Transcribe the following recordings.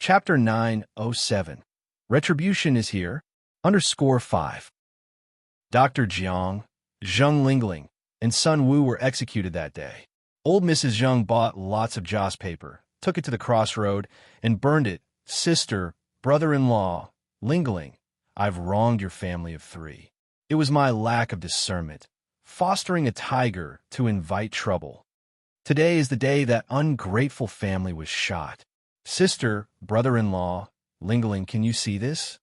Chapter 907. Retribution is here. _5. Dr. Jiang, Zheng Lingling, and Sun Wu were executed that day. Old Mrs. Zheng bought lots of joss paper, took it to the crossroad, and burned it. Sister, brother-in-law, Lingling, I've wronged your family of 3. It was my lack of discernment, fostering a tiger to invite trouble. Today is the day that ungrateful family was shot. Sister, brother-in-law, Lingling, can you see this?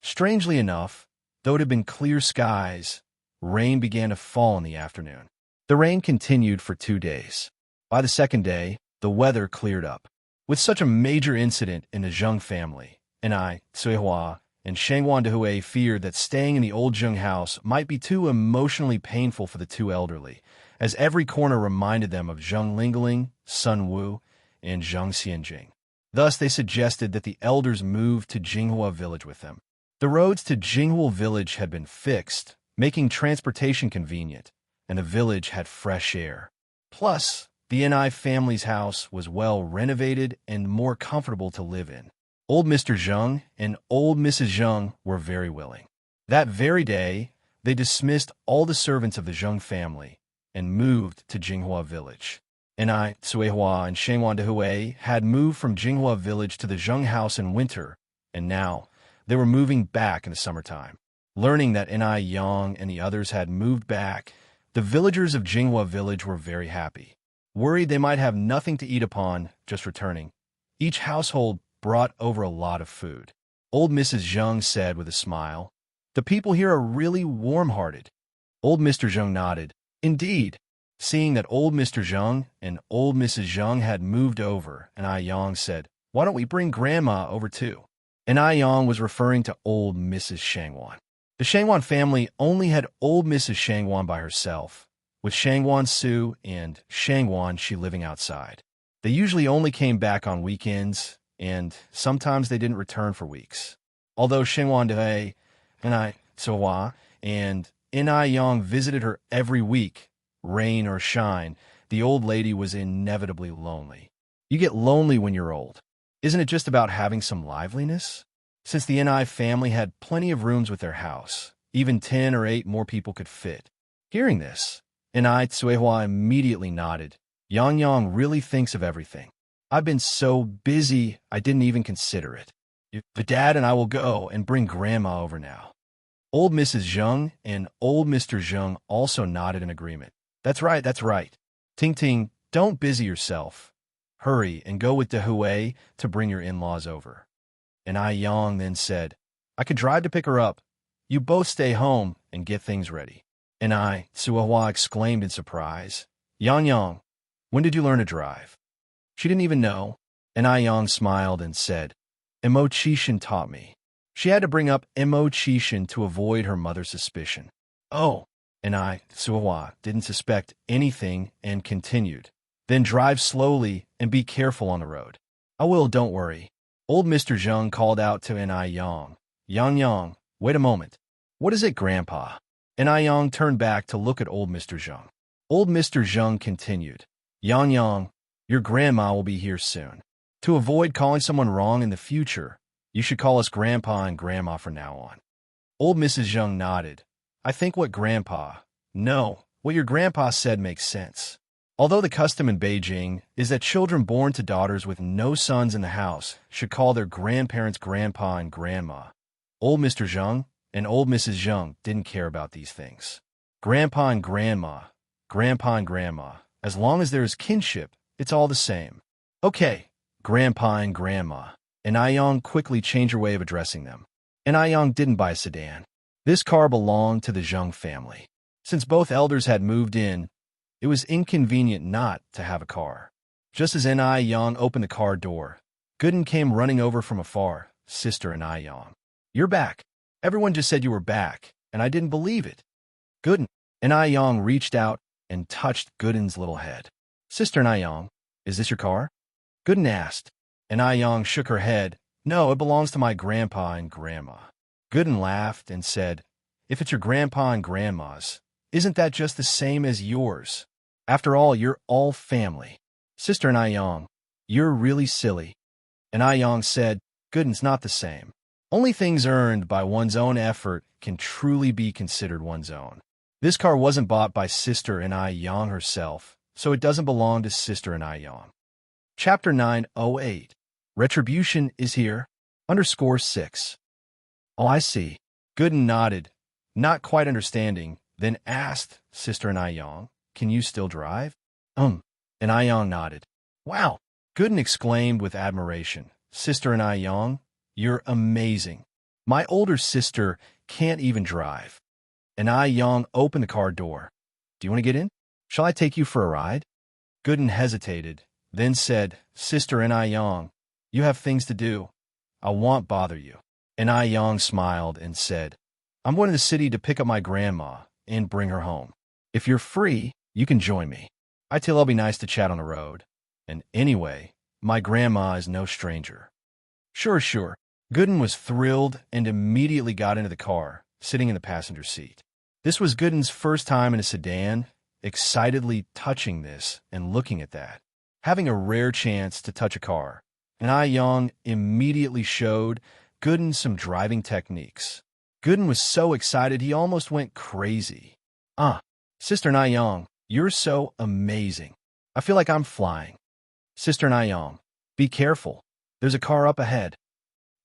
Strangely enough, though it had been clear skies, rain began to fall in the afternoon. The rain continued for 2 days. By the second day, the weather cleared up. With such a major incident in the Zheng family, Cuihua, and Shangwan Dehui feared that staying in the old Zheng house might be too emotionally painful for the 2 elderly, as every corner reminded them of Zheng Lingling, Sun Wu, and Zheng Xianjing. Thus, they suggested that the elders move to Jinghua village with them. The roads to Jinghua village had been fixed, making transportation convenient, and the village had fresh air. Plus, the Ni family's house was well renovated and more comfortable to live in. Old Mr. Zheng and old Mrs. Zheng were very willing. That very day, they dismissed all the servants of the Zheng family and moved to Jinghua village. Cuihua and Shangwan Dehui had moved from Jinghua village to the Zheng house in winter, and now they were moving back in the summertime. Learning that Yang and the others had moved back, the villagers of Jinghua village were very happy. Worried they might have nothing to eat upon just returning, each household brought over a lot of food. Old Mrs. Zheng said with a smile, "The people here are really warm-hearted." Old Mr. Zheng nodded. Indeed. Seeing that old Mr. Zheng and old Mrs. Zheng had moved over, Yang said, "Why don't we bring Grandma over too?" Yang was referring to old Mrs. Shangwan. The Shangwan family only had old Mrs. Shangwan by herself, with Shangwan Su and Shangwan Shi living outside. They usually only came back on weekends, and sometimes they didn't return for weeks. Although Shangwan Dehui, Cuihua, and Yang visited her every week, rain or shine, the old lady was inevitably lonely. You get lonely when you're old. Isn't it just about having some liveliness? Since the Ni family had plenty of rooms with their house, even 10 or 8 more people could fit. Hearing this, Cuihua immediately nodded. Yang really thinks of everything. I've been so busy, I didn't even consider it. The Dad and I will go and bring Grandma over now. Old Mrs. Zheng and old Mr. Zheng also nodded in agreement. That's right. Ting Ting, don't busy yourself. Hurry and go with Dehui to bring your in-laws over. Yang then said, I could drive to pick her up. You both stay home and get things ready. Cuihua exclaimed in surprise. Yang, when did you learn to drive? She didn't even know. Yang smiled and said, Mo Chishan taught me. She had to bring up Mo Chishan to avoid her mother's suspicion. Oh. Cuihua didn't suspect anything and continued. Then drive slowly and be careful on the road. I will, don't worry. Old Mr. Zheng called out to Yang. Yang, wait a moment. What is it, Grandpa? Yang turned back to look at old Mr. Zheng. Old Mr. Zheng continued. Yang, your grandma will be here soon. To avoid calling someone wrong in the future, you should call us Grandpa and Grandma from now on. Old Mrs. Zheng nodded. I think what your grandpa said makes sense. Although the custom in Beijing is that children born to daughters with no sons in the house should call their grandparents Grandpa and Grandma, old Mr. Zheng and old Mrs. Zheng didn't care about these things. Grandpa and Grandma, as long as there is kinship, it's all the same. Okay, Grandpa and Grandma. Yang quickly changed her way of addressing them. Yang didn't buy a sedan. This car belonged to the Zheng family. Since both elders had moved in, it was inconvenient not to have a car. Just as Yang opened the car door, Gooden came running over from afar. Sister Yang, you're back. Everyone just said you were back, and I didn't believe it. Gooden. Yang reached out and touched Gooden's little head. Sister Yang, is this your car? Gooden asked. Yang shook her head. No, it belongs to my grandpa and grandma. Gooden laughed and said, If it's your grandpa and grandma's, isn't that just the same as yours? After all, you're all family. Sister Yang, you're really silly. And I Yang said, Gooden's not the same. Only things earned by one's own effort can truly be considered one's own. This car wasn't bought by Sister and I Yang herself, so it doesn't belong to Sister and I Yang. Chapter 908. Retribution is here. _6. Oh, I see. Gooden nodded, not quite understanding, then asked Sister and I Yang, Can you still drive? And I Yang nodded. Wow! Gooden exclaimed with admiration. Sister and I Yang, you're amazing. My older sister can't even drive. And I Yang opened the car door. Do you want to get in? Shall I take you for a ride? Gooden hesitated, then said, Sister and I Yang, you have things to do. I won't bother you. And I Yang smiled and said, I'm going to the city to pick up my grandma and bring her home. If you're free, you can join me. I tell I'll be nice to chat on the road. And anyway, my grandma is no stranger. Sure. Gooden was thrilled and immediately got into the car, sitting in the passenger seat. This was Gooden's first time in a sedan, excitedly touching this and looking at that, having a rare chance to touch a car. And I Yang immediately showed Gooden some driving techniques. Gooden was so excited he almost went crazy. Sister Na Yang, you're so amazing. I feel like I'm flying. Sister Na Yang, be careful. There's a car up ahead.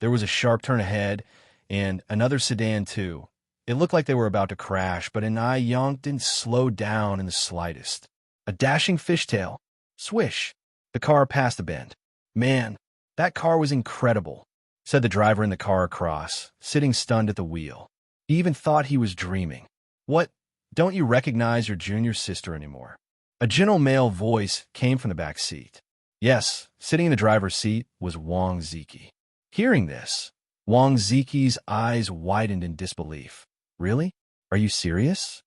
There was a sharp turn ahead, and another sedan too. It looked like they were about to crash, but Na Yang didn't slow down in the slightest. A dashing fishtail. Swish. The car passed a bend. Man, that car was incredible, said the driver in the car across, sitting stunned at the wheel. He even thought he was dreaming. What? Don't you recognize your junior sister anymore? A gentle male voice came from the back seat. Yes, sitting in the driver's seat was Wang Ziki. Hearing this, Wang Ziki's eyes widened in disbelief. Really? Are you serious?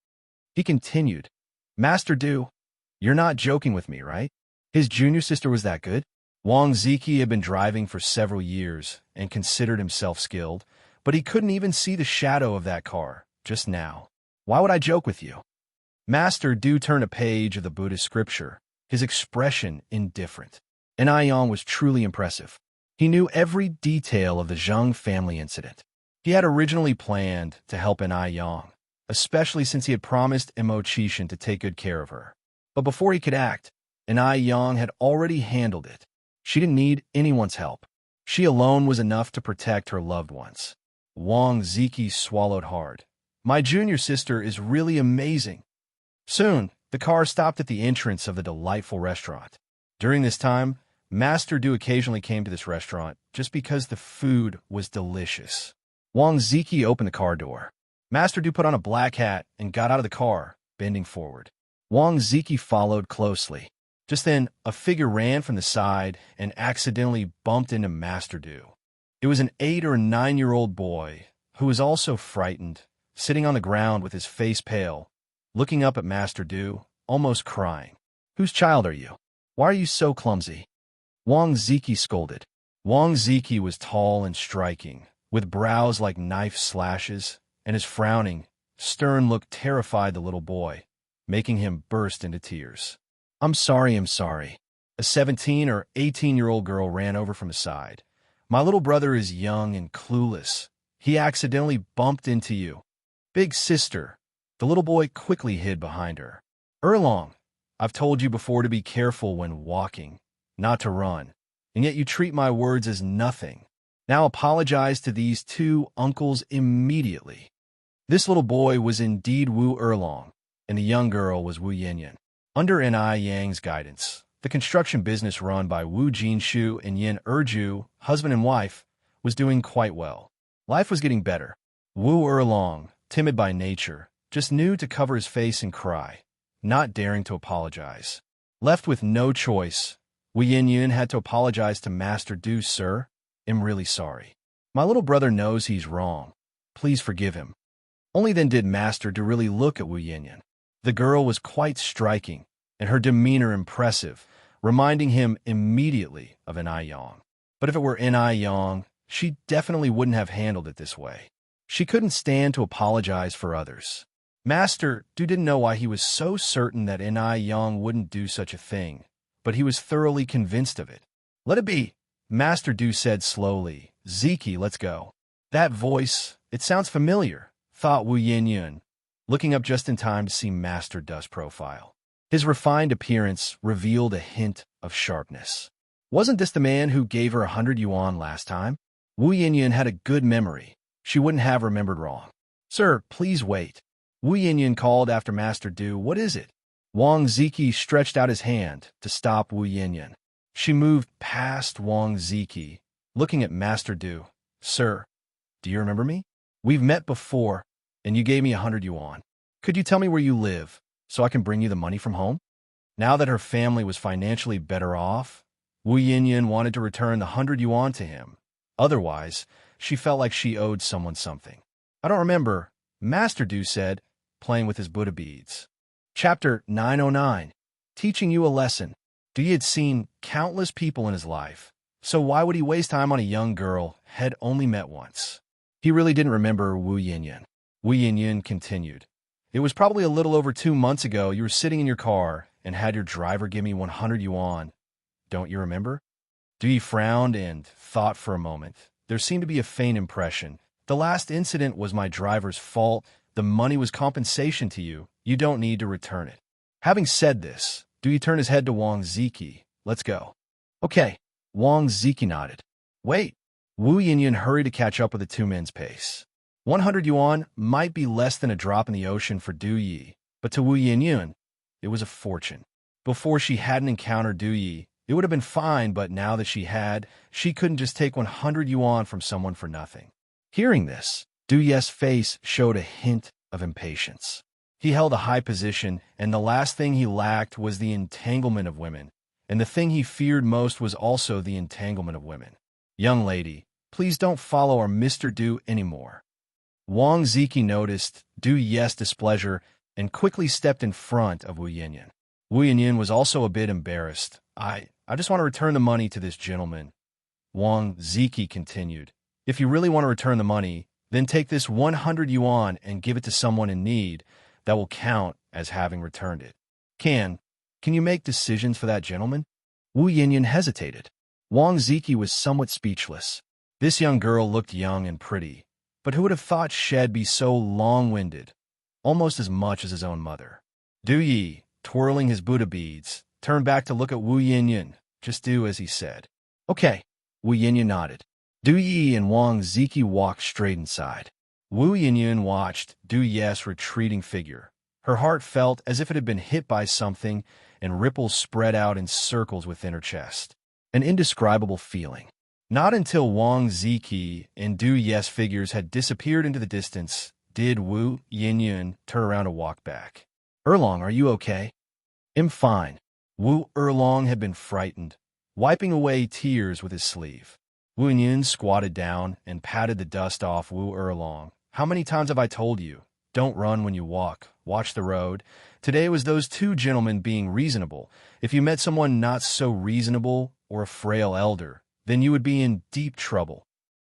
He continued, Master Du, you're not joking with me, right? His junior sister was that good? Wang Ziki had been driving for several years and considered himself skilled, but he couldn't even see the shadow of that car just now. Why would I joke with you? Master Du turned a page of the Buddhist scripture, his expression indifferent. And I Yang was truly impressive. He knew every detail of the Zheng family incident. He had originally planned to help I Yang, especially since he had promised Imo Chishan to take good care of her. But before he could act, I Yang had already handled it. She didn't need anyone's help. She alone was enough to protect her loved ones. Wang Ziki swallowed hard. My junior sister is really amazing. Soon, the car stopped at the entrance of the delightful restaurant. During this time, Master Du occasionally came to this restaurant just because the food was delicious. Wang Ziki opened the car door. Master Du put on a black hat and got out of the car, bending forward. Wang Ziki followed closely. Just then, a figure ran from the side and accidentally bumped into Master Du. It was an 8 or 9-year-old boy who was also frightened, sitting on the ground with his face pale, looking up at Master Du, almost crying. Whose child are you? Why are you so clumsy? Wang Ziki scolded. Wang Ziki was tall and striking, with brows like knife slashes, and his frowning, stern look terrified the little boy, making him burst into tears. I'm sorry. A 17 or 18-year-old girl ran over from the side. My little brother is young and clueless. He accidentally bumped into you. Big sister. The little boy quickly hid behind her. Erlong, I've told you before to be careful when walking, not to run, and yet you treat my words as nothing. Now apologize to these two uncles immediately. This little boy was indeed Wu Erlong, and the young girl was Wu Yanyan. Under N.I. Yang's guidance, the construction business run by Wu Jinshu and Yin Erju, husband and wife, was doing quite well. Life was getting better. Wu Erlong, timid by nature, just knew to cover his face and cry, not daring to apologize. Left with no choice, Wu Yinyun had to apologize to Master Du. Sir, I'm really sorry. My little brother knows he's wrong. Please forgive him. Only then did Master Du really look at Wu Yinyun. The girl was quite striking, and her demeanor impressive, reminding him immediately of N.I. Yang. But if it were N.I. Yang, she definitely wouldn't have handled it this way. She couldn't stand to apologize for others. Master Du didn't know why he was so certain that N.I. Yang wouldn't do such a thing, but he was thoroughly convinced of it. Let it be. Master Du said slowly, "Ziki, let's go." That voice, it sounds familiar, thought Wu Yinyun, looking up just in time to see Master Du's profile. His refined appearance revealed a hint of sharpness. Wasn't this the man who gave her 100 yuan last time? Wu Yinyun had a good memory. She wouldn't have remembered wrong. "Sir, please wait." Wu Yinyun called after Master Du. "What is it?" Wang Ziki stretched out his hand to stop Wu Yinyun. She moved past Wang Ziki, looking at Master Du. "Sir, do you remember me? We've met before, and you gave me 100 yuan. Could you tell me where you live, so I can bring you the money from home?" Now that her family was financially better off, Wu Yinyun wanted to return the 100 yuan to him. Otherwise, she felt like she owed someone something. "I don't remember," Master Du said, playing with his Buddha beads. Chapter 909. Teaching you a lesson. Du had seen countless people in his life, so why would he waste time on a young girl had only met once? He really didn't remember Wu Yinyun. Wu Yinyun continued. "It was probably a little over 2 months ago you were sitting in your car and had your driver give me 100 yuan. Don't you remember?" Du frowned and thought for a moment. There seemed to be a faint impression. "The last incident was my driver's fault. The money was compensation to you. You don't need to return it." Having said this, Du turned his head to Wang Ziki. "Let's go." "Okay." Wang Ziki nodded. "Wait." Wu Yinyun hurried to catch up with the two men's pace. 100 yuan might be less than a drop in the ocean for Du Yi, but to Wu Yinyun, it was a fortune. Before she hadn't encountered Du Yi, it would have been fine, but now that she had, she couldn't just take 100 yuan from someone for nothing. Hearing this, Du Yi's face showed a hint of impatience. He held a high position, and the last thing he lacked was the entanglement of women, and the thing he feared most was also the entanglement of women. "Young lady, please don't follow our Mr. Du anymore." Wang Ziki noticed Du Yi's displeasure and quickly stepped in front of Wu Yinyun. Wu Yinyun was also a bit embarrassed. I just want to return the money to this gentleman." Wang Ziki continued. "If you really want to return the money, then take this 100 yuan and give it to someone in need. That will count as having returned it. Can you make decisions for that gentleman?" Wu Yinyun hesitated. Wang Ziki was somewhat speechless. This young girl looked young and pretty, but who would have thought she'd be so long-winded, almost as much as his own mother? Du Yi, twirling his Buddha beads, turned back to look at Wu Yinyun. "Just do as he said." "Okay." Wu Yinyun nodded. Du Yi and Wang Ziki walked straight inside. Wu Yinyun watched Du Yi's retreating figure. Her heart felt as if it had been hit by something, and ripples spread out in circles within her chest. An indescribable feeling. Not until Wang Ziki and Du Yi's figures had disappeared into the distance did Wu Yinyun turn around to walk back. "Erlong, are you okay?" "I'm fine." Wu Erlong had been frightened, wiping away tears with his sleeve. Wu Yinyun squatted down and patted the dust off Wu Erlong. "How many times have I told you? Don't run when you walk. Watch the road." Today was those two gentlemen being reasonable. If you met someone not so reasonable or a frail elder, then you would be in deep trouble.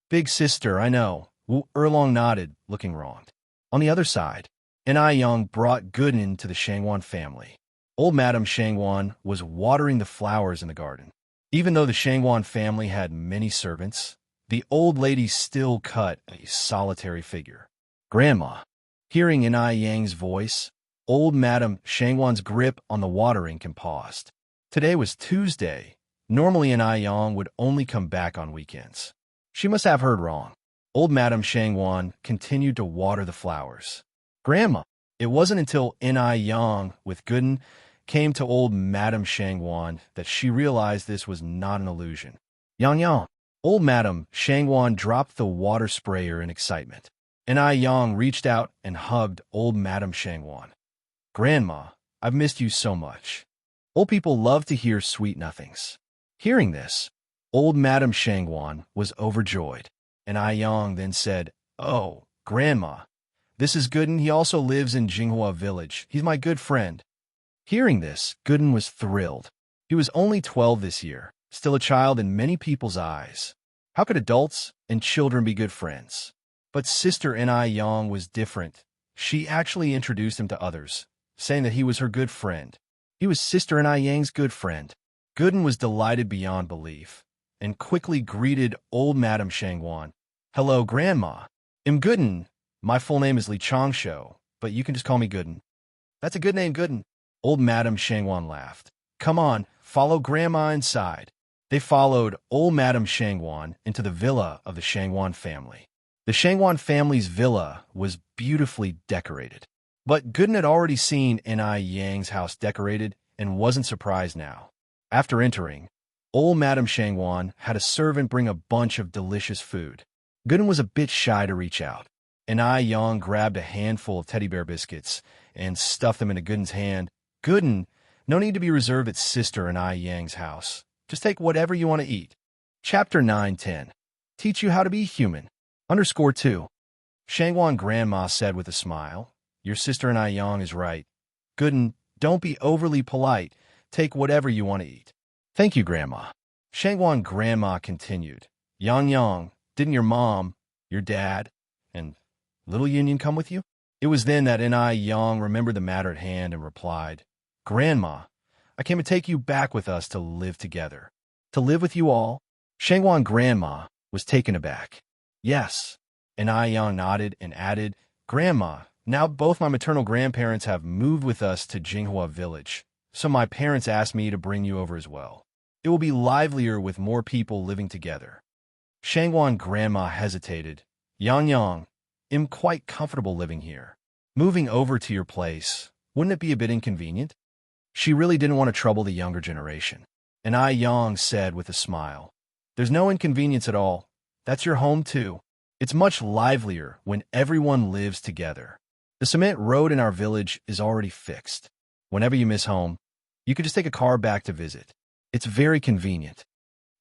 "Big sister, I know." Wu Erlong nodded, looking wronged. On the other side, Yang brought Gooden to the Shangwan family. Old Madame Shangwan was watering the flowers in the garden. Even though the Shangwan family had many servants, the old lady still cut a solitary figure. "Grandma." Hearing Yang's voice, old Madame Shangwan's grip on the watering can paused. Today was Tuesday. Normally Yang would only come back on weekends. She must have heard wrong. Old Madame Shangwan continued to water the flowers. "Grandma." It wasn't until Yang with Gooden came to old Madame Shangwan that she realized this was not an illusion. "Yang." Old Madame Shangwan dropped the water sprayer in excitement. Yang reached out and hugged old Madame Shangwan. "Grandma, I've missed you so much." Old people love to hear sweet nothings. Hearing this, old Madame Shangwan was overjoyed. Yang then said, "Oh, Grandma, this is Gooden. He also lives in Jinghua village. He's my good friend." Hearing this, Gooden was thrilled. He was only 12 this year, still a child in many people's eyes. How could adults and children be good friends? But Sister Yang was different. She actually introduced him to others, saying that he was her good friend. He was Sister Yang's good friend. Gooden was delighted beyond belief. and quickly greeted old Madame Shangwan. "Hello, Grandma. I'm Gooden. My full name is Li Changsho, but you can just call me Gooden." "That's a good name, Gooden." Old Madame Shangwan laughed. "Come on, follow Grandma inside." They followed old Madame Shangwan into the villa of the Shangwan family. The Shangwan family's villa was beautifully decorated. But Gooden had already seen N.I. Yang's house decorated and wasn't surprised now. After entering, old Madame Shangwan had a servant bring a bunch of delicious food. Gooden was a bit shy to reach out. N.I. Yang grabbed a handful of teddy bear biscuits and stuffed them into Gooden's hand. "Gooden, no need to be reserved at Sister N.I. Yang's house. Just take whatever you want to eat." Chapter 9-10. Teach you how to be human. _2. Shangwan Grandma said with a smile, "Your sister N.I. Yang is right. Gooden, don't be overly polite. Take whatever you want to eat." "Thank you, Grandma." Shangwan Grandma continued, Yang, didn't your mom, your dad, and little Union come with you?" It was then that N.I. Yang remembered the matter at hand and replied, "Grandma, I came to take you back with us to live together." "To live with you all?" Shangwan Grandma was taken aback. "Yes." N.I. Yang nodded and added, "Grandma, now both my maternal grandparents have moved with us to Jinghua village, so my parents asked me to bring you over as well. It will be livelier with more people living together." Shangwan Grandma hesitated. Yang, I'm quite comfortable living here. Moving over to your place, wouldn't it be a bit inconvenient?" She really didn't want to trouble the younger generation. N.I. Yang said with a smile, "There's no inconvenience at all. That's your home too. It's much livelier when everyone lives together. The cement road in our village is already fixed. Whenever you miss home, you can just take a car back to visit. It's very convenient."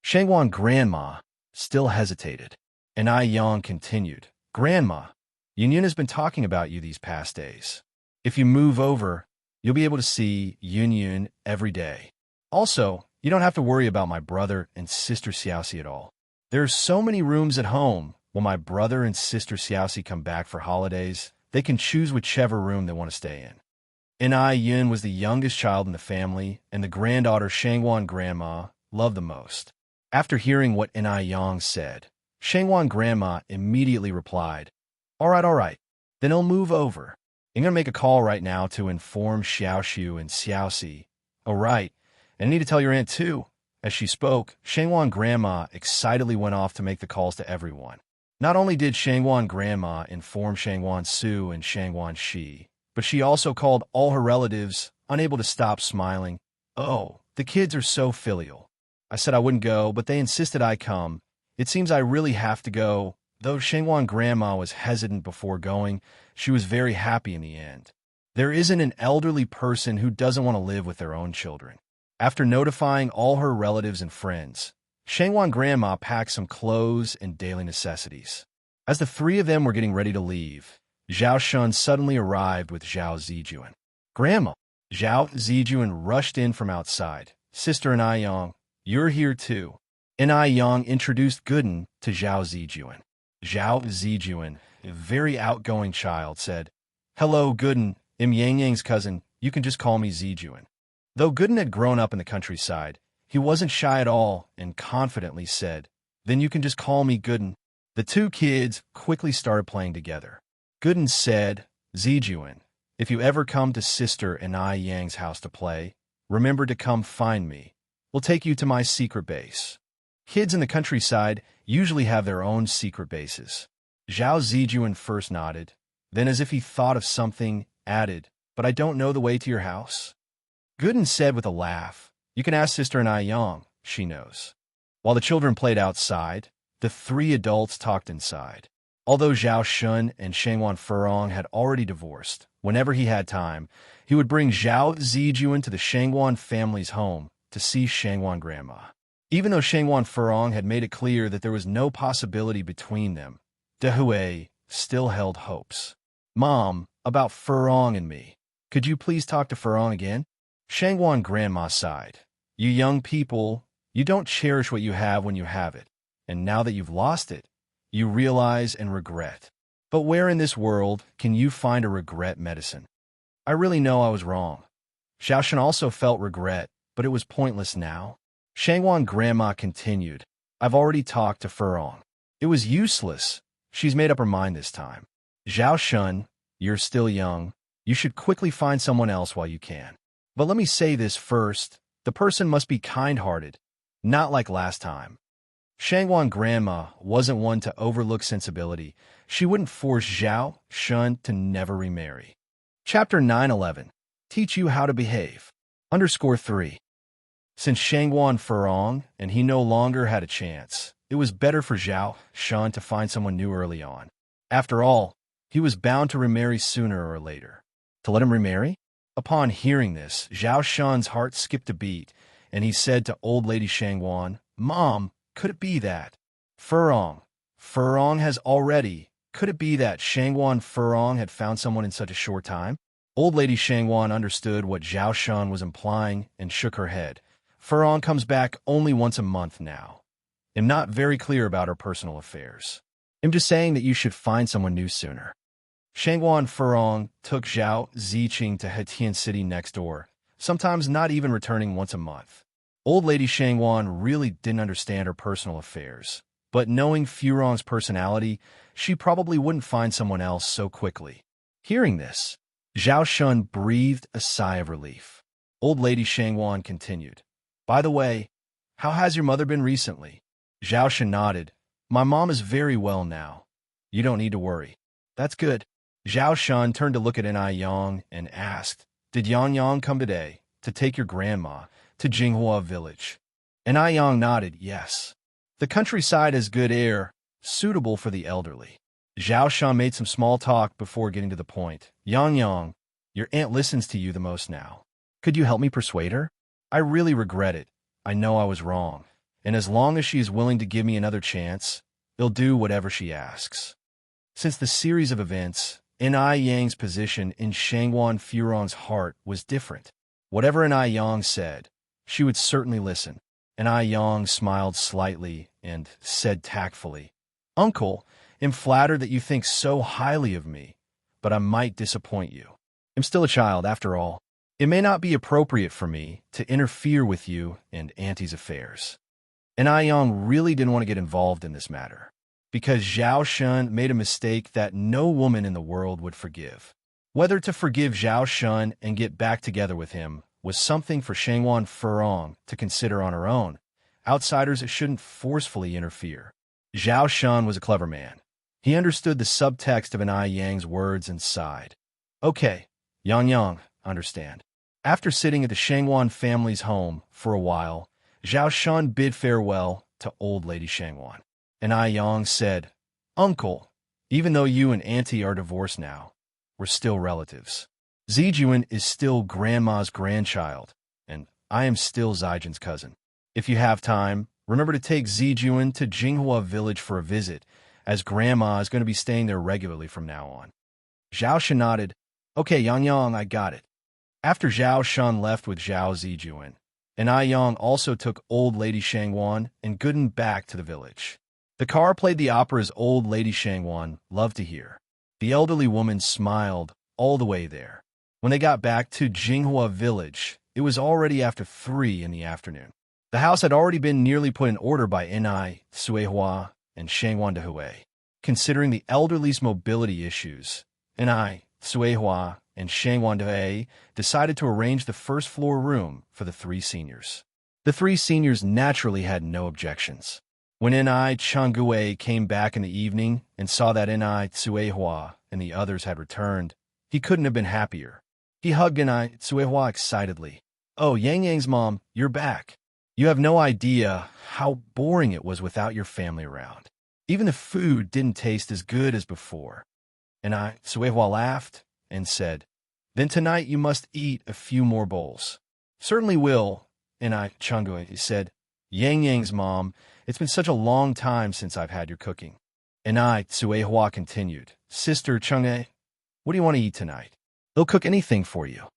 Shangwan Grandma still hesitated. N.I. Yang continued, "Grandma, Yun has been talking about you these past days. If you move over, you'll be able to see Yun every day. Also, you don't have to worry about my brother and sister Xiaoxi at all. There are so many rooms at home. When my brother and sister Xiaoxi come back for holidays, they can choose whichever room they want to stay in." N.I. Yun was the youngest child in the family and the granddaughter Shangwan Grandma loved the most. After hearing what N.I. Yang said, Shangwan Grandma immediately replied, All right. Then I'll move over. I'm going to make a call right now to inform Xiaoxiu and Xiaoxi. Oh, right. And I need to tell your aunt, too." As she spoke, Shangwan Grandma excitedly went off to make the calls to everyone. Not only did Shangwan Grandma inform Shangwan Su and Shangwan Shi, but she also called all her relatives, unable to stop smiling. "Oh, the kids are so filial. I said I wouldn't go, but they insisted I come. It seems I really have to go." Though Shangwan Grandma was hesitant before going, she was very happy in the end. There isn't an elderly person who doesn't want to live with their own children. After notifying all her relatives and friends, Shangwan Grandma packed some clothes and daily necessities. As the three of them were getting ready to leave, Zhao Shun suddenly arrived with Zhao Zijuan. "Grandma!" Zhao Zijuan rushed in from outside. "Sister N.I. Yang, you're here too." N.I. Yang introduced Gooden to Zhao Zijuan. Zhao Zijuan, a very outgoing child, said, "Hello, Gooden. I'm Yang's cousin. You can just call me Zijuan." Though Gooden had grown up in the countryside, he wasn't shy at all and confidently said, "Then you can just call me Gooden." The two kids quickly started playing together. Gooden said, "Zijuan, if you ever come to Sister N.I. Yang's house to play, remember to come find me. We'll take you to my secret base." Kids in the countryside usually have their own secret bases. Zhao Zijuan first nodded, then as if he thought of something, added, "But I don't know the way to your house." Gooden said with a laugh, "You can ask Sister N.I. Yang. She knows." While the children played outside, the three adults talked inside. Although Zhao Shun and Shangwan Furong had already divorced, whenever he had time, he would bring Zhao Zijuan to the Shangwan family's home to see Shangwan Grandma. Even though Shangwan Furong had made it clear that there was no possibility between them, Dehui still held hopes. "Mom, about Furong and me. Could you please talk to Furong again?" Shangwan Grandma sighed. "You young people, you don't cherish what you have when you have it, and now that you've lost it, you realize and regret. But where in this world can you find a regret medicine? I really know I was wrong." Xiaoshan also felt regret, but it was pointless now. Shangwan Grandma continued, I've already talked to Furong. It was useless. She's made up her mind this time. Zhao Shun, you're still young. You should quickly find someone else while you can. But let me say this first. The person must be kind-hearted, not like last time. Shangwan grandma wasn't one to overlook sensibility. She wouldn't force Zhao Shun to never remarry. Chapter 911. Teach you how to behave. _3. Since Shangwan Furong and he no longer had a chance, it was better for Zhao Shun to find someone new early on. After all, he was bound to remarry sooner or later. To let him remarry? Upon hearing this, Zhao Shun's heart skipped a beat, and he said to old lady Shangwan, "Mom, could it be that Furong has already, could it be that Shangwan Furong had found someone in such a short time?" Old lady Shangwan understood what Zhao Shun was implying and shook her head. Furong comes back only once a month now. I'm not very clear about her personal affairs. I'm just saying that you should find someone new sooner. Shangwan Furong took Zhao Ziqing to Hetian City next door, sometimes not even returning once a month. Old lady Shangwan really didn't understand her personal affairs, but knowing Furong's personality, she probably wouldn't find someone else so quickly. Hearing this, Zhao Shun breathed a sigh of relief. Old lady Shangwan continued, "By the way, how has your mother been recently?" Zhao Shun nodded. "My mom is very well now. You don't need to worry." "That's good." Zhao Shun turned to look at An Yang and asked, "Did Yang Yang come today to take your grandma to Jinghua village?" An Yang nodded, "Yes. The countryside has good air, suitable for the elderly." Zhao Shun made some small talk before getting to the point. "Yang Yang, your aunt listens to you the most now. Could you help me persuade her? I really regret it. I know I was wrong. And as long as she is willing to give me another chance, I'll do whatever she asks." Since the series of events, An Yang's position in Shangwan Furong's heart was different. Whatever An Yang said, she would certainly listen. An Yang smiled slightly and said tactfully, "Uncle, I'm flattered that you think so highly of me, but I might disappoint you. I'm still a child, after all. It may not be appropriate for me to interfere with you and Auntie's affairs." And Yang really didn't want to get involved in this matter, because Zhao Shun made a mistake that no woman in the world would forgive. Whether to forgive Zhao Shun and get back together with him was something for Shangwan Furong to consider on her own. Outsiders shouldn't forcefully interfere. Zhao Shun was a clever man. He understood the subtext of An Yang's words and sighed. "Okay, Yang, understand." After sitting at the Shangwan family's home for a while, Zhao Shun bid farewell to old lady Shangwan. And Yang said, "Uncle, even though you and Auntie are divorced now, we're still relatives. Zijuan is still Grandma's grandchild, and I am still Zijin's cousin. If you have time, remember to take Zijuan to Jinghua village for a visit, as Grandma is going to be staying there regularly from now on." Zhao Shun nodded. "Okay, Yang, I got it." After Zhao Shun left with Zhao Zijuan, and Yang also took old lady Shangwan and Gooden back to the village. The car played the operas old lady Shangwan loved to hear. The elderly woman smiled all the way there. When they got back to Jinghua village, it was already after 3 in the afternoon. The house had already been nearly put in order by Enai, Suihua, and Shangwan Dehui. Considering the elderly's mobility issues, Enai, Suihua, and Shangwan Dehui decided to arrange the first-floor room for the 3 seniors. The 3 seniors naturally had no objections. When Enai Changue came back in the evening and saw that Enai Tsuehua and the others had returned, he couldn't have been happier. He hugged Enai Tsuehua excitedly. "Oh, Yang's mom, you're back. You have no idea how boring it was without your family around. Even the food didn't taste as good as before." Enai Tsuehua laughed and said, "Then tonight you must eat a few more bowls." "Certainly will," Enai Changue said. "Yang's mom, it's been such a long time since I've had your cooking." Enai Tsuehua continued, "Sister Changue, what do you want to eat tonight? They'll cook anything for you."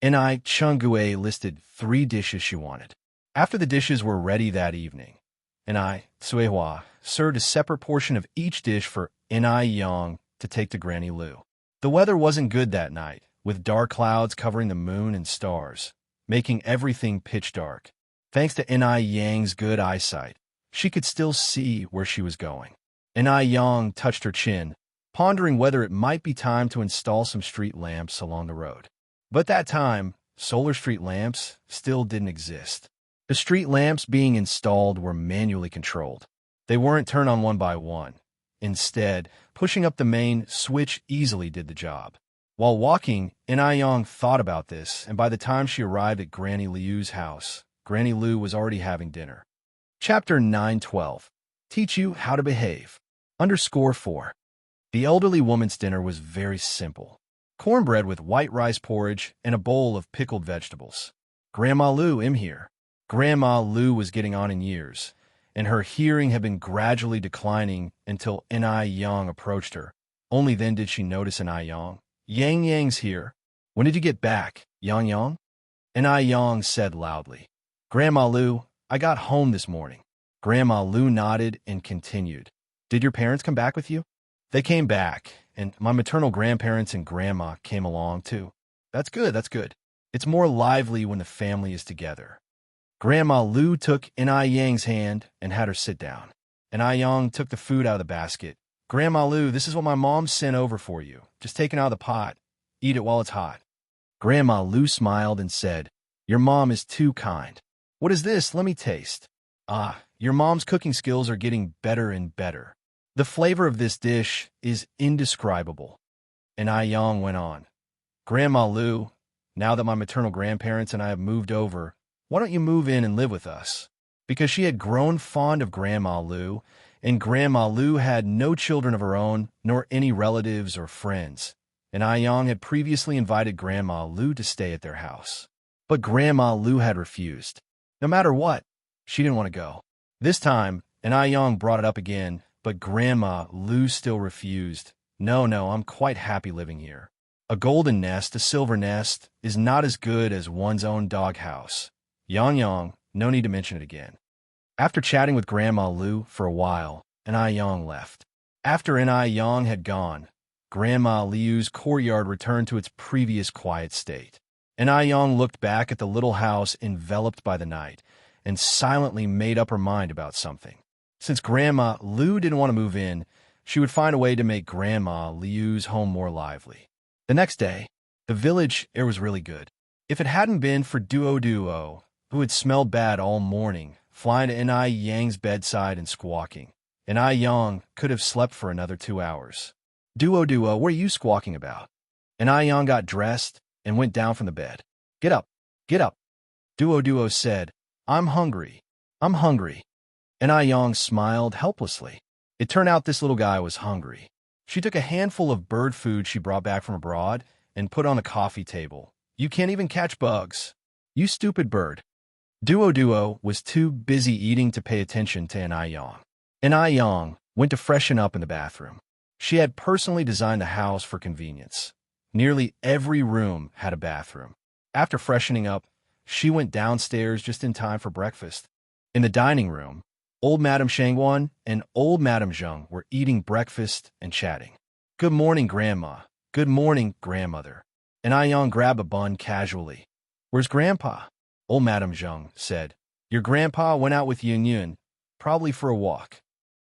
Enai Changue listed 3 dishes she wanted. After the dishes were ready that evening, Enai Tsuehua served a separate portion of each dish for Enai Yang to take to Granny Lu. The weather wasn't good that night, with dark clouds covering the moon and stars, making everything pitch dark. Thanks to Enai Yang's good eyesight, She could still see where she was going. And Yang touched her chin, pondering whether it might be time to install some street lamps along the road. But that time, solar street lamps still didn't exist. The street lamps being installed were manually controlled. They weren't turned on one by one. Instead, pushing up the main switch easily did the job. While walking, Yang thought about this, and by the time she arrived at Granny Liu's house, Granny Liu was already having dinner. Chapter 9:12. Teach you how to behave. _4. The elderly woman's dinner was very simple. Cornbread with white rice porridge and a bowl of pickled vegetables. Grandma Liu, I'm here. Grandma Liu was getting on in years, and her hearing had been gradually declining until Yang approached her. Only then did she notice Yang. Yang's here. When did you get back, Yang? Yang said loudly. Grandma Liu, I got home this morning. Grandma Liu nodded and continued. Did your parents come back with you? They came back, and my maternal grandparents and grandma came along too. That's good, that's good. It's more lively when the family is together. Grandma Liu took Yang's hand and had her sit down. Yang took the food out of the basket. Grandma Liu, this is what my mom sent over for you. Just take it out of the pot. Eat it while it's hot. Grandma Liu smiled and said, Your mom is too kind. What is this? Let me taste. Ah, your mom's cooking skills are getting better and better. The flavor of this dish is indescribable. Yang went on. Grandma Liu, now that my maternal grandparents and I have moved over, why don't you move in and live with us? Because she had grown fond of Grandma Liu, and Grandma Liu had no children of her own, nor any relatives or friends. Yang had previously invited Grandma Liu to stay at their house. But Grandma Liu had refused. No matter what, she didn't want to go. This time, Yang brought it up again, but Grandma Liu still refused. No, I'm quite happy living here. A golden nest, a silver nest, is not as good as one's own doghouse. Yang, no need to mention it again. After chatting with Grandma Liu for a while, Yang left. After Yang had gone, Grandma Liu's courtyard returned to its previous quiet state. Yang looked back at the little house enveloped by the night and silently made up her mind about something. Since Grandma Liu didn't want to move in, she would find a way to make Grandma Liu's home more lively. The next day, the village air was really good. If it hadn't been for Duo, who had smelled bad all morning, flying to Yang's bedside and squawking, Yang could have slept for another 2 hours. Duo, what are you squawking about? Yang got dressed and went down from the bed. Get up. Duo said, I'm hungry. Yang smiled helplessly. It turned out this little guy was hungry. She took a handful of bird food she brought back from abroad and put on the coffee table. You can't even catch bugs. You stupid bird. Duo was too busy eating to pay attention to Yang. Yang went to freshen up in the bathroom. She had personally designed the house for convenience. Nearly every room had a bathroom. After freshening up, she went downstairs just in time for breakfast. In the dining room, old Madame Shangwan and old Madame Zheng were eating breakfast and chatting. Good morning, Grandma. Good morning, Grandmother. Yang grabbed a bun casually. Where's Grandpa? Old Madame Zheng said. Your grandpa went out with Yun, probably for a walk.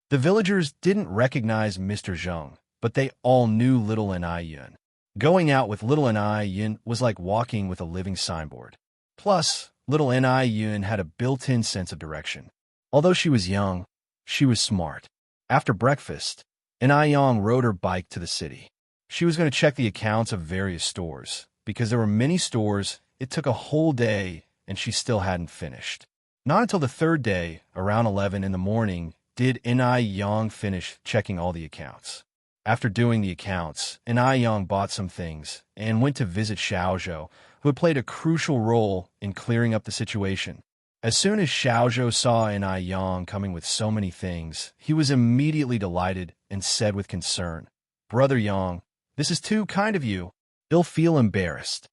The villagers didn't recognize Mr. Zheng, but they all knew little Yun. Going out with little Yun was like walking with a living signboard. Plus, little Yun had a built-in sense of direction. Although she was young, she was smart. After breakfast, Yang rode her bike to the city. She was going to check the accounts of various stores. Because there were many stores, it took a whole day, and she still hadn't finished. Not until the third day, around 11 in the morning, did Yang finish checking all the accounts. After doing the accounts, Yang bought some things and went to visit Xiaozhou, who had played a crucial role in clearing up the situation. As soon as Xiaozhou saw Yang coming with so many things, he was immediately delighted and said with concern, Brother Yang, this is too kind of you. He'll feel embarrassed.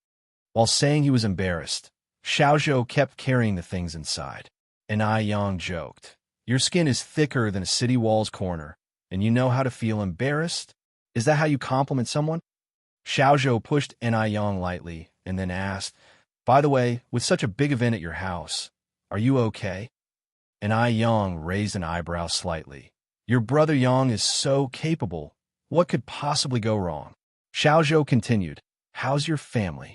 While saying he was embarrassed, Xiaozhou kept carrying the things inside. Yang joked, Your skin is thicker than a city wall's corner, and you know how to feel embarrassed? Is that how you compliment someone? Xiaozhou pushed Yang lightly and then asked, By the way, with such a big event at your house, are you okay? and Yang raised an eyebrow slightly. Your brother Yang is so capable. What could possibly go wrong? Xiaozhou continued. How's your family?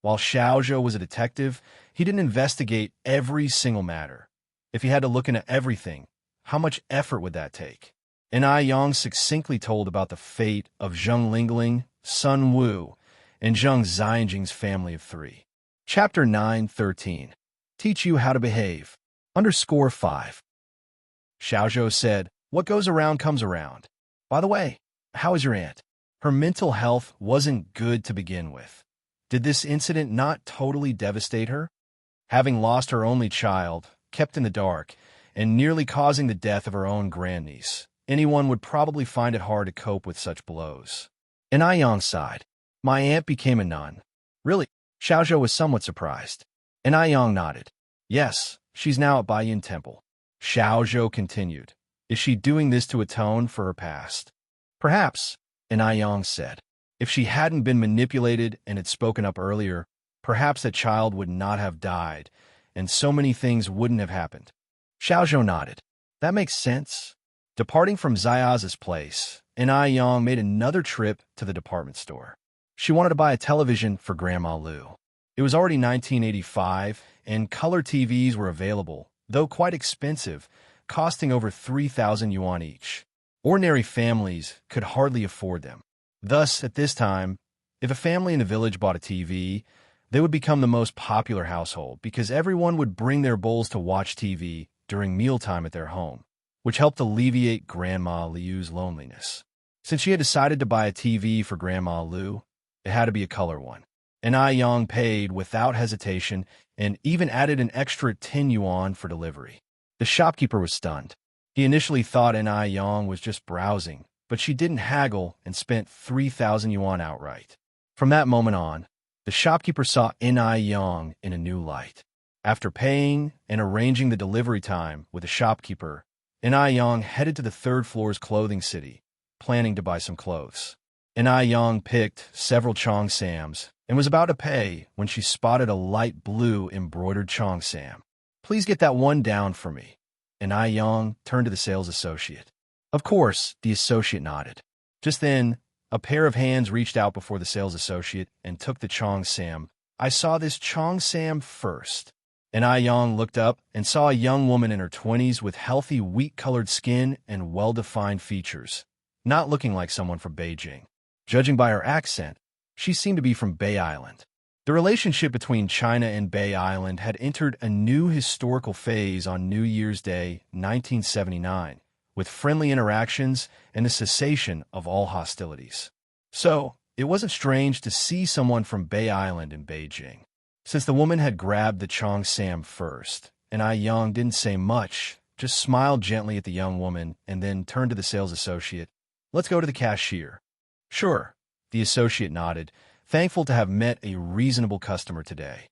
While Xiaozhou was a detective, he didn't investigate every single matter. If he had to look into everything, how much effort would that take? And Yang succinctly told about the fate of Zheng Lingling, Sun Wu, and Zheng Xianjing's family of 3. Chapter 9:13. Teach you how to behave. _5. Xiaozhou said, what goes around comes around. By the way, how is your aunt? Her mental health wasn't good to begin with. Did this incident not totally devastate her? Having lost her only child, kept in the dark, and nearly causing the death of her own grandniece, anyone would probably find it hard to cope with such blows. And Yang sighed. My aunt became a nun. Really? Xiaozhou was somewhat surprised. And Yang nodded. Yes, she's now at Baiyin Temple. Xiaozhou continued. Is she doing this to atone for her past? Perhaps, and Yang said. If she hadn't been manipulated and had spoken up earlier, perhaps that child would not have died, and so many things wouldn't have happened. Xiaozhou nodded. That makes sense. Departing from Xiaoza's place, and Yang made another trip to the department store. She wanted to buy a television for Grandma Lu. It was already 1985, and color TVs were available, though quite expensive, costing over 3,000 yuan each. Ordinary families could hardly afford them. Thus, at this time, if a family in the village bought a TV, they would become the most popular household because everyone would bring their bowls to watch TV during mealtime at their home, which helped alleviate Grandma Liu's loneliness. Since she had decided to buy a TV for Grandma Liu, it had to be a color one. And Yang paid without hesitation and even added an extra 10 yuan for delivery. The shopkeeper was stunned. He initially thought Yang was just browsing, but she didn't haggle and spent 3,000 yuan outright. From that moment on, the shopkeeper saw Yang in a new light. After paying and arranging the delivery time with the shopkeeper, Yang headed to the third floor's clothing city, planning to buy some clothes. Yang picked several cheongsams and was about to pay when she spotted a light blue embroidered cheongsam. Please get that one down for me. Yang turned to the sales associate. Of course, the associate nodded. Just then, a pair of hands reached out before the sales associate and took the cheongsam. I saw this cheongsam first. Yang looked up and saw a young woman in her 20s with healthy wheat-colored skin and well-defined features, not looking like someone from Beijing. Judging by her accent, she seemed to be from Bay Island. The relationship between China and Bay Island had entered a new historical phase on New Year's Day, 1979, with friendly interactions and the cessation of all hostilities. So, it wasn't strange to see someone from Bay Island in Beijing. Since the woman had grabbed the cheongsam first, and Yang didn't say much, just smiled gently at the young woman and then turned to the sales associate. Let's go to the cashier. Sure, the associate nodded, thankful to have met a reasonable customer today.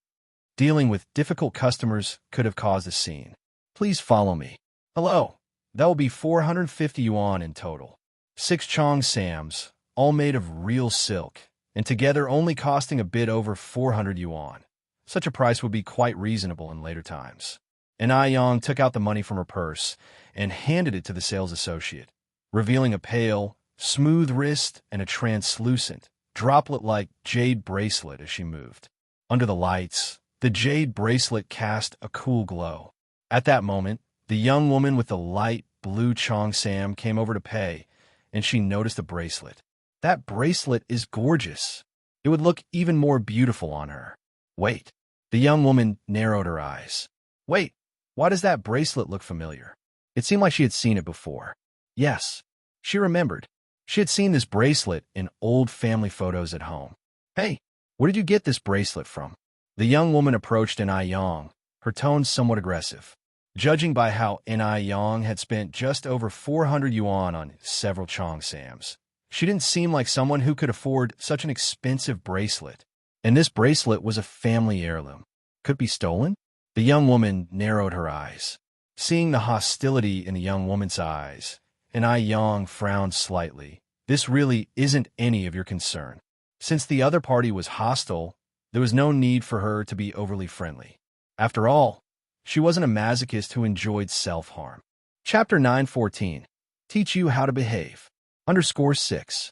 Dealing with difficult customers could have caused a scene. Please follow me. Hello. That will be 450 yuan in total. 6 cheongsams, all made of real silk, and together only costing a bit over 400 yuan. Such a price would be quite reasonable in later times. And Yang took out the money from her purse and handed it to the sales associate, revealing a pale, smooth wrist and a translucent, droplet-like jade bracelet as she moved. Under the lights, the jade bracelet cast a cool glow. At that moment, the young woman with the light blue cheongsam came over to pay, and she noticed the bracelet. That bracelet is gorgeous. It would look even more beautiful on her. Wait. The young woman narrowed her eyes. Wait, why does that bracelet look familiar? It seemed like she had seen it before. Yes, she remembered. She had seen this bracelet in old family photos at home. Hey, where did you get this bracelet from? The young woman approached Yang, her tone somewhat aggressive. Judging by how Yang had spent just over 400 yuan on several cheongsams, she didn't seem like someone who could afford such an expensive bracelet. And this bracelet was a family heirloom. Could it be stolen? The young woman narrowed her eyes. Seeing the hostility in the young woman's eyes, Yang frowned slightly. This really isn't any of your concern. Since the other party was hostile, there was no need for her to be overly friendly. After all, She wasn't a masochist who enjoyed self-harm. Chapter 9:14. Teach you how to behave. _6.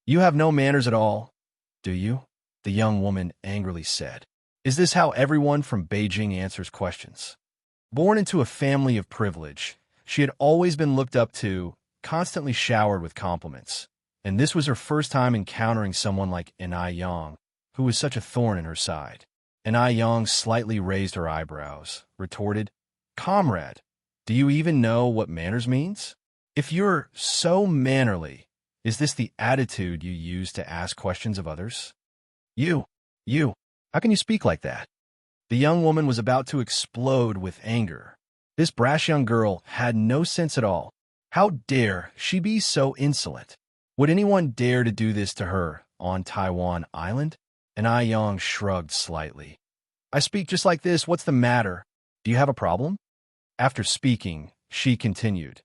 You have no manners at all, do you? The young woman angrily said. Is this how everyone from Beijing answers questions? Born into a family of privilege, she had always been looked up to, constantly showered with compliments. And this was her first time encountering someone like Enai Yang, who was such a thorn in her side. Enai Yang slightly raised her eyebrows, retorted, Comrade, do you even know what manners means? If you're so mannerly, is this the attitude you use to ask questions of others? You, how can you speak like that? The young woman was about to explode with anger. This brash young girl had no sense at all. How dare she be so insolent? Would anyone dare to do this to her on Taiwan Island? Enai Yang shrugged slightly. I speak just like this. What's the matter? Do you have a problem? After speaking, she continued.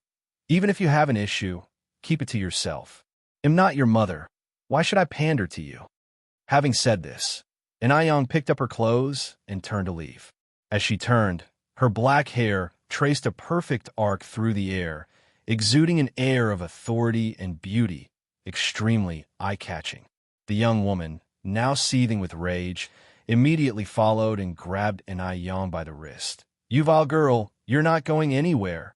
Even if you have an issue, keep it to yourself. I'm not your mother. Why should I pander to you? Having said this, Enai Yang picked up her clothes and turned to leave. As she turned, her black hair traced a perfect arc through the air, exuding an air of authority and beauty, extremely eye-catching. The young woman, now seething with rage, immediately followed and grabbed Enai Yang by the wrist. You vile girl, you're not going anywhere.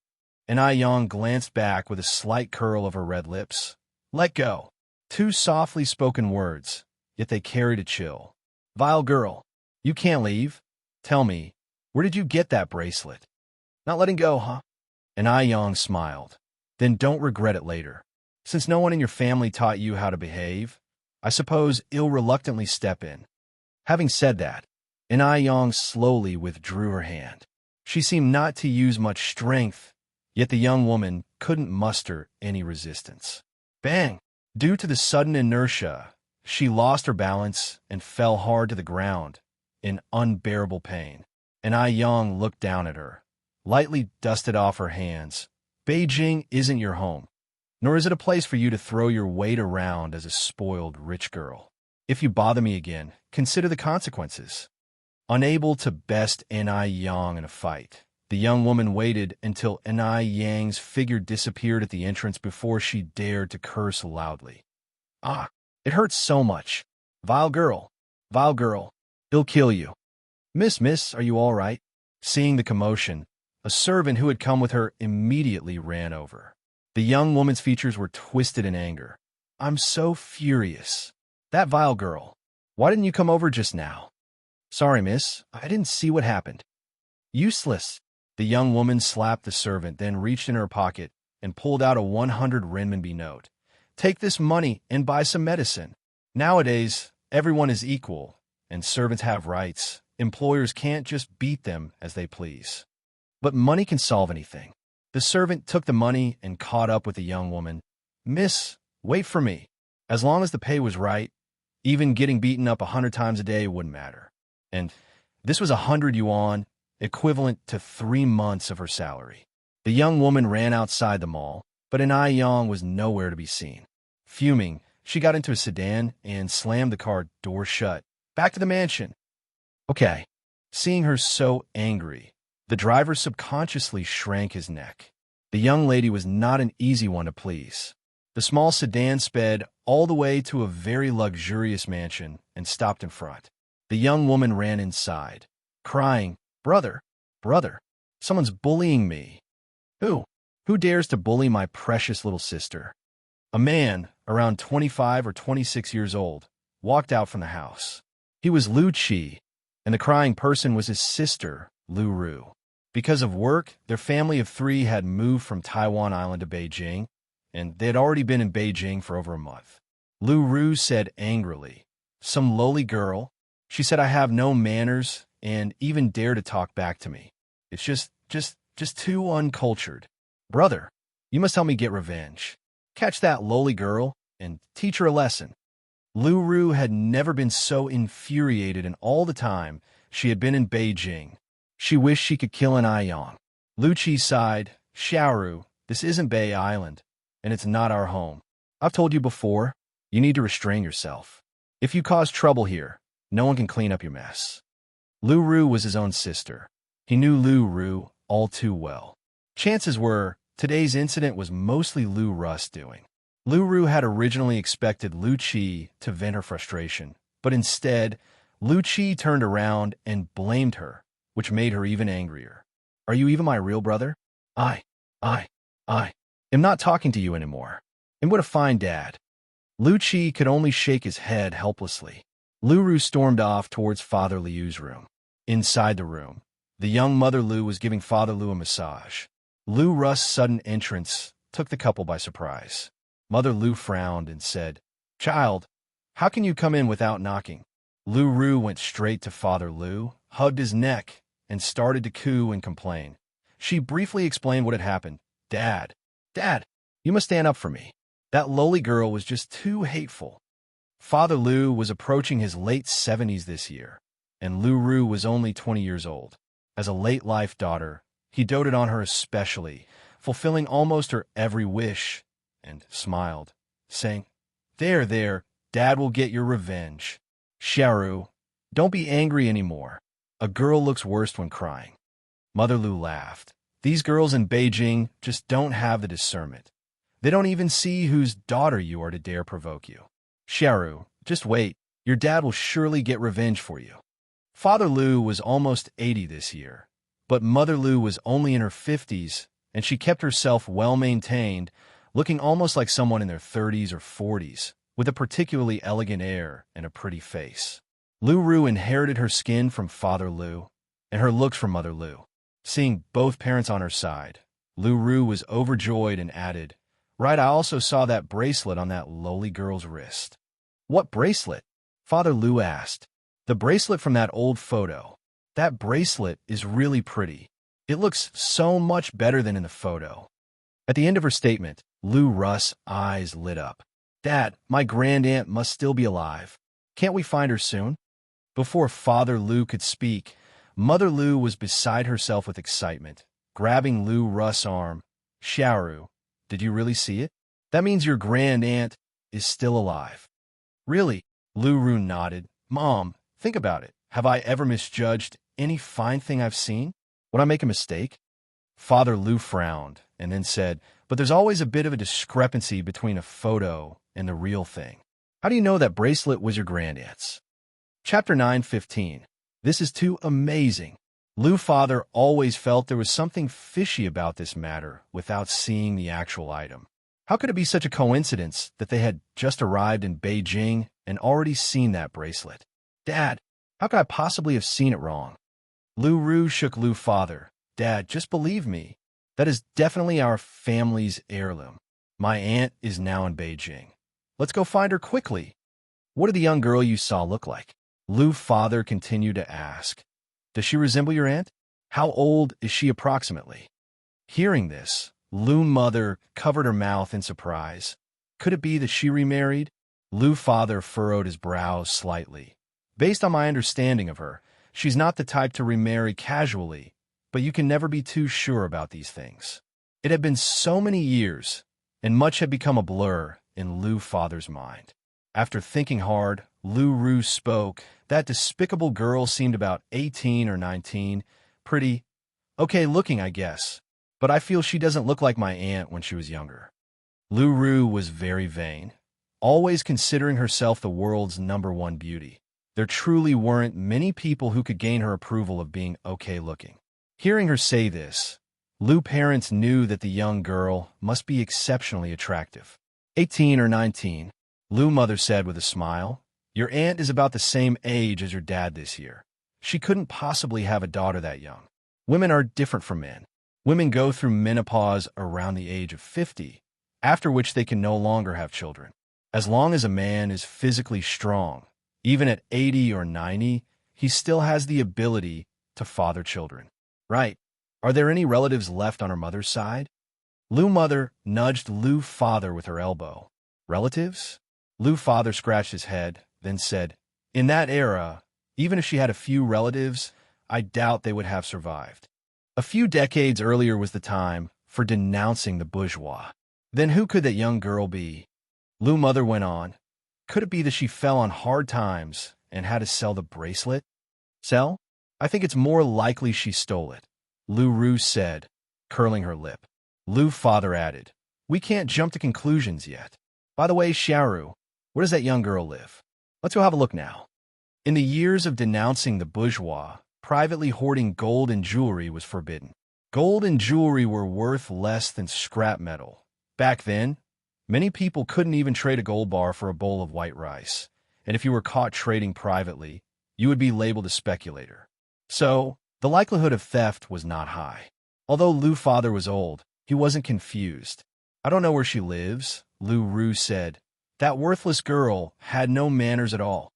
Enai Yang glanced back with a slight curl of her red lips. Let go. Two softly spoken words, yet they carried a chill. Vile girl, you can't leave. Tell me, where did you get that bracelet? Not letting go, huh? Enai Yang smiled. Then don't regret it later. Since no one in your family taught you how to behave, I suppose you'll reluctantly step in. Having said that, Enai Yang slowly withdrew her hand. She seemed not to use much strength, yet the young woman couldn't muster any resistance. Bang! Due to the sudden inertia, she lost her balance and fell hard to the ground in unbearable pain. Enai Yang looked down at her, lightly dusted off her hands. Beijing isn't your home, nor is it a place for you to throw your weight around as a spoiled rich girl. If you bother me again, consider the consequences. Unable to best Enai Yang in a fight, the young woman waited until Enai Yang's figure disappeared at the entrance before she dared to curse loudly. Ah, it hurts so much. Vile girl, he'll kill you. Miss, are you all right? Seeing the commotion, a servant who had come with her immediately ran over. The young woman's features were twisted in anger. I'm so furious. That vile girl. Why didn't you come over just now? Sorry, miss. I didn't see what happened. Useless. The young woman slapped the servant, then reached in her pocket and pulled out a 100 renminbi note. Take this money and buy some medicine. Nowadays, everyone is equal, and servants have rights. Employers can't just beat them as they please. But money can solve anything. The servant took the money and caught up with the young woman. Miss, wait for me. As long as the pay was right, even getting beaten up 100 times a day wouldn't matter. And this was 100 yuan, equivalent to 3 months of her salary. The young woman ran outside the mall, but Enai Yang was nowhere to be seen. Fuming, she got into a sedan and slammed the car door shut. Back to the mansion. Okay. Seeing her so angry, the driver subconsciously shrank his neck. The young lady was not an easy one to please. The small sedan sped all the way to a very luxurious mansion and stopped in front. The young woman ran inside, crying, Brother, someone's bullying me. Who? Who dares to bully my precious little sister? A man, around 25 or 26 years old, walked out from the house. He was Lu Qi, and the crying person was his sister, Lu Ru. Because of work, their family of 3 had moved from Taiwan Island to Beijing, and they had already been in Beijing for over a month. Lu Ru said angrily, Some lowly girl. She said I have no manners and even dare to talk back to me. It's just too uncultured. Brother, you must help me get revenge. Catch that lowly girl and teach her a lesson. Lu Ru had never been so infuriated in all the time she had been in Beijing. She wished she could kill Enai Yang. Lu Qi sighed, Xiaoru, this isn't Bay Island, and it's not our home. I've told you before, you need to restrain yourself. If you cause trouble here, no one can clean up your mess. Lu Ru was his own sister. He knew Lu Ru all too well. Chances were, today's incident was mostly Lu Russ doing. Lu Ru had originally expected Lu Qi to vent her frustration, but instead, Lu Qi turned around and blamed her, which made her even angrier. Are you even my real brother? I am not talking to you anymore. And what a fine dad. Lu Qi could only shake his head helplessly. Lu Ru stormed off towards Father Liu's room. Inside the room, the young Mother Lu was giving Father Lu a massage. Lu Russ' sudden entrance took the couple by surprise. Mother Lu frowned and said, "Child, how can you come in without knocking?" Lu Ru went straight to Father Lu, hugged his neck, and started to coo and complain. She briefly explained what had happened. Dad, you must stand up for me. That lowly girl was just too hateful." Father Lu was approaching his late 70s this year, and Lu Ru was only 20 years old. As a late-life daughter, he doted on her especially, fulfilling almost her every wish, and smiled, saying, There, Dad will get your revenge. Xiaoru, don't be angry anymore. A girl looks worst when crying." Mother Lu laughed. "These girls in Beijing just don't have the discernment. They don't even see whose daughter you are to dare provoke you. Xiaoru, just wait. Your dad will surely get revenge for you." Father Lu was almost 80 this year, but Mother Lu was only in her 50s, and she kept herself well-maintained, looking almost like someone in their 30s or 40s, with a particularly elegant air and a pretty face. Lu Ru inherited her skin from Father Lu, and her looks from Mother Lu. Seeing both parents on her side, Lu Ru was overjoyed and added, "Right, I also saw that bracelet on that lowly girl's wrist." "What bracelet?" Father Lu asked. "The bracelet from that old photo. That bracelet is really pretty. It looks so much better than in the photo." At the end of her statement, Lu Russ' eyes lit up. "Dad, my grand-aunt must still be alive. Can't we find her soon?" Before Father Lu could speak, Mother Lu was beside herself with excitement, grabbing Lu Russ' arm. "Xiaoru, did you really see it? That means your grand-aunt is still alive." "Really?" Lu Ru nodded. "Mom, think about it. Have I ever misjudged any fine thing I've seen? Would I make a mistake?" Father Lu frowned and then said, "But there's always a bit of a discrepancy between a photo and the real thing. How do you know that bracelet was your grand-aunt's?" Chapter 9:15. This is too amazing. Lu Father always felt there was something fishy about this matter without seeing the actual item. How could it be such a coincidence that they had just arrived in Beijing and already seen that bracelet? "Dad, how could I possibly have seen it wrong?" Lu Ru shook Lu Father. "Dad, just believe me. That is definitely our family's heirloom. My aunt is now in Beijing. Let's go find her quickly." "What did the young girl you saw look like?" Lu Father continued to ask. "Does she resemble your aunt? How old is she approximately?" Hearing this, Lu Mother covered her mouth in surprise. Could it be that she remarried? Lu Father furrowed his brows slightly. "Based on my understanding of her, she's not the type to remarry casually, but you can never be too sure about these things." It had been so many years, and much had become a blur in Lu Father's mind. After thinking hard, Lu Ru spoke. "That despicable girl seemed about 18 or 19. Pretty. Okay looking, I guess. But I feel she doesn't look like my aunt when she was younger." Lu Ru was very vain, always considering herself the world's #1 beauty. There truly weren't many people who could gain her approval of being okay looking. Hearing her say this, Lu parents knew that the young girl must be exceptionally attractive. 18 or 19, Lu Mother said with a smile. "Your aunt is about the same age as your dad this year. She couldn't possibly have a daughter that young. Women are different from men. Women go through menopause around the age of 50, after which they can no longer have children. As long as a man is physically strong, even at 80 or 90, he still has the ability to father children." "Right. Are there any relatives left on her mother's side?" Lu Mother nudged Lu Father with her elbow. "Relatives?" Lu Father scratched his head, then said, "In that era, even if she had a few relatives, I doubt they would have survived. A few decades earlier was the time for denouncing the bourgeois. Then who could that young girl be?" Lu Mother went on. "Could it be that she fell on hard times and had to sell the bracelet?" "Sell? I think it's more likely she stole it, Lu Ru said, curling her lip. Lu father added, we can't jump to conclusions yet. By the way, Xiaoru, where does that young girl live? Let's go have a look now. In the years of denouncing the bourgeois, privately hoarding gold and jewelry was forbidden. Gold and jewelry were worth less than scrap metal. Back then, many people couldn't even trade a gold bar for a bowl of white rice, and if you were caught trading privately, you would be labeled a speculator. So, the likelihood of theft was not high. Although Lu's father was old, he wasn't confused. I don't know where she lives, Lu Ru said. That worthless girl had no manners at all.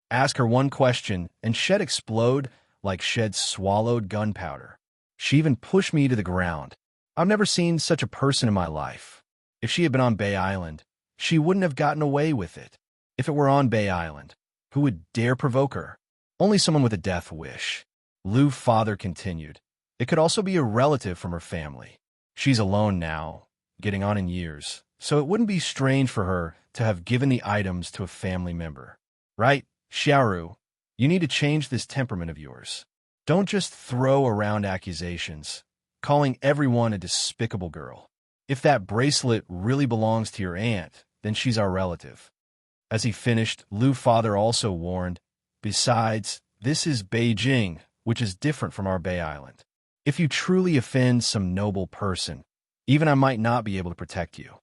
Ask her one question, and she'd explode like she'd swallowed gunpowder. She even pushed me to the ground. I've never seen such a person in my life. If she had been on Bay Island, she wouldn't have gotten away with it. If it were on Bay Island, who would dare provoke her? Only someone with a death wish. Lu's father continued. It could also be a relative from her family. She's alone now, getting on in years, so it wouldn't be strange for her to have given the items to a family member. Right, Xiaoru, you need to change this temperament of yours. Don't just throw around accusations, calling everyone a despicable girl. If that bracelet really belongs to your aunt, then she's our relative. As he finished, Lu's father also warned, besides, this is Beijing, which is different from our Bay Island. If you truly offend some noble person, even I might not be able to protect you.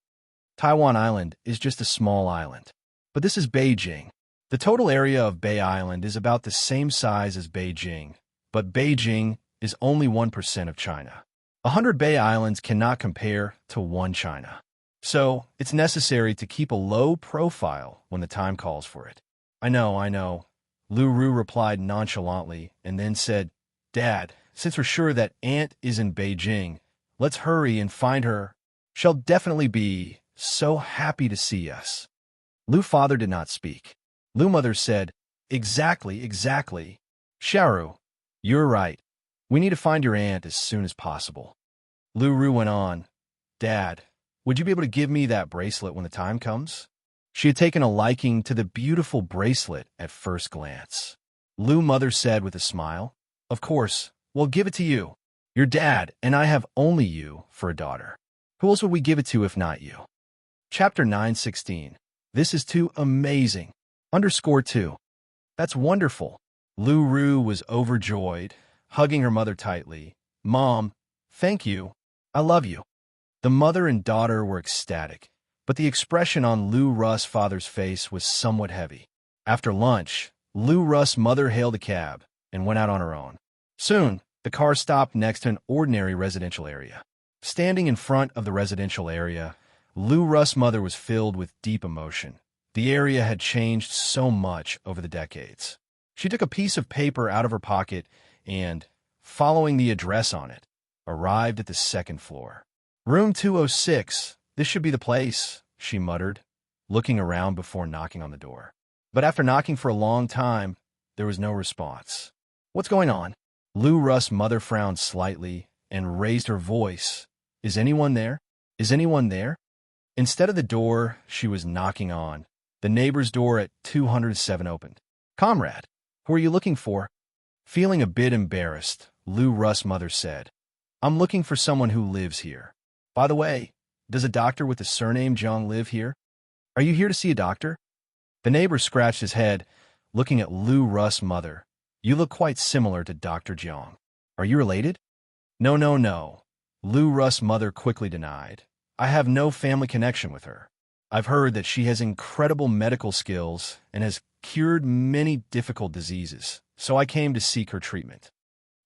Taiwan Island is just a small island. But this is Beijing. The total area of Bay Island is about the same size as Beijing, but Beijing is only 1% of China. 100 Bay Islands cannot compare to one China. So, it's necessary to keep a low profile when the time calls for it. I know. Lu Ru replied nonchalantly and then said, Dad, since we're sure that Aunt is in Beijing, let's hurry and find her. She'll definitely be so happy to see us. Lu's father did not speak. Lu's mother said, Exactly. Xiaoru, you're right. We need to find your aunt as soon as possible. Lu Ru went on, Dad, would you be able to give me that bracelet when the time comes? She had taken a liking to the beautiful bracelet at first glance. Lu's mother said with a smile, Of course, we'll give it to you. Your dad and I have only you for a daughter. Who else would we give it to if not you? Chapter 9:16. This is too amazing. _2. That's wonderful. Lu Ru was overjoyed, hugging her mother tightly. Mom, thank you. I love you. The mother and daughter were ecstatic, but the expression on Lu Ru's father's face was somewhat heavy. After lunch, Lu Ru's mother hailed a cab and went out on her own. Soon, the car stopped next to an ordinary residential area. Standing in front of the residential area, Lu Ru's mother was filled with deep emotion. The area had changed so much over the decades. She took a piece of paper out of her pocket and, following the address on it, arrived at the second floor. Room 206. This should be the place, she muttered, looking around before knocking on the door. But after knocking for a long time, there was no response. What's going on? Lu Ru's mother frowned slightly and raised her voice. Is anyone there? Is anyone there? Instead of the door she was knocking on, the neighbor's door at 207 opened. Comrade, who are you looking for? Feeling a bit embarrassed, Lu Ru's mother said, I'm looking for someone who lives here. By the way, does a doctor with the surname Jiang live here? Are you here to see a doctor? The neighbor scratched his head, looking at Lu Ru's mother. You look quite similar to Dr. Jiang. Are you related? No. Lu Ru's mother quickly denied. I have no family connection with her. I've heard that she has incredible medical skills and has cured many difficult diseases, so I came to seek her treatment.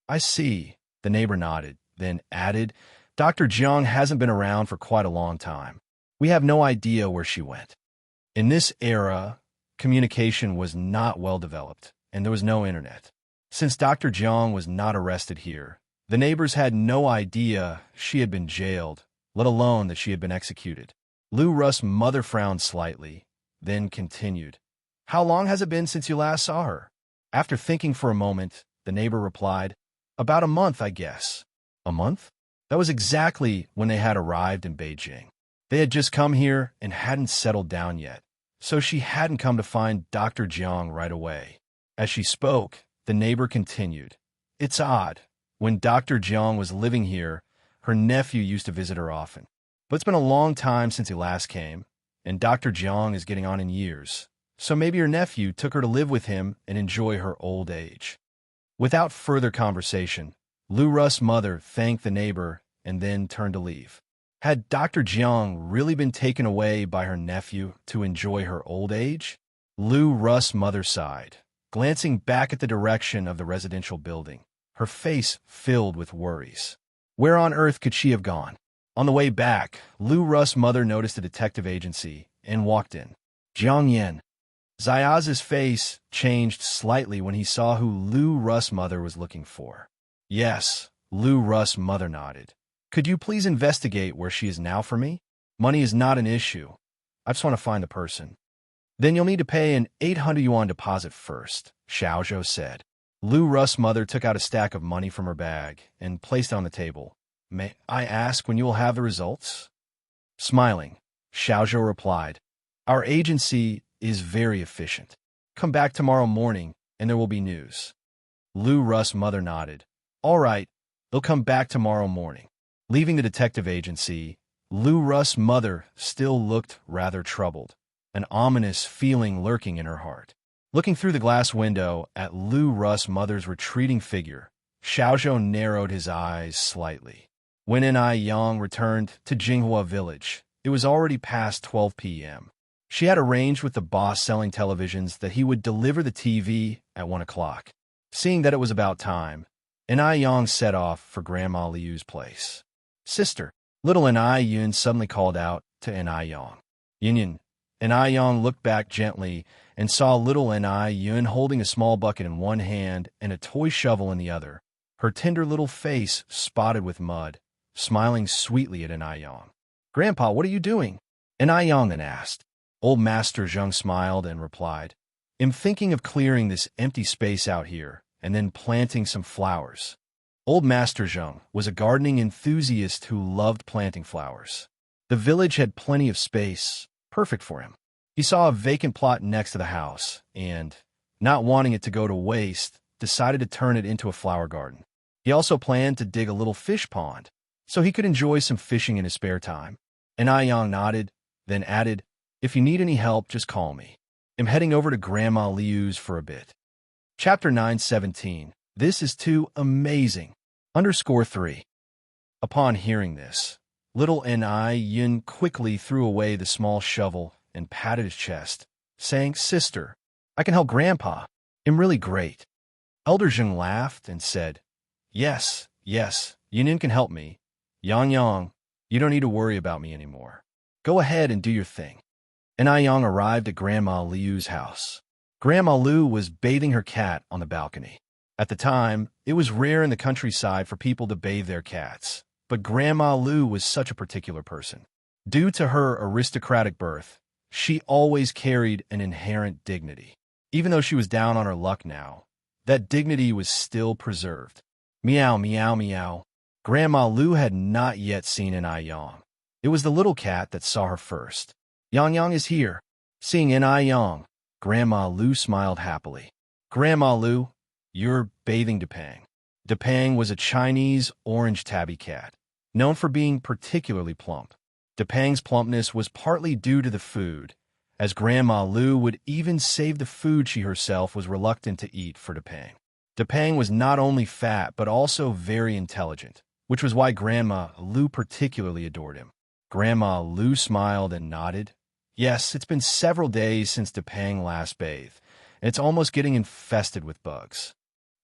I see, the neighbor nodded, then added, Dr. Jiang hasn't been around for quite a long time. We have no idea where she went. In this era, communication was not well developed, and there was no internet. Since Dr. Jiang was not arrested here, the neighbors had no idea she had been jailed, let alone that she had been executed. Lu Ru's mother frowned slightly, then continued. How long has it been since you last saw her? After thinking for a moment, the neighbor replied, About a month, I guess. A month? That was exactly when they had arrived in Beijing. They had just come here and hadn't settled down yet, so she hadn't come to find Dr. Jiang right away. As she spoke, the neighbor continued, It's odd. When Dr. Jiang was living here, her nephew used to visit her often. But it's been a long time since he last came, and Dr. Jiang is getting on in years. So maybe her nephew took her to live with him and enjoy her old age. Without further conversation, Lu Russ' mother thanked the neighbor and then turned to leave. Had Dr. Jiang really been taken away by her nephew to enjoy her old age? Lu Russ' mother sighed, glancing back at the direction of the residential building, her face filled with worries. Where on earth could she have gone? On the way back, Lu Russ' mother noticed a detective agency and walked in. Jiang Yen. Zayaz's face changed slightly when he saw who Lu Russ' mother was looking for. Yes, Lu Russ' mother nodded. Could you please investigate where she is now for me? Money is not an issue. I just want to find the person. Then you'll need to pay an 800 yuan deposit first, Xiaozhou said. Lu Russ' mother took out a stack of money from her bag and placed it on the table. May I ask when you will have the results? Smiling, Xiaozhou replied, Our agency is very efficient. Come back tomorrow morning and there will be news. Lu Russ' mother nodded. All right, they'll come back tomorrow morning. Leaving the detective agency, Lu Russ' mother still looked rather troubled, an ominous feeling lurking in her heart. Looking through the glass window at Lu Russ' mother's retreating figure, Xiaozhou narrowed his eyes slightly. When Ai Yang returned to Jinghua village, it was already past 12 p.m. She had arranged with the boss selling televisions that he would deliver the TV at 1 o'clock. Seeing that it was about time, Ai Yang set off for Grandma Liu's place. Sister, little Ai Yun suddenly called out to Ai Yang. Yin. Ai Yang looked back gently and saw little Ai Yun holding a small bucket in one hand and a toy shovel in the other, her tender little face spotted with mud, smiling sweetly at Ai Yang. Grandpa, what are you doing? Ai Yang then asked. Old Master Zheng smiled and replied, I'm thinking of clearing this empty space out here and then planting some flowers. Old Master Zheng was a gardening enthusiast who loved planting flowers. The village had plenty of space, perfect for him. He saw a vacant plot next to the house and, not wanting it to go to waste, decided to turn it into a flower garden. He also planned to dig a little fish pond so he could enjoy some fishing in his spare time. Ai Yang nodded, then added, If you need any help, just call me. I'm heading over to Grandma Liu's for a bit. Chapter 9:17. This is too amazing. _3. Upon hearing this, little Ai Yun quickly threw away the small shovel and patted his chest, saying, Sister, I can help Grandpa. I'm really great. Elder Zheng laughed and said, Yes, Yunin can help me. Yang, you don't need to worry about me anymore. Go ahead and do your thing. Ai Yang arrived at Grandma Liu's house. Grandma Liu was bathing her cat on the balcony. At the time, it was rare in the countryside for people to bathe their cats, but Grandma Liu was such a particular person. Due to her aristocratic birth, she always carried an inherent dignity. Even though she was down on her luck now, that dignity was still preserved. Meow, meow, meow. Grandma Liu had not yet seen Ai Yang. It was the little cat that saw her first. Yang is here. Seeing Ai Yang, Grandma Liu smiled happily. Grandma Liu, you're bathing Depang. Depang was a Chinese orange tabby cat, known for being particularly plump. Depang's plumpness was partly due to the food, as Grandma Liu would even save the food she herself was reluctant to eat for Depang. Depang was not only fat but also very intelligent, which was why Grandma Liu particularly adored him. Grandma Liu smiled and nodded. Yes, it's been several days since Depang last bathed, and it's almost getting infested with bugs.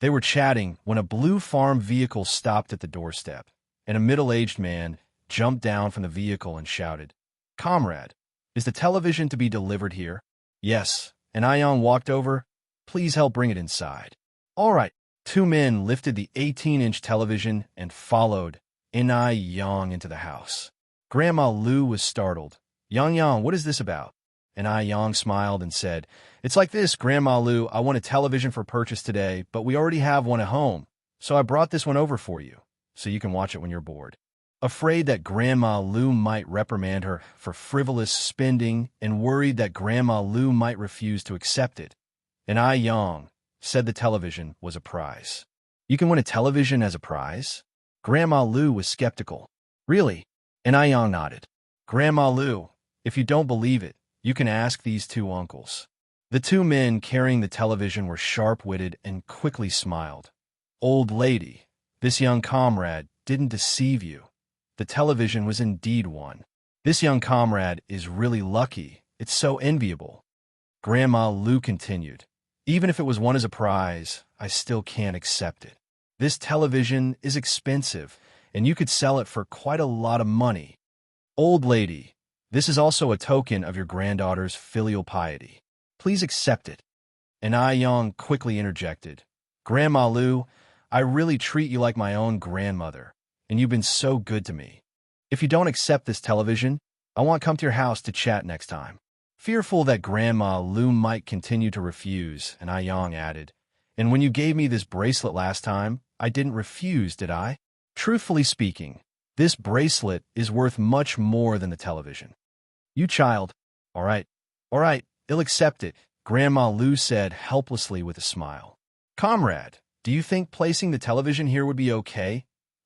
They were chatting when a blue farm vehicle stopped at the doorstep, and a middle-aged man jumped down from the vehicle and shouted, Comrade, is the television to be delivered here? Yes, and Ai Yang walked over. Please help bring it inside. All right. Two men lifted the 18-inch television and followed Ai Yang into the house. Grandma Liu was startled. Yang, what is this about? Ai Yang smiled and said, It's like this, Grandma Liu. I want a television for purchase today, but we already have one at home, so I brought this one over for you, so you can watch it when you're bored. Afraid that Grandma Liu might reprimand her for frivolous spending and worried that Grandma Liu might refuse to accept it, Ai Yang said the television was a prize. You can win a television as a prize? Grandma Lu was skeptical. Really? And Yang nodded. Grandma Lu, if you don't believe it, you can ask these two uncles. The two men carrying the television were sharp-witted and quickly smiled. Old lady, this young comrade didn't deceive you. The television was indeed one. This young comrade is really lucky. It's so enviable. Grandma Lu continued. Even if it was won as a prize, I still can't accept it. This television is expensive, and you could sell it for quite a lot of money. Old lady, this is also a token of your granddaughter's filial piety. Please accept it. And Yang quickly interjected. Grandma Lu, I really treat you like my own grandmother, and you've been so good to me. If you don't accept this television, I want to come to your house to chat next time. Fearful that Grandma Lu might continue to refuse, and Yang added, and when you gave me this bracelet last time, I didn't refuse, did I? Truthfully speaking, this bracelet is worth much more than the television. You child. All right, I'll accept it, Grandma Lu said helplessly with a smile. Comrade, do you think placing the television here would be okay?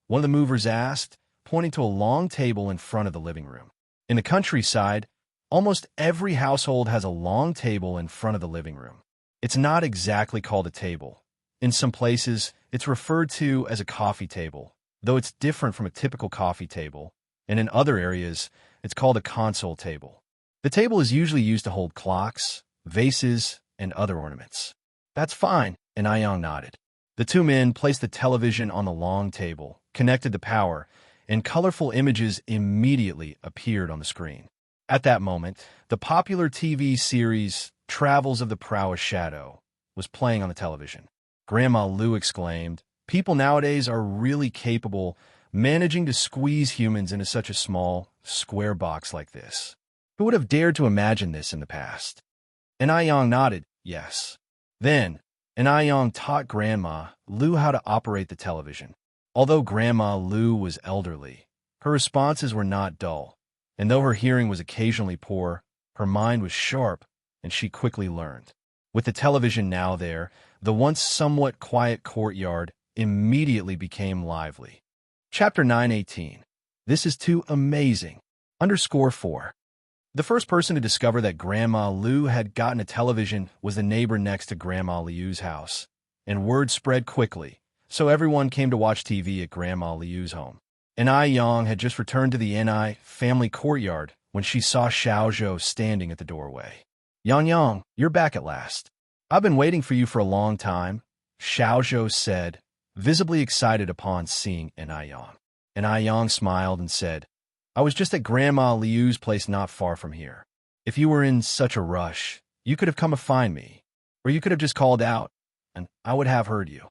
One of the movers asked, pointing to a long table in front of the living room. In the countryside, almost every household has a long table in front of the living room. It's not exactly called a table. In some places, it's referred to as a coffee table, though it's different from a typical coffee table, and in other areas, it's called a console table. The table is usually used to hold clocks, vases, and other ornaments. That's fine, and Yang nodded. The two men placed the television on the long table, connected the power, and colorful images immediately appeared on the screen. At that moment, the popular TV series Travels of the Prowess Shadow was playing on the television. Grandma Lu exclaimed, people nowadays are really capable managing to squeeze humans into such a small, square box like this. Who would have dared to imagine this in the past? And Yang nodded, yes. Then, Yang taught Grandma Lu how to operate the television. Although Grandma Lu was elderly, her responses were not dull, and though her hearing was occasionally poor, her mind was sharp, and she quickly learned. With the television now there, the once somewhat quiet courtyard immediately became lively. Chapter 918. This is too amazing. _4. The first person to discover that Grandma Lu had gotten a television was the neighbor next to Grandma Liu's house, and word spread quickly, so everyone came to watch TV at Grandma Liu's home. And Yang had just returned to the Ni family courtyard when she saw Xiaozhou standing at the doorway. Yang, you're back at last. I've been waiting for you for a long time, Xiaozhou said, visibly excited upon seeing Yang. And Yang smiled and said, I was just at Grandma Liu's place not far from here. If you were in such a rush, you could have come to find me, or you could have just called out, and I would have heard you.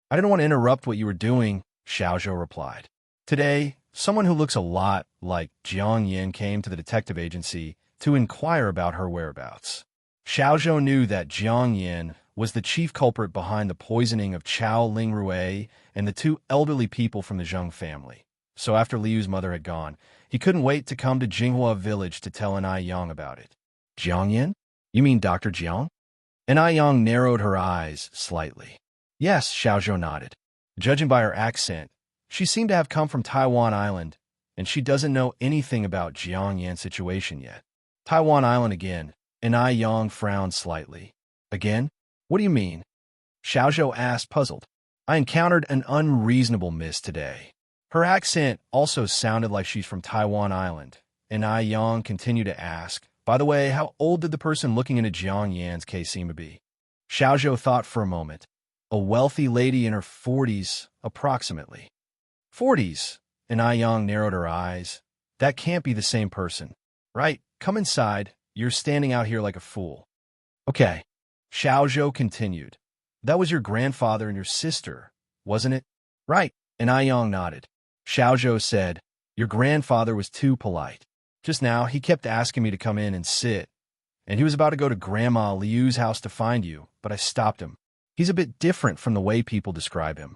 I didn't want to interrupt what you were doing, Xiaozhou replied. Today, someone who looks a lot like Jiang Yin came to the detective agency to inquire about her whereabouts. Xiaozhou knew that Jiang Yin was the chief culprit behind the poisoning of Chao Lingrui and the two elderly people from the Zheng family. So after Liu's mother had gone, he couldn't wait to come to Jinghua village to tell Yang about it. Jiang Yin? You mean Dr. Jiang? Yang narrowed her eyes slightly. Yes, Xiaozhou nodded. Judging by her accent, she seemed to have come from Taiwan Island, and she doesn't know anything about Jiang Yin's situation yet. Taiwan Island again, and Yang frowned slightly. Again? What do you mean? Xiaozhou asked, puzzled. I encountered an unreasonable miss today. Her accent also sounded like she's from Taiwan Island, and Yang continued to ask, by the way, how old did the person looking into Jiang Yan's case seem to be? Xiaozhou thought for a moment. A wealthy lady in her 40s, approximately. 40s, and Yang narrowed her eyes. That can't be the same person. Right, come inside. You're standing out here like a fool. Okay. Xiaozhou continued. That was your grandfather and your sister, wasn't it? Right, and Yang nodded. Xiaozhou said, your grandfather was too polite. Just now, he kept asking me to come in and sit, and he was about to go to Grandma Liu's house to find you, but I stopped him. He's a bit different from the way people describe him.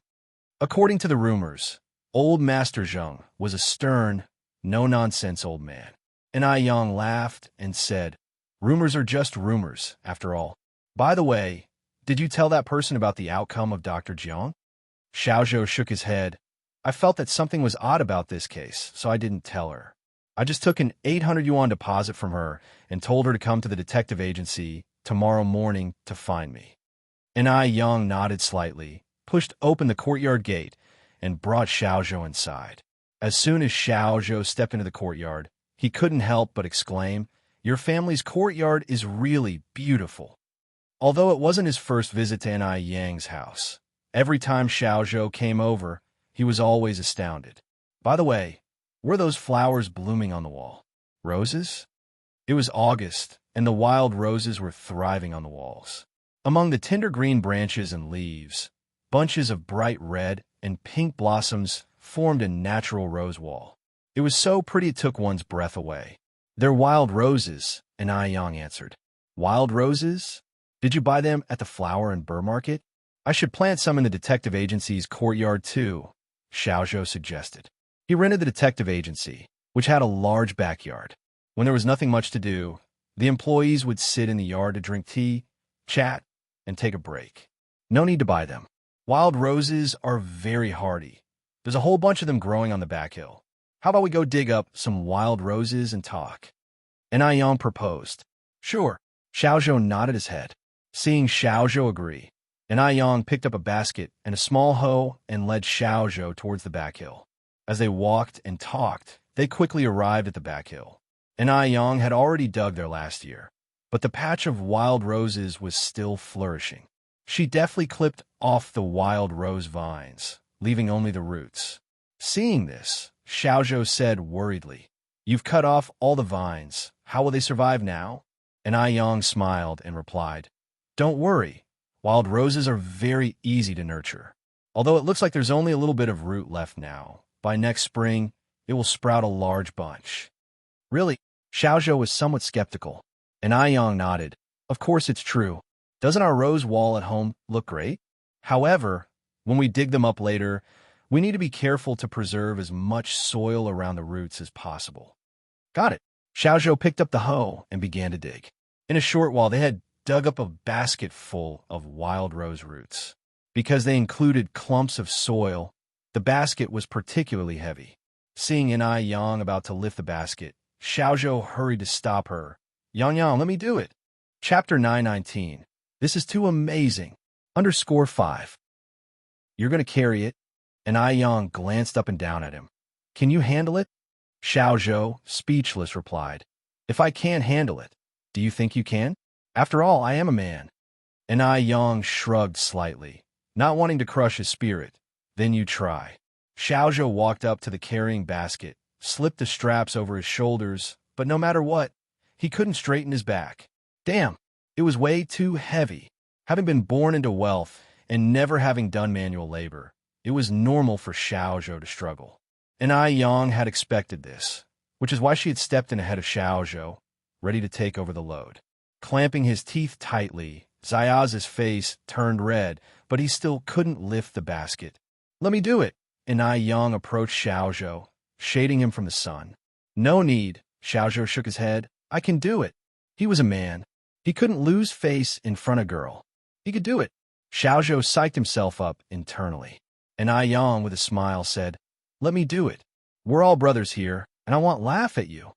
According to the rumors, old Master Zheng was a stern, no-nonsense old man. And Yang laughed and said, rumors are just rumors, after all. By the way, did you tell that person about the outcome of Dr. Jiang? Xiaozhou shook his head. I felt that something was odd about this case, so I didn't tell her. I just took an 800 yuan deposit from her and told her to come to the detective agency tomorrow morning to find me. And Yang nodded slightly, pushed open the courtyard gate, and brought Xiaozhou inside. As soon as Xiaozhou stepped into the courtyard, he couldn't help but exclaim, "Your family's courtyard is really beautiful." Although it wasn't his first visit to Yang's house, every time Xiaozhou came over, he was always astounded. By the way, were those flowers blooming on the wall? Roses? It was August, and the wild roses were thriving on the walls. Among the tender green branches and leaves, bunches of bright red and pink blossoms formed a natural rose wall. It was so pretty it took one's breath away. "They're wild roses," Yang answered. "Wild roses? Did you buy them at the flower and bird market?" "I should plant some in the detective agency's courtyard too," Xiaozhou suggested. He rented the detective agency, which had a large backyard. When there was nothing much to do, the employees would sit in the yard to drink tea, chat, and take a break. No need to buy them. Wild roses are very hardy. There's a whole bunch of them growing on the back hill. How about we go dig up some wild roses and talk?" And Yang proposed. "Sure." Xiaozhou nodded his head. Seeing Xiaozhou agree, and Yang picked up a basket and a small hoe and led Xiaozhou towards the back hill. As they walked and talked, they quickly arrived at the back hill. And Yang had already dug there last year, but the patch of wild roses was still flourishing. She deftly clipped off the wild rose vines, leaving only the roots. Seeing this, Xiaozhou said worriedly, "You've cut off all the vines. How will they survive now?" And Yang smiled and replied, "Don't worry. Wild roses are very easy to nurture. Although it looks like there's only a little bit of root left now, by next spring, it will sprout a large bunch." "Really?" Xiaozhou was somewhat skeptical, and Yang nodded. "Of course it's true. Doesn't our rose wall at home look great? However, when we dig them up later, we need to be careful to preserve as much soil around the roots as possible." "Got it." Xiaozhou picked up the hoe and began to dig. In a short while, they had dug up a basket full of wild rose roots. Because they included clumps of soil, the basket was particularly heavy. Seeing Yang about to lift the basket, Xiaozhou hurried to stop her. "Yang, let me do it." Chapter 919. This is too amazing. _5. "You're going to carry it?" And Yang glanced up and down at him. "Can you handle it?" Xiaozhou, speechless, replied, "If I can't handle it, do you think you can? After all, I am a man." And Yang shrugged slightly, not wanting to crush his spirit. "Then you try." Xiaozhou walked up to the carrying basket, slipped the straps over his shoulders, but no matter what, he couldn't straighten his back. Damn, it was way too heavy. Having been born into wealth and never having done manual labor, it was normal for Xiaozhou to struggle. And Yang had expected this, which is why she had stepped in ahead of Xiaozhou, ready to take over the load. Clamping his teeth tightly, Zayaz's face turned red, but he still couldn't lift the basket. "Let me do it." And Yang approached Xiaozhou, shading him from the sun. "No need," Xiaozhou shook his head. "I can do it." He was a man. He couldn't lose face in front of a girl. He could do it. Xiaozhou psyched himself up internally. And Yang, with a smile, said, "Let me do it. We're all brothers here, and I won't laugh at you."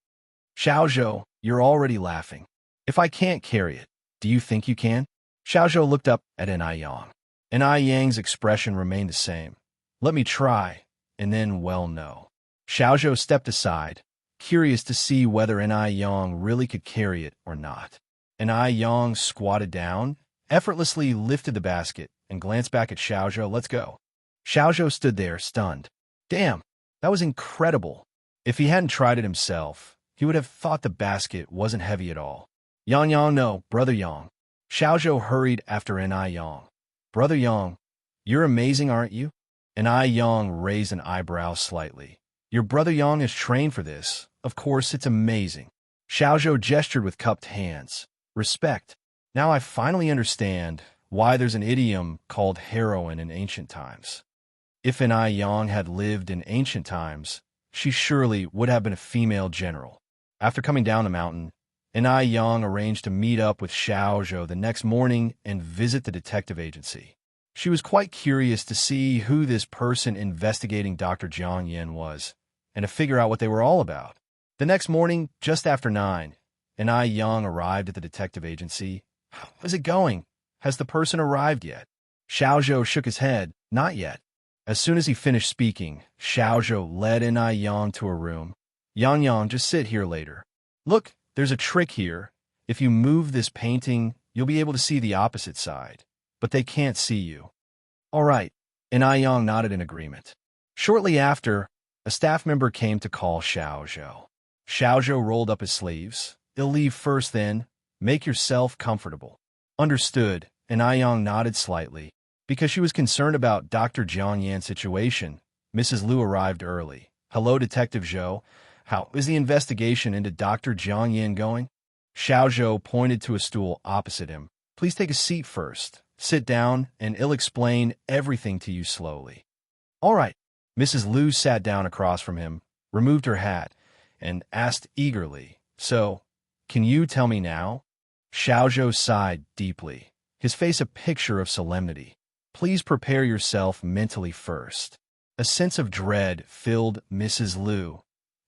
"Xiaozhou, you're already laughing. If I can't carry it, do you think you can?" Xiaozhou looked up at Yang. And Yang's expression remained the same. "Let me try, and then, well, no." Xiaozhou stepped aside, curious to see whether Yang really could carry it or not. And Yang squatted down, effortlessly lifted the basket, and glanced back at Xiaozhou. "Let's go." Xiaozhou stood there, stunned. Damn, that was incredible. If he hadn't tried it himself, he would have thought the basket wasn't heavy at all. Yang, no, Brother Yang." Xiaozhou hurried after Yang. "Brother Yang, you're amazing, aren't you?" And Yang raised an eyebrow slightly. "Your brother Yang is trained for this. Of course, it's amazing." Xiaozhou gestured with cupped hands. "Respect. Now I finally understand why there's an idiom called heroine in ancient times. If Yang had lived in ancient times, she surely would have been a female general." After coming down the mountain, Yang arranged to meet up with Xiaozhou the next morning and visit the detective agency. She was quite curious to see who this person investigating Dr. Jiang Yin was, and to figure out what they were all about. The next morning, just after 9, Ai Yang arrived at the detective agency. How's it going? Has the person arrived yet? Xiaozhou shook his head. Not yet. As soon as he finished speaking, Xiaozhou led Ai Yang to a room. Yang Yang, just sit here later. Look, there's a trick here. If you move this painting, you'll be able to see the opposite side, but they can't see you. All right. Ai Yang nodded in agreement. Shortly after, a staff member came to call Xiaozhou. Xiaozhou rolled up his sleeves. You'll leave first then. Make yourself comfortable. Understood, and Ai Yang nodded slightly. Because she was concerned about Dr. Jiang Yan's situation, Mrs. Liu arrived early. Hello, Detective Zhou. How is the investigation into Dr. Jiang Yan going? Xiaozhou pointed to a stool opposite him. Please take a seat first. Sit down, and I'll explain everything to you slowly. All right. Mrs. Liu sat down across from him, removed her hat, and asked eagerly, So, can you tell me now? Xiaozhou sighed deeply, his face a picture of solemnity. Please prepare yourself mentally first. A sense of dread filled Mrs. Liu.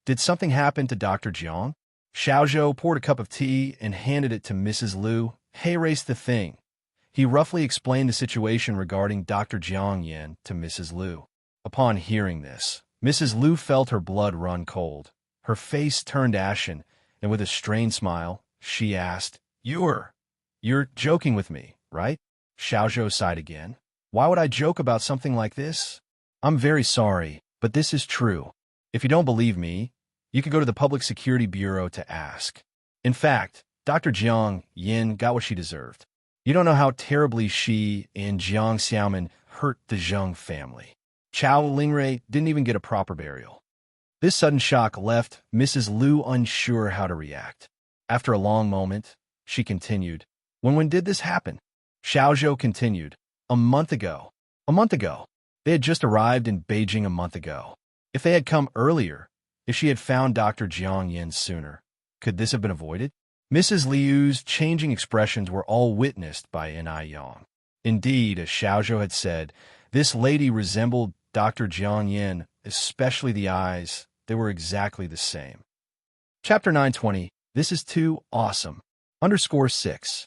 Did something happen to Dr. Jiang? Xiaozhou poured a cup of tea and handed it to Mrs. Liu. Hey, erase the thing. He roughly explained the situation regarding Dr. Jiang Yan to Mrs. Liu. Upon hearing this, Mrs. Liu felt her blood run cold. Her face turned ashen, and with a strained smile, she asked, You're joking with me, right? Xiaozhou sighed again. Why would I joke about something like this? I'm very sorry, but this is true. If you don't believe me, you could go to the Public Security Bureau to ask. In fact, Dr. Jiang Yin got what she deserved. You don't know how terribly she and Jiang Xiaomin hurt the Zheng family. Chao Lingrei didn't even get a proper burial. This sudden shock left Mrs. Liu unsure how to react. After a long moment, she continued, When did this happen? Xiaozhou continued, A month ago. A month ago. They had just arrived in Beijing a month ago. If they had come earlier, if she had found Dr. Jiang Yin sooner, could this have been avoided? Mrs. Liu's changing expressions were all witnessed by Ai Yang. Indeed, as Xiaozhou had said, this lady resembled Dr. Jiang Yin, especially the eyes. They were exactly the same. Chapter 920. This is too awesome. _6.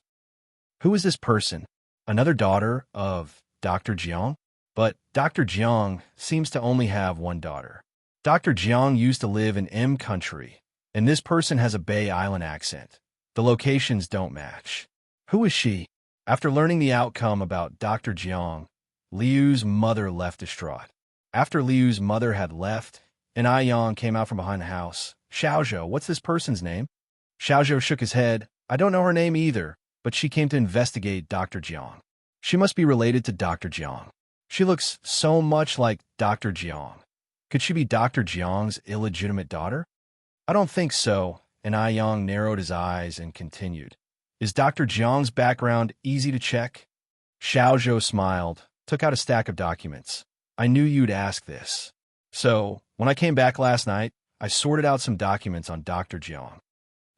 Who is this person? Another daughter of Dr. Jiang? But Dr. Jiang seems to only have one daughter. Dr. Jiang used to live in M country, and this person has a Bay Island accent. The locations don't match. Who is she? After learning the outcome about Dr. Jiang, Liu's mother left distraught. After Liu's mother had left, Ai Yang came out from behind the house. Xiaozhou, what's this person's name? Xiaozhou shook his head. I don't know her name either, but she came to investigate Dr. Jiang. She must be related to Dr. Jiang. She looks so much like Dr. Jiang. Could she be Dr. Jiang's illegitimate daughter? I don't think so, and Ai Yang narrowed his eyes and continued. Is Dr. Jiang's background easy to check? Xiaozhou smiled, took out a stack of documents. I knew you'd ask this. So, when I came back last night, I sorted out some documents on Dr. Jiang.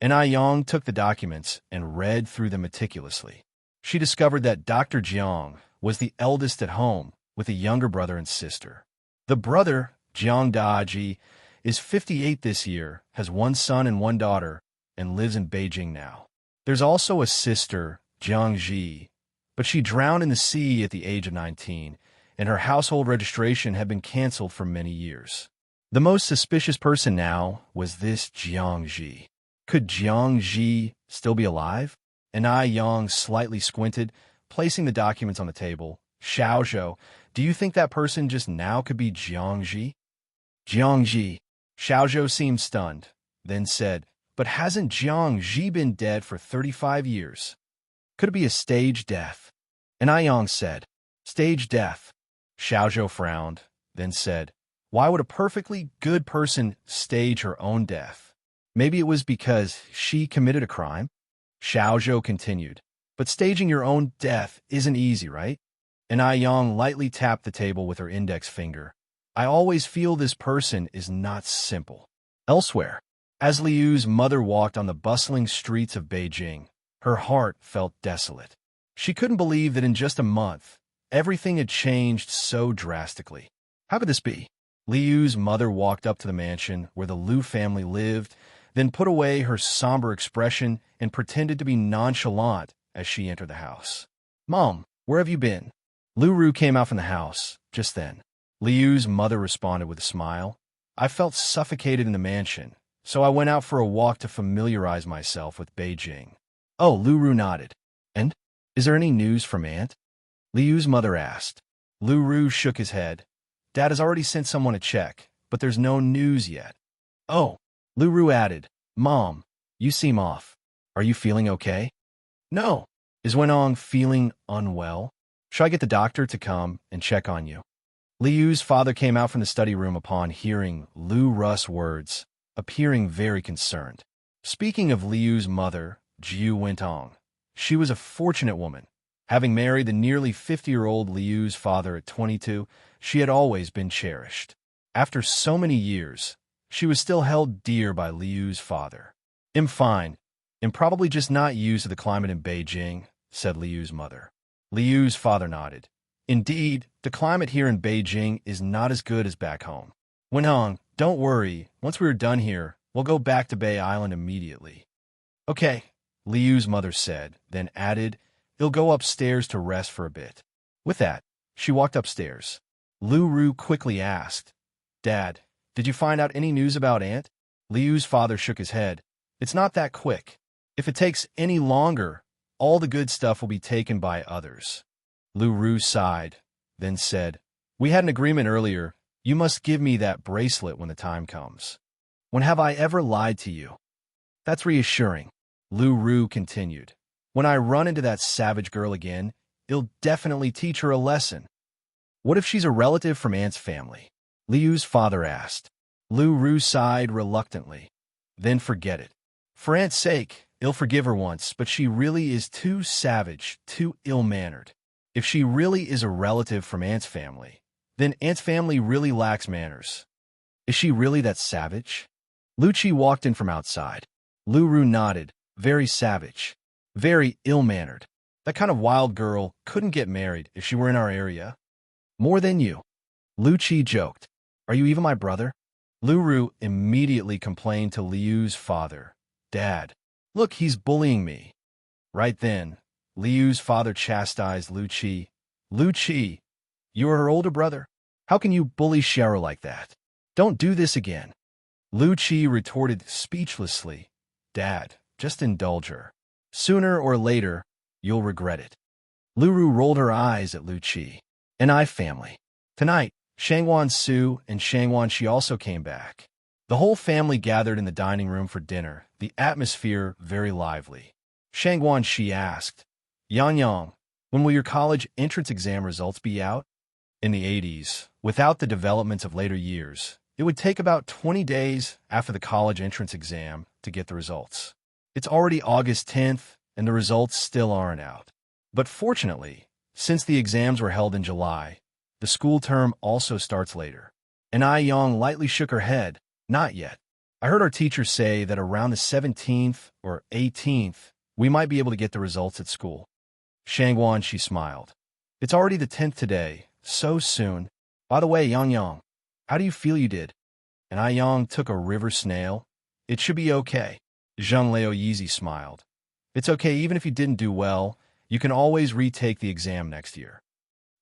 Ai Yang took the documents and read through them meticulously. She discovered that Dr. Jiang was the eldest at home, with a younger brother and sister. The brother, Jiang Daji, is 58 this year, has one son and one daughter, and lives in Beijing now. There's also a sister, Jiang Ji, but she drowned in the sea at the age of 19, and her household registration had been canceled for many years. The most suspicious person now was this Jiang Ji. Could Jiang Ji still be alive? Ai Yang slightly squinted, placing the documents on the table. Xiaozhou, do you think that person just now could be Jiang Ji? Jiang Ji. Xiaozhou seemed stunned, then said, But hasn't Jiang Ji been dead for 35 years? Could it be a stage death? Ai Yang said, Stage death. Xiaozhou frowned, then said, Why would a perfectly good person stage her own death? Maybe it was because she committed a crime? Xiaozhou continued, But staging your own death isn't easy, right? Ai Yang lightly tapped the table with her index finger. I always feel this person is not simple. Elsewhere, as Liu's mother walked on the bustling streets of Beijing, her heart felt desolate. She couldn't believe that in just a month, Everything had changed so drastically. How could this be? Liu's mother walked up to the mansion where the Liu family lived, then put away her somber expression and pretended to be nonchalant as she entered the house. "Mom, where have you been?" Lu Ru came out from the house just then. Liu's mother responded with a smile. "I felt suffocated in the mansion, so I went out for a walk to familiarize myself with Beijing." Oh, Lu Ru nodded. "And? Is there any news from Aunt?" Liu's mother asked. Lu Ru shook his head. "Dad has already sent someone to check, but there's no news yet." "Oh," Lu Ru added. "Mom, you seem off. Are you feeling okay?" "No." "Is Wenong feeling unwell? Shall I get the doctor to come and check on you?" Liu's father came out from the study room upon hearing Lu Ru's words, appearing very concerned. Speaking of Liu's mother, Jiu Wentong, she was a fortunate woman. Having married the nearly 50-year-old Liu's father at 22, she had always been cherished. After so many years, she was still held dear by Liu's father. "I'm fine. I'm probably just not used to the climate in Beijing," said Liu's mother. Liu's father nodded. "Indeed, the climate here in Beijing is not as good as back home. Wenhong, don't worry. Once we are done here, we'll go back to Bay Island immediately." "Okay," Liu's mother said, then added, "He'll go upstairs to rest for a bit." With that, she walked upstairs. Lu Ru quickly asked, "Dad, did you find out any news about Aunt?" Liu's father shook his head. "It's not that quick. If it takes any longer, all the good stuff will be taken by others." Lu Ru sighed, then said, "We had an agreement earlier. You must give me that bracelet when the time comes." "When have I ever lied to you?" "That's reassuring," Lu Ru continued. "When I run into that savage girl again, it'll definitely teach her a lesson." "What if she's a relative from Aunt's family?" Liu's father asked. Lu Ru sighed reluctantly. "Then forget it. For Aunt's sake, I'll forgive her once, but she really is too savage, too ill-mannered. If she really is a relative from Aunt's family, then Aunt's family really lacks manners." "Is she really that savage?" Lu Chi walked in from outside. Lu Ru nodded. "Very savage. Very ill-mannered. That kind of wild girl couldn't get married if she were in our area." "More than you," Lu Chi joked. "Are you even my brother?" Lu Ru immediately complained to Liu's father. "Dad, look, he's bullying me." Right then, Liu's father chastised Lu Chi. "Lu Chi, you are her older brother. How can you bully Cheryl like that? Don't do this again." Lu Chi retorted speechlessly. "Dad, just indulge her. Sooner or later, you'll regret it." Lu Ru rolled her eyes at Lu Chi. "And I family." Tonight, Shangwan Su and Shangwan Shi also came back. The whole family gathered in the dining room for dinner, the atmosphere very lively. Shangwan Shi asked, "Yang Yang, when will your college entrance exam results be out?" In the 80s, without the developments of later years, it would take about 20 days after the college entrance exam to get the results. It's already August 10th, and the results still aren't out. But fortunately, since the exams were held in July, the school term also starts later. And Ai Yang lightly shook her head. "Not yet. I heard our teacher say that around the 17th or 18th, we might be able to get the results at school." Shangwan, she smiled. "It's already the 10th today, so soon. By the way, Yang Yang, how do you feel you did?" And Ai Yang took a river snail. "It should be okay." Zheng Leo Yizi smiled. "It's okay even if you didn't do well. You can always retake the exam next year."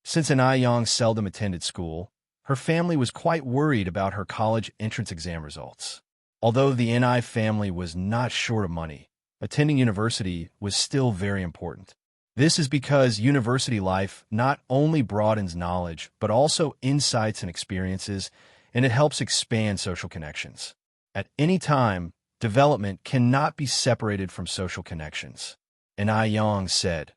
Since Ai Yang seldom attended school, her family was quite worried about her college entrance exam results. Although the Ni family was not short of money, attending university was still very important. This is because university life not only broadens knowledge, but also insights and experiences, and it helps expand social connections. At any time, development cannot be separated from social connections. And Ai Yang said,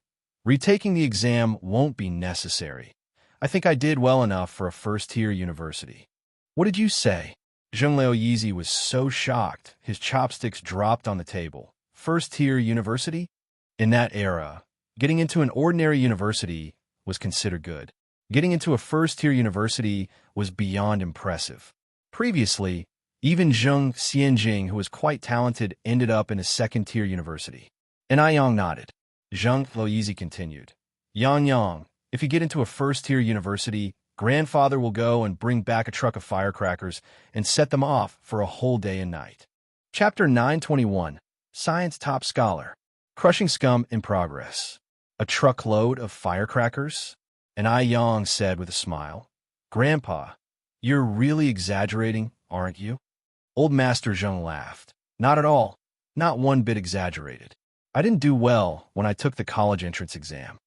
"Retaking the exam won't be necessary. I think I did well enough for a first-tier university." "What did you say?" Zheng Leo Yizi was so shocked, his chopsticks dropped on the table. First-tier university? In that era, getting into an ordinary university was considered good. Getting into a first-tier university was beyond impressive. Previously, even Zheng Xianjing, who was quite talented, ended up in a second-tier university. And Ai Yang nodded. Zheng Loyizi continued, "Yang Yang, If you get into a first-tier university, grandfather will go and bring back a truck of firecrackers and set them off for a whole day and night. Chapter 921, Science Top Scholar. Crushing Scum in Progress. A truckload of firecrackers? And I Yang said with a smile, Grandpa, you're really exaggerating, aren't you? Old Master Zheng laughed. Not at all. Not one bit exaggerated. I didn't do well when I took the college entrance exam.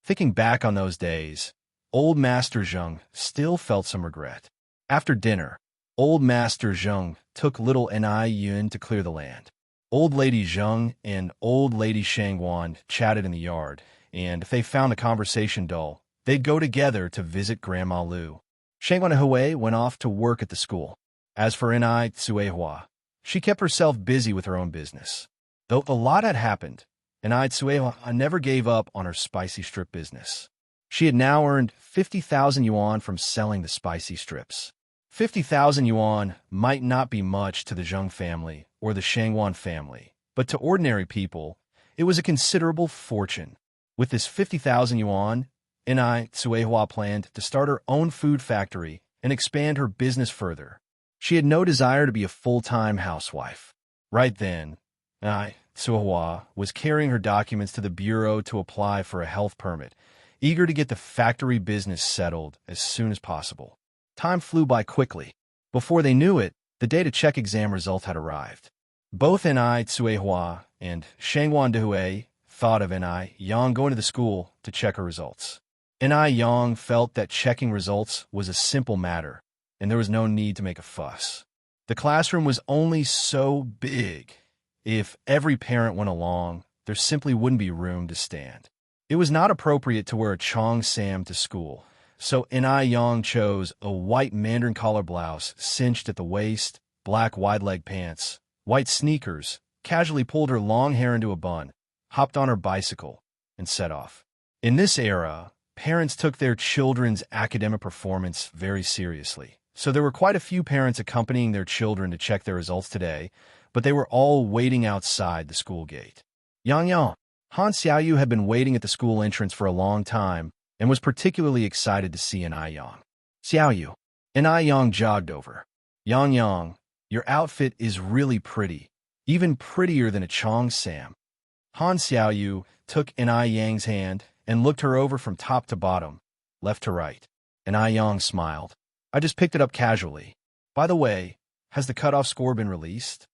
Thinking back on those days, Old Master Zheng still felt some regret. After dinner, Old Master Zheng took little Ni Yun to clear the land. Old Lady Zheng and Old Lady Shangwan chatted in the yard, and if they found the conversation dull, they'd go together to visit Grandma Lu. Shangwan Hui went off to work at the school. As for Ni Tsuehua, she kept herself busy with her own business. Though a lot had happened, Ni Tsuehua never gave up on her spicy strip business. She had now earned 50,000 yuan from selling the spicy strips. 50,000 yuan might not be much to the Zheng family or the Shangwan family, but to ordinary people, it was a considerable fortune. With this 50,000 yuan, Ni Tsuehua planned to start her own food factory and expand her business further. She had no desire to be a full-time housewife. Right then, Ni Tsuehua was carrying her documents to the bureau to apply for a health permit, eager to get the factory business settled as soon as possible. Time flew by quickly. Before they knew it, the day to check exam results had arrived. Both Ni Tsuehua and Shangwan Dehui thought of Ni Yang going to the school to check her results. Ni Yang felt that checking results was a simple matter, and there was no need to make a fuss. The classroom was only so big. If every parent went along, there simply wouldn't be room to stand. It was not appropriate to wear a Chong Sam to school, so Ni Yang chose a white mandarin collar blouse cinched at the waist, black wide-leg pants, white sneakers, casually pulled her long hair into a bun, hopped on her bicycle, and set off. In this era, parents took their children's academic performance very seriously, so there were quite a few parents accompanying their children to check their results today, but they were all waiting outside the school gate. Yang, Han Xiaoyu had been waiting at the school entrance for a long time and was particularly excited to see Ni Yang. Xiaoyu. Ni Yang jogged over. Yang, your outfit is really pretty, even prettier than a Chong Sam. Han Xiaoyu took Ni Yang's hand and looked her over from top to bottom, left to right. Ni Yang smiled. I just picked it up casually. By the way, has the cutoff score been released?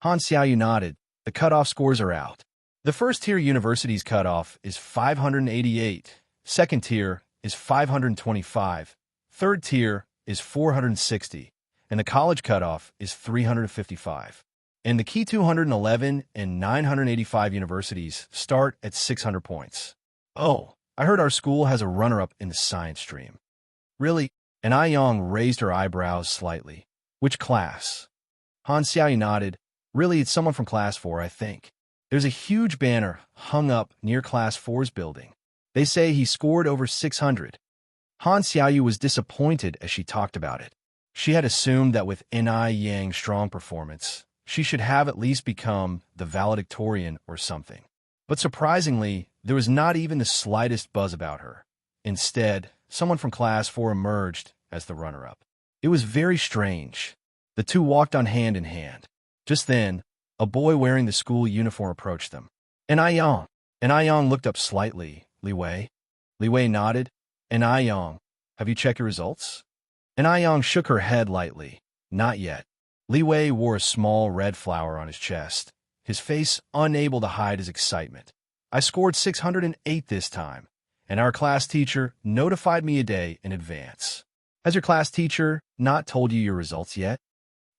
Han Xiaoyu nodded. The cutoff scores are out. The first-tier university's cutoff is 588, second tier is 525, third tier is 460, and the college cutoff is 355. And the key 211 and 985 universities start at 600 points. Oh, I heard our school has a runner-up in the science stream. Really? And Ai Yang raised her eyebrows slightly. Which class? Han Xiaoyu nodded. Really, it's someone from Class 4, I think. There's a huge banner hung up near Class 4's building. They say he scored over 600. Han Xiaoyu was disappointed as she talked about it. She had assumed that with Ni Yang's strong performance, she should have at least become the valedictorian or something. But surprisingly, there was not even the slightest buzz about her. Instead, someone from Class 4 emerged as the runner-up. It was very strange. The two walked on hand in hand. Just then, a boy wearing the school uniform approached them. Ai Yang looked up slightly. Li Wei? Li Wei nodded. Ai Yang, have you checked your results? Ai Yang shook her head lightly. Not yet. Li Wei wore a small red flower on his chest, his face unable to hide his excitement. I scored 608 this time, and our class teacher notified me a day in advance. Has your class teacher not told you your results yet?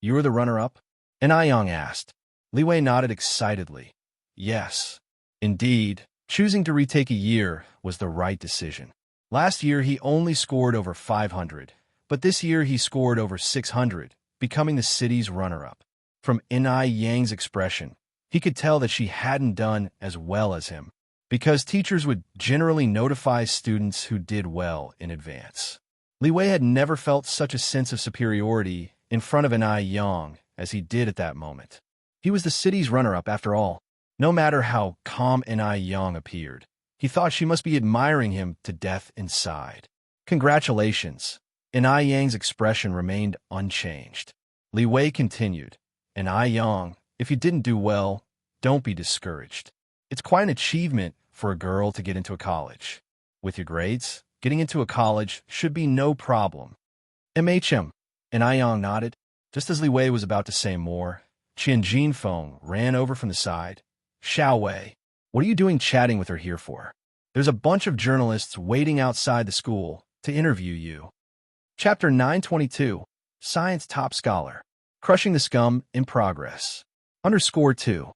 You were the runner-up? Ai Yang asked. Li Wei nodded excitedly. Yes. Indeed, choosing to retake a year was the right decision. Last year he only scored over 500, but this year he scored over 600, becoming the city's runner-up. From Ni Yang's expression, he could tell that she hadn't done as well as him, because teachers would generally notify students who did well in advance. Li Wei had never felt such a sense of superiority in front of Ni Yang as he did at that moment. He was the city's runner-up after all. No matter how calm Ni Yang appeared, He thought she must be admiring him to death inside. Congratulations. And Ai Yang's expression remained unchanged. Li Wei continued, and Ai Yang, if you didn't do well, don't be discouraged. It's quite an achievement for a girl to get into a college. With your grades, getting into a college should be no problem. MHM. And Ai Yang nodded. Just as Li Wei was about to say more, Qian Jinfeng ran over from the side. Xiao Wei, what are you doing chatting with her here for? There's a bunch of journalists waiting outside the school to interview you. Chapter 922, Science Top Scholar. Crushing the Scum in Progress. Underscore 2.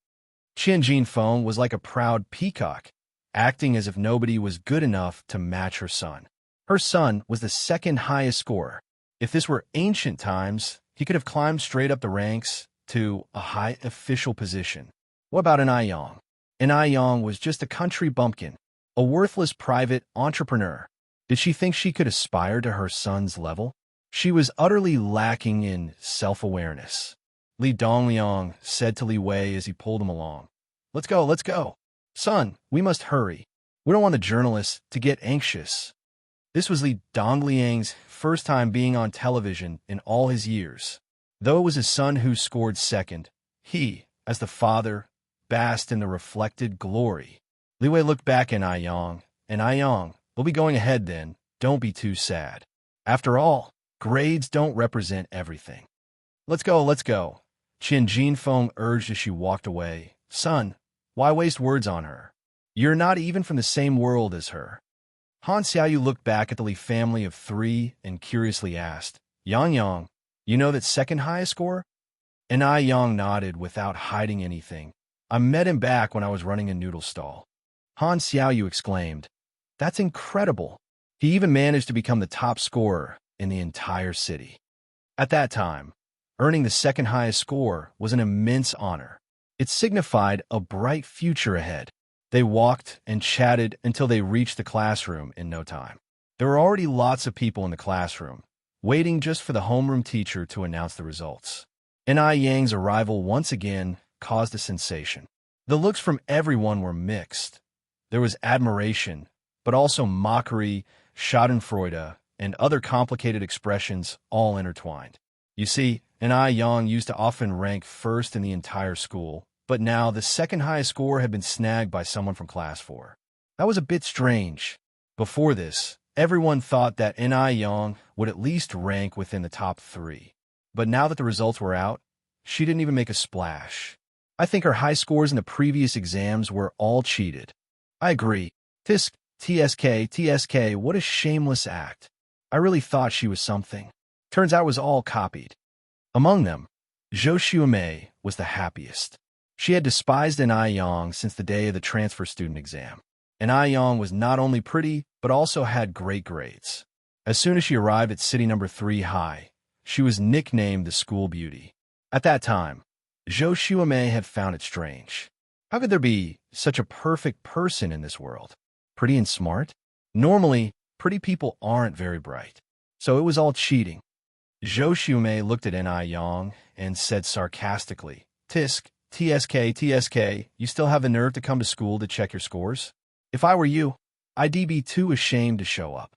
Qian Jinfeng was like a proud peacock, acting as if nobody was good enough to match her son. Her son was the second highest scorer. If this were ancient times, he could have climbed straight up the ranks to a high official position. What about an Ai Yang? An Ai Yang was just a country bumpkin, a worthless private entrepreneur. Did she think she could aspire to her son's level? She was utterly lacking in self-awareness. Li Dongliang said to Li Wei as he pulled him along. Let's go, let's go. Son, we must hurry. We don't want the journalists to get anxious. This was Li Dongliang's first time being on television in all his years. Though it was his son who scored second, he, as the father, basked in the reflected glory. Li Wei looked back at Ai Yang, and Ai Yang, we'll be going ahead then. Don't be too sad. After all, grades don't represent everything. Let's go, let's go. Qian Jinfeng urged as she walked away. Son, why waste words on her? You're not even from the same world as her. Han Xiaoyu looked back at the Li family of 3 and curiously asked, Yang Yang, you know that second highest score? And Ai Yang nodded without hiding anything. I met him back when I was running a noodle stall. Han Xiaoyu exclaimed, That's incredible. He even managed to become the top scorer in the entire city. At that time, earning the second highest score was an immense honor. It signified a bright future ahead. They walked and chatted until they reached the classroom in no time. There were already lots of people in the classroom, waiting just for the homeroom teacher to announce the results. And Ai Yang's arrival once again caused a sensation. The looks from everyone were mixed. There was admiration, but also mockery, schadenfreude, and other complicated expressions all intertwined. You see, an Ai Yang used to often rank first in the entire school, but now the second highest score had been snagged by someone from class 4. That was a bit strange. Before this, everyone thought that an Ai Yang would at least rank within the top 3. But now that the results were out, she didn't even make a splash. I think her high scores in the previous exams were all cheated. I agree. TSK, what a shameless act. I really thought she was something. Turns out it was all copied. Among them, Zhou Xiumei was the happiest. She had despised an Ai Yang since the day of the transfer student exam. An Ai Yang was not only pretty, but also had great grades. As soon as she arrived at city number 3 high, she was nicknamed the school beauty. At that time, Zhou Xiumei had found it strange. How could there be such a perfect person in this world? Pretty and smart? Normally, pretty people aren't very bright. So it was all cheating. Zhou Xiumei looked at an Ai Yang and said sarcastically, TSK, you still have the nerve to come to school to check your scores? If I were you, I'd be too ashamed to show up.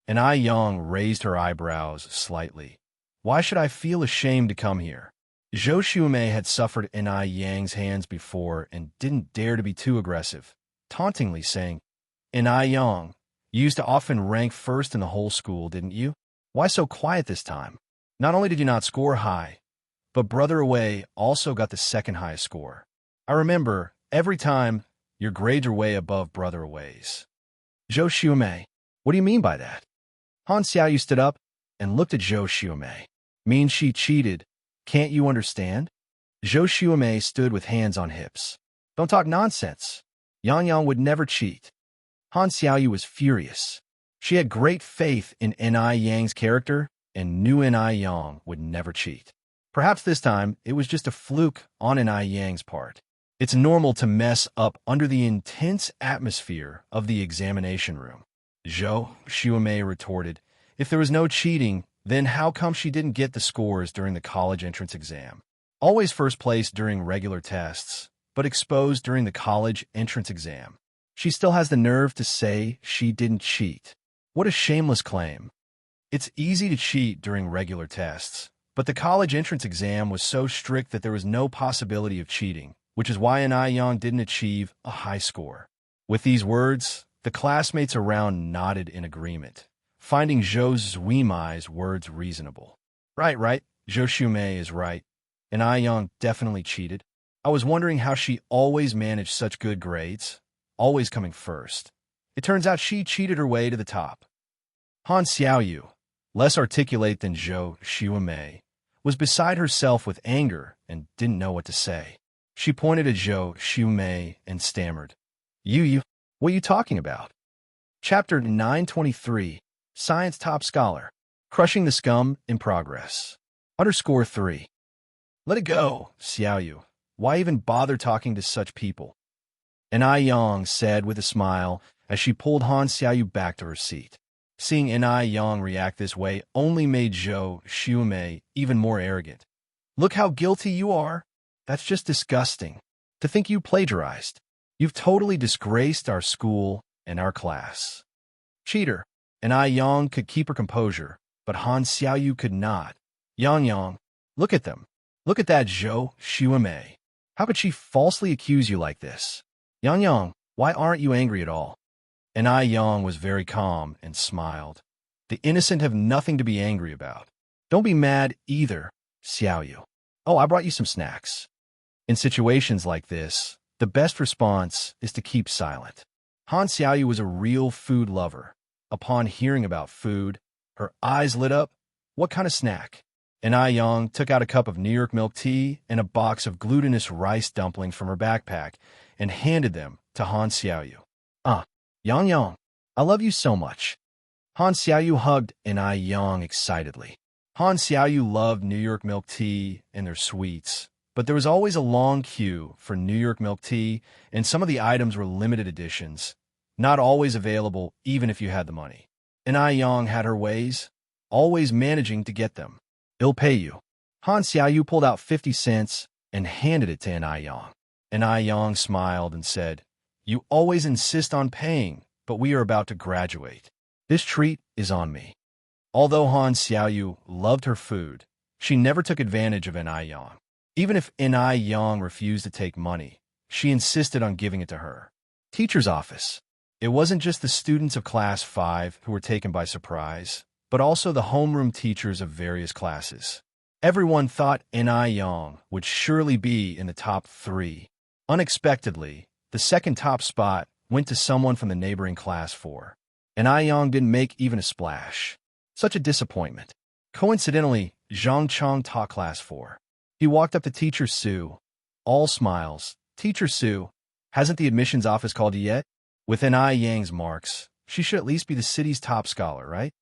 And Ai Yang raised her eyebrows slightly. Why should I feel ashamed to come here? Zhou Xiumei had suffered in Ai Yang's hands before and didn't dare to be too aggressive, tauntingly saying, "In Ai Yang, you used to often rank first in the whole school, didn't you? Why so quiet this time? Not only did you not score high, but Brother Away also got the second highest score. I remember every time your grades are way above Brother Away's." Zhou Xiumei, what do you mean by that? Han Xiaoyu stood up and looked at Zhou Xiumei. Means she cheated. Can't you understand? Zhou Xiumei stood with hands on hips. Don't talk nonsense. Yang Yang would never cheat. Han Xiaoyu was furious. She had great faith in Ai Yang's character and knew Ai Yang would never cheat. Perhaps this time it was just a fluke on Ai Yang's part. It's normal to mess up under the intense atmosphere of the examination room. Zhou Xiumei retorted, if there was no cheating, then how come she didn't get the scores during the college entrance exam? Always first place during regular tests, but exposed during the college entrance exam. She still has the nerve to say she didn't cheat. What a shameless claim. It's easy to cheat during regular tests, but the college entrance exam was so strict that there was no possibility of cheating, which is why Young didn't achieve a high score. With these words, the classmates around nodded in agreement, finding Zhou Zuimai's words reasonable. Right, Zhou Shumei is right, and Young definitely cheated. I was wondering how she always managed such good grades, always coming first. It turns out she cheated her way to the top. Han Xiaoyu, less articulate than Zhou Shumei, was beside herself with anger and didn't know what to say. She pointed at Zhou Shumei and stammered, You, what are you talking about? Chapter 923, Science Top Scholar, Crushing the Scum in Progress. _3. Let it go, Xiaoyu. Why even bother talking to such people? And Yang said with a smile as she pulled Han Xiaoyu back to her seat. Seeing Yang react this way only made Zhou Shumei even more arrogant. Look how guilty you are. That's just disgusting. To think you plagiarized. You've totally disgraced our school and our class. Cheater. And Yang could keep her composure, but Han Xiaoyu could not. Yang, look at them. Look at that Zhou Shumei. How could she falsely accuse you like this? Yang, why aren't you angry at all? And Yang was very calm and smiled. The innocent have nothing to be angry about. Don't be mad either, Xiaoyu. Oh, I brought you some snacks. In situations like this, the best response is to keep silent. Han Xiaoyu was a real food lover. Upon hearing about food, her eyes lit up. What kind of snack? And Yang took out a cup of New York milk tea and a box of glutinous rice dumplings from her backpack and handed them to Han Xiaoyu. Yang, I love you so much. Han Xiaoyu hugged Yang excitedly. Han Xiaoyu loved New York milk tea and their sweets, but there was always a long queue for New York milk tea, and some of the items were limited editions, not always available even if you had the money. And Yang had her ways, always managing to get them. I'll pay you. Han Xiaoyu pulled out 50 cents and handed it to Yang. And Yang smiled and said, You always insist on paying, but we are about to graduate. This treat is on me. Although Han Xiaoyu loved her food, she never took advantage of Yang. Even if Yang refused to take money, she insisted on giving it to her. Teacher's office. It wasn't just the students of Class 5 who were taken by surprise, but also the homeroom teachers of various classes. Everyone thought Yang would surely be in the top 3. Unexpectedly, the second top spot went to someone from the neighboring Class 4. Yang didn't make even a splash. Such a disappointment. Coincidentally, Zhang Chong taught Class 4. He walked up to Teacher Su. All smiles. Teacher Su, hasn't the admissions office called you yet? With Yang's marks, she should at least be the city's top scholar, right?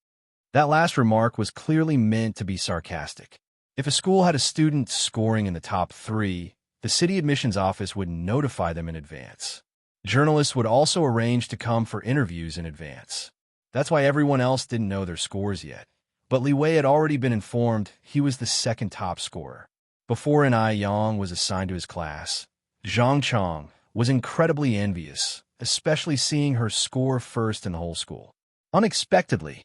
That last remark was clearly meant to be sarcastic. If a school had a student scoring in the top 3, the city admissions office would notify them in advance. Journalists would also arrange to come for interviews in advance. That's why everyone else didn't know their scores yet. But Li Wei had already been informed he was the second top scorer. Before Yang was assigned to his class, Zhang Chong was incredibly envious, especially seeing her score first in the whole school. Unexpectedly,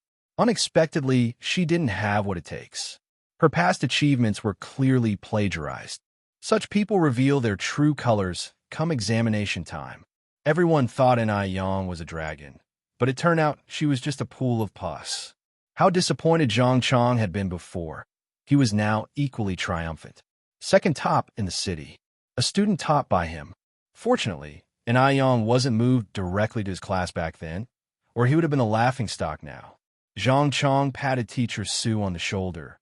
she didn't have what it takes. Her past achievements were clearly plagiarized. Such people reveal their true colors come examination time. Everyone thought Yang was a dragon, but it turned out she was just a pool of pus. How disappointed Zhang Chong had been before. He was now equally triumphant. Second top in the city. A student taught by him. Fortunately, Yang wasn't moved directly to his class back then, or he would have been the laughingstock now. Zhang Chong patted Teacher Su on the shoulder.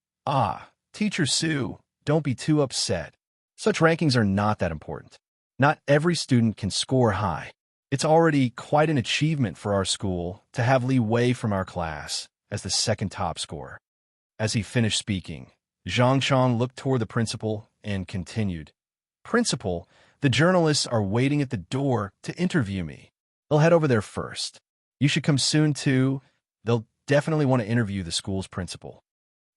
Teacher Su, don't be too upset. Such rankings are not that important. Not every student can score high. It's already quite an achievement for our school to have Li Wei from our class as the second top scorer. As he finished speaking, Zhang Chong looked toward the principal and continued, Principal, the journalists are waiting at the door to interview me. They'll head over there first. You should come soon too. They'll definitely want to interview the school's principal.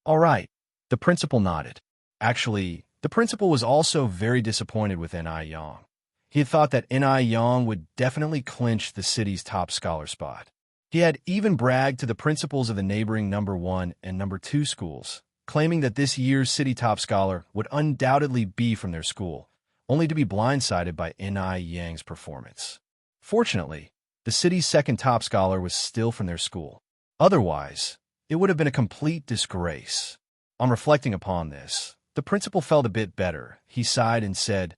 All right. The principal nodded. Actually, the principal was also very disappointed with Yang. He had thought that N.I. Yang would definitely clinch the city's top scholar spot. He had even bragged to the principals of the neighboring number 1 and number 2 schools, claiming that this year's city top scholar would undoubtedly be from their school, only to be blindsided by N.I. Yang's performance. Fortunately, the city's second top scholar was still from their school. Otherwise, it would have been a complete disgrace. On reflecting upon this, the principal felt a bit better. He sighed and said,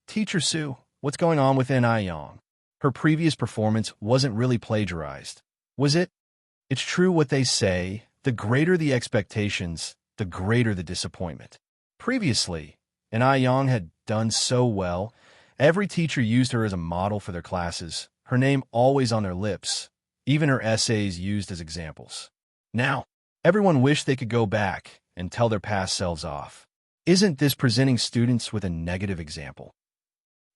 "Teacher Sue, what's going on with N.I. Yang? Her previous performance wasn't really plagiarized, was it? It's true what they say, the greater the expectations, the greater the disappointment. Previously, N.I. Yang had done so well, every teacher used her as a model for their classes, her name always on their lips, even her essays used as examples. Now, everyone wished they could go back and tell their past selves off. Isn't this presenting students with a negative example?"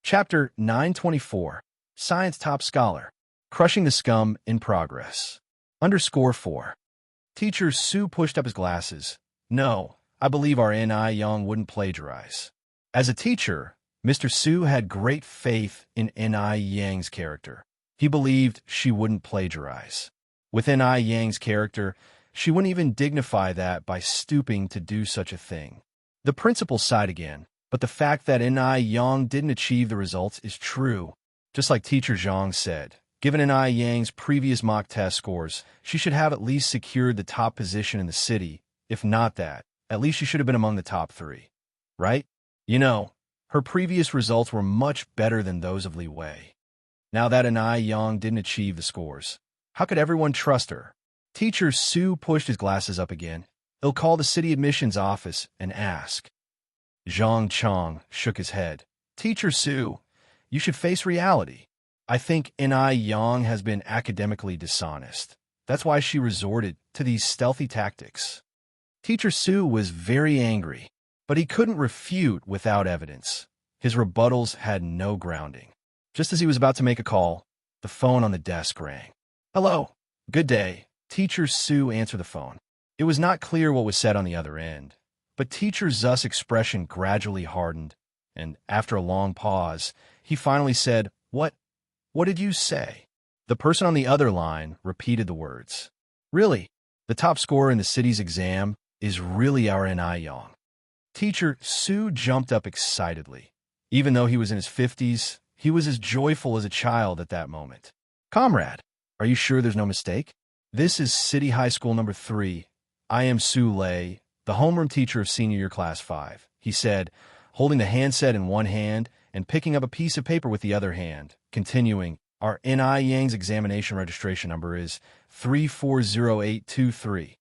Chapter 924, Science Top Scholar, Crushing the Scum in Progress. _4. Teacher Sue pushed up his glasses. "No, I believe our N.I. Yang wouldn't plagiarize." As a teacher, Mr. Sue had great faith in N.I. Yang's character. He believed she wouldn't plagiarize. With N.I. Yang's character, she wouldn't even dignify that by stooping to do such a thing. The principal sighed again, but the fact that N.I. Yang didn't achieve the results is true. Just like Teacher Zhang said, given N.I. Yang's previous mock test scores, she should have at least secured the top position in the city. If not that, at least she should have been among the top 3. Right? You know, her previous results were much better than those of Li Wei. Now that N.I. Yang didn't achieve the scores, how could everyone trust her? Teacher Sue pushed his glasses up again. He'll call the city admissions office and ask. Zhang Chong shook his head. Teacher Sue, you should face reality. I think N.I. Yang has been academically dishonest. That's why she resorted to these stealthy tactics. Teacher Sue was very angry, but he couldn't refute without evidence. His rebuttals had no grounding. Just as he was about to make a call, the phone on the desk rang. "Hello. Good day." Teacher Sue answered the phone. It was not clear what was said on the other end, but Teacher Zu's expression gradually hardened, and after a long pause, he finally said, What did you say?" The person on the other line repeated the words. "Really? The top scorer in the city's exam is really our N.I. Yang." Teacher Sue jumped up excitedly. Even though he was in his 50s, he was as joyful as a child at that moment. "Comrade, are you sure there's no mistake? This is City High School number 3. I am Su Lei, the homeroom teacher of senior year class 5, he said, holding the handset in one hand and picking up a piece of paper with the other hand, continuing, "Our N.I. Yang's examination registration number is 340823.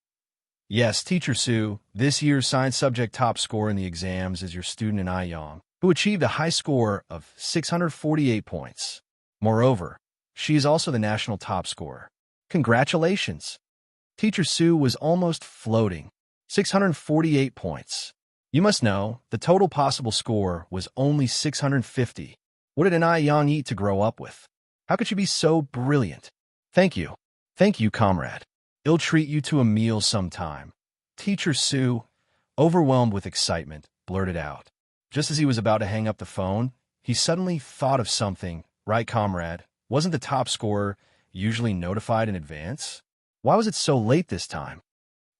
Yes, Teacher Sue, this year's science subject top scorer in the exams is your student N.I. Yang, who achieved a high score of 648 points. Moreover, she is also the national top scorer. Congratulations." Teacher Sue was almost floating. 648 points. You must know, the total possible score was only 650. What did N.I. Yang eat to grow up with? How could she be so brilliant? Thank you. Thank you, comrade. I'll treat you to a meal sometime. Teacher Sue, overwhelmed with excitement, blurted out. Just as he was about to hang up the phone, he suddenly thought of something. Right, comrade? Wasn't the top scorer usually notified in advance? Why was it so late this time?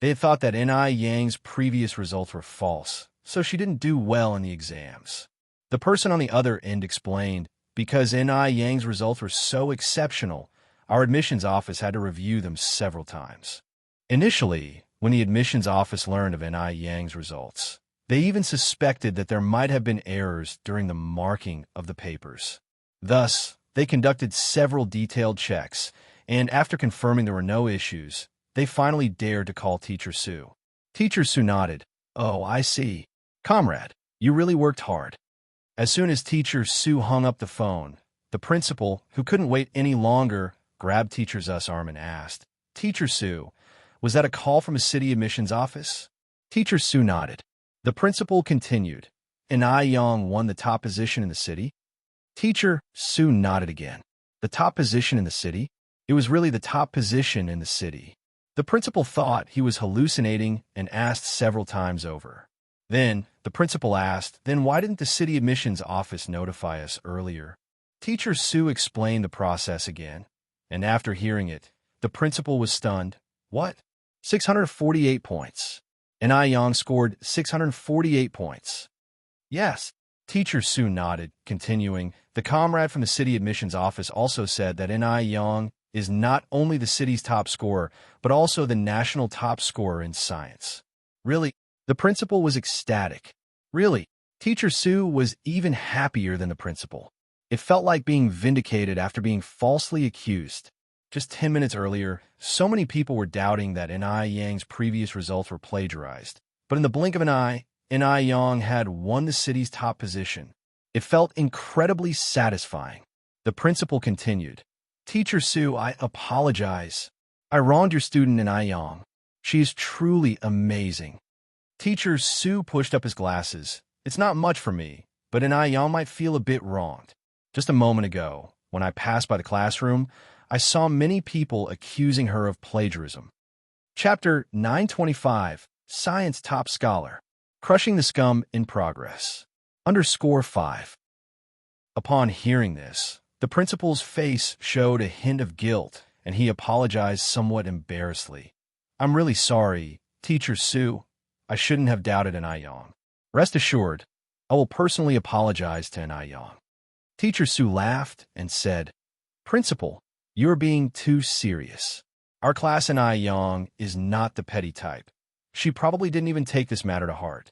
They had thought that N.I. Yang's previous results were false, so she didn't do well in the exams. The person on the other end explained, because N.I. Yang's results were so exceptional, our admissions office had to review them several times. Initially, when the admissions office learned of N.I. Yang's results, they even suspected that there might have been errors during the marking of the papers. Thus, they conducted several detailed checks, and after confirming there were no issues, they finally dared to call Teacher Sue. Teacher Sue nodded. "Oh, I see. Comrade, you really worked hard." As soon as Teacher Sue hung up the phone, the principal, who couldn't wait any longer, grabbed Teacher Zu's arm and asked, "Teacher Sue, was that a call from a city admissions office?" Teacher Sue nodded. The principal continued, "N.I. Yang won the top position in the city?" Teacher Sue nodded again. The top position in the city? It was really the top position in the city. The principal thought he was hallucinating and asked several times over. Then, the principal asked, "Then why didn't the city admissions office notify us earlier?" Teacher Sue explained the process again, and after hearing it, the principal was stunned. What? 648 points. And Ai Yang scored 648 points. Yes. Teacher Sue nodded, continuing, the comrade from the city admissions office also said that Ai Yang is not only the city's top scorer, but also the national top scorer in science. Really? The principal was ecstatic. Really? Teacher Sue was even happier than the principal. It felt like being vindicated after being falsely accused. Just 10 minutes earlier, so many people were doubting that Ai Yang's previous results were plagiarized. But in the blink of an eye, Ai Yang had won the city's top position. It felt incredibly satisfying. The principal continued, Teacher Sue, I apologize. I wronged your student Ai Yang. She is truly amazing. Teacher Sue pushed up his glasses. It's not much for me, but Ai Yang might feel a bit wronged. Just a moment ago, when I passed by the classroom, I saw many people accusing her of plagiarism. Chapter 925, Science Top Scholar. Crushing the Scum in Progress. Underscore 5. Upon hearing this, the principal's face showed a hint of guilt, and he apologized somewhat embarrassedly. I'm really sorry, Teacher Sue. I shouldn't have doubted Ai Yang. Rest assured, I will personally apologize to Ai Yang. Teacher Sue laughed and said, Principal, you're being too serious. Our class in Ai Yang is not the petty type. She probably didn't even take this matter to heart.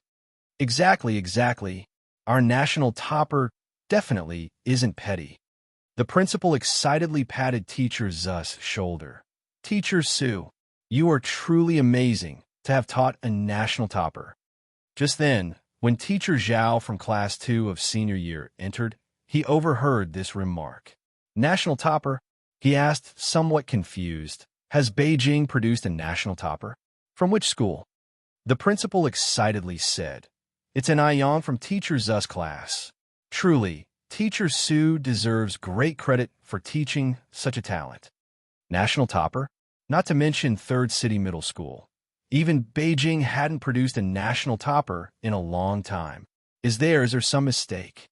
Exactly. Our national topper definitely isn't petty. The principal excitedly patted Teacher Zu's shoulder. Teacher Sue, you are truly amazing to have taught a national topper. Just then, when Teacher Zhao from Class 2 of senior year entered, he overheard this remark. National topper? He asked, somewhat confused. Has Beijing produced a national topper? From which school? The principal excitedly said, It's an Ai Yang from Teacher Zu's class. Truly, Teacher Sue deserves great credit for teaching such a talent. National topper? Not to mention Third City Middle School. Even Beijing hadn't produced a national topper in a long time. Is there some mistake?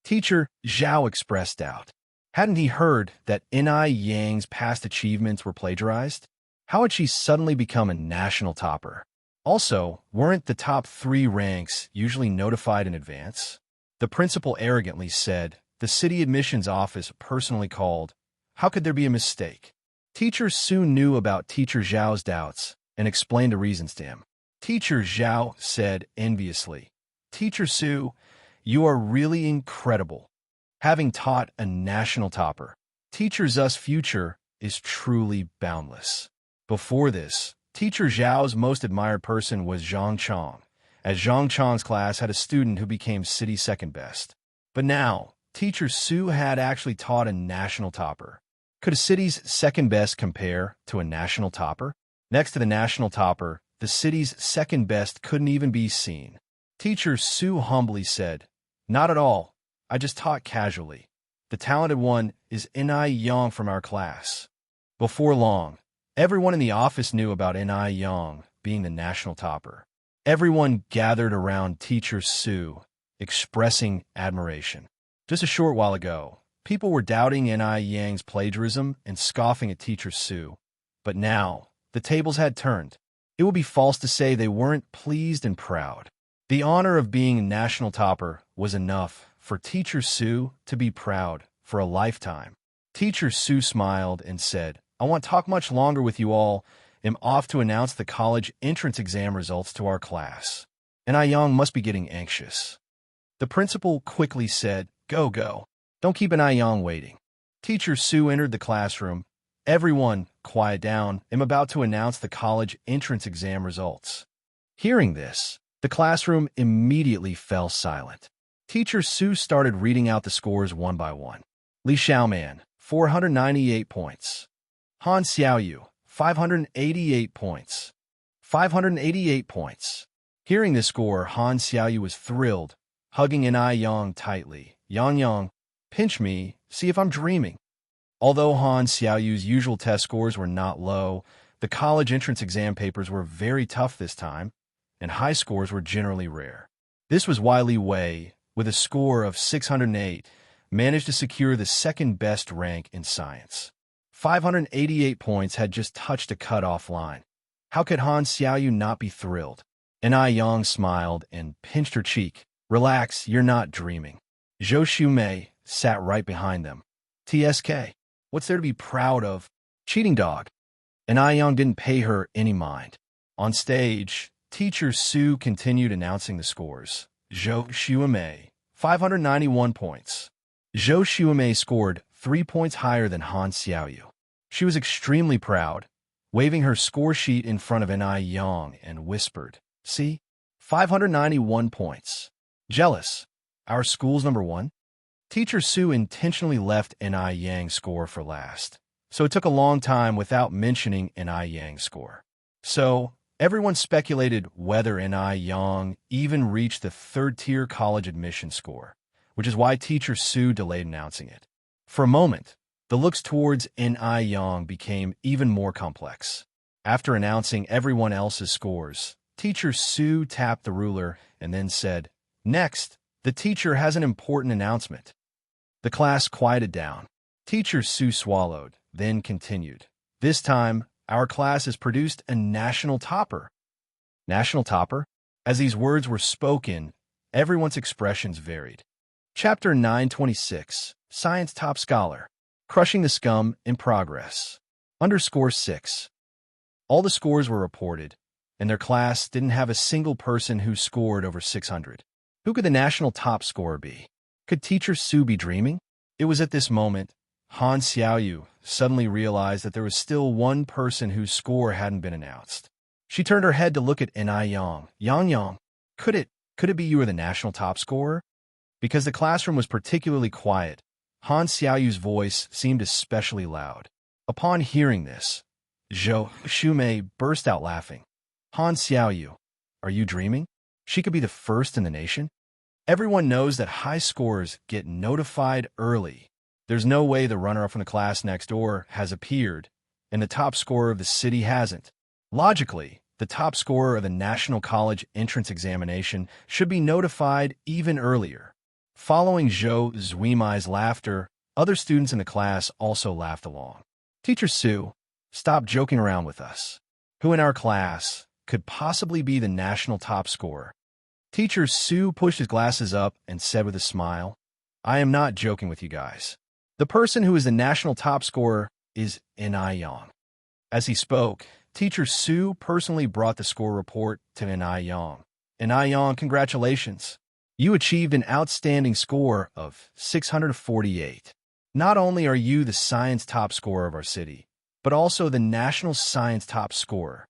Teacher Zhao expressed doubt. Hadn't he heard that Ai Yang's past achievements were plagiarized? How had she suddenly become a national topper? Also, weren't the top 3 ranks usually notified in advance? The principal arrogantly said, the city admissions office personally called. How could there be a mistake? Teacher Sue knew about Teacher Zhao's doubts and explained the reasons to him. Teacher Zhao said enviously, Teacher Sue, you are really incredible. Having taught a national topper, Teacher Zu's future is truly boundless. Before this, Teacher Zhao's most admired person was Zhang Chong, as Zhang Chong's class had a student who became city second best. But now, Teacher Sue had actually taught a national topper. Could a city's second best compare to a national topper? Next to the national topper, the city's second best couldn't even be seen. Teacher Sue humbly said, Not at all. I just taught casually. The talented one is Ai Yang from our class. Before long, everyone in the office knew about Ai Yang being the national topper. Everyone gathered around Teacher Sue, expressing admiration. Just a short while ago, people were doubting Ai Yang's plagiarism and scoffing at Teacher Sue. But now, the tables had turned. It would be false to say they weren't pleased and proud. The honor of being a national topper was enough for Teacher Sue to be proud for a lifetime. Teacher Sue smiled and said, I won't talk much longer with you all. I'm off to announce the college entrance exam results to our class. Ai Yang must be getting anxious. The principal quickly said, Go. Don't keep Ai Yang waiting. Teacher Sue entered the classroom. Everyone, quiet down. I'm about to announce the college entrance exam results. Hearing this, the classroom immediately fell silent. Teacher Sue started reading out the scores one by one. Li Xiaoman, 498 points. Han Xiaoyu, 588 points. 588 points. Hearing the score, Han Xiaoyu was thrilled, hugging Ai Yang tightly. Yang, pinch me, see if I'm dreaming. Although Han Xiaoyu's usual test scores were not low, the college entrance exam papers were very tough this time, and high scores were generally rare. This was Li Wei, with a score of 608, managed to secure the second-best rank in science. 588 points had just touched a cutoff line. How could Han Xiaoyu not be thrilled? Enai Yang smiled and pinched her cheek. Relax, you're not dreaming. Zhou Shumei sat right behind them. TSK, what's there to be proud of? Cheating dog. Enai Yang didn't pay her any mind. On stage, Teacher Su continued announcing the scores. Zhou Shumei, 591 points. Zhou Shumei scored 3 points higher than Han Xiaoyu. She was extremely proud, waving her score sheet in front of Enai Yang and whispered, "See? 591 points. Jealous. Our school's number one?" Teacher Su intentionally left Enai Yang's score for last, so it took a long time without mentioning Enai Yang's score. So, everyone speculated whether Enai Yang even reached the third-tier college admission score, which is why Teacher Su delayed announcing it. For a moment, the looks towards Enai Yang became even more complex. After announcing everyone else's scores, Teacher Su tapped the ruler and then said, "Next, the teacher has an important announcement." The class quieted down. Teacher Su swallowed, then continued. "This time, our class has produced a national topper." National topper? As these words were spoken, everyone's expressions varied. Chapter 926, Science Top Scholar. Crushing the Scum in Progress. Underscore 6. All the scores were reported, and their class didn't have a single person who scored over 600. Who could the national top scorer be? Could Teacher Su be dreaming? It was at this moment, Han Xiaoyu suddenly realized that there was still one person whose score hadn't been announced. She turned her head to look at Enai Yang. Yang, could it be you were the national top scorer? Because the classroom was particularly quiet, Han Xiaoyu's voice seemed especially loud. Upon hearing this, Zhou Shumei burst out laughing. Han Xiaoyu, are you dreaming? She could be the first in the nation? Everyone knows that high scorers get notified early. There's no way the runner-up from the class next door has appeared, and the top scorer of the city hasn't. Logically, the top scorer of the National College entrance examination should be notified even earlier. Following Zhou Zuimai's laughter, other students in the class also laughed along. Teacher Su, stop joking around with us. Who in our class could possibly be the national top scorer? Teacher Su pushed his glasses up and said with a smile, I am not joking with you guys. The person who is the national top scorer is Enai Yang. As he spoke, Teacher Su personally brought the score report to Enai Yang. Enai Yang, congratulations. You achieved an outstanding score of 648. Not only are you the science top scorer of our city, but also the national science top scorer.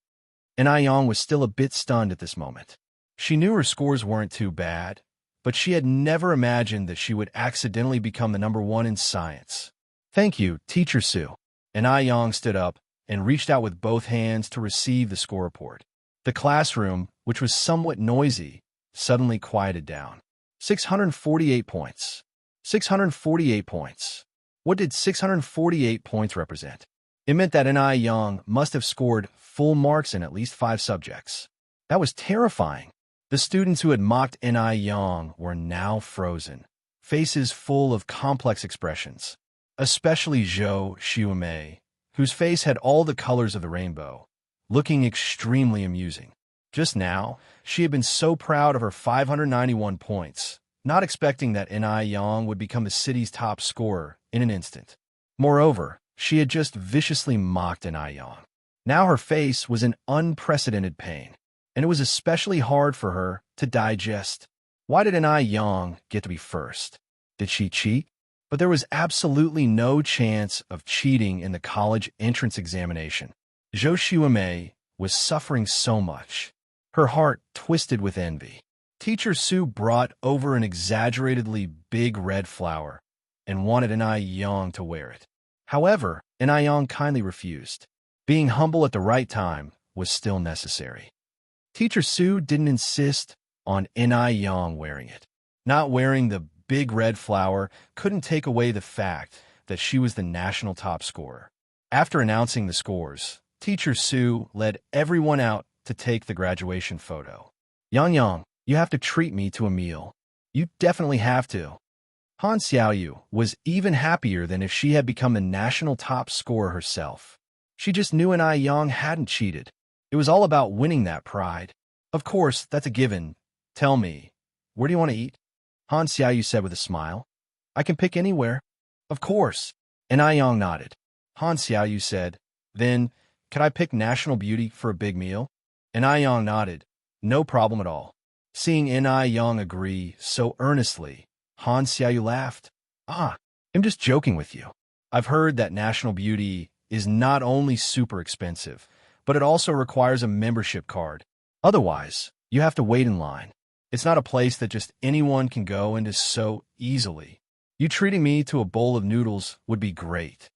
Enai Yang was still a bit stunned at this moment. She knew her scores weren't too bad, but she had never imagined that she would accidentally become the number one in science. Thank you, Teacher Su. Enai Yang stood up and reached out with both hands to receive the score report. The classroom, which was somewhat noisy, suddenly quieted down. 648 points. 648 points. What did 648 points represent? It meant that Enai Yang must have scored full marks in at least 5 subjects. That was terrifying. The students who had mocked Enai Yang were now frozen, faces full of complex expressions, especially Zhou Shumei, whose face had all the colors of the rainbow, looking extremely amusing. Just now, she had been so proud of her 591 points, not expecting that Enai Yang would become the city's top scorer in an instant. Moreover, she had just viciously mocked Enai Yang. Now her face was in unprecedented pain, and it was especially hard for her to digest. Why did Enai Yang get to be first? Did she cheat? But there was absolutely no chance of cheating in the college entrance examination. Zhou Shumei was suffering so much. Her heart twisted with envy. Teacher Su brought over an exaggeratedly big red flower and wanted Enai Yang to wear it. However, Enai Yang kindly refused. Being humble at the right time was still necessary. Teacher Su didn't insist on Enai Yang wearing it. Not wearing the big red flower couldn't take away the fact that she was the national top scorer. After announcing the scores, Teacher Su led everyone out to take the graduation photo. Yang, you have to treat me to a meal. You definitely have to. Han Xiaoyu was even happier than if she had become the national top scorer herself. She just knew Ai Yang hadn't cheated. It was all about winning that pride. Of course, that's a given. Tell me, where do you want to eat? Han Xiaoyu said with a smile. I can pick anywhere. Of course. And Ai Yang nodded. Han Xiaoyu said, then, could I pick National Beauty for a big meal? And Ai Yang nodded. No problem at all. Seeing Ai Yang agree so earnestly, Han Xiaoyu laughed. I'm just joking with you. I've heard that National Beauty is not only super expensive, but it also requires a membership card. Otherwise, you have to wait in line. It's not a place that just anyone can go into so easily. You treating me to a bowl of noodles would be great.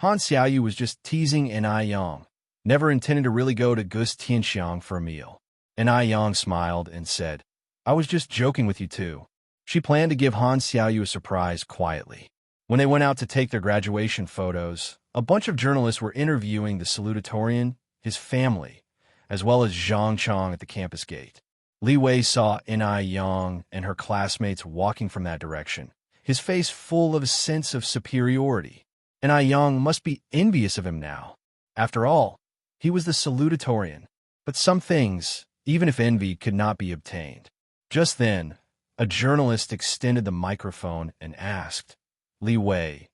Han Xiaoyu was just teasing Ai Yang, never intended to really go to Gus Tianxiang for a meal. Ai Yang smiled and said, I was just joking with you too. She planned to give Han Xiaoyu a surprise quietly. When they went out to take their graduation photos, a bunch of journalists were interviewing the salutatorian, his family, as well as Zhang Chang at the campus gate. Li Wei saw Ai Yang and her classmates walking from that direction, his face full of a sense of superiority. Ai Yang must be envious of him now. After all, he was the salutatorian. But some things, even if envy, could not be obtained. Just then, a journalist extended the microphone and asked, Li Wei,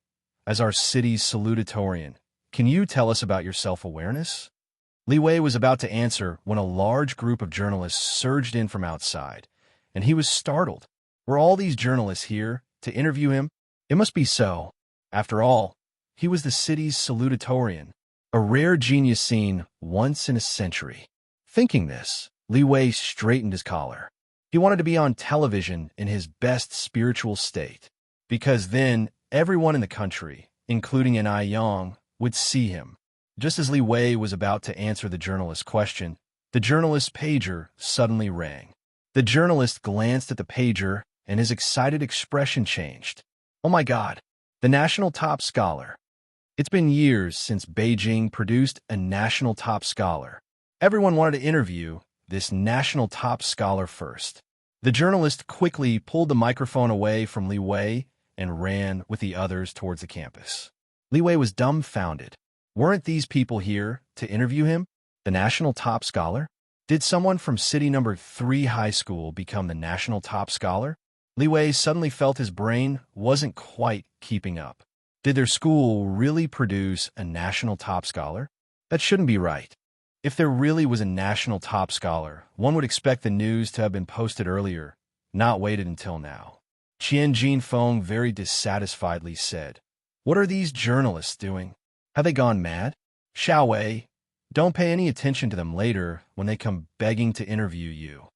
as our city's salutatorian, can you tell us about your self-awareness? Li Wei was about to answer when a large group of journalists surged in from outside, and he was startled. Were all these journalists here to interview him? It must be so. After all, he was the city's salutatorian, a rare genius seen once in a century. Thinking this, Li Wei straightened his collar. He wanted to be on television in his best spiritual state, because then everyone in the country, including Ai Yang, would see him. Just as Li Wei was about to answer the journalist's question, the journalist's pager suddenly rang. The journalist glanced at the pager, and his excited expression changed. Oh my God, the national top scholar. It's been years since Beijing produced a national top scholar. Everyone wanted to interview this national top scholar first. The journalist quickly pulled the microphone away from Li Wei and ran with the others towards the campus. Li Wei was dumbfounded. Weren't these people here to interview him, the national top scholar? Did someone from City Number 3 High School become the national top scholar? Li Wei suddenly felt his brain wasn't quite keeping up. Did their school really produce a national top scholar? That shouldn't be right. If there really was a national top scholar, one would expect the news to have been posted earlier, not waited until now. Qian Jinfeng very dissatisfiedly said, What are these journalists doing? Have they gone mad? Xiao Wei, don't pay any attention to them later when they come begging to interview you.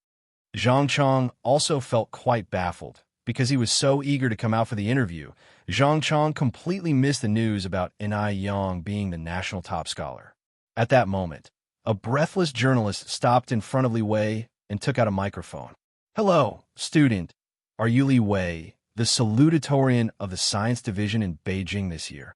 Zhang Chang also felt quite baffled. Because he was so eager to come out for the interview, Zhang Chang completely missed the news about Ai Yang being the national top scholar. At that moment, a breathless journalist stopped in front of Li Wei and took out a microphone. Hello, student. Are you Li Wei, the salutatorian of the science division in Beijing this year?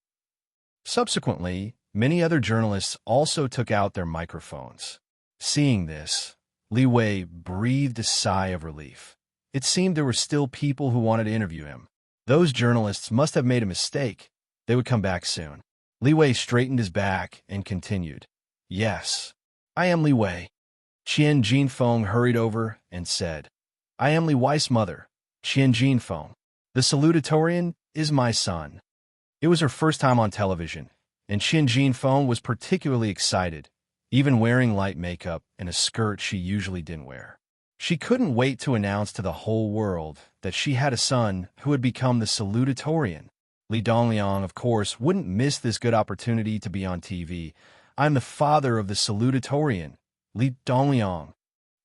Subsequently, many other journalists also took out their microphones. Seeing this, Li Wei breathed a sigh of relief. It seemed there were still people who wanted to interview him. Those journalists must have made a mistake. They would come back soon. Li Wei straightened his back and continued. Yes, I am Li Wei. Qian Jinfeng hurried over and said, I am Li Wei's mother, Qian Jinfeng. The salutatorian is my son. It was her first time on television, and Qian Jinfeng was particularly excited, even wearing light makeup and a skirt she usually didn't wear. She couldn't wait to announce to the whole world that she had a son who had become the salutatorian. Li Dongliang, of course, wouldn't miss this good opportunity to be on TV. I'm the father of the salutatorian, Li Dongliang.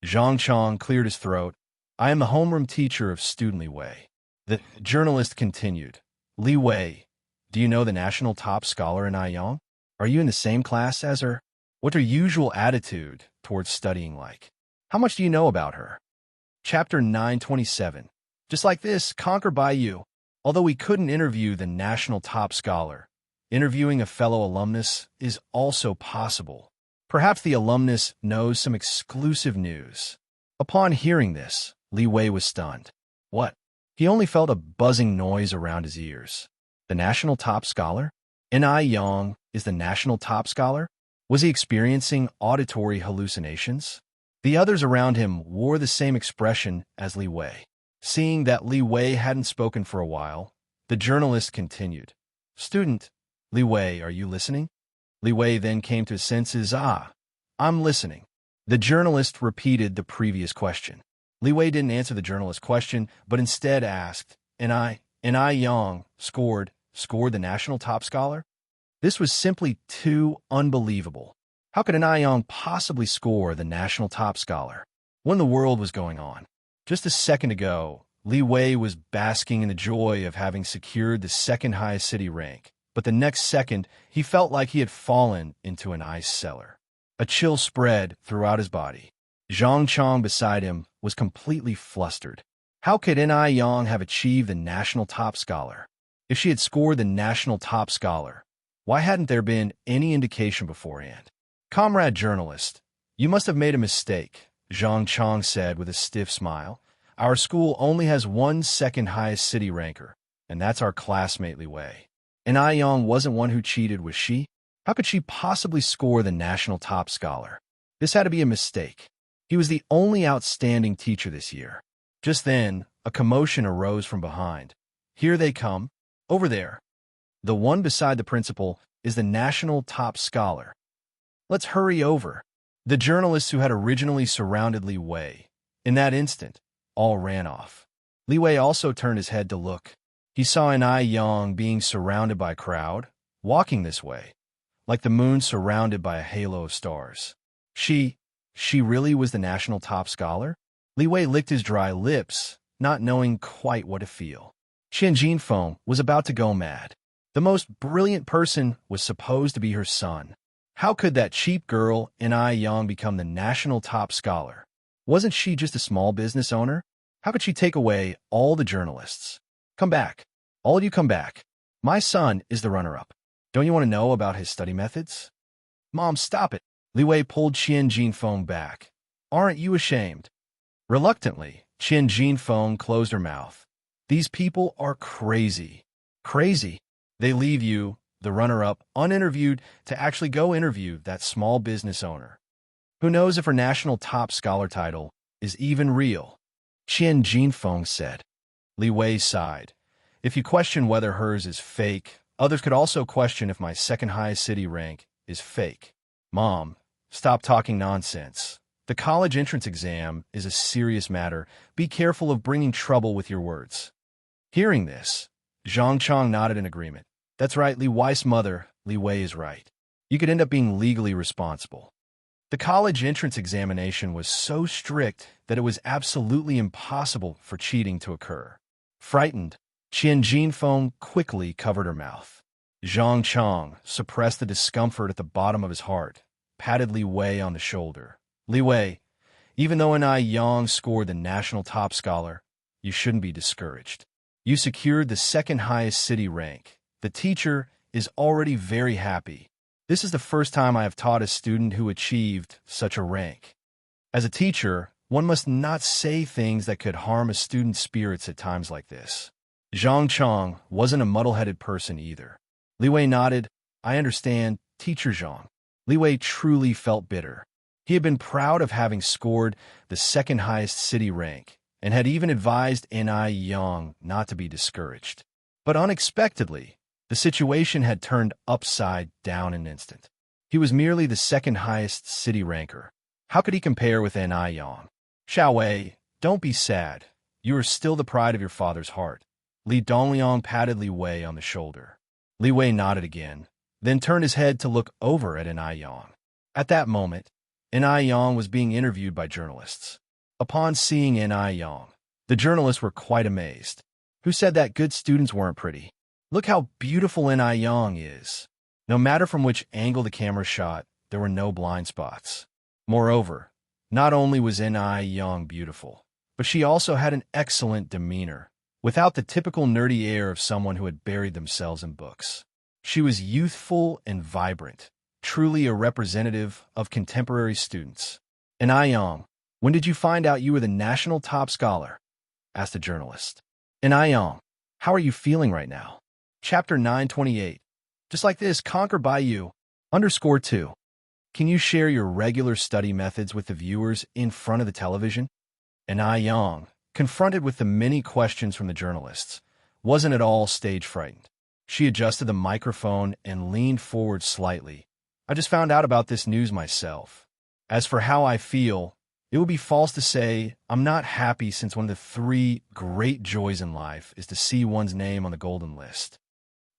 Zhang Chang cleared his throat. I am the homeroom teacher of student Li Wei. The journalist continued. Li Wei, do you know the national top scholar in Ai Yang? Are you in the same class as her? What's her usual attitude towards studying like? How much do you know about her? Chapter 927. Just like this, conquered by you. Although we couldn't interview the national top scholar, interviewing a fellow alumnus is also possible. Perhaps the alumnus knows some exclusive news. Upon hearing this, Li Wei was stunned. What? He only felt a buzzing noise around his ears. The national top scholar? Ni Yang is the national top scholar? Was he experiencing auditory hallucinations? The others around him wore the same expression as Li Wei. Seeing that Li Wei hadn't spoken for a while, the journalist continued. Student, Li Wei, are you listening? Li Wei then came to his senses. I'm listening. The journalist repeated the previous question. Li Wei didn't answer the journalist's question, but instead asked, Ni Yang scored the national top scholar? This was simply too unbelievable. How could Ni Yang possibly score the national top scholar? What in the world was going on? Just a second ago, Li Wei was basking in the joy of having secured the second highest city rank, but the next second, he felt like he had fallen into an ice cellar. A chill spread throughout his body. Zhang Chong beside him was completely flustered. How could Ni Yang have achieved the national top scholar? If she had scored the national top scholar, why hadn't there been any indication beforehand? Comrade journalist, you must have made a mistake, Zhang Chong said with a stiff smile. Our school only has one second highest city ranker, and that's our classmate Li Wei. Ni Yang wasn't one who cheated, was she? How could she possibly score the national top scholar? This had to be a mistake. He was the only outstanding teacher this year. Just then, a commotion arose from behind. Here they come. Over there. The one beside the principal is the national top scholar. Let's hurry over. The journalists who had originally surrounded Li Wei, in that instant, all ran off. Li Wei also turned his head to look. He saw Ni Yang being surrounded by a crowd, walking this way, like the moon surrounded by a halo of stars. She really was the national top scholar? Li Wei licked his dry lips, not knowing quite what to feel. Qian Jinfeng was about to go mad. The most brilliant person was supposed to be her son. How could that cheap girl, Ni Yang, become the national top scholar? Wasn't she just a small business owner? How could she take away all the journalists? Come back. All of you come back. My son is the runner-up. Don't you want to know about his study methods? Mom, stop it. Li Wei pulled Qian Jinfeng back. Aren't you ashamed? Reluctantly, Qian Jinfeng closed her mouth. These people are crazy. Crazy. They leave you, the runner-up, uninterviewed to actually go interview that small business owner. Who knows if her national top scholar title is even real? Qian Jinfeng said. Li Wei sighed. If you question whether hers is fake, others could also question if my second highest city rank is fake. Mom, stop talking nonsense. The college entrance exam is a serious matter. Be careful of bringing trouble with your words. Hearing this, Zhang Chong nodded in agreement. That's right, Li Wei's mother, Li Wei, is right. You could end up being legally responsible. The college entrance examination was so strict that it was absolutely impossible for cheating to occur. Frightened, Qian Jinfeng quickly covered her mouth. Zhang Chong suppressed the discomfort at the bottom of his heart, patted Li Wei on the shoulder. Li Wei, even though Ni Yang scored the national top scholar, you shouldn't be discouraged. You secured the second highest city rank. The teacher is already very happy. This is the first time I have taught a student who achieved such a rank. As a teacher, one must not say things that could harm a student's spirits at times like this. Zhang Chong wasn't a muddle-headed person either. Li Wei nodded. I understand, Teacher Zhang. Li Wei truly felt bitter. He had been proud of having scored the second highest city rank, and had even advised Ni Yang not to be discouraged. But unexpectedly, the situation had turned upside down in an instant. He was merely the second highest city ranker. How could he compare with Ni Yang? Xiao Wei, don't be sad. You are still the pride of your father's heart. Li Dongliang patted Li Wei on the shoulder. Li Wei nodded again, then turned his head to look over at Ni Yang. At that moment, Ni Yang was being interviewed by journalists. Upon seeing Ni Yang, the journalists were quite amazed. Who said that good students weren't pretty? Look how beautiful Ni Yang is. No matter from which angle the camera shot, there were no blind spots. Moreover, not only was Ni Yang beautiful, but she also had an excellent demeanor, without the typical nerdy air of someone who had buried themselves in books. She was youthful and vibrant, truly a representative of contemporary students. Ni Yang, when did you find out you were the national top scholar? Asked the journalist. And Ayong, how are you feeling right now? Chapter 928. Just like this, conquer by you. Underscore 2. Can you share your regular study methods with the viewers in front of the television? And Ayong, confronted with the many questions from the journalists, wasn't at all stage frightened. She adjusted the microphone and leaned forward slightly. I just found out about this news myself. As for how I feel, it would be false to say I'm not happy, since one of the 3 great joys in life is to see one's name on the golden list.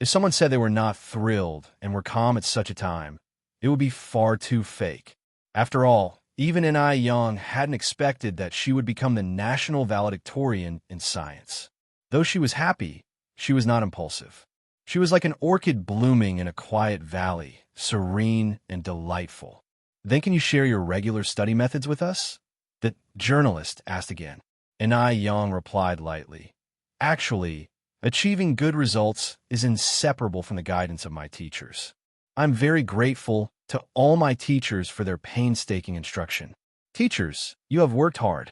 If someone said they were not thrilled and were calm at such a time, it would be far too fake. After all, even In-ai Yang hadn't expected that she would become the national valedictorian in science. Though she was happy, she was not impulsive. She was like an orchid blooming in a quiet valley, serene and delightful. Then can you share your regular study methods with us? The journalist asked again. In-ai Yang replied lightly. Actually, achieving good results is inseparable from the guidance of my teachers. I'm very grateful to all my teachers for their painstaking instruction. Teachers, you have worked hard.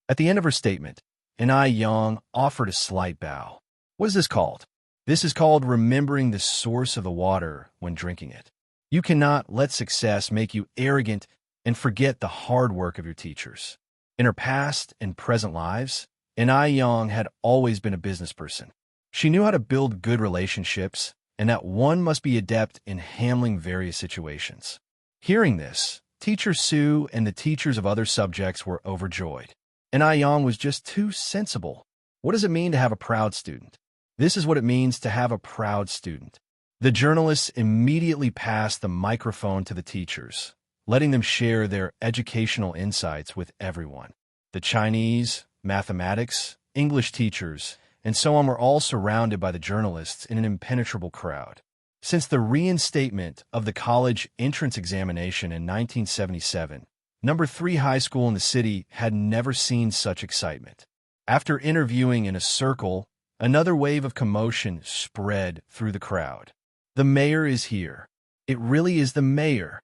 At the end of her statement, In-ai Yang offered a slight bow. What is this called? This is called remembering the source of the water when drinking it. You cannot let success make you arrogant and forget the hard work of your teachers. In her past and present lives, In-ai Yang had always been a business person. She knew how to build good relationships, and that one must be adept in handling various situations. Hearing this, Teacher Sue and the teachers of other subjects were overjoyed. In-ai Yang was just too sensible. What does it mean to have a proud student? This is what it means to have a proud student. The journalists immediately passed the microphone to the teachers, letting them share their educational insights with everyone. The Chinese, mathematics, English teachers, and so on were all surrounded by the journalists in an impenetrable crowd. Since the reinstatement of the college entrance examination in 1977, number 3 high school in the city had never seen such excitement. After interviewing in a circle, another wave of commotion spread through the crowd. The mayor is here. It really is the mayor.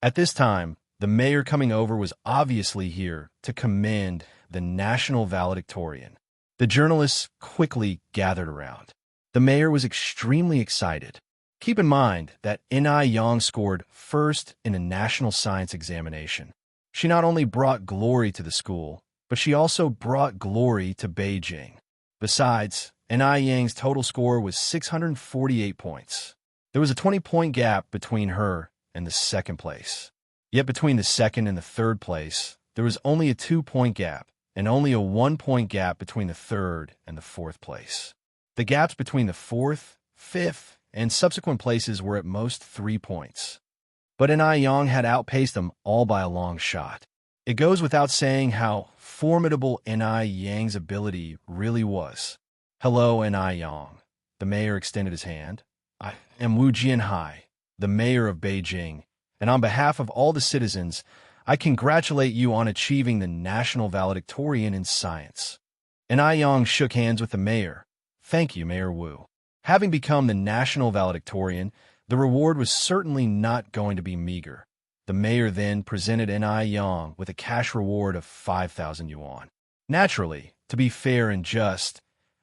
At this time, the mayor coming over was obviously here to commend the national valedictorian. The journalists quickly gathered around. The mayor was extremely excited. Keep in mind that In-ai Yang scored first in a national science examination. She not only brought glory to the school, but she also brought glory to Beijing. Besides, In-ai Yang's total score was 648 points. There was a 20-point gap between her and the second place. Yet between the second and the third place, there was only a 2-point gap, and only a 1-point gap between the third and the fourth place. The gaps between the fourth, fifth, and subsequent places were at most 3 points. But In-ai Yang had outpaced them all by a long shot. It goes without saying how formidable In-ai Yang's ability really was. Hello, In-ai Yang. The mayor extended his hand. I am Wu Jianhai, the mayor of Beijing, and on behalf of all the citizens, I congratulate you on achieving the national valedictorian in science. In-ai Yang shook hands with the mayor. Thank you, Mayor Wu. Having become the national valedictorian, the reward was certainly not going to be meager. The mayor then presented In-ai Yang with a cash reward of 5,000 yuan. Naturally, to be fair and just,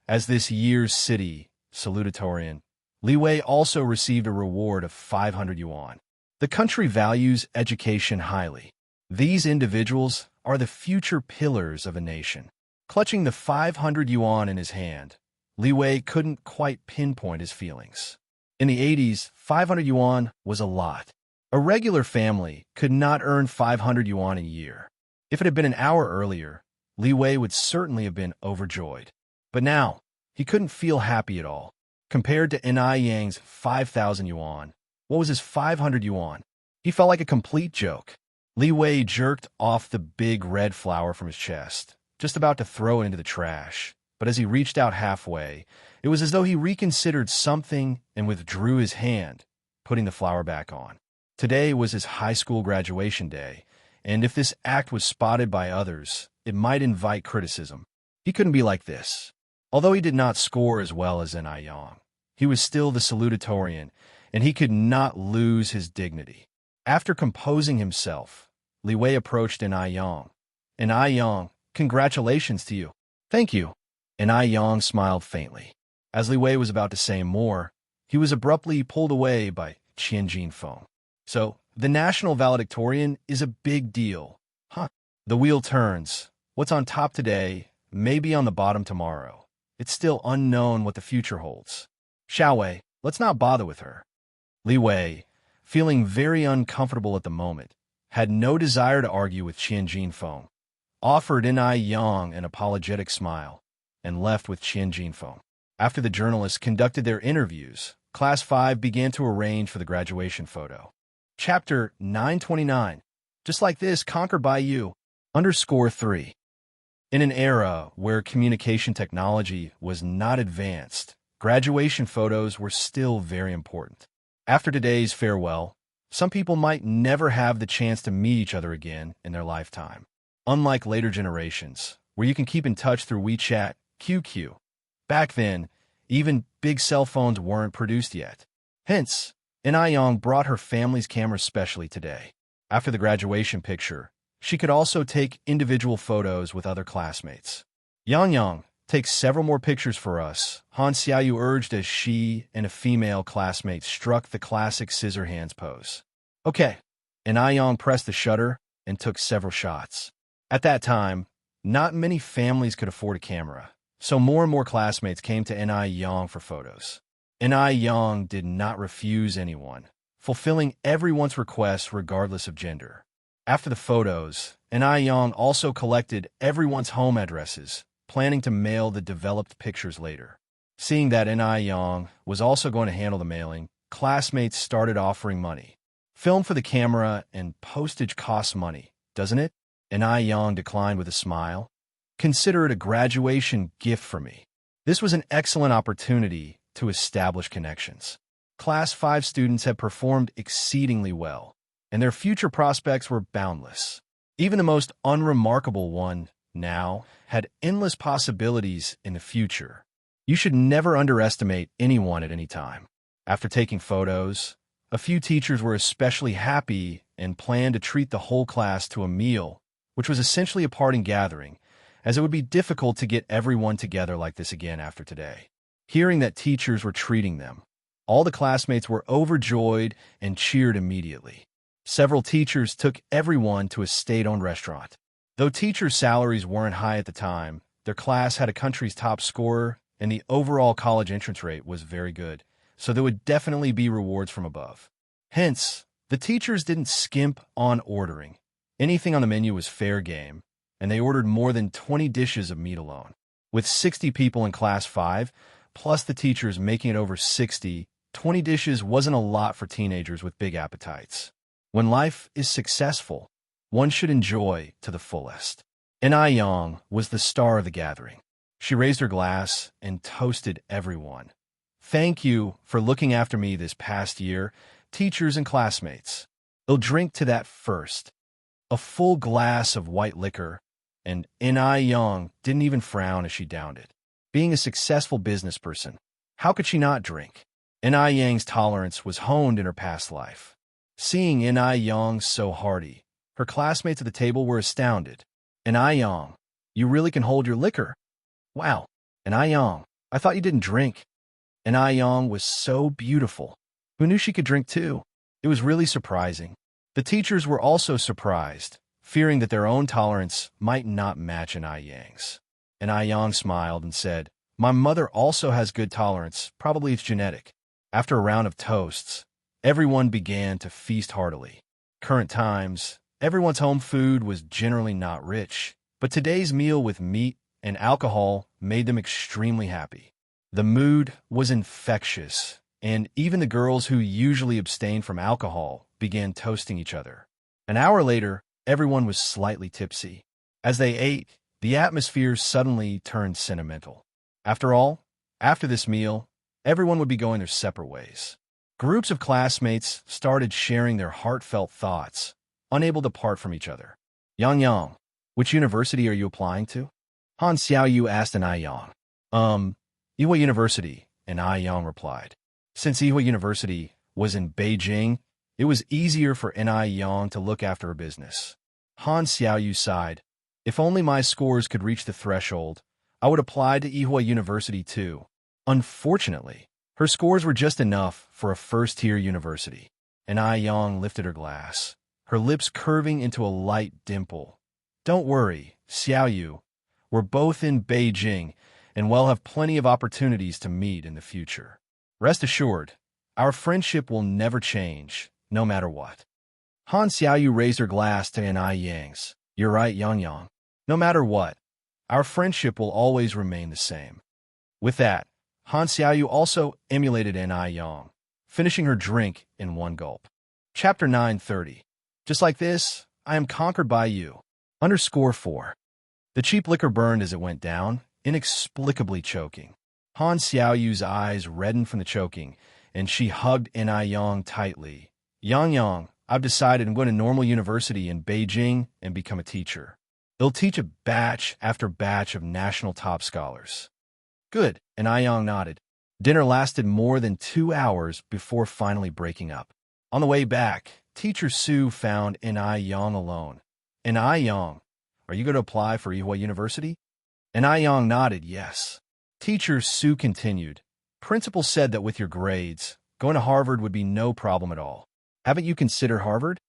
as this year's city salutatorian, Li Wei also received a reward of 500 yuan. The country values education highly. These individuals are the future pillars of a nation. Clutching the 500 yuan in his hand, Li Wei couldn't quite pinpoint his feelings. In the 80s, 500 yuan was a lot. A regular family could not earn 500 yuan a year. If it had been an hour earlier, Li Wei would certainly have been overjoyed. But now, he couldn't feel happy at all. Compared to In-ai Yang's 5,000 yuan, what was his 500 yuan? He felt like a complete joke. Li Wei jerked off the big red flower from his chest, just about to throw it into the trash. But as he reached out halfway, it was as though he reconsidered something and withdrew his hand, putting the flower back on. Today was his high school graduation day, and if this act was spotted by others, it might invite criticism. He couldn't be like this. Although he did not score as well as In-ai Yang, he was still the salutatorian, and he could not lose his dignity. After composing himself, Li Wei approached In-ai Yang. In-ai Yang, congratulations to you. Thank you. and Ai Yang smiled faintly. As Li Wei was about to say more, he was abruptly pulled away by Qian Jinfeng. So, the national valedictorian is a big deal, huh? The wheel turns. What's on top today may be on the bottom tomorrow. It's still unknown what the future holds. Xiao Wei, let's not bother with her. Li Wei, feeling very uncomfortable at the moment, had no desire to argue with Qian Jinfeng, offered Ai Yang an apologetic smile, and left with Qian Jinfeng. After the journalists conducted their interviews, Class 5 began to arrange for the graduation photo. Chapter 929. Just like this, conquered by you. _3. In an era where communication technology was not advanced, graduation photos were still very important. After today's farewell, some people might never have the chance to meet each other again in their lifetime. Unlike later generations, where you can keep in touch through WeChat, QQ. Back then, even big cell phones weren't produced yet. Hence, Ai Yang brought her family's camera specially today. After the graduation picture, she could also take individual photos with other classmates. Yang, take several more pictures for us, Han Xiaoyu urged as she and a female classmate struck the classic scissor hands pose. Okay, and Ai Yang pressed the shutter and took several shots. At that time, not many families could afford a camera, so more and more classmates came to Ai Yang for photos. Ai Yang did not refuse anyone, fulfilling everyone's requests regardless of gender. After the photos, Ai Yang also collected everyone's home addresses, planning to mail the developed pictures later. Seeing that Ai Yang was also going to handle the mailing, classmates started offering money. Film for the camera and postage costs money, doesn't it? Ai Yang declined with a smile. Consider it a graduation gift for me. This was an excellent opportunity to establish connections. Class 5 students had performed exceedingly well, and their future prospects were boundless. Even the most unremarkable one, now, had endless possibilities in the future. You should never underestimate anyone at any time. After taking photos, a few teachers were especially happy and planned to treat the whole class to a meal, which was essentially a parting gathering, as it would be difficult to get everyone together like this again after today. Hearing that teachers were treating them, all the classmates were overjoyed and cheered immediately. Several teachers took everyone to a state-owned restaurant. Though teachers' salaries weren't high at the time, their class had a country's top scorer, and the overall college entrance rate was very good, so there would definitely be rewards from above. Hence, the teachers didn't skimp on ordering. Anything on the menu was fair game, and they ordered more than 20 dishes of meat alone. With 60 people in Class 5, plus the teachers making it over 60, 20 dishes wasn't a lot for teenagers with big appetites. When life is successful, one should enjoy to the fullest. Ai Yang was the star of the gathering. She raised her glass and toasted everyone. Thank you for looking after me this past year, teachers and classmates. They'll drink to that first. A full glass of white liquor, and Ai Yang didn't even frown as she downed it. Being a successful business person, how could she not drink? Ai Yang's tolerance was honed in her past life. Seeing Ai Yang so hearty, her classmates at the table were astounded. Ai Yang, you really can hold your liquor? Wow. Ai Yang, I thought you didn't drink. Ai Yang was so beautiful. Who knew she could drink too? It was really surprising. The teachers were also surprised, fearing that their own tolerance might not match Ai Yang's. Ai Yang smiled and said, my mother also has good tolerance, probably it's genetic. After a round of toasts, everyone began to feast heartily. Current times, everyone's home food was generally not rich, but today's meal with meat and alcohol made them extremely happy. The mood was infectious, and even the girls who usually abstained from alcohol began toasting each other. An hour later, everyone was slightly tipsy. As they ate, the atmosphere suddenly turned sentimental. After all, after this meal, everyone would be going their separate ways. Groups of classmates started sharing their heartfelt thoughts, unable to part from each other. Yang, which university are you applying to? Han Xiaoyu asked Ai Yang. Yihui University, Ai Yang replied. Since Yihui University was in Beijing, it was easier for Ai Yang to look after her business. Han Xiaoyu sighed. If only my scores could reach the threshold, I would apply to Ihua University too. Unfortunately, her scores were just enough for a first-tier university. And Yang lifted her glass, her lips curving into a light dimple. Don't worry, Xiaoyu. We're both in Beijing, and we'll have plenty of opportunities to meet in the future. Rest assured, our friendship will never change, no matter what. Han Xiaoyu raised her glass to Yang's. You're right, Yang. No matter what, our friendship will always remain the same. With that, Han Xiaoyu also emulated Yang, finishing her drink in one gulp. Chapter 930. Just like this, I am conquered by you. Underscore 4. The cheap liquor burned as it went down, inexplicably choking. Han Xiaoyu's eyes reddened from the choking, and she hugged Yang tightly. Yang, I've decided I'm going to Normal University in Beijing and become a teacher. It'll teach a batch after batch of national top scholars. Good, and Yang nodded. Dinner lasted more than 2 hours before finally breaking up. On the way back, Teacher Su found Yang alone. Yang, are you going to apply for Ihua University? Yang nodded yes. Teacher Su continued. Principal said that with your grades, going to Harvard would be no problem at all. Haven't you considered Harvard?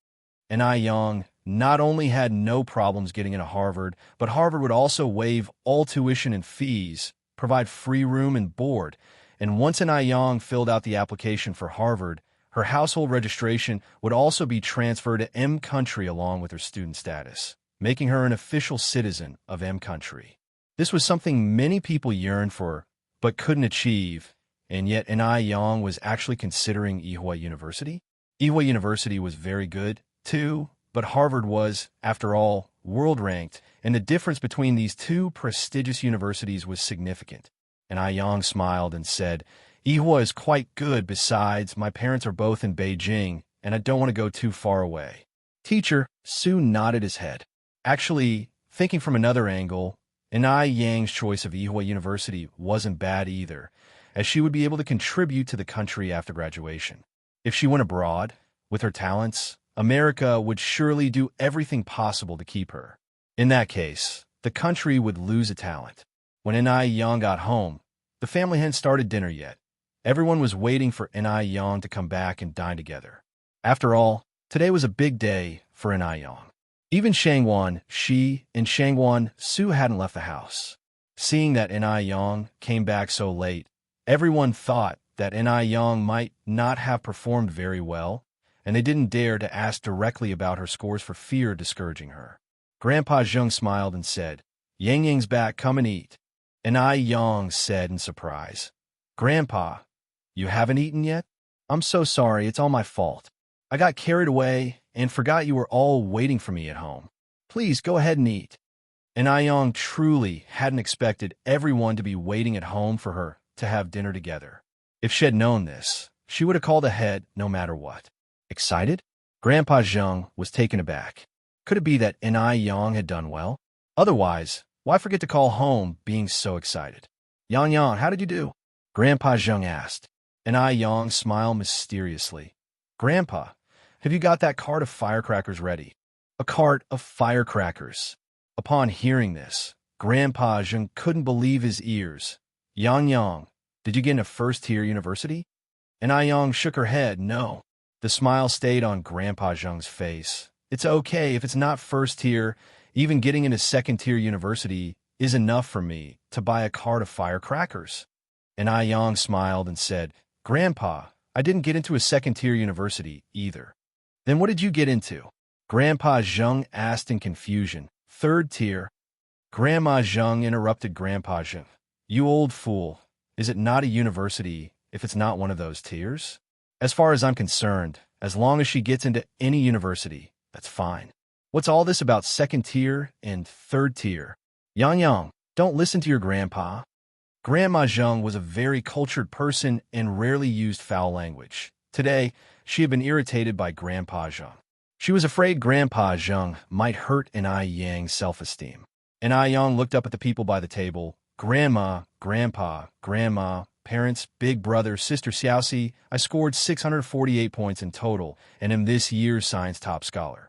Yang not only had no problems getting into Harvard, but Harvard would also waive all tuition and fees, provide free room and board, and once Yang filled out the application for Harvard, her household registration would also be transferred to M country along with her student status, making her an official citizen of M country. This was something many people yearned for, but couldn't achieve, and yet Yang was actually considering Ihua University. Ihua University was very good, too, but Harvard was, after all, world-ranked, and the difference between these two prestigious universities was significant. Yang smiled and said, Ihua is quite good. Besides, my parents are both in Beijing, and I don't want to go too far away. Teacher Su nodded his head. Actually, thinking from another angle, Yang's choice of Ihua University wasn't bad either, as she would be able to contribute to the country after graduation. If she went abroad, with her talents, America would surely do everything possible to keep her. In that case, the country would lose a talent. When Yang got home, the family hadn't started dinner yet. Everyone was waiting for Yang to come back and dine together. After all, today was a big day for Yang. Even Shangwan, and Shangwan Su hadn't left the house. Seeing that Yang came back so late, everyone thought that Yang might not have performed very well, and they didn't dare to ask directly about her scores for fear of discouraging her. Grandpa Zheng smiled and said, Yang's back, come and eat. Yang said in surprise, Grandpa, you haven't eaten yet? I'm so sorry, it's all my fault. I got carried away and forgot you were all waiting for me at home. Please go ahead and eat. Yang truly hadn't expected everyone to be waiting at home for her to have dinner together. If she had known this, she would have called ahead no matter what. Excited? Grandpa Zheng was taken aback. Could it be that Yang had done well? Otherwise, why forget to call home being so excited? Yang, how did you do? Grandpa Zheng asked. Yang smiled mysteriously. Grandpa, have you got that cart of firecrackers ready? A cart of firecrackers. Upon hearing this, Grandpa Zheng couldn't believe his ears. Yang, did you get into first-tier university? Yang shook her head, no. The smile stayed on Grandpa Zheng's face. It's okay if it's not first-tier. Even getting into second-tier university is enough for me to buy a cart of firecrackers. Yang smiled and said, Grandpa, I didn't get into a second-tier university either. Then what did you get into? Grandpa Zheng asked in confusion. Third tier. Grandma Zheng interrupted Grandpa Zheng. You old fool. Is it not a university if it's not one of those tiers? As far as I'm concerned, as long as she gets into any university, that's fine. What's all this about second tier and third tier? Yang, don't listen to your grandpa. Grandma Zheng was a very cultured person and rarely used foul language. Today, she had been irritated by Grandpa Zheng. She was afraid Grandpa Zheng might hurt Yang's self-esteem. Yang looked up at the people by the table. Grandma, Grandpa, Grandma, parents, big brother, sister Xiaoxi, I scored 648 points in total and am this year's science top scholar.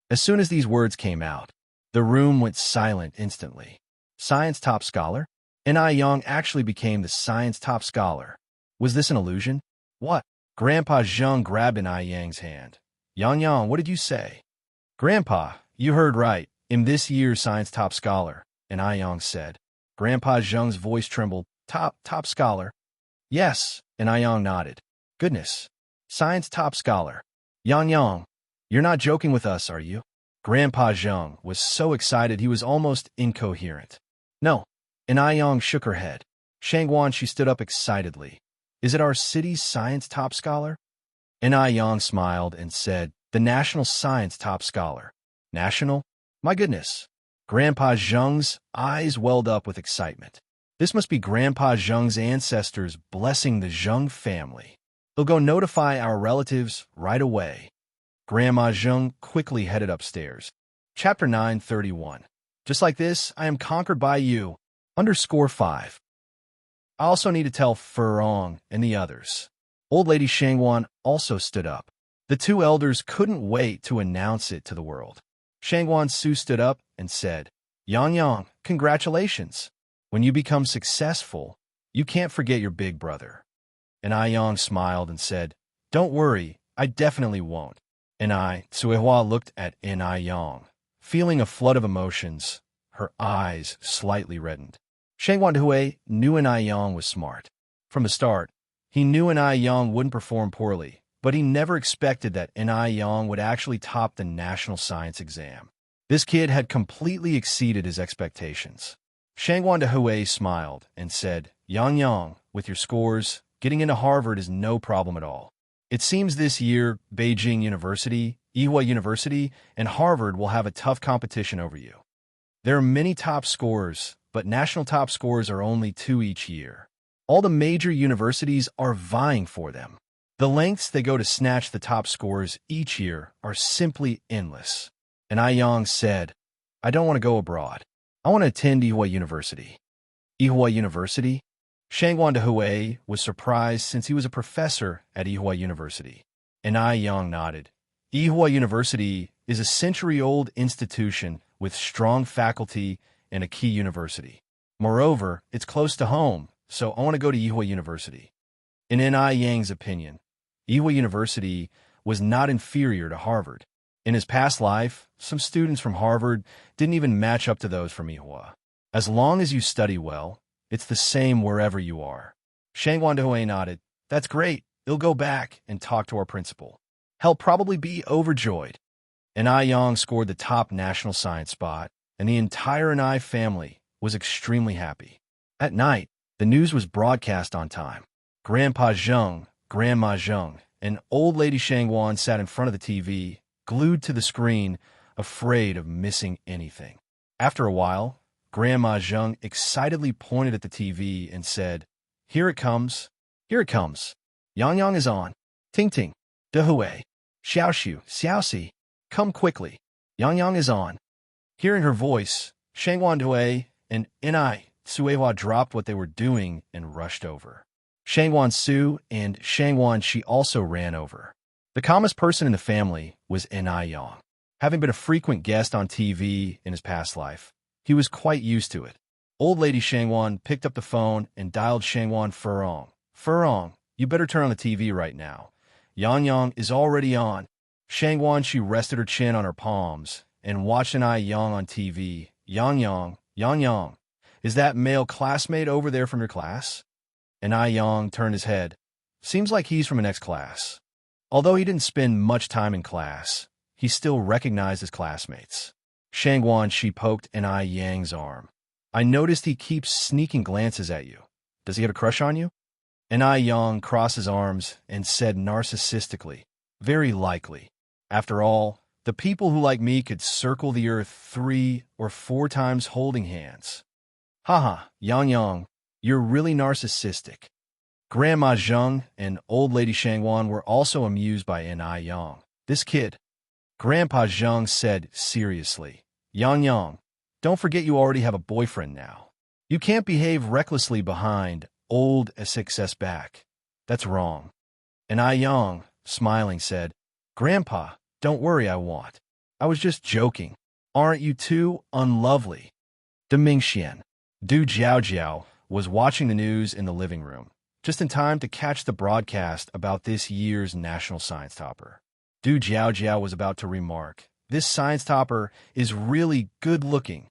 As soon as these words came out, the room went silent instantly. Science top scholar? and I Yang actually became the science top scholar. Was this an illusion? What? Grandpa Zheng grabbed an I Yang's hand. Yang Yang, what did you say? Grandpa, you heard right. I'm this year's science top scholar, and I Yang said. Grandpa Zheng's voice trembled. Top scholar? Yes, and I Yang nodded. Goodness. Science top scholar. Yang Yang, you're not joking with us, are you? Grandpa Zheng was so excited he was almost incoherent. No, and I Yang shook her head. Shangguan, she stood up excitedly. Is it our city's science top scholar? And I Yang smiled and said, the national science top scholar. National? My goodness. Grandpa Zheng's eyes welled up with excitement. This must be Grandpa Zheng's ancestors blessing the Zheng family. They'll go notify our relatives right away. Grandma Zheng quickly headed upstairs. Chapter 931. Just like this, I am conquered by you. _5. I also need to tell Furong and the others. Old Lady Shangguan also stood up. The two elders couldn't wait to announce it to the world. Shangguan Su stood up and said, Yang Yang, congratulations. When you become successful, you can't forget your big brother. And I Yang smiled and said, don't worry, I definitely won't. And Suihua looked at I Yang, feeling a flood of emotions. Her eyes slightly reddened. Shangguan Hui knew I Yang was smart. From the start, he knew I Yang wouldn't perform poorly, but he never expected that I Yang would actually top the national science exam. This kid had completely exceeded his expectations. Shangguan Hui smiled and said, Yang Yang, with your scores, getting into Harvard is no problem at all. It seems this year, Beijing University, Ewha University, and Harvard will have a tough competition over you. There are many top scorers, but national top scores are only 2 each year. All the major universities are vying for them. The lengths they go to snatch the top scores each year are simply endless. And I Yang said, I don't want to go abroad. I want to attend Ewha University. Ewha University? Shangguan Hui was surprised since he was a professor at Ewha University. And I Yang nodded. Ewha University is a century-old institution with strong faculty and a key university. Moreover, it's close to home, so I want to go to Ewha University. In I Yang's opinion, Ewha University was not inferior to Harvard. In his past life, some students from Harvard didn't even match up to those from Ewha. As long as you study well, it's the same wherever you are. Shangguan Hui nodded. That's great. He'll go back and talk to our principal. He'll probably be overjoyed. And I Yang scored the top national science spot, and the entire Anai family was extremely happy. At night, the news was broadcast on time. Grandpa Zheng, Grandma Zheng, and Old Lady Shangguan sat in front of the TV, glued to the screen, afraid of missing anything. After a while, Grandma Zheng excitedly pointed at the TV and said, Here it comes. Here it comes. Yang Yang is on. Ting Ting. De Hui. Xiaoxiu. Xiaoxi. Come quickly. Yang Yang is on. Hearing her voice, Shangguan Hui and Ni Suihua dropped what they were doing and rushed over. Shangguan Su and Shangguan Shi also ran over. The calmest person in the family was Ni Yang. Having been a frequent guest on TV in his past life, he was quite used to it. Old Lady Shangguan picked up the phone and dialed Shangguan Furong. Furong, you better turn on the TV right now. Yang Yang is already on. Shangguan, she rested her chin on her palms and watched Ni Yang on TV. Yang Yang, Yang Yang, is that male classmate over there from your class? And I Yang turned his head. Seems like he's from an next class. Although he didn't spend much time in class, he still recognized his classmates. Shangguan, she poked I Yang's arm. I noticed he keeps sneaking glances at you. Does he have a crush on you? And I Yang crossed his arms and said narcissistically, very likely. After all, the people who like me could circle the earth 3 or 4 times holding hands. Haha, Yang Yang, you're really narcissistic. Grandma Zheng and Old Lady Shangguan were also amused by Ni Yang. This kid. Grandpa Zheng said seriously, Yang Yang, don't forget you already have a boyfriend now. You can't behave recklessly behind old success back. That's wrong. And I Yang, smiling, said, Grandpa, don't worry, I won't. I was just joking. Aren't you too unlovely? De Mingxian. Du Jiao Jiao was watching the news in the living room, just in time to catch the broadcast about this year's national science topper. Du Jiaojiao was about to remark, "This science topper is really good-looking."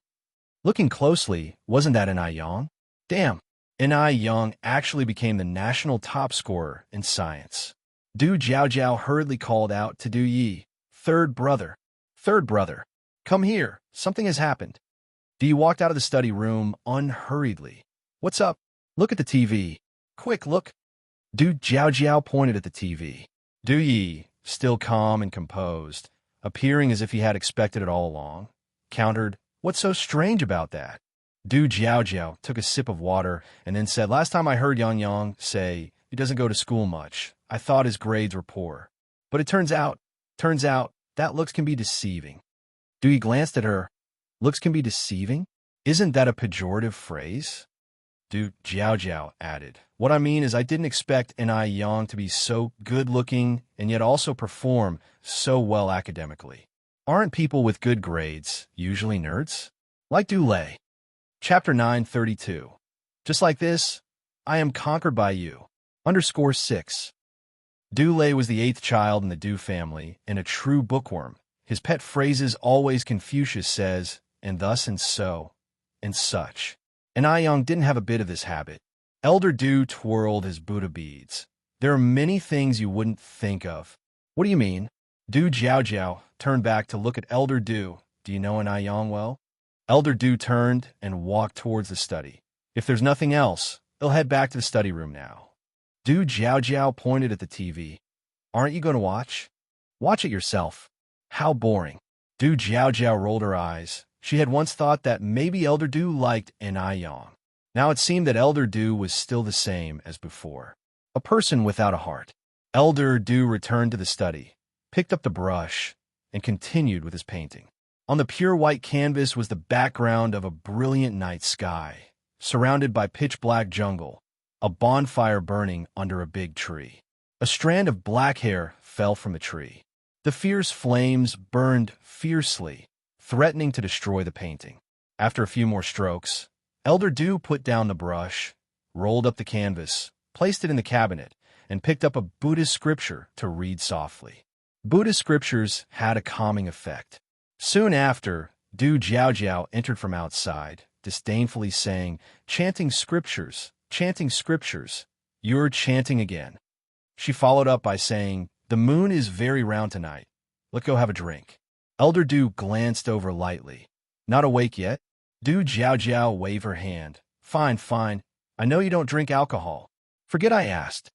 Looking closely, wasn't that Enai Yang? Damn, Enai Yang actually became the national top scorer in science. Du Jiaojiao hurriedly called out to Du Yi, Third brother, come here, something has happened." Du Yi walked out of the study room unhurriedly. "What's up? Look at the TV. Quick, look." Du Jiaojiao pointed at the TV. Du Yi, still calm and composed, appearing as if he had expected it all along, countered, "What's so strange about that?" Du Jiaojiao took a sip of water and then said, "Last time I heard Yang Yang say he doesn't go to school much, I thought his grades were poor. But it turns out, that looks can be deceiving." Du Yi glanced at her. "Looks can be deceiving? Isn't that a pejorative phrase?" Du Jiaojiao added, "What I mean is I didn't expect Enai Yang to be so good-looking and yet also perform so well academically. Aren't people with good grades usually nerds? Like Du Lei." Chapter 932. Just like this, I am conquered by you. _6. Du Lei was the 8th child in the Du family and a true bookworm. His pet phrases always Confucius says, and thus and so, and such. And Yang didn't have a bit of this habit. Elder Du twirled his Buddha beads. "There are many things you wouldn't think of." "What do you mean?" Du Jiaojiao turned back to look at Elder Du. "Do you know Yang well?" Elder Du turned and walked towards the study. "If there's nothing else, they'll head back to the study room now." Du Jiaojiao pointed at the TV. "Aren't you going to watch?" "Watch it yourself. How boring." Du Jiaojiao rolled her eyes. She had once thought that maybe Elder Du liked Yang. Now it seemed that Elder Du was still the same as before. A person without a heart. Elder Du returned to the study, picked up the brush, and continued with his painting. On the pure white canvas was the background of a brilliant night sky, surrounded by pitch-black jungle, a bonfire burning under a big tree. A strand of black hair fell from the tree. The fierce flames burned fiercely, threatening to destroy the painting. After a few more strokes, Elder Du put down the brush, rolled up the canvas, placed it in the cabinet, and picked up a Buddhist scripture to read softly. Buddhist scriptures had a calming effect. Soon after, Du Jiaojiao entered from outside, disdainfully saying, chanting scriptures, you're chanting again." She followed up by saying, "The moon is very round tonight. Let's go have a drink." Elder Du glanced over lightly. "Not awake yet?" Du Jiaojiao waved her hand. Fine. I know you don't drink alcohol." "Forget I asked."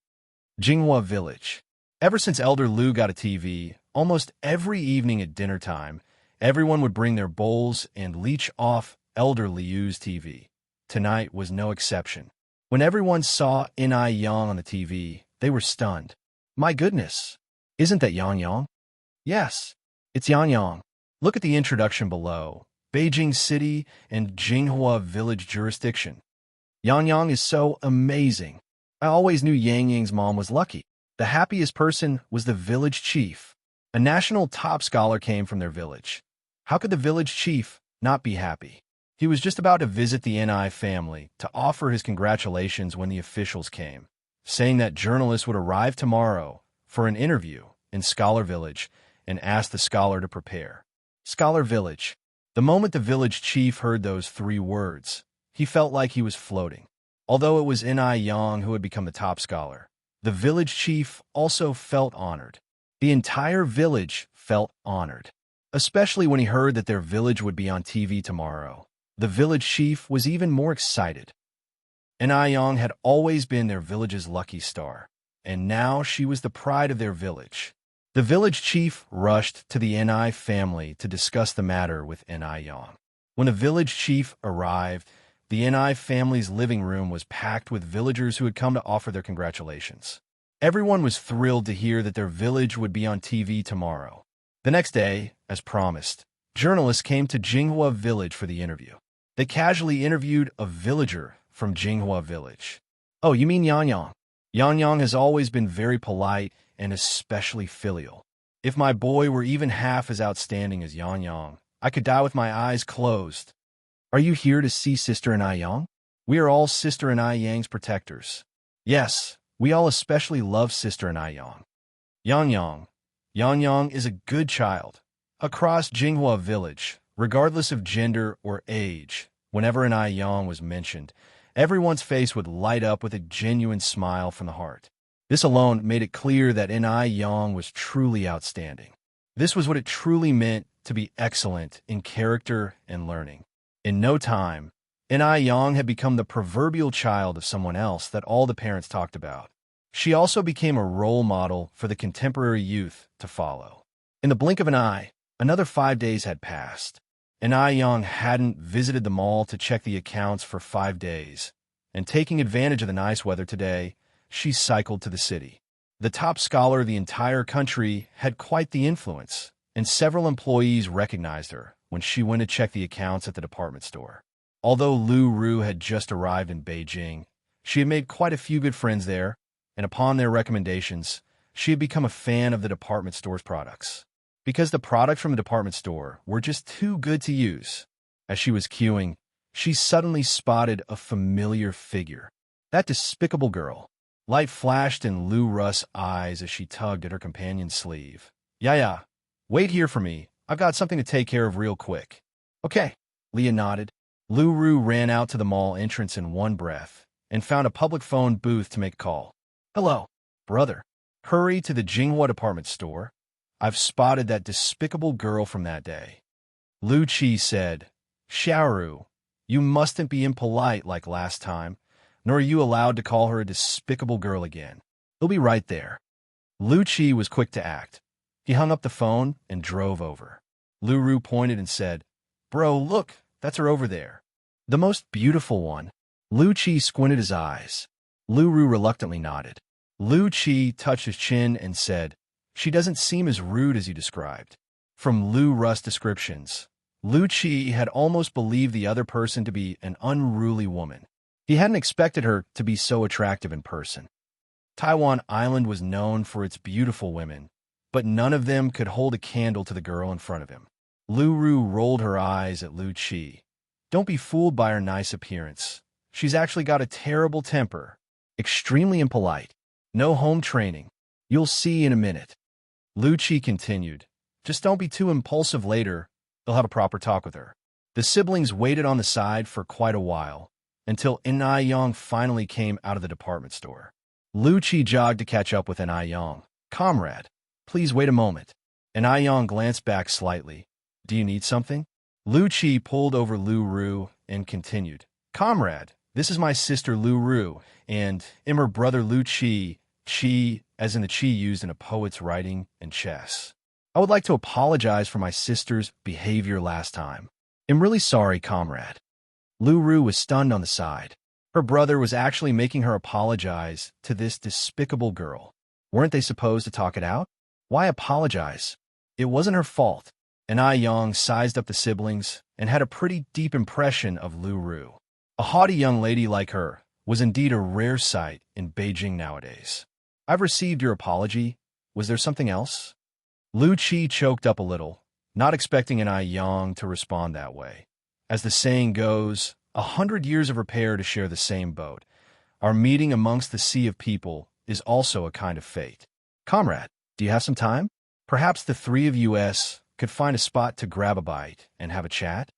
Jinghua Village. Ever since Elder Liu got a TV, almost every evening at dinner time, everyone would bring their bowls and leech off Elder Liu's TV. Tonight was no exception. When everyone saw Enai Yang on the TV, they were stunned. "My goodness, isn't that Yang?" "Yes, it's Yang. Look at the introduction below. Beijing City and Jinghua Village jurisdiction. Yang is so amazing. I always knew Yang's mom was lucky. The happiest person was the village chief. A national top scholar came from their village. How could the village chief not be happy? He was just about to visit the Ni family to offer his congratulations when the officials came, saying that journalists would arrive tomorrow for an interview in Scholar Village and ask the scholar to prepare. Scholar Village. The moment the village chief heard those 3 words, he felt like he was floating. Although it was Ni Yang who had become the top scholar, the village chief also felt honored. The entire village felt honored, especially when he heard that their village would be on TV tomorrow. The village chief was even more excited. Ni Yang had always been their village's lucky star, and now she was the pride of their village. The village chief rushed to the Ni family to discuss the matter with Ni Yang. When the village chief arrived, the Ni family's living room was packed with villagers who had come to offer their congratulations. Everyone was thrilled to hear that their village would be on TV tomorrow. The next day, as promised, journalists came to Jinghua Village for the interview. They casually interviewed a villager from Jinghua Village. "Oh, you mean Yang? Yang has always been very polite and especially filial. If my boy were even half as outstanding as Yang, I could die with my eyes closed. Are you here to see Sister Ni Yang?" We are all Sister and I Yang's protectors. Yes, we all especially love Sister and I Yang. Yang Yang. Yang Yang is a good child. Across Jinghua village, regardless of gender or age, whenever an I Yang was mentioned, everyone's face would light up with a genuine smile from the heart. This alone made it clear that N.I. Yang was truly outstanding. This was what it truly meant to be excellent in character and learning. In no time, N.I. Yang had become the proverbial child of someone else that all the parents talked about. She also became a role model for the contemporary youth to follow. In the blink of an eye, another 5 days had passed. N.I. Yang hadn't visited the mall to check the accounts for 5 days, and taking advantage of the nice weather today, she cycled to the city. The top scholar of the entire country had quite the influence, and several employees recognized her when she went to check the accounts at the department store. Although Lu Ru had just arrived in Beijing, she had made quite a few good friends there, and upon their recommendations, she had become a fan of the department store's products. Because the products from the department store were just too good to use. As she was queuing, she suddenly spotted a familiar figure. That despicable girl. Light flashed in Lu Ru's eyes as she tugged at her companion's sleeve. Yeah, wait here for me. I've got something to take care of real quick. Okay, Leah nodded. Lu Ru ran out to the mall entrance in one breath and found a public phone booth to make a call. Hello, brother. Hurry to the Jinghua department store. I've spotted that despicable girl from that day. Lu Qi said, Xiaoru, you mustn't be impolite like last time, nor are you allowed to call her a despicable girl again. He'll be right there. Lu Qi was quick to act. He hung up the phone and drove over. Lu Ru pointed and said, Bro, look, that's her over there. The most beautiful one. Lu Qi squinted his eyes. Lu Ru reluctantly nodded. Lu Qi touched his chin and said, She doesn't seem as rude as you described. From Lu Ru's descriptions, Lu Qi had almost believed the other person to be an unruly woman. He hadn't expected her to be so attractive in person. Taiwan Island was known for its beautiful women, but none of them could hold a candle to the girl in front of him. Lu Ru rolled her eyes at Lu Qi. Don't be fooled by her nice appearance. She's actually got a terrible temper, extremely impolite, no home training. You'll see in a minute. Lu Qi continued, Just don't be too impulsive later. They'll have a proper talk with her. The siblings waited on the side for quite a while, until N.I. Yang finally came out of the department store. Lu Qi jogged to catch up with N.I. Yang. Comrade, please wait a moment. N.I. Yang glanced back slightly. Do you need something? Lu Qi pulled over Lu Ru and continued. Comrade, this is my sister Lu Ru, and her brother Lu Qi, Qi as in the Qi used in a poet's writing and chess. I would like to apologize for my sister's behavior last time. I'm really sorry, comrade. Lu Ru was stunned on the side. Her brother was actually making her apologize to this despicable girl. Weren't they supposed to talk it out? Why apologize? It wasn't her fault. N.I. Yang sized up the siblings and had a pretty deep impression of Lu Ru. A haughty young lady like her was indeed a rare sight in Beijing nowadays. I've received your apology. Was there something else? Lu Qi choked up a little, not expecting N.I. Yang to respond that way. As the saying goes, 100 years of repair to share the same boat. Our meeting amongst the sea of people is also a kind of fate. Comrade, do you have some time? Perhaps the three of us could find a spot to grab a bite and have a chat?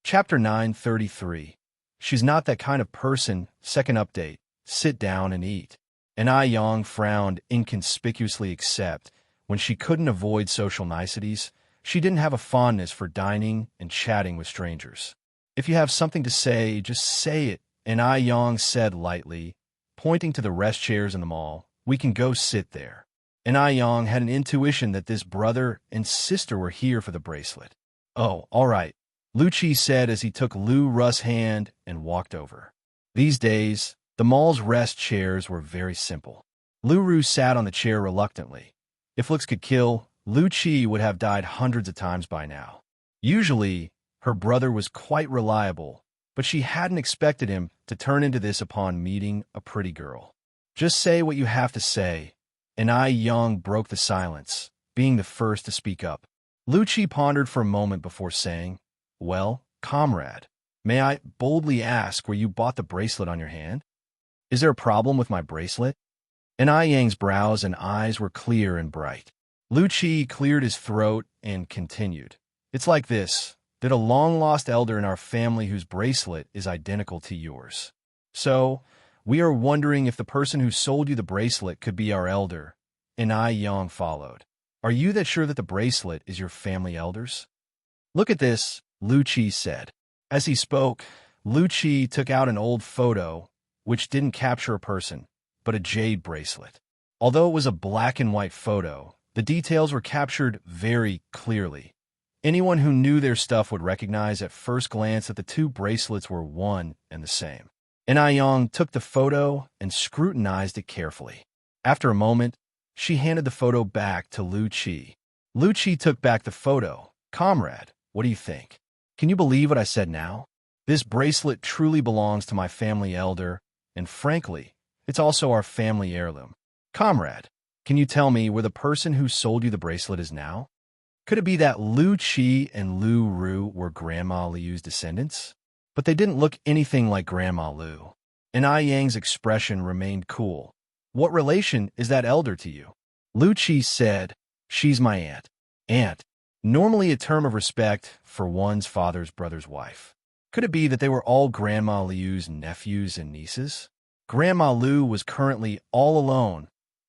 Chapter 933. She's not that kind of person. Second update. Sit down and eat. N.I. Yang frowned inconspicuously except when she couldn't avoid social niceties. She didn't have a fondness for dining and chatting with strangers. If you have something to say, just say it, N.I. Yang said lightly, pointing to the rest chairs in the mall. We can go sit there. N.I. Yang had an intuition that this brother and sister were here for the bracelet. Oh, all right, Lu Qi said as he took Lu Ru's hand and walked over. These days, the mall's rest chairs were very simple. Lu Ru sat on the chair reluctantly. If looks could kill, Lu Qi would have died hundreds of times by now. Usually, her brother was quite reliable, but she hadn't expected him to turn into this upon meeting a pretty girl. Just say what you have to say. N.I. Yang broke the silence, being the first to speak up. Lu Qi pondered for a moment before saying, Well, comrade, May I boldly ask where you bought the bracelet on your hand? Is there a problem with my bracelet? And Yang's brows and eyes were clear and bright. Lu Qi cleared his throat and continued. It's like this. There's a long-lost elder in our family whose bracelet is identical to yours. So, we are wondering if the person who sold you the bracelet could be our elder. And Yang followed. Are you that sure that the bracelet is your family elder's? Look at this, Lu Qi said. As he spoke, Lu Qi took out an old photo, which didn't capture a person, but a jade bracelet. Although it was a black and white photo, the details were captured very clearly. Anyone who knew their stuff would recognize at first glance that the two bracelets were one and the same. And Yang took the photo and scrutinized it carefully. After a moment, she handed the photo back to Lu Qi. Lu Qi took back the photo. Comrade, what do you think? Can you believe what I said now? This bracelet truly belongs to my family elder, and frankly, it's also our family heirloom. Comrade, can you tell me where the person who sold you the bracelet is now? Could it be that Lu Qi and Lu Ru were Grandma Liu's descendants? But they didn't look anything like Grandma Liu. And Yang's expression remained cool. What relation is that elder to you? Lu Qi said, she's my aunt. Aunt, normally a term of respect for one's father's brother's wife. Could it be that they were all Grandma Liu's nephews and nieces? Grandma Liu was currently all alone.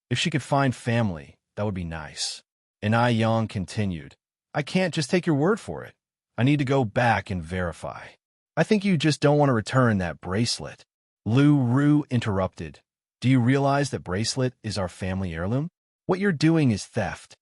If she could find family, that would be nice. And Yang continued, I can't just take your word for it. I need to go back and verify. I think you just don't want to return that bracelet. Lu Ru interrupted. Do you realize that bracelet is our family heirloom? What you're doing is theft.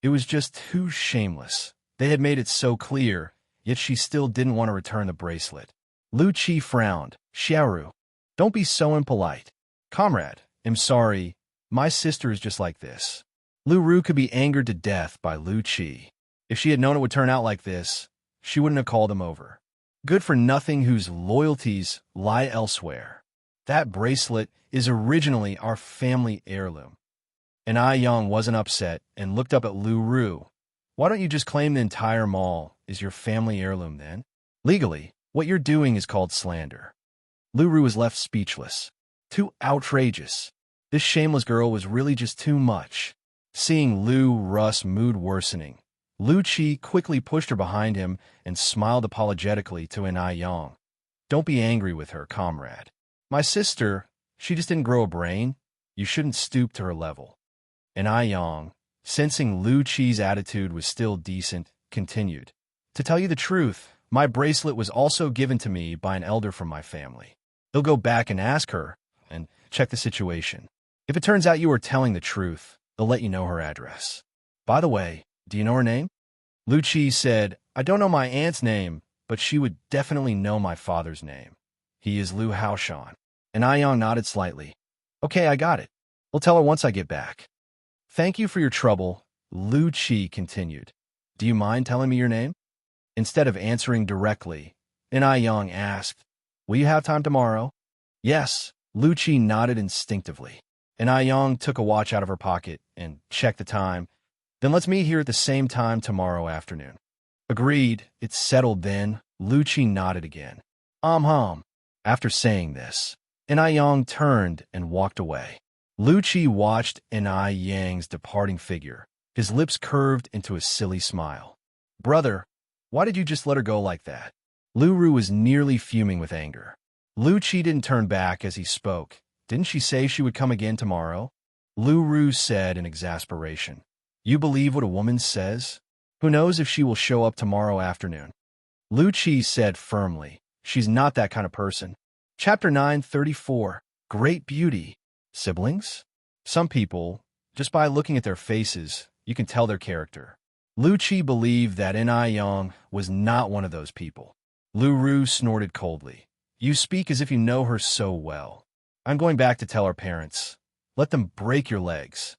It was just too shameless. They had made it so clear, yet she still didn't want to return the bracelet. Lu Qi frowned. Xiaoru, don't be so impolite. Comrade, I'm sorry. My sister is just like this. Lu Ru could be angered to death by Lu Qi. If she had known it would turn out like this, she wouldn't have called him over. Good for nothing whose loyalties lie elsewhere. That bracelet is originally our family heirloom. And Yang wasn't upset and looked up at Lu Ru. Why don't you just claim the entire mall is your family heirloom then? Legally, what you're doing is called slander. Lu Ru was left speechless. Too outrageous. This shameless girl was really just too much. Seeing Lu Ru's mood worsening, Lu Qi quickly pushed her behind him and smiled apologetically to Yang. Don't be angry with her, comrade. My sister, she just didn't grow a brain. You shouldn't stoop to her level. And Yang, sensing Lu Qi's attitude was still decent, continued. To tell you the truth, my bracelet was also given to me by an elder from my family. They'll go back and ask her and check the situation. If it turns out you are telling the truth, they'll let you know her address. By the way, do you know her name? Lu Qi said, I don't know my aunt's name, but she would definitely know my father's name. He is Lu Haoshan. And Yang nodded slightly. Okay, I got it. I'll tell her once I get back. Thank you for your trouble, Lu Qi continued. Do you mind telling me your name? Instead of answering directly, Yang asked, will you have time tomorrow? Yes, Lu Qi nodded instinctively. And Yang took a watch out of her pocket and checked the time. Then let's meet here at the same time tomorrow afternoon. Agreed. It's settled then. Lu Qi nodded again. After saying this, Yang turned and walked away. Lu Qi watched Yang's departing figure. His lips curved into a silly smile. Brother, why did you just let her go like that? Lu Ru was nearly fuming with anger. Lu Qi didn't turn back as he spoke. Didn't she say she would come again tomorrow? Lu Ru said in exasperation. You believe what a woman says? Who knows if she will show up tomorrow afternoon? Lu Qi said firmly. She's not that kind of person. Chapter 934. Great Beauty. Siblings? Some people, just by looking at their faces, you can tell their character. Lu Qi believed that Yang was not one of those people. Lu Ru snorted coldly. You speak as if you know her so well. I'm going back to tell our parents. Let them break your legs.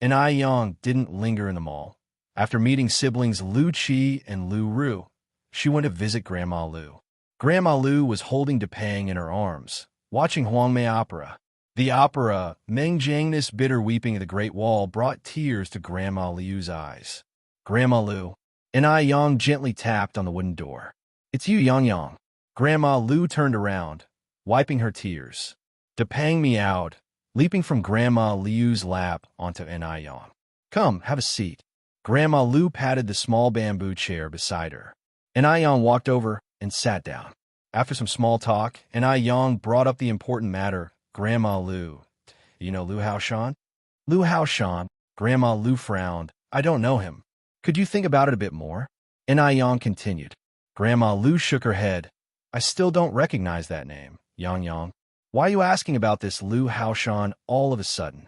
And Yang didn't linger in the mall. After meeting siblings Lu Qi and Lu Ru, she went to visit Grandma Liu. Grandma Liu was holding Depang in her arms, watching Huangmei opera. The opera, Mengjiang's bitter weeping at the Great Wall, brought tears to Grandma Liu's eyes. Grandma Liu, and Yang gently tapped on the wooden door. It's you, Yang. Grandma Lu turned around, wiping her tears. "Depang me out," leaping from Grandma Liu's lap onto Yang. "Come, have a seat." Grandma Lu patted the small bamboo chair beside her. Yang walked over and sat down. After some small talk, Yang brought up the important matter. "Grandma Lu, you know Lu Haoshan?" "Lu Haoshan?" Grandma Lu frowned. "I don't know him. Could you think about it a bit more?" Yang continued. Grandma Lu shook her head. "I still don't recognize that name, Yang. Why are you asking about this Lu Haoshan all of a sudden?"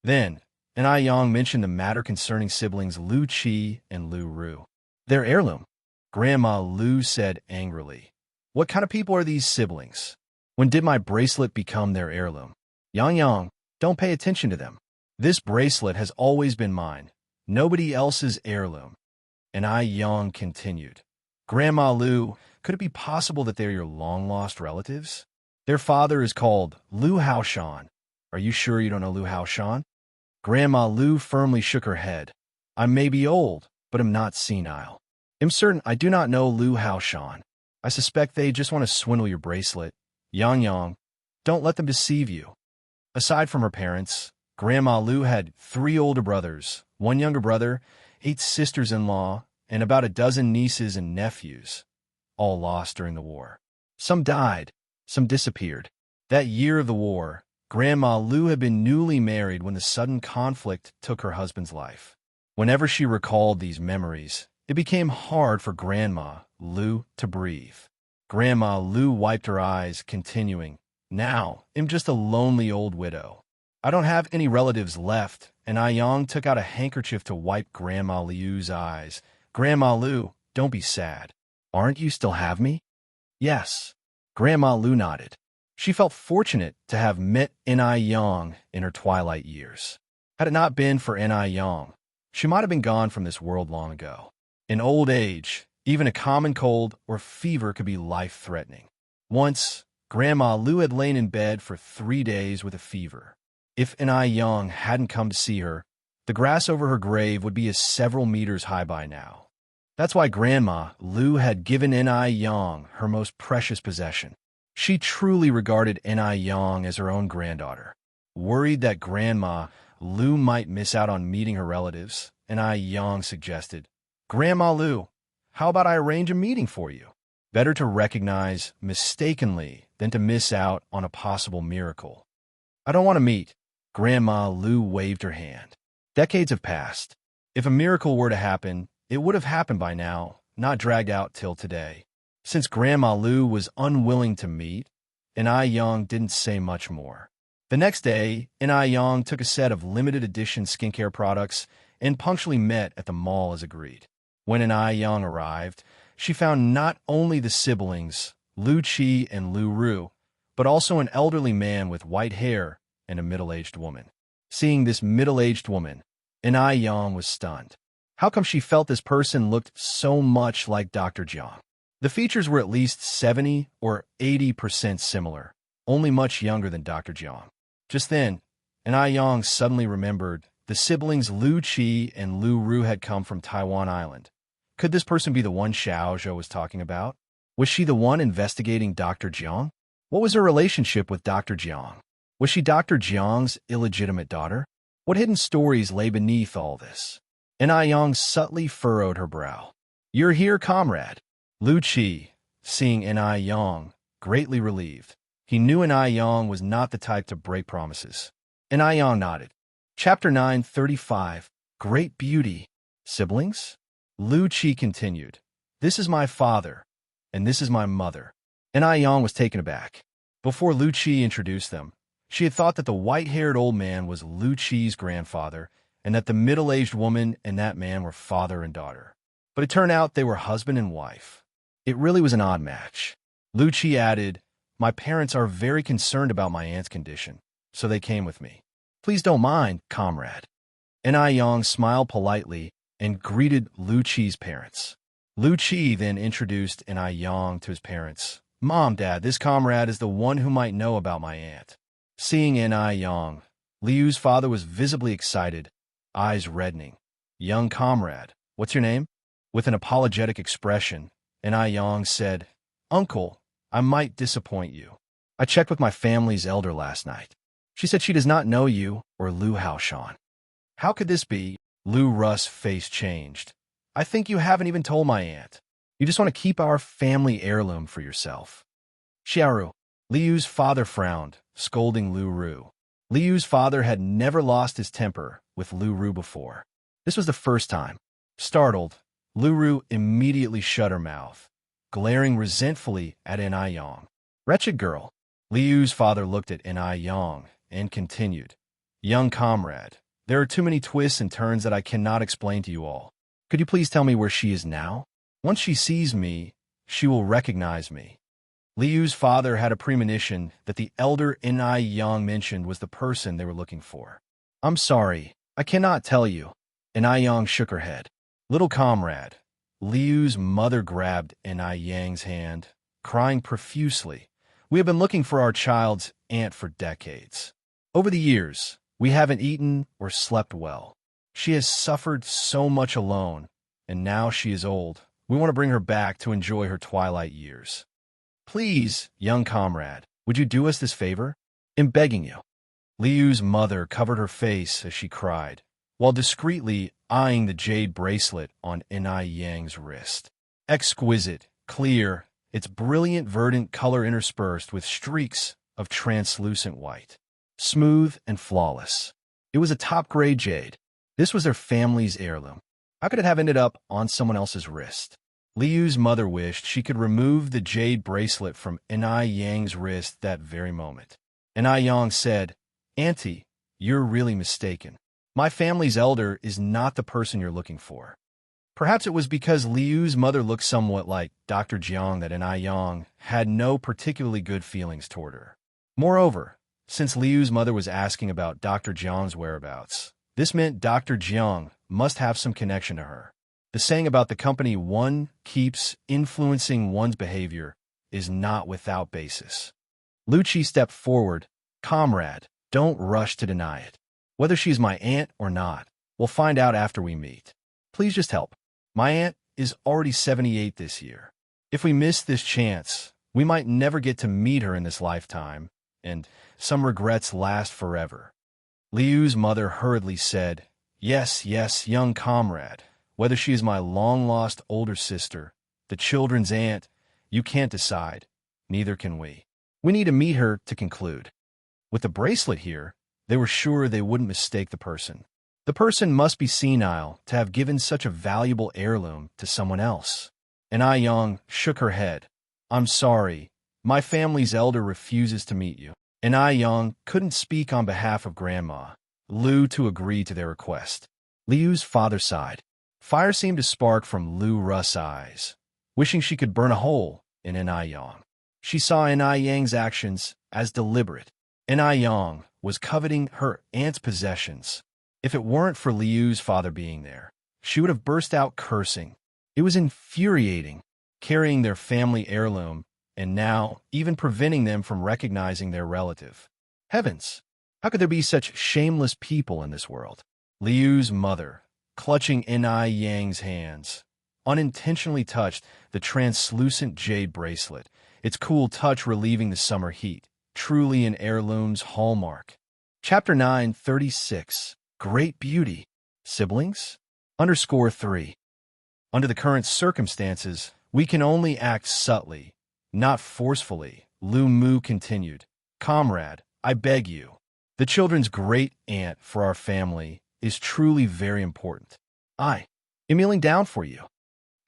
Then, Yang mentioned the matter concerning siblings Lu Qi and Lu Ru. "Their heirloom," Grandma Lu said angrily. "What kind of people are these siblings? When did my bracelet become their heirloom?" Yang, don't pay attention to them. This bracelet has always been mine. Nobody else's heirloom." Yang continued. "Grandma Lu, could it be possible that they're your long-lost relatives? Their father is called Lu Haoshan. Are you sure you don't know Lu Haoshan?" Grandma Lu firmly shook her head. "I may be old, but am not senile. I'm certain I do not know Lu Haoshan. I suspect they just want to swindle your bracelet. Yang, don't let them deceive you." Aside from her parents, Grandma Lu had 3 older brothers, 1 younger brother, 8 sisters-in-law, and about a dozen nieces and nephews, all lost during the war. Some died, some disappeared. That year of the war, Grandma Lu had been newly married when the sudden conflict took her husband's life. Whenever she recalled these memories, it became hard for Grandma Lu to breathe. Grandma Lu wiped her eyes, continuing, "Now, I'm just a lonely old widow. I don't have any relatives left," and Yang took out a handkerchief to wipe Grandma Liu's eyes. "Grandma Lu, don't be sad. Aren't you still have me?" "Yes." Grandma Lu nodded. She felt fortunate to have met Yang in her twilight years. Had it not been for Yang, she might have been gone from this world long ago. In old age, even a common cold or fever could be life-threatening. Once, Grandma Lu had lain in bed for 3 days with a fever. If Yang hadn't come to see her, the grass over her grave would be several meters high by now. That's why Grandma Lu had given Yang her most precious possession. She truly regarded Yang as her own granddaughter. Worried that Grandma Lu might miss out on meeting her relatives, Yang suggested, "Grandma Lu, how about I arrange a meeting for you? Better to recognize mistakenly than to miss out on a possible miracle." "I don't want to meet." Grandma Lu waved her hand. Decades have passed. If a miracle were to happen, it would have happened by now, not dragged out till today. Since Grandma Lu was unwilling to meet, Yang didn't say much more. The next day, Yang took a set of limited edition skincare products and punctually met at the mall as agreed. When Yang arrived, she found not only the siblings, Lu Qi and Lu Ru, but also an elderly man with white hair and a middle-aged woman. Seeing this middle-aged woman, Yang was stunned. How come she felt this person looked so much like Dr. Jiang? The features were at least 70 or 80% similar, only much younger than Dr. Jiang. Just then, Yang suddenly remembered the siblings Lu Qi and Lu Ru had come from Taiwan Island. Could this person be the one Xiaozhou was talking about? Was she the one investigating Dr. Jiang? What was her relationship with Dr. Jiang? Was she Dr. Jiang's illegitimate daughter? What hidden stories lay beneath all this? Yang subtly furrowed her brow. "You're here, comrade." Lu Qi, seeing Yang, greatly relieved. He knew Yang was not the type to break promises. Yang nodded. Chapter 9:35. Great Beauty. Siblings? Lu Qi continued. "This is my father, and this is my mother." Yang was taken aback. Before Lu Qi introduced them, she had thought that the white-haired old man was Lu Qi's grandfather, and that the middle-aged woman and that man were father and daughter. But it turned out they were husband and wife. It really was an odd match. Lu Qi added, "My parents are very concerned about my aunt's condition, so they came with me. Please don't mind, comrade." Yang smiled politely and greeted Lu Qi's parents. Lu Qi then introduced Yang to his parents. "Mom, Dad, this comrade is the one who might know about my aunt." Seeing Yang, Liu's father was visibly excited, eyes reddening. "Young comrade, what's your name?" With an apologetic expression, Yang said, "Uncle, I might disappoint you. I checked with my family's elder last night. She said she does not know you or Lu Haoshan. How could this be? Lu Russ' face changed. I think you haven't even told my aunt. You just want to keep our family heirloom for yourself. Xiaoru. Liu's father frowned, scolding Lu Ru. Liu's father had never lost his temper with Lu Ru before. This was the first time. Startled, Lu Ru immediately shut her mouth, glaring resentfully at Enai Yang. Wretched girl. Liu's father looked at Enai Yang and continued. Young comrade, there are too many twists and turns that I cannot explain to you all. Could you please tell me where she is now? Once she sees me, she will recognize me. Liu's father had a premonition that the elder Enai Yang mentioned was the person they were looking for. I'm sorry, I cannot tell you. Enai Yang shook her head. Little comrade. Liu's mother grabbed Enai Yang's hand, crying profusely. We have been looking for our child's aunt for decades. Over the years, we haven't eaten or slept well. She has suffered so much alone, and now she is old. We want to bring her back to enjoy her twilight years. Please, young comrade, would you do us this favor? I'm begging you. Liu's mother covered her face as she cried, while discreetly eyeing the jade bracelet on Enai Yang's wrist. Exquisite, clear, its brilliant verdant color interspersed with streaks of translucent white. Smooth and flawless. It was a top-grade jade. This was their family's heirloom. How could it have ended up on someone else's wrist? Liu's mother wished she could remove the jade bracelet from Enai Yang's wrist that very moment. Enai Yang said, Auntie, you're really mistaken. My family's elder is not the person you're looking for. Perhaps it was because Liu's mother looked somewhat like Dr. Jiang that Enai Yang had no particularly good feelings toward her. Moreover, since Liu's mother was asking about Dr. Jiang's whereabouts, this meant Dr. Jiang must have some connection to her. The saying about the company one keeps influencing one's behavior is not without basis. Lu Qi stepped forward. Comrade, don't rush to deny it. Whether she's my aunt or not, we'll find out after we meet. Please just help. My aunt is already 78 this year. If we miss this chance, we might never get to meet her in this lifetime, and some regrets last forever. Liu's mother hurriedly said, Yes, yes, young comrade. Whether she is my long-lost older sister, the children's aunt, you can't decide. Neither can we. We need to meet her to conclude. With the bracelet here, they were sure they wouldn't mistake the person. The person must be senile to have given such a valuable heirloom to someone else. Enai Yang shook her head. I'm sorry. My family's elder refuses to meet you. Enai Yang couldn't speak on behalf of Grandma Lu to agree to their request. Liu's father sighed. Fire seemed to spark from Lu Russ' eyes, wishing she could burn a hole in Enai Yang. She saw Enai Yang's actions as deliberate. Enai Yang was coveting her aunt's possessions. If it weren't for Liu's father being there, she would have burst out cursing. It was infuriating, carrying their family heirloom, and now even preventing them from recognizing their relative. Heavens, how could there be such shameless people in this world? Liu's mother, clutching Enai Yang's hands, unintentionally touched the translucent jade bracelet, its cool touch relieving the summer heat, truly an heirloom's hallmark. Chapter 936, Great Beauty. Siblings? _3. Under the current circumstances, we can only act subtly, not forcefully, Lu Mu continued. Comrade, I beg you. The children's great-aunt for our family is truly very important. I am kneeling down for you.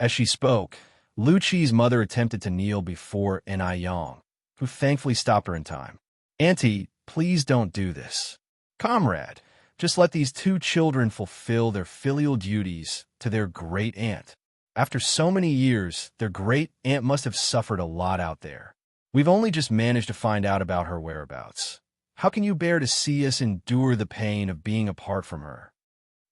As she spoke, Lu Qi's mother attempted to kneel before Enai Yang, who thankfully stopped her in time. Auntie, please don't do this. Comrade, just let these two children fulfill their filial duties to their great-aunt. After so many years, their great-aunt must have suffered a lot out there. We've only just managed to find out about her whereabouts. How can you bear to see us endure the pain of being apart from her?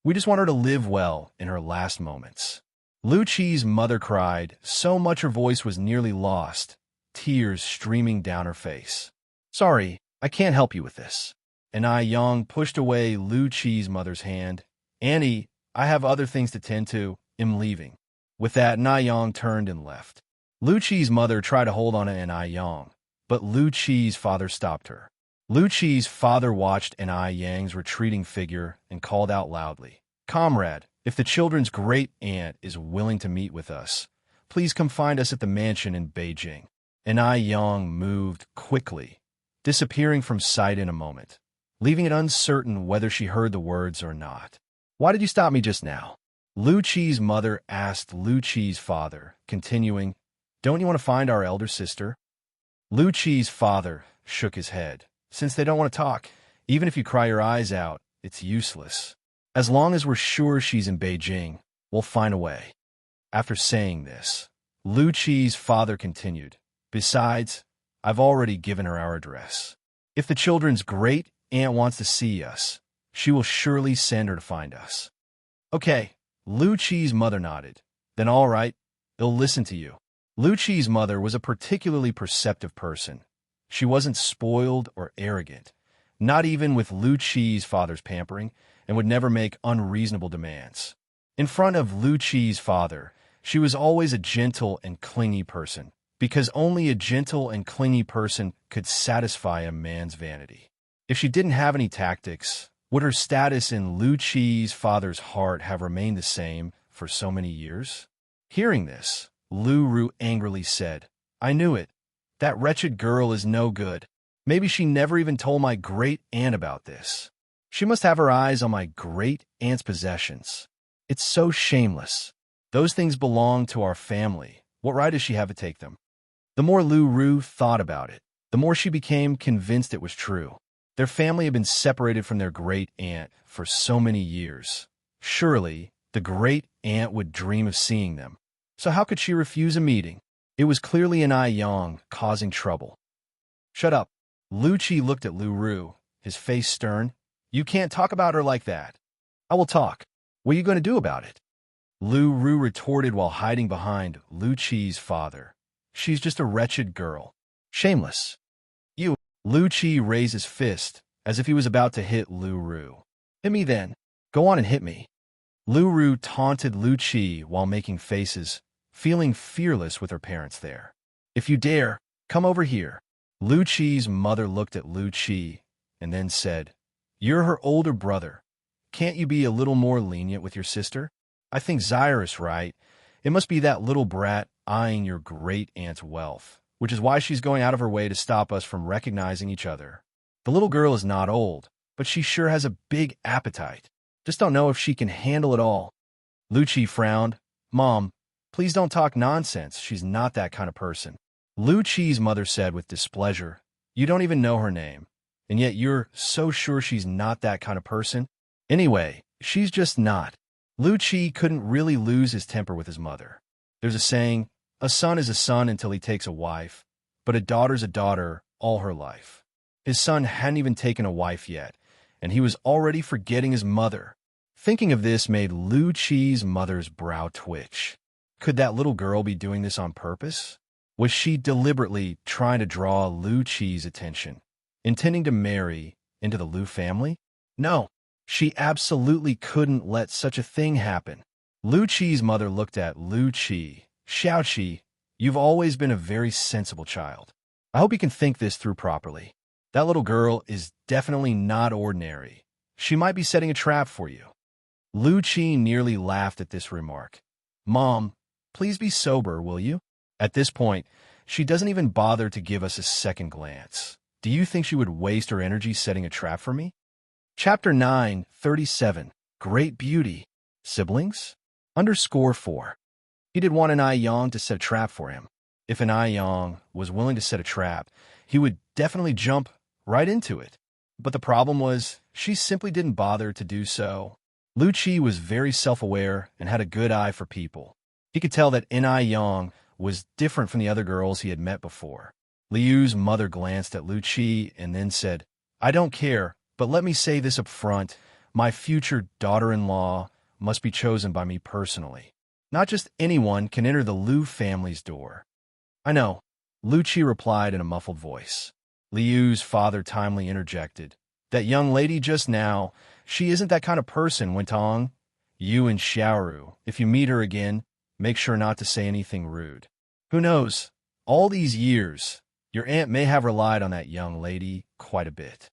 We just want her to live well in her last moments. Lu Qi's mother cried, so much her voice was nearly lost, tears streaming down her face. Sorry, I can't help you with this. Enai Yang pushed away Lu Qi's mother's hand. Annie, I have other things to tend to. I'm leaving. With that, Enai Yang turned and left. Lu Qi's mother tried to hold on to An Yang, but Lu Qi's father stopped her. Lu Qi's father watched An Yang's retreating figure and called out loudly, "Comrade, if the children's great-aunt is willing to meet with us, please come find us at the mansion in Beijing." An Yang moved quickly, disappearing from sight in a moment, leaving it uncertain whether she heard the words or not. "Why did you stop me just now?" Lu Qi's mother asked Lu Qi's father, continuing, "Don't you want to find our elder sister?" Lu Qi's father shook his head. "Since they don't want to talk, even if you cry your eyes out, it's useless. As long as we're sure she's in Beijing, we'll find a way." After saying this, Lu Qi's father continued, "Besides, I've already given her our address. If the children's great-aunt wants to see us, she will surely send her to find us." "Okay," Lu Qi's mother nodded. "Then all right, they'll listen to you." Lu Qi's mother was a particularly perceptive person. She wasn't spoiled or arrogant, not even with Lu Qi's father's pampering, and would never make unreasonable demands. In front of Lu Qi's father, she was always a gentle and clingy person, because only a gentle and clingy person could satisfy a man's vanity. If she didn't have any tactics, would her status in Lu Qi's father's heart have remained the same for so many years? Hearing this, Lu Ru angrily said, "I knew it. That wretched girl is no good. Maybe she never even told my great-aunt about this. She must have her eyes on my great-aunt's possessions. It's so shameless. Those things belong to our family. What right does she have to take them?" The more Lu Ru thought about it, the more she became convinced it was true. Their family had been separated from their great-aunt for so many years. Surely, the great-aunt would dream of seeing them. So how could she refuse a meeting? It was clearly An Yang causing trouble. "Shut up." Lu Qi looked at Lu Ru, his face stern. "You can't talk about her like that." "I will talk. What are you going to do about it?" Lu Ru retorted while hiding behind Lu Qi's father. "She's just a wretched girl. Shameless." "You." Lu Qi raised his fist as if he was about to hit Lu Ru. "Hit me then. Go on and hit me." Lu Ru taunted Lu Qi while making faces, feeling fearless with her parents there. "If you dare, come over here." Lu Qi's mother looked at Lu Qi and then said, "You're her older brother. Can't you be a little more lenient with your sister? I think Zyrus right. It must be that little brat eyeing your great-aunt's wealth, which is why she's going out of her way to stop us from recognizing each other. The little girl is not old, but she sure has a big appetite. Just don't know if she can handle it all." Lu Qi frowned. "Mom, please don't talk nonsense. She's not that kind of person." Lu Qi's mother said with displeasure, "You don't even know her name, and yet you're so sure she's not that kind of person? Anyway, she's just not." Lu Qi couldn't really lose his temper with his mother. There's a saying, a son is a son until he takes a wife, but a daughter's a daughter all her life. His son hadn't even taken a wife yet, and he was already forgetting his mother. Thinking of this made Lu Qi's mother's brow twitch. Could that little girl be doing this on purpose? Was she deliberately trying to draw Lu Qi's attention, intending to marry into the Lu family? No, she absolutely couldn't let such a thing happen. Lu Qi's mother looked at Lu Qi. "Xiaoqi, you've always been a very sensible child. I hope you can think this through properly. That little girl is definitely not ordinary. She might be setting a trap for you." Lu Qi nearly laughed at this remark. "Mom, please be sober, will you? At this point, she doesn't even bother to give us a second glance. Do you think she would waste her energy setting a trap for me?" Chapter 9:37. Great Beauty. Siblings? _4. He did want An Yang to set a trap for him. If An Yang was willing to set a trap, he would definitely jump right into it. But the problem was, she simply didn't bother to do so. Lu Qi was very self-aware and had a good eye for people. He could tell that An Yang was different from the other girls he had met before. Liu's mother glanced at Lu Qi and then said, "I don't care, but let me say this up front. My future daughter-in-law must be chosen by me personally. Not just anyone can enter the Lu family's door." "I know," Lu Qi replied in a muffled voice. Liu's father timely interjected, "That young lady just now, she isn't that kind of person," went on. "You and Xiaoru, if you meet her again, make sure not to say anything rude." Who knows? All these years, your aunt may have relied on that young lady quite a bit.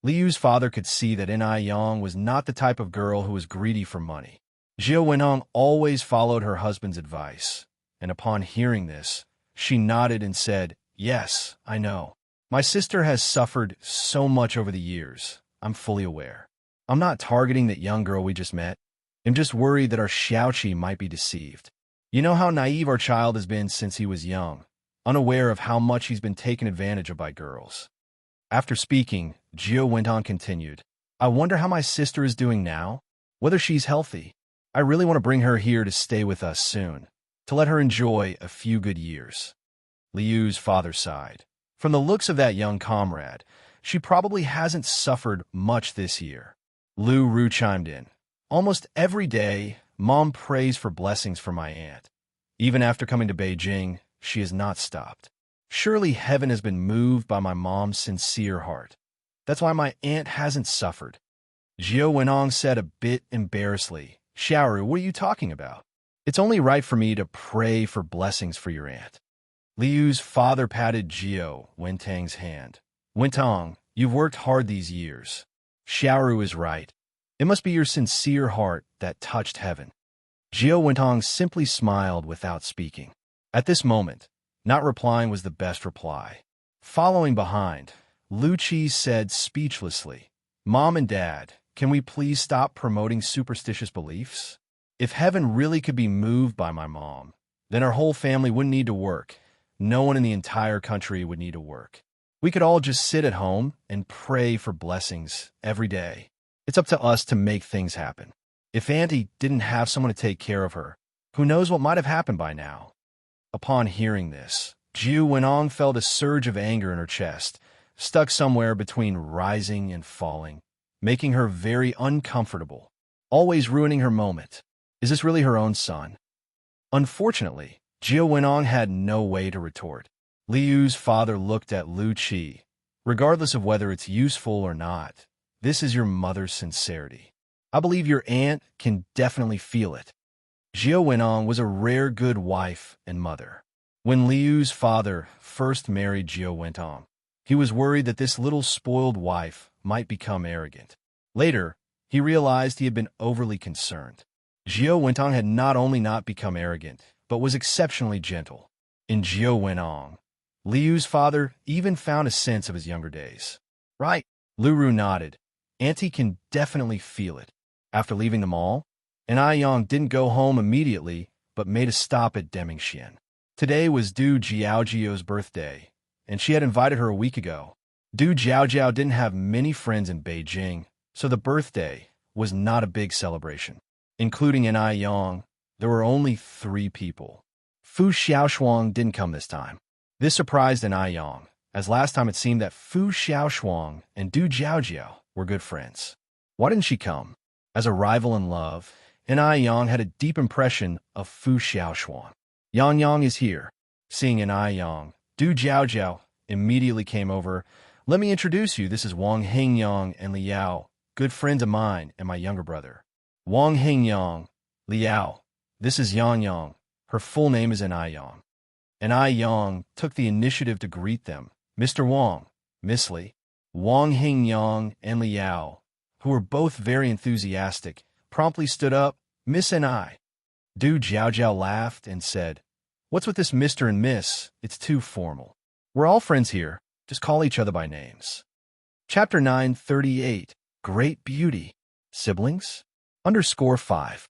Liu's father could see that Ni Yang was not the type of girl who was greedy for money. Xiao Wenhong always followed her husband's advice, and upon hearing this, she nodded and said, "Yes, I know. My sister has suffered so much over the years. I'm fully aware. I'm not targeting that young girl we just met. I'm just worried that our Xiaoqi might be deceived. You know how naive our child has been since he was young, unaware of how much he's been taken advantage of by girls." After speaking, Gio went on continued, "I wonder how my sister is doing now, whether she's healthy. I really want to bring her here to stay with us soon, to let her enjoy a few good years." Liu's father sighed. From the looks of that young comrade, she probably hasn't suffered much this year. Lu Ru chimed in, "Almost every day, Mom prays for blessings for my aunt. Even after coming to Beijing, she has not stopped. Surely heaven has been moved by my mom's sincere heart. That's why my aunt hasn't suffered." Xiao Wenong said a bit embarrassedly, "Xiaoru, what are you talking about? It's only right for me to pray for blessings for your aunt." Liu's father patted Xiao Wentang's hand. "Wentang, you've worked hard these years. Xiaoru is right. It must be your sincere heart that touched heaven." Xiao Wentang simply smiled without speaking. At this moment, not replying was the best reply. Following behind, Lu Qi said speechlessly, "Mom and Dad, can we please stop promoting superstitious beliefs? If heaven really could be moved by my mom, then our whole family wouldn't need to work. No one in the entire country would need to work. We could all just sit at home and pray for blessings every day. It's up to us to make things happen. If Auntie didn't have someone to take care of her, who knows what might have happened by now?" Upon hearing this, Jiu Wenong felt a surge of anger in her chest, stuck somewhere between rising and falling, making her very uncomfortable, always ruining her moment. Is this really her own son? Unfortunately, Jiu Wenong had no way to retort. Liu's father looked at Lu Qi. "Regardless of whether it's useful or not, this is your mother's sincerity. I believe your aunt can definitely feel it." Xiao Wenong was a rare good wife and mother. When Liu's father first married Xiao Wenong, he was worried that this little spoiled wife might become arrogant. Later, he realized he had been overly concerned. Xiao Wenong had not only not become arrogant, but was exceptionally gentle. In Xiao Wenong, Liu's father even found a sense of his younger days. "Right," Lu Ru nodded. "Auntie can definitely feel it." After leaving the mall, Ni Yang didn't go home immediately, but made a stop at Demingxian. Today was Du Jiaojiao's birthday, and she had invited her a week ago. Du Jiaojiao didn't have many friends in Beijing, so the birthday was not a big celebration. Including Ni Yang, there were only 3 people. Fu Xiaoshuang didn't come this time. This surprised Ni Yang, as last time it seemed that Fu Xiaoshuang and Du Jiaojiao were good friends. Why didn't she come? As a rival in love, Ni Yang had a deep impression of Fu Xiaoshuang. "Yang Yang is here." Seeing Ni Yang, Du Jiaojiao immediately came over. "Let me introduce you. This is Wang Hengyang and Liao, good friends of mine and my younger brother." Wang Hengyang, Liao, this is Yang Yang. Her full name is Ni Yang. Ni Yang took the initiative to greet them. "Mr. Wang, Miss Li." Wang Hengyang and Liao, who were both very enthusiastic, promptly stood up. "Miss Ni." Du Jiaojiao laughed and said, "What's with this Mr. and Miss? It's too formal. We're all friends here. Just call each other by names." Chapter 938, Great Beauty. Siblings? _5.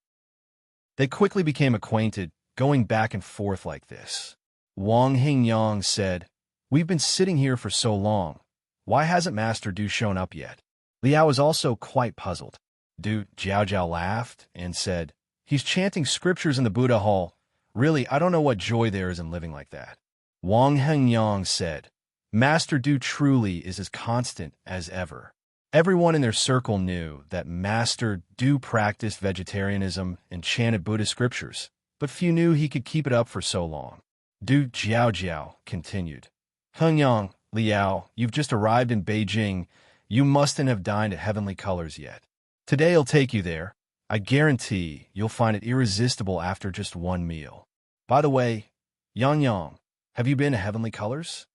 They quickly became acquainted, going back and forth like this. Wang Hengyang said, "We've been sitting here for so long. Why hasn't Master Du shown up yet?" Liao was also quite puzzled. Du Jiaojiao laughed and said, "He's chanting scriptures in the Buddha Hall. Really, I don't know what joy there is in living like that." Wang Hengyang said, "Master Du truly is as constant as ever." Everyone in their circle knew that Master Du practiced vegetarianism and chanted Buddhist scriptures, but few knew he could keep it up for so long. Du Jiaojiao continued, "Hengyang, Liao, you've just arrived in Beijing. You mustn't have dined at Heavenly Colors yet. Today I'll take you there. I guarantee you'll find it irresistible after just one meal. By the way, Yang Yang, have you been to Heavenly Colors?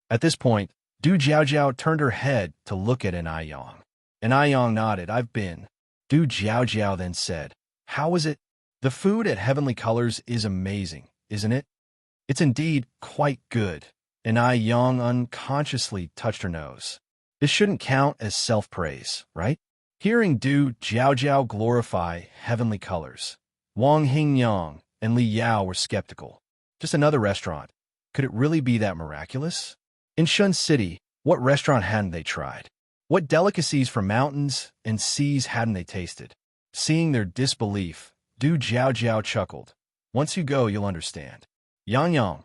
At this point, Du Jiaojiao turned her head to look at An Yang. An Yang nodded. I've been. Du Jiaojiao then said, how is it? The food at Heavenly Colors is amazing, isn't it? It's indeed quite good. An Yang unconsciously touched her nose. This shouldn't count as self-praise, right? Hearing Du Jiaojiao glorify Heavenly Colors, Wang Hingyang and Li Yao were skeptical. Just another restaurant. Could it really be that miraculous? In Shun City, what restaurant hadn't they tried? What delicacies from mountains and seas hadn't they tasted? Seeing their disbelief, Du Jiaojiao chuckled. Once you go, you'll understand. Yang Yang,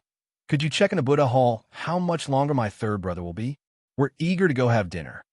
could you check in the Buddha Hall how much longer my third brother will be? We're eager to go have dinner.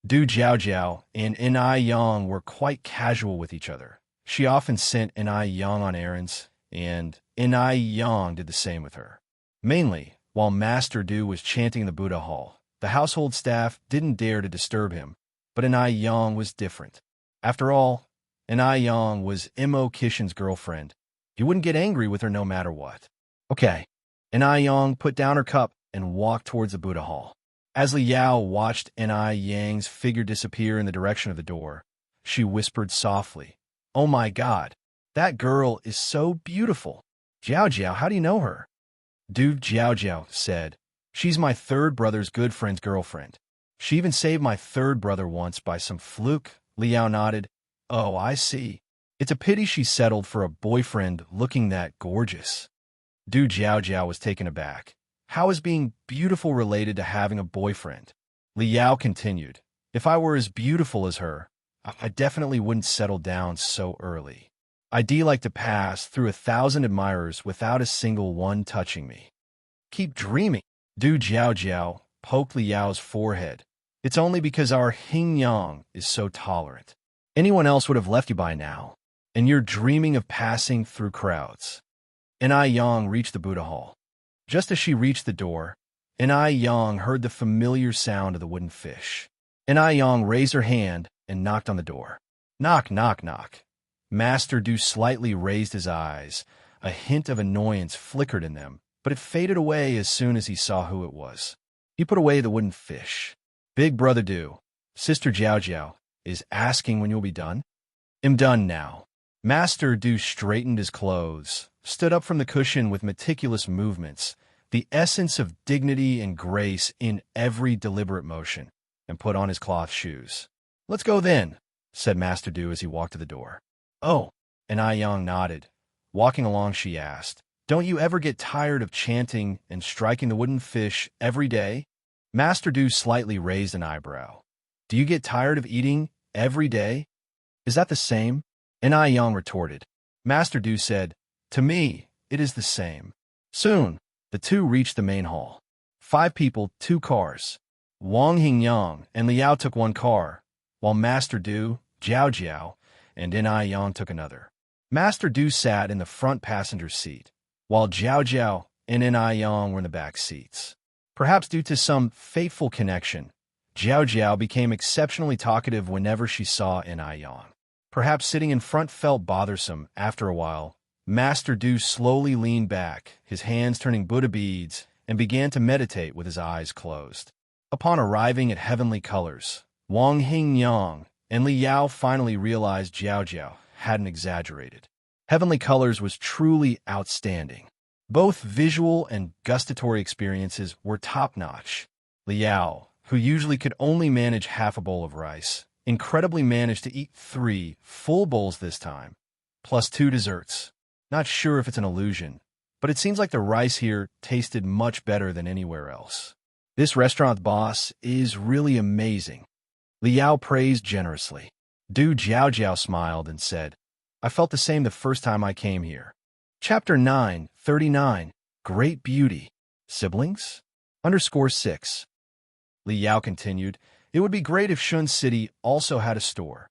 Du Jiaojiao and An Yang were quite casual with each other. She often sent An Yang on errands, and An Yang did the same with her. Mainly, while Master Du was chanting in the Buddha Hall, the household staff didn't dare to disturb him, but An Yang was different. After all, An Yang was Mo Kishin's girlfriend. He wouldn't get angry with her no matter what. Okay. An Yang put down her cup and walked towards the Buddha Hall. As Li Yao watched An Yang's figure disappear in the direction of the door, she whispered softly, oh my God, that girl is so beautiful. Jiao, how do you know her? Du Jiaojiao said, she's my third brother's good friend's girlfriend. She even saved my third brother once by some fluke. Li Yao nodded. Oh, I see. It's a pity she settled for a boyfriend looking that gorgeous. Du Jiaojiao was taken aback. How is being beautiful related to having a boyfriend? Li Yao continued, if I were as beautiful as her, I definitely wouldn't settle down so early. I'd like to pass through 1,000 admirers without a single one touching me. Keep dreaming. Du Jiaojiao poked Li Yao's forehead. It's only because our Hingyang is so tolerant. Anyone else would have left you by now, and you're dreaming of passing through crowds. An Yang reached the Buddha Hall. Just as she reached the door, An Yang heard the familiar sound of the wooden fish. An Yang raised her hand and knocked on the door. Knock, knock, knock. Master Du slightly raised his eyes. A hint of annoyance flickered in them, but it faded away as soon as he saw who it was. He put away the wooden fish. Big brother Du, Sister Jiaojiao, is asking when you'll be done. I'm done now. Master Du straightened his clothes, stood up from the cushion with meticulous movements, the essence of dignity and grace in every deliberate motion, and put on his cloth shoes. Let's go then, said Master Du as he walked to the door. Oh, An Yang nodded. Walking along, she asked, don't you ever get tired of chanting and striking the wooden fish every day? Master Du slightly raised an eyebrow. Do you get tired of eating every day? Is that the same? An Yang retorted. Master Du said, to me, it is the same. Soon, the two reached the main hall. 5 people, 2 cars. Wang Hingyang and Li Yao took one car, while Master Du, Jiaojiao, and An Yang took another. Master Du sat in the front passenger seat, while Jiaojiao and An Yang were in the back seats. Perhaps due to some fateful connection, Jiaojiao became exceptionally talkative whenever she saw An Yang. Perhaps sitting in front felt bothersome. After a while, Master Du slowly leaned back, his hands turning Buddha beads, and began to meditate with his eyes closed. Upon arriving at Heavenly Colors, Wang Hingyang and Li Yao finally realized Jiaojiao hadn't exaggerated. Heavenly Colors was truly outstanding. Both visual and gustatory experiences were top-notch. Li Yao, who usually could only manage half a bowl of rice, incredibly managed to eat 3 full bowls this time, plus 2 desserts. Not sure if it's an illusion, but it seems like the rice here tasted much better than anywhere else. This restaurant boss is really amazing. Li Yao praised generously. Du Jiaojiao smiled and said, I felt the same the first time I came here. Chapter 9:39, Great Beauty. Siblings? _6. Li Yao continued, it would be great if Shun City also had a store.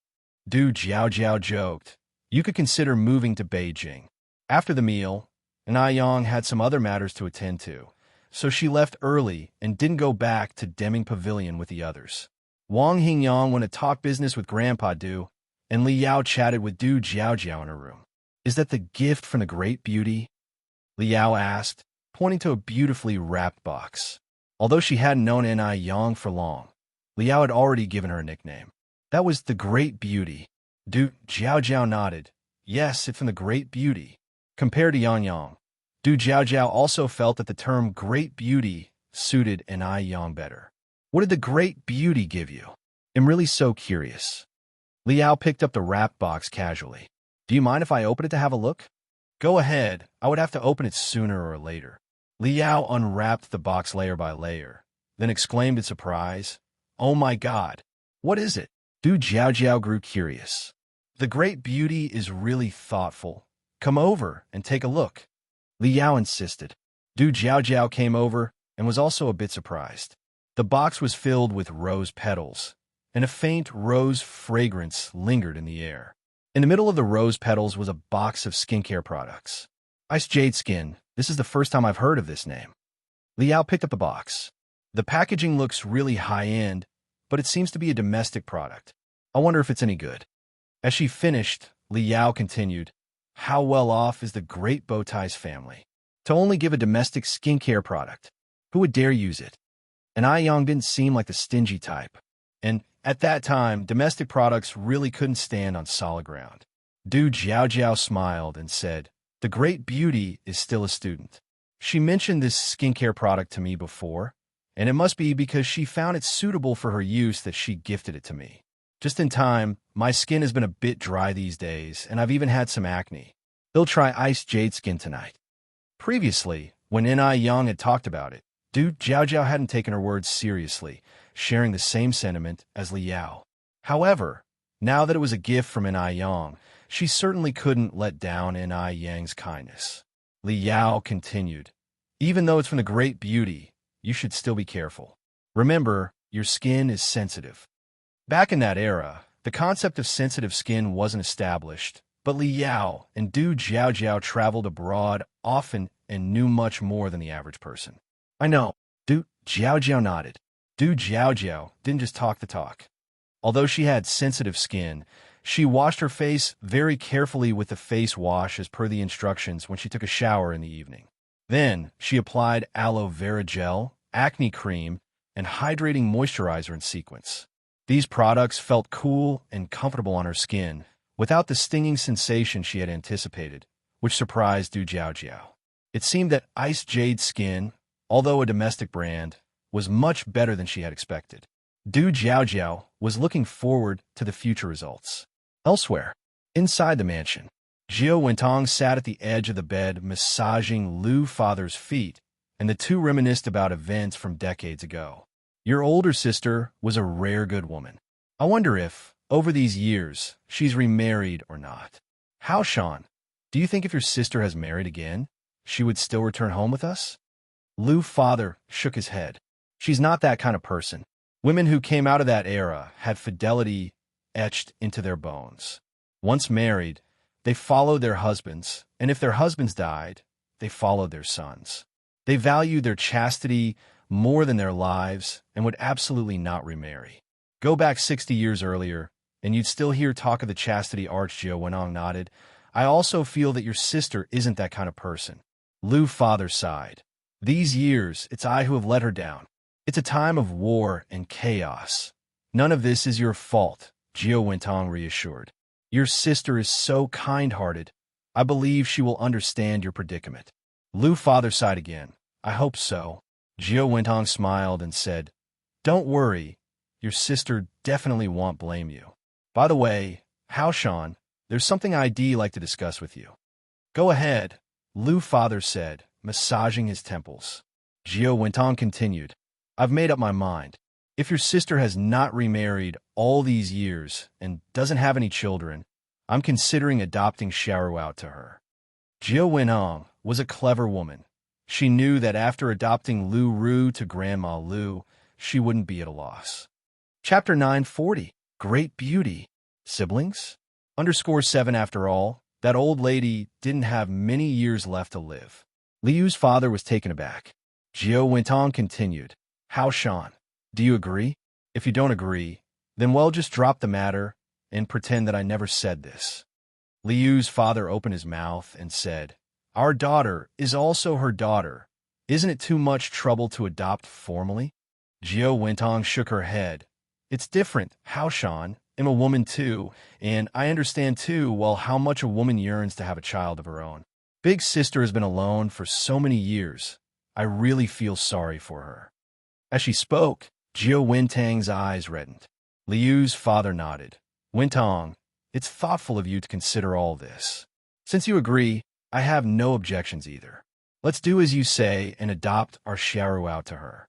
Du Jiaojiao joked, you could consider moving to Beijing. After the meal, An Yang had some other matters to attend to, so she left early and didn't go back to Deming Pavilion with the others. Wang Hingyang went to talk business with Grandpa Du, and Li Yao chatted with Du Jiaojiao in her room. Is that the gift from the Great Beauty? Li Yao asked. pointing to a beautifully wrapped box. Although she hadn't known Ni Yang for long, Liao had already given her a nickname. That was the Great Beauty. Du Jiao nodded. Yes, it's from the Great Beauty. Compared to Yang Yang, Du Jiao also felt that the term Great Beauty suited Ni Yang better. What did the Great Beauty give you? I'm really so curious. Liao picked up the wrap box casually. Do you mind if I open it to have a look? Go ahead. I would have to open it sooner or later. Liao unwrapped the box layer by layer, then exclaimed in surprise, Oh my God! What is it? Du Jiao grew curious. The Great Beauty is really thoughtful. Come over and take a look. Liao insisted. Du Jiao came over and was also a bit surprised. The box was filled with rose petals, and a faint rose fragrance lingered in the air. In the middle of the rose petals was a box of skincare products. Ice Jade Skin. This is the first time I've heard of this name. Liao picked up the box. The packaging looks really high-end, but it seems to be a domestic product. I wonder if it's any good. As she finished, Liao continued, How well off is the Great Bowties family to only give a domestic skincare product? Who would dare use it? And Yang didn't seem like the stingy type. And at that time, domestic products really couldn't stand on solid ground. Du Jiao smiled and said, The Great Beauty is still a student. She mentioned this skincare product to me before, and it must be because she found it suitable for her use that she gifted it to me. Just in time, my skin has been a bit dry these days, and I've even had some acne. They'll try Ice Jade Skin tonight. Previously, when Ni Yang had talked about it, Du Jiao hadn't taken her words seriously, sharing the same sentiment as Liao. However, now that it was a gift from Ni Yang, she certainly couldn't let down Ni Yang's kindness. Liao continued, Even though it's from the Great Beauty, you should still be careful. Remember, your skin is sensitive. Back in that era, the concept of sensitive skin wasn't established, but Liao and Du Jiao traveled abroad often and knew much more than the average person. I know. Du Jiao nodded. Du Jiao didn't just talk the talk. Although she had sensitive skin, she washed her face very carefully with the face wash as per the instructions when she took a shower in the evening. Then, she applied aloe vera gel, acne cream, and hydrating moisturizer in sequence. These products felt cool and comfortable on her skin, without the stinging sensation she had anticipated, which surprised Du Jiao. It seemed that Ice Jade Skin, although a domestic brand, was much better than she had expected. Du Jiao was looking forward to the future results. Elsewhere, inside the mansion, Jiao Wentong sat at the edge of the bed massaging Lu Father's feet, and the two reminisced about events from decades ago. Your older sister was a rare good woman. I wonder if, over these years, she's remarried or not. How, Sean? Do you think if your sister has married again, she would still return home with us? Lu Father shook his head. She's not that kind of person. Women who came out of that era had fidelity etched into their bones. Once married, they followed their husbands, and if their husbands died, they followed their sons. They valued their chastity more than their lives and would absolutely not remarry. Go back 60 years earlier, and you'd still hear talk of the chastity arch. Jiao Wenong nodded. I also feel that your sister isn't that kind of person. Lu Father sighed. These years, it's I who have let her down. It's a time of war and chaos. None of this is your fault, Jiao Wentong reassured. Your sister is so kind-hearted. I believe she will understand your predicament. Lu Father sighed again. I hope so. Jiao Wentong smiled and said, Don't worry. Your sister definitely won't blame you. By the way, Hao Shan, there's something I'd like to discuss with you. Go ahead, Lu Father said, massaging his temples. Jiao Wentong continued, I've made up my mind. If your sister has not remarried all these years and doesn't have any children, I'm considering adopting Xiaoru out to her. Jiao Wenong was a clever woman. She knew that after adopting Lu Ru to Grandma Lu, she wouldn't be at a loss. Chapter 940, Great Beauty. Siblings? _7 After all, that old lady didn't have many years left to live. Liu's father was taken aback. Jiao Wentong continued, Hao Shan, do you agree? If you don't agree, then well, just drop the matter and pretend that I never said this. Liu's father opened his mouth and said, Our daughter is also her daughter, Isn't it too much trouble to adopt formally? Jiao Wentong shook her head. It's different, Haoshan. I'm a woman too, and I understand too, well, how much a woman yearns to have a child of her own. Big sister has been alone for so many years. I really feel sorry for her. As she spoke, Jiao Wentang's eyes reddened. Liu's father nodded. Wentong, it's thoughtful of you to consider all this. Since you agree, I have no objections either. Let's do as you say and adopt our Xiaoru out to her.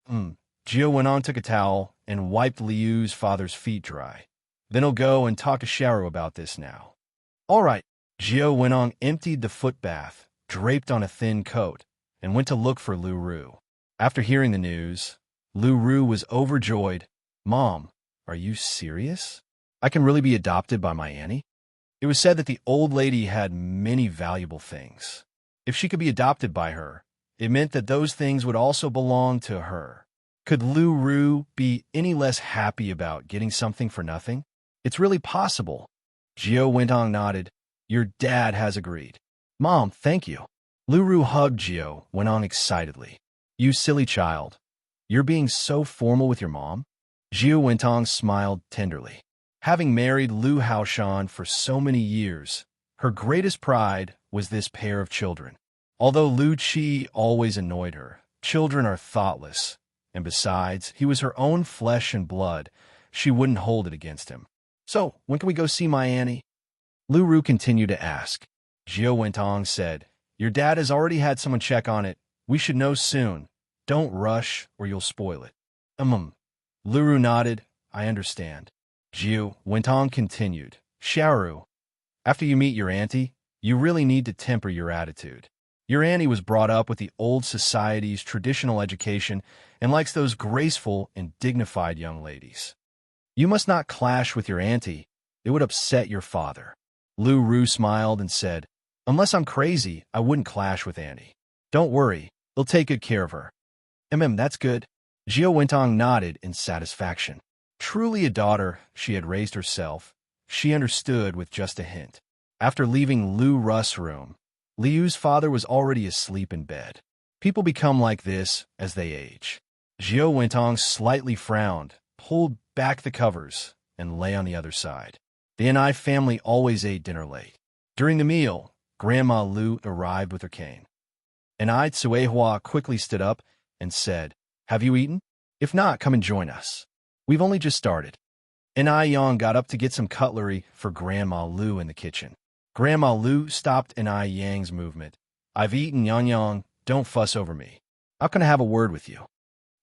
Jiao Wenong took a towel and wiped Liu's father's feet dry. Then he'll go and talk to Xiaoru about this now. All right. Jiao Wenong emptied the foot bath, draped on a thin coat, and went to look for Lu Ru. After hearing the news, Lu Ru was overjoyed. Mom, are you serious? I can really be adopted by my Annie? It was said that the old lady had many valuable things. If she could be adopted by her, it meant that those things would also belong to her. Could Lu Ru be any less happy about getting something for nothing? It's really possible. Jiao Wentong nodded. Your dad has agreed. Mom, thank you. Lu Ru hugged Jiao Wentong excitedly. You silly child. You're being so formal with your mom? Jiao Wentong smiled tenderly. Having married Lu Haoshan for so many years, her greatest pride was this pair of children. Although Lu Qi always annoyed her, children are thoughtless, and besides, he was her own flesh and blood. She wouldn't hold it against him. So, when can we go see my Annie? Lu Ru continued to ask. Jiao Wentong said, Your dad has already had someone check on it. We should know soon. Don't rush, or you'll spoil it. Lu Ru nodded. I understand. Jiao Wentong continued. Xiaoru, after you meet your auntie, you really need to temper your attitude. Your auntie was brought up with the old society's traditional education and likes those graceful and dignified young ladies. You must not clash with your auntie. It would upset your father. Lu Ru smiled and said, Unless I'm crazy, I wouldn't clash with Annie. Don't worry, they'll take good care of her. That's good. Jiao Wentong nodded in satisfaction. Truly a daughter she had raised herself, she understood with just a hint. After leaving Lu Ru's room, Liu's father was already asleep in bed. People become like this as they age. Jiao Wentong slightly frowned, pulled back the covers, and lay on the other side. The Ni family always ate dinner late. During the meal, Grandma Lu arrived with her cane. Ni Tsuehua quickly stood up and said, Have you eaten? If not, come and join us. We've only just started. Ni Yang got up to get some cutlery for Grandma Lu in the kitchen. Grandma Lu stopped Ni Yang's movement. I've eaten, Yang Yang. Don't fuss over me. How can I have a word with you?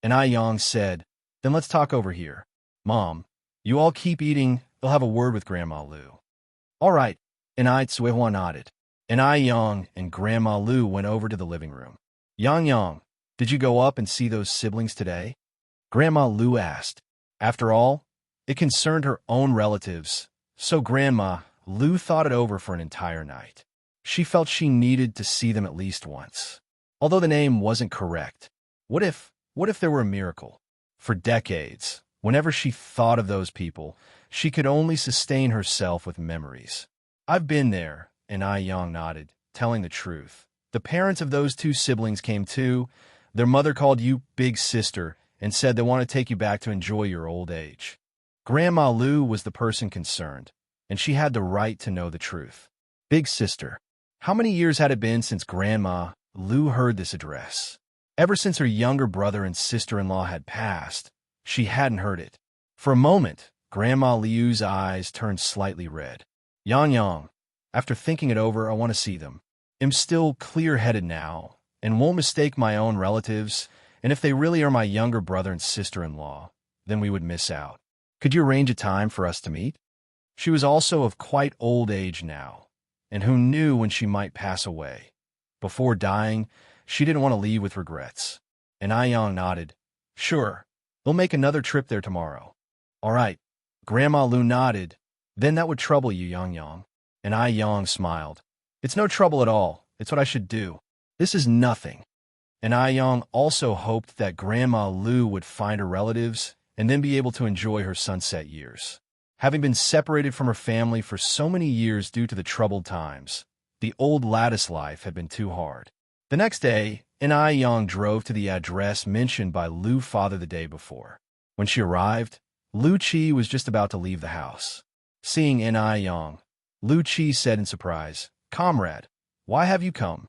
Ni Yang said, Then let's talk over here. Mom, you all keep eating. They'll have a word with Grandma Lu. All right. Ni Tsuehua nodded. Ni Yang and Grandma Lu went over to the living room. Yang Yang, did you go up and see those siblings today? Grandma Lu asked. After all, it concerned her own relatives, so Grandma Lu thought it over for an entire night. She felt she needed to see them at least once. Although the name wasn't correct, what if there were a miracle? For decades, whenever she thought of those people, she could only sustain herself with memories. I've been there, and Yang nodded, telling the truth. The parents of those two siblings came too. Their mother called you Big Sister and said they want to take you back to enjoy your old age. Grandma Lu was the person concerned, and she had the right to know the truth. Big Sister. How many years had it been since Grandma Lu heard this address? Ever since her younger brother and sister-in-law had passed, she hadn't heard it. For a moment, Grandma Liu's eyes turned slightly red. Yang Yang, after thinking it over, I want to see them. I'm still clear-headed now, and won't mistake my own relatives, and if they really are my younger brother and sister-in-law, then we would miss out. Could you arrange a time for us to meet? She was also of quite old age now, and who knew when she might pass away. Before dying, she didn't want to leave with regrets. And Yang nodded. Sure, we'll make another trip there tomorrow. All right. Grandma Lu nodded. Then that would trouble you, Yang Yang. And Yang smiled. It's no trouble at all. It's what I should do. This is nothing. And Yang also hoped that Grandma Lu would find her relatives and then be able to enjoy her sunset years. Having been separated from her family for so many years due to the troubled times, the old lattice life had been too hard. The next day, and Yang drove to the address mentioned by Lu's father the day before. When she arrived, Lu Qi was just about to leave the house. Seeing Yang, Lu Qi said in surprise, "Comrade, why have you come?"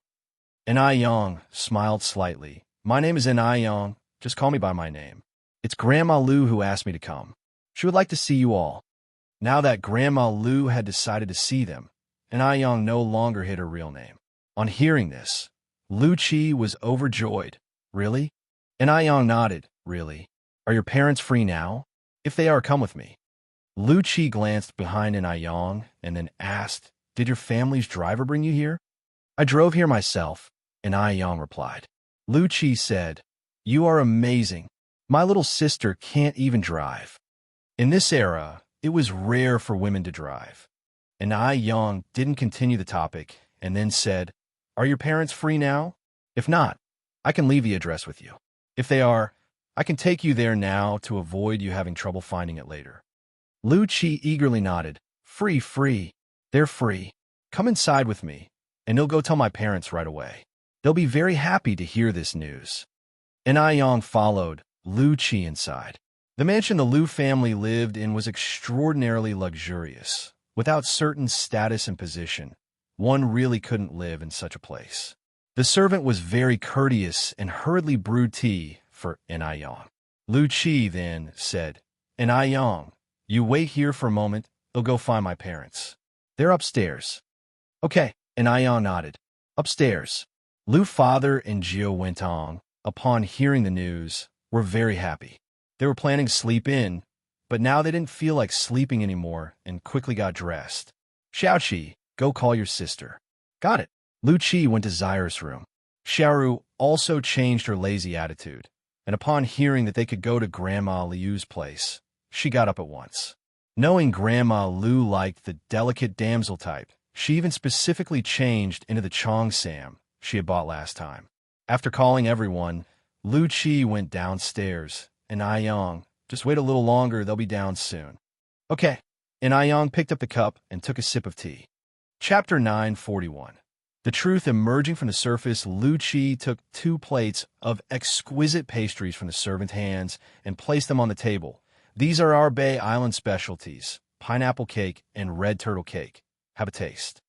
Yang smiled slightly. "My name is Yang. Just call me by my name. It's Grandma Lu who asked me to come. She would like to see you all." Now that Grandma Lu had decided to see them, Yang no longer hid her real name. On hearing this, Lu Qi was overjoyed. "Really?" Yang nodded. "Really? Are your parents free now? If they are, come with me." Lu Qi glanced behind Yang and then asked, "Did your family's driver bring you here?" "I drove here myself," Yang replied. Lu Qi said, "You are amazing. My little sister can't even drive." In this era, it was rare for women to drive. Yang didn't continue the topic and then said, "Are your parents free now? If not, I can leave the address with you. If they are, I can take you there now to avoid you having trouble finding it later." Lu Qi eagerly nodded. "Free, free. They're free. Come inside with me, and you'll go tell my parents right away. They'll be very happy to hear this news." Yang followed Lu Qi inside. The mansion the Lu family lived in was extraordinarily luxurious. Without certain status and position, one really couldn't live in such a place. The servant was very courteous and hurriedly brewed tea for Yang. Lu Qi then said, "Yang, you wait here for a moment. I'll go find my parents. They're upstairs." "Okay," Yang nodded. Upstairs, Lu's father and Jiao Wentong, upon hearing the news, were very happy. They were planning to sleep in, but now they didn't feel like sleeping anymore and quickly got dressed. "Xiaoqi, go call your sister." "Got it." Lu Qi went to Zaira's room. Xiaoru also changed her lazy attitude, and upon hearing that they could go to Grandma Liu's place, she got up at once. Knowing Grandma Lu liked the delicate damsel type, she even specifically changed into the Cheongsam she had bought last time. After calling everyone, Lu Qi went downstairs, and Yang, "Just wait a little longer, they'll be down soon." "Okay." And Yang picked up the cup and took a sip of tea. Chapter 941. The truth emerging from the surface, Lu Qi took 2 plates of exquisite pastries from the servant's hands and placed them on the table. "These are our Bay Island specialties, pineapple cake and red turtle cake. Have a taste."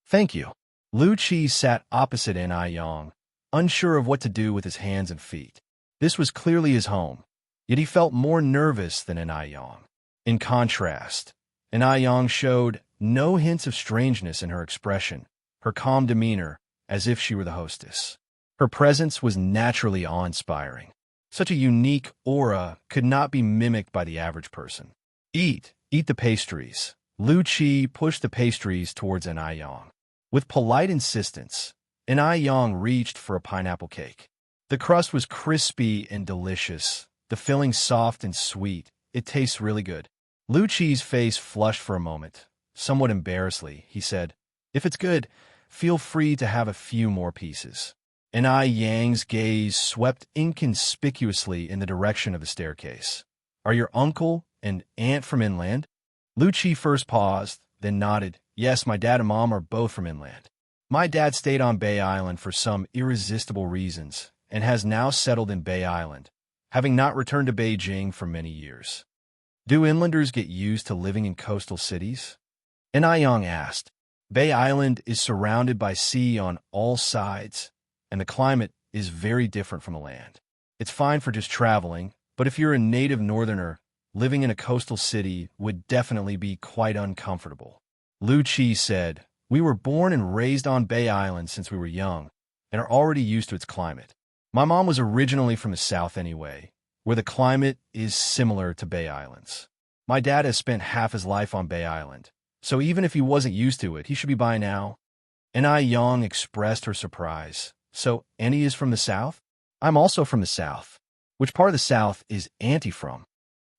"Thank you." Lu Qi sat opposite Yang, unsure of what to do with his hands and feet. This was clearly his home, yet he felt more nervous than Yang. In contrast, Yang showed no hints of strangeness in her expression, her calm demeanor, as if she were the hostess. Her presence was naturally awe-inspiring. Such a unique aura could not be mimicked by the average person. Eat the pastries." Lu Qi pushed the pastries towards Yang. With polite insistence, Yang reached for a pineapple cake. The crust was crispy and delicious, the filling soft and sweet. "It tastes really good." Lu Qi's face flushed for a moment. Somewhat embarrassedly, he said, "If it's good, feel free to have a few more pieces." Yang's gaze swept inconspicuously in the direction of the staircase. "Are your uncle and aunt from inland?" Lu Qi first paused, then nodded. "Yes, my dad and mom are both from inland. My dad stayed on Bay Island for some irresistible reasons and has now settled in Bay Island, having not returned to Beijing for many years." "Do inlanders get used to living in coastal cities?" Yang asked. "Bay Island is surrounded by sea on all sides, and the climate is very different from the land. It's fine for just traveling, but if you're a native northerner, living in a coastal city would definitely be quite uncomfortable." Lu Qi said, "We were born and raised on Bay Island since we were young, and are already used to its climate. My mom was originally from the south anyway, where the climate is similar to Bay Island's. My dad has spent half his life on Bay Island, so even if he wasn't used to it, he should be by now." Yang expressed her surprise. "So, Annie is from the south?" "I'm also from the south." "Which part of the south is Auntie from?"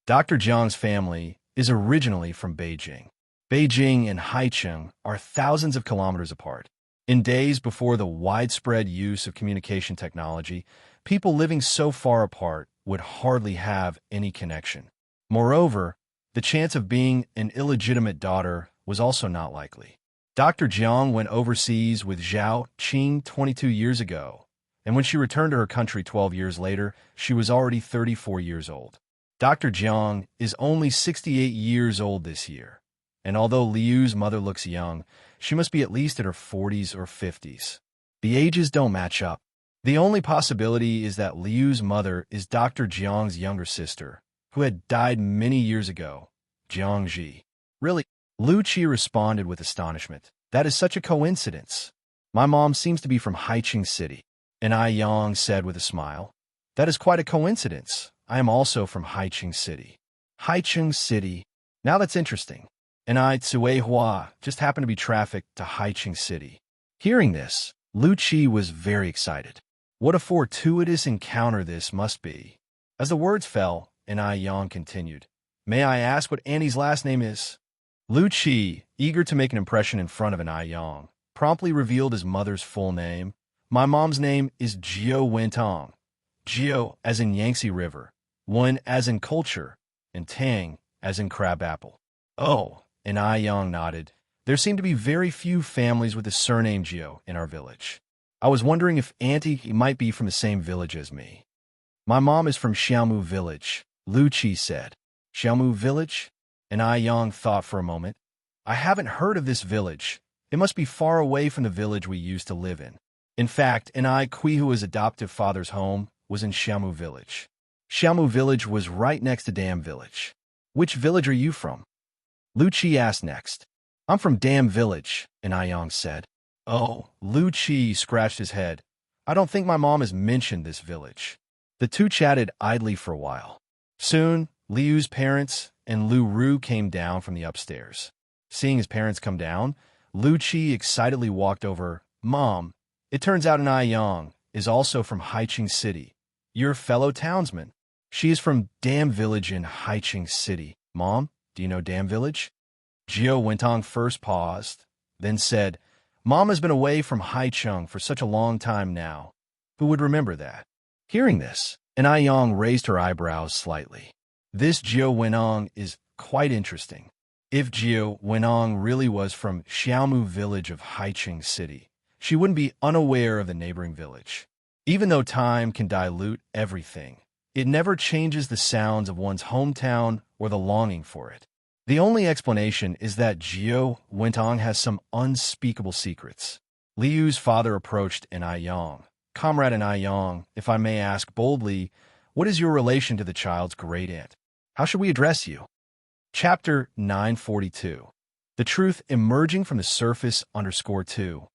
Dr. Jiang's family is originally from Beijing. Beijing and Haicheng are thousands of kilometers apart. In days before the widespread use of communication technology, people living so far apart would hardly have any connection. Moreover, the chance of being an illegitimate daughter was also not likely. Dr. Jiang went overseas with Zhao Qing 22 years ago, and when she returned to her country 12 years later, she was already 34 years old. Dr. Jiang is only 68 years old this year, and although Liu's mother looks young, she must be at least in her 40s or 50s. The ages don't match up. The only possibility is that Liu's mother is Dr. Jiang's younger sister, who had died many years ago, Jiang Ji. Really? Lu Qi responded with astonishment. That is such a coincidence. My mom seems to be from Haiqing City. And Ai Yang said with a smile, that is quite a coincidence. I am also from Haiqing City. Haiqing City. Now that's interesting. And I, Tsui Hua, just happened to be trafficked to Haiqing City. Hearing this, Lu Qi was very excited. What a fortuitous encounter this must be. As the words fell, and Ai Yang continued, may I ask what Annie's last name is? Lu Qi, eager to make an impression in front of an Ai Yang, promptly revealed his mother's full name. My mom's name is Jiao Wentong. Jiao as in Yangtze River, Wen as in culture, and Tang as in crabapple. Oh, and Ai Yang nodded. There seem to be very few families with the surname Jiao in our village. I was wondering if Auntie might be from the same village as me. My mom is from Xiaomu Village, Lu Qi said. Xiaomu Village? And Ai Yang thought for a moment. I haven't heard of this village. It must be far away from the village we used to live in. In fact, Ai Kuihua's adoptive father's home was in Xiaomu Village. Xiaomu Village was right next to Dam Village. Which village are you from? Lu Qi asked next. I'm from Dam Village, and Ai Yang said. Oh, Lu Qi scratched his head. I don't think my mom has mentioned this village. The two chatted idly for a while. Soon, Liu's parents and Lu Ru came down from the upstairs. Seeing his parents come down, Lu Qi excitedly walked over. Mom, it turns out Ai Yang is also from Haiqing City. Your fellow townsman. She is from Dam Village in Haiqing City. Mom, do you know Dam Village? Jiao Wentong first paused, then said, Mom has been away from Haicheng for such a long time now. Who would remember that? Hearing this, Ai Yang raised her eyebrows slightly. This Jiao Wenong is quite interesting. If Jiao Wenong really was from Xiaomu Village of Haiqing City, she wouldn't be unaware of the neighboring village. Even though time can dilute everything, it never changes the sounds of one's hometown or the longing for it. The only explanation is that Jiao Wentong has some unspeakable secrets. Liu's father approached Ai Yang. Comrade Ai Yang, if I may ask boldly, what is your relation to the child's great aunt? How should we address you? Chapter 942. The Truth Emerging from the Surface _2.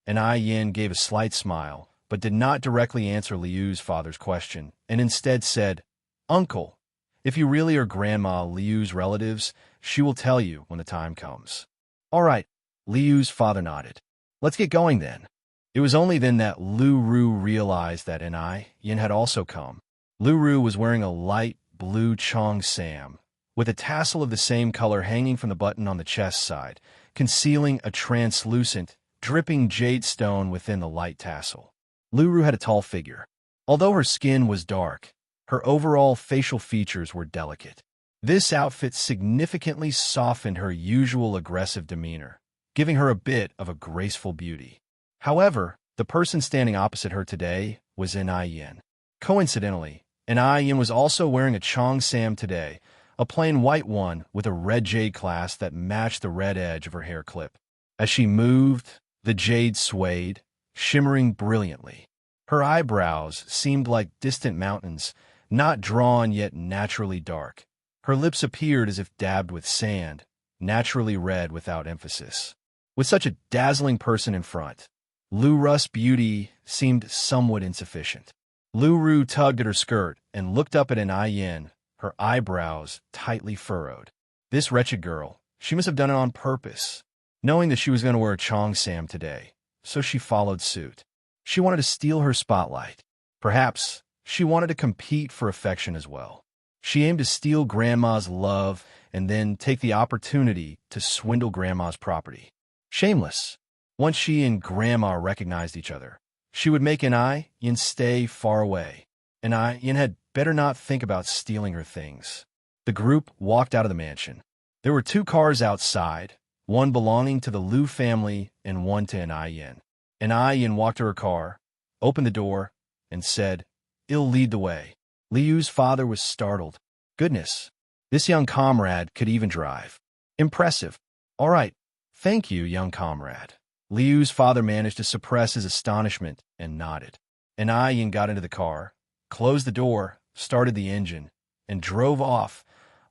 Ai Yin gave a slight smile, but did not directly answer Liu's father's question, and instead said, Uncle, if you really are Grandma Liu's relatives, she will tell you when the time comes. All right, Liu's father nodded. Let's get going then. It was only then that Lu Ru realized that Ai Yin had also come. Lu Ru was wearing a light blue Chong Sam, with a tassel of the same color hanging from the button on the chest side, concealing a translucent, dripping jade stone within the light tassel. Lu Ru had a tall figure. Although her skin was dark, her overall facial features were delicate. This outfit significantly softened her usual aggressive demeanor, giving her a bit of a graceful beauty. However, the person standing opposite her today was Ai Yin. Coincidentally, Ai Yin was also wearing a Chong Sam today, a plain white one with a red jade clasp that matched the red edge of her hair clip. As she moved, the jade swayed, shimmering brilliantly. Her eyebrows seemed like distant mountains, not drawn yet naturally dark. Her lips appeared as if dabbed with sand, naturally red without emphasis. With such a dazzling person in front, Lu Ru's beauty seemed somewhat insufficient. Lu Ru tugged at her skirt and looked up at Ai Yin, her eyebrows tightly furrowed. This wretched girl, she must have done it on purpose, knowing that she was going to wear a Chong Sam today, so she followed suit. She wanted to steal her spotlight. Perhaps she wanted to compete for affection as well. She aimed to steal Grandma's love and then take the opportunity to swindle Grandma's property. Shameless. Once she and Grandma recognized each other, she would make Ai Yin stay far away. Ai Yin had better not think about stealing her things. The group walked out of the mansion. There were two cars outside, one belonging to the Lu family and one to Ai Yin. Ai Yin walked to her car, opened the door, and said, "I'll lead the way." Liu's father was startled. Goodness, this young comrade could even drive. Impressive. All right, thank you, young comrade. Liu's father managed to suppress his astonishment and nodded. And Yin got into the car, closed the door, started the engine, and drove off,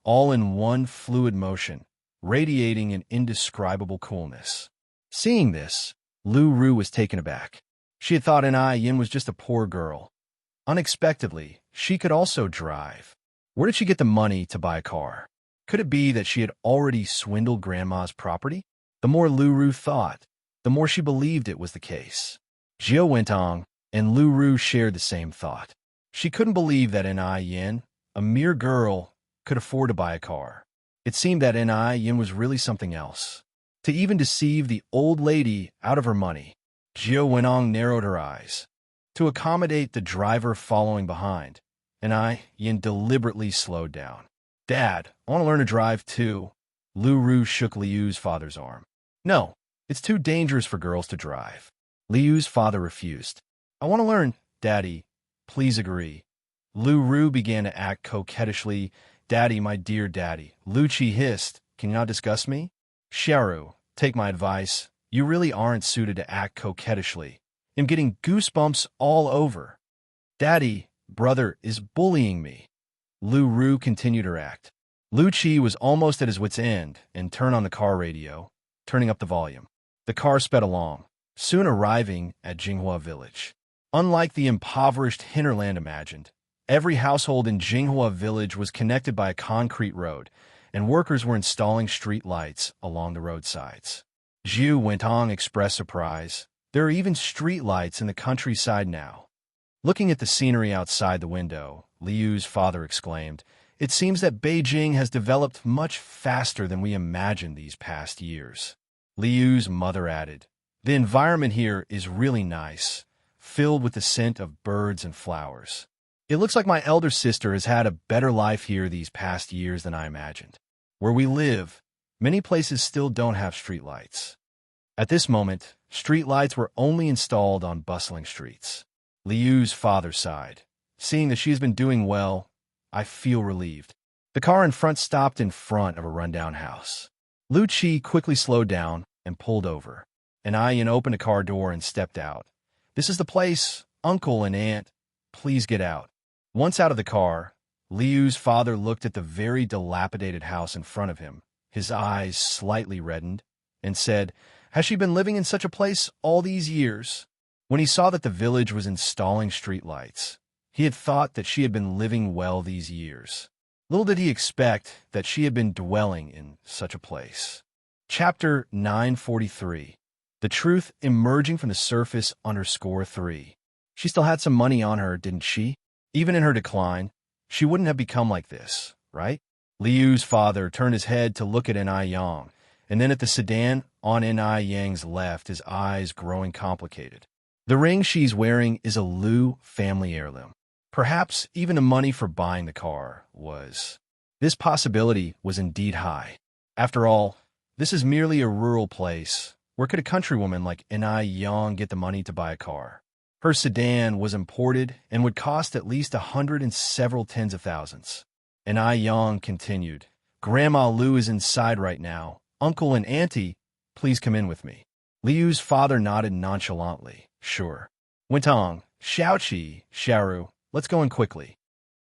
all in one fluid motion, radiating an indescribable coolness. Seeing this, Lu Ru was taken aback. She had thought Yin was just a poor girl. Unexpectedly, she could also drive. Where did she get the money to buy a car? Could it be that she had already swindled Grandma's property? The more Lu Ru thought, the more she believed it was the case. Jiao Wentong and Lu Ru shared the same thought. She couldn't believe that Yin, a mere girl, could afford to buy a car. It seemed that Yin was really something else. To even deceive the old lady out of her money. Jiao Wentong narrowed her eyes. To accommodate the driver following behind, Yin deliberately slowed down. "Dad, I want to learn to drive too." Lu Ru shook Liu's father's arm. "No, it's too dangerous for girls to drive." Liu's father refused. "I want to learn, Daddy. Please agree." Lu Ru began to act coquettishly. "Daddy, my dear Daddy." Lu Qi hissed, "Can you not discuss me?" "Xiaoru, take my advice. You really aren't suited to act coquettishly. I'm getting goosebumps all over." "Daddy, brother is bullying me." Lu Ru continued her act. Lu Qi was almost at his wit's end and turned on the car radio, turning up the volume. The car sped along, soon arriving at Jinghua Village. Unlike the impoverished hinterland imagined, every household in Jinghua Village was connected by a concrete road, and workers were installing street lights along the roadsides. Jiao Wentong expressed surprise. There are even street lights in the countryside now. Looking at the scenery outside the window, Liu's father exclaimed, "It seems that Beijing has developed much faster than we imagined these past years." Liu's mother added, "The environment here is really nice, filled with the scent of birds and flowers. It looks like my elder sister has had a better life here these past years than I imagined. Where we live, many places still don't have streetlights." At this moment, streetlights were only installed on bustling streets. Liu's father sighed. "Seeing that she has been doing well, I feel relieved." The car in front stopped in front of a rundown house. Lu Qi quickly slowed down and pulled over. Yin opened a car door and stepped out. "This is the place, Uncle and Aunt. Please get out." Once out of the car, Liu's father looked at the very dilapidated house in front of him, his eyes slightly reddened, and said, "Has she been living in such a place all these years?" When he saw that the village was installing streetlights, he had thought that she had been living well these years. Little did he expect that she had been dwelling in such a place. Chapter 943. The Truth Emerging from the Surface _3. She still had some money on her, didn't she? Even in her decline, she wouldn't have become like this, right? Liu's father turned his head to look at Yang, and then at the sedan on Yang's left, his eyes growing complicated. The ring she's wearing is a Liu family heirloom. Perhaps even the money for buying the car was. This possibility was indeed high. After all, this is merely a rural place. Where could a countrywoman like Yang get the money to buy a car? Her sedan was imported and would cost at least 100 and several tens of thousands. Yang continued, "Grandma Liu is inside right now. Uncle and Auntie, please come in with me." Liu's father nodded nonchalantly. "Sure." Wentong, Xiaoqi, Xiaoru, let's go in quickly.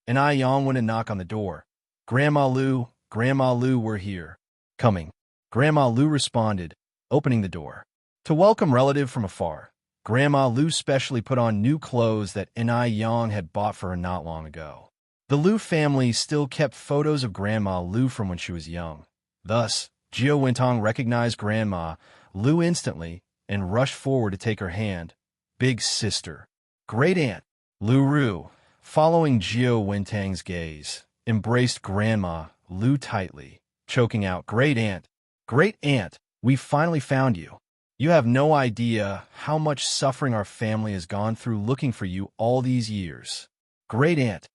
Yang went and knocked on the door. Grandma Liu, we're here." "Coming." Grandma Liu responded, opening the door. To welcome relative from afar, Grandma Liu specially put on new clothes that Yang had bought for her not long ago. The Liu family still kept photos of Grandma Liu from when she was young. Thus, Jiao Wentong recognized Grandma Liu instantly and rushed forward to take her hand. "Big sister." "Great aunt." Lu Ru, following Jiao Wentang's gaze, embraced Grandma Liu tightly, choking out, "Great aunt. Great aunt, we finally found you. You have no idea how much suffering our family has gone through looking for you all these years. Great aunt."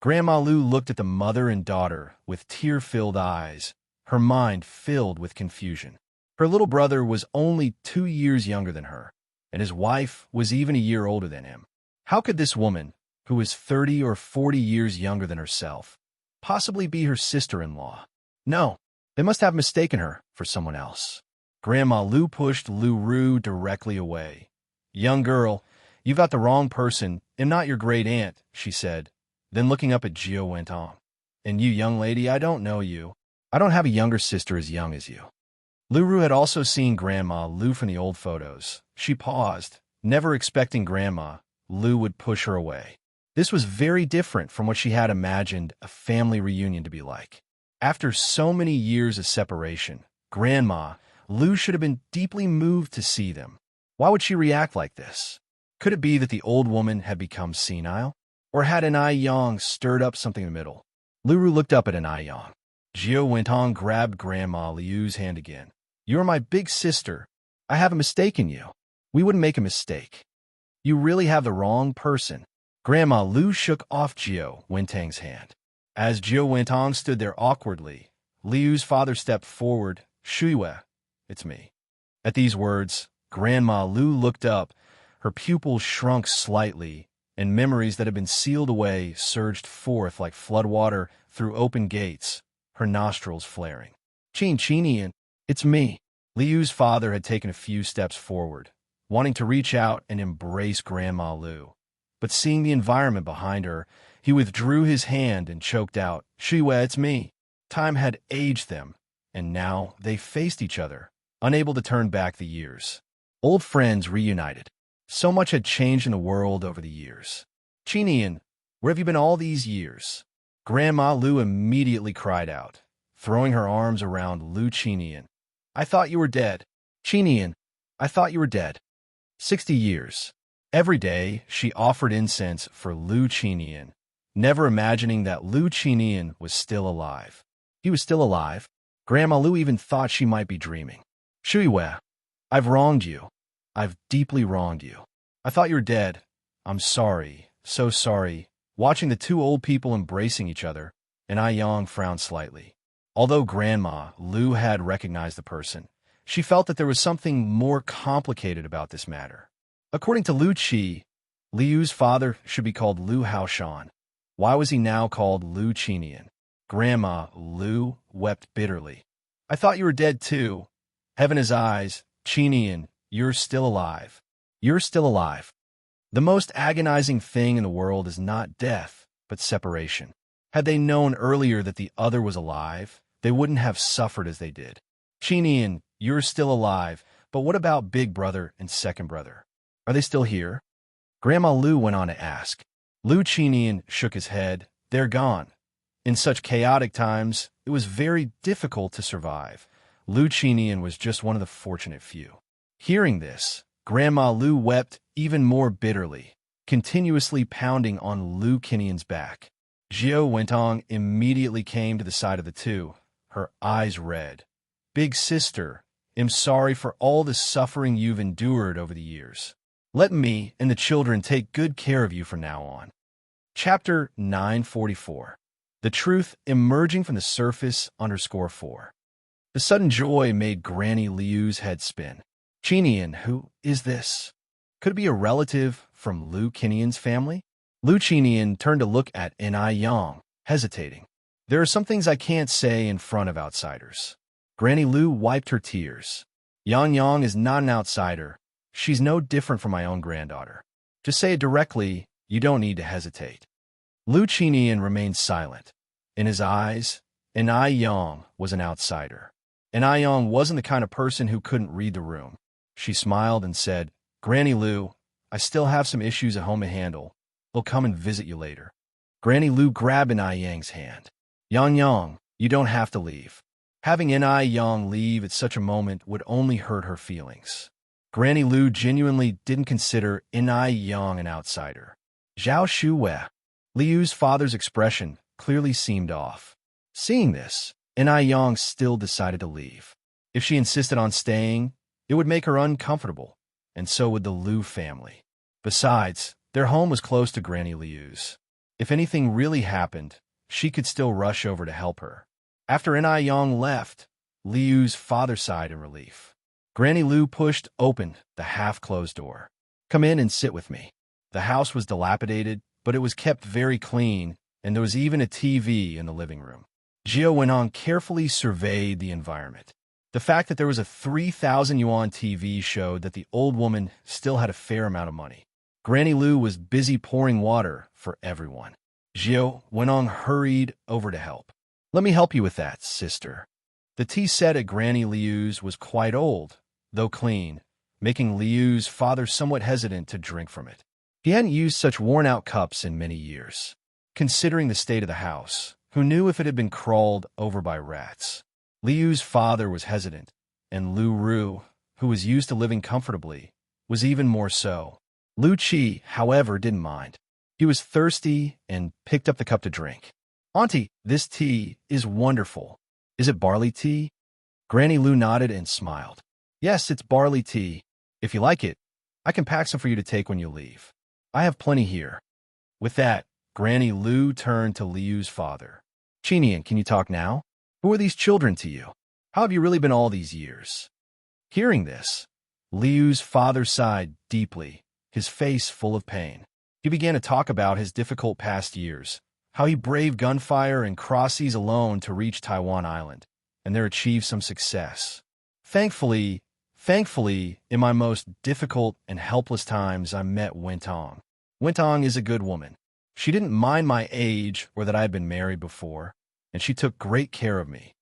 Grandma Liu looked at the mother and daughter with tear-filled eyes, her mind filled with confusion. Her little brother was only 2 years younger than her, and his wife was even a year older than him. How could this woman, who was 30 or 40 years younger than herself, possibly be her sister-in-law? No, they must have mistaken her for someone else. Grandma Lu pushed Lu Ru directly away. "Young girl, you've got the wrong person. I'm not your great aunt," she said. Then looking up at Gio went on. "And you, young lady, I don't know you. I don't have a younger sister as young as you." Lu Ru had also seen Grandma Lu from the old photos. She paused, never expecting Grandma Lu would push her away. This was very different from what she had imagined a family reunion to be like. After so many years of separation, Grandma Lu should have been deeply moved to see them. Why would she react like this? Could it be that the old woman had become senile? Or had an Yang stirred up something in the middle? Lu Ru looked up at an Yang. Gio went on, grabbed Grandma Liu's hand again. "You're my big sister. I haven't mistaken you. We wouldn't make a mistake. You really have the wrong person." Grandma Lu shook off Gio Wentang's hand. As Gio Wentang stood there awkwardly, Liu's father stepped forward. "Shuiwe, it's me." At these words, Grandma Lu looked up. Her pupils shrunk slightly, and memories that had been sealed away surged forth like floodwater through open gates, her nostrils flaring. "Chinian, it's me." Liu's father had taken a few steps forward, wanting to reach out and embrace Grandma Lu. But seeing the environment behind her, he withdrew his hand and choked out, "Shuiwe, it's me." Time had aged them, and now they faced each other, unable to turn back the years. Old friends reunited. So much had changed in the world over the years. "Chinian, where have you been all these years?" Grandma Lu immediately cried out, throwing her arms around Lu Chinian. "I thought you were dead. Chinian, I thought you were dead." 60 years. Every day, she offered incense for Lu Chinian, never imagining that Lu Chinian was still alive. He was still alive. Grandma Lu even thought she might be dreaming. "Shuiwe, I've wronged you. I've deeply wronged you. I thought you were dead. I'm sorry, so sorry." Watching the two old people embracing each other, an Yang frowned slightly. Although Grandma Lu had recognized the person, she felt that there was something more complicated about this matter. According to Lu Qi, Liu's father should be called Lu Haoshan. Why was he now called Lu Chinian? Grandma Lu wept bitterly. "I thought you were dead too. Heaven his eyes. Chinian, you're still alive. You're still alive." The most agonizing thing in the world is not death, but separation. Had they known earlier that the other was alive, they wouldn't have suffered as they did. "Chinian, you're still alive, but what about big brother and second brother? Are they still here?" Grandma Lu went on to ask. Lu Chinian shook his head. "They're gone." In such chaotic times, it was very difficult to survive. Lu Chinian was just one of the fortunate few. Hearing this, Grandma Lu wept even more bitterly, continuously pounding on Lu Chinian's back. Gio Wentang immediately came to the side of the two, her eyes red. "Big sister, I'm sorry for all the suffering you've endured over the years. Let me and the children take good care of you from now on." Chapter 944. The Truth Emerging from the Surface _4. The sudden joy made Granny Liu's head spin. "Chinian, who is this? Could it be a relative from Lu Chinian's family?" Lu Chinian turned to look at Yang, hesitating. "There are some things I can't say in front of outsiders." Granny Lu wiped her tears. Yang is not an outsider. She's no different from my own granddaughter. Just say it directly. You don't need to hesitate." Lu Chinian remained silent. In his eyes, Yang was an outsider. Yang wasn't the kind of person who couldn't read the room. She smiled and said, "Granny Lu, I still have some issues at home to handle. We'll come and visit you later." Granny Lu grabbed Yang's hand. Yang, you don't have to leave." Having Yang leave at such a moment would only hurt her feelings. Granny Lu genuinely didn't consider Yang an outsider. Zhao Shuwe. Liu's father's expression clearly seemed off. Seeing this, Yang still decided to leave. If she insisted on staying, it would make her uncomfortable, and so would the Lu family. Besides, their home was close to Granny Liu's. If anything really happened, she could still rush over to help her. After Yang left, Liu's father sighed in relief. Granny Lu pushed open the half-closed door. "Come in and sit with me." The house was dilapidated, but it was kept very clean, and there was even a TV in the living room. Gio Wenong carefully surveyed the environment. The fact that there was a 3,000 yuan TV showed that the old woman still had a fair amount of money. Granny Lu was busy pouring water for everyone. Gio Wenong hurried over to help. "Let me help you with that, sister." The tea set at Granny Liu's was quite old, though clean, making Liu's father somewhat hesitant to drink from it. He hadn't used such worn-out cups in many years. Considering the state of the house, who knew if it had been crawled over by rats? Liu's father was hesitant, and Lu Ru, who was used to living comfortably, was even more so. Lu Qi, however, didn't mind. He was thirsty and picked up the cup to drink. "Auntie, this tea is wonderful. Is it barley tea?" Granny Lu nodded and smiled. "Yes, it's barley tea. If you like it, I can pack some for you to take when you leave. I have plenty here." With that, Granny Lu turned to Liu's father. "Chinian, can you talk now? Who are these children to you? How have you really been all these years?" Hearing this, Liu's father sighed deeply, his face full of pain. He began to talk about his difficult past years, how he braved gunfire and crossed seas alone to reach Taiwan Island, and there achieved some success. Thankfully, in my most difficult and helpless times, I met Wentong. Wentong is a good woman. She didn't mind my age or that I had been married before, and she took great care of me.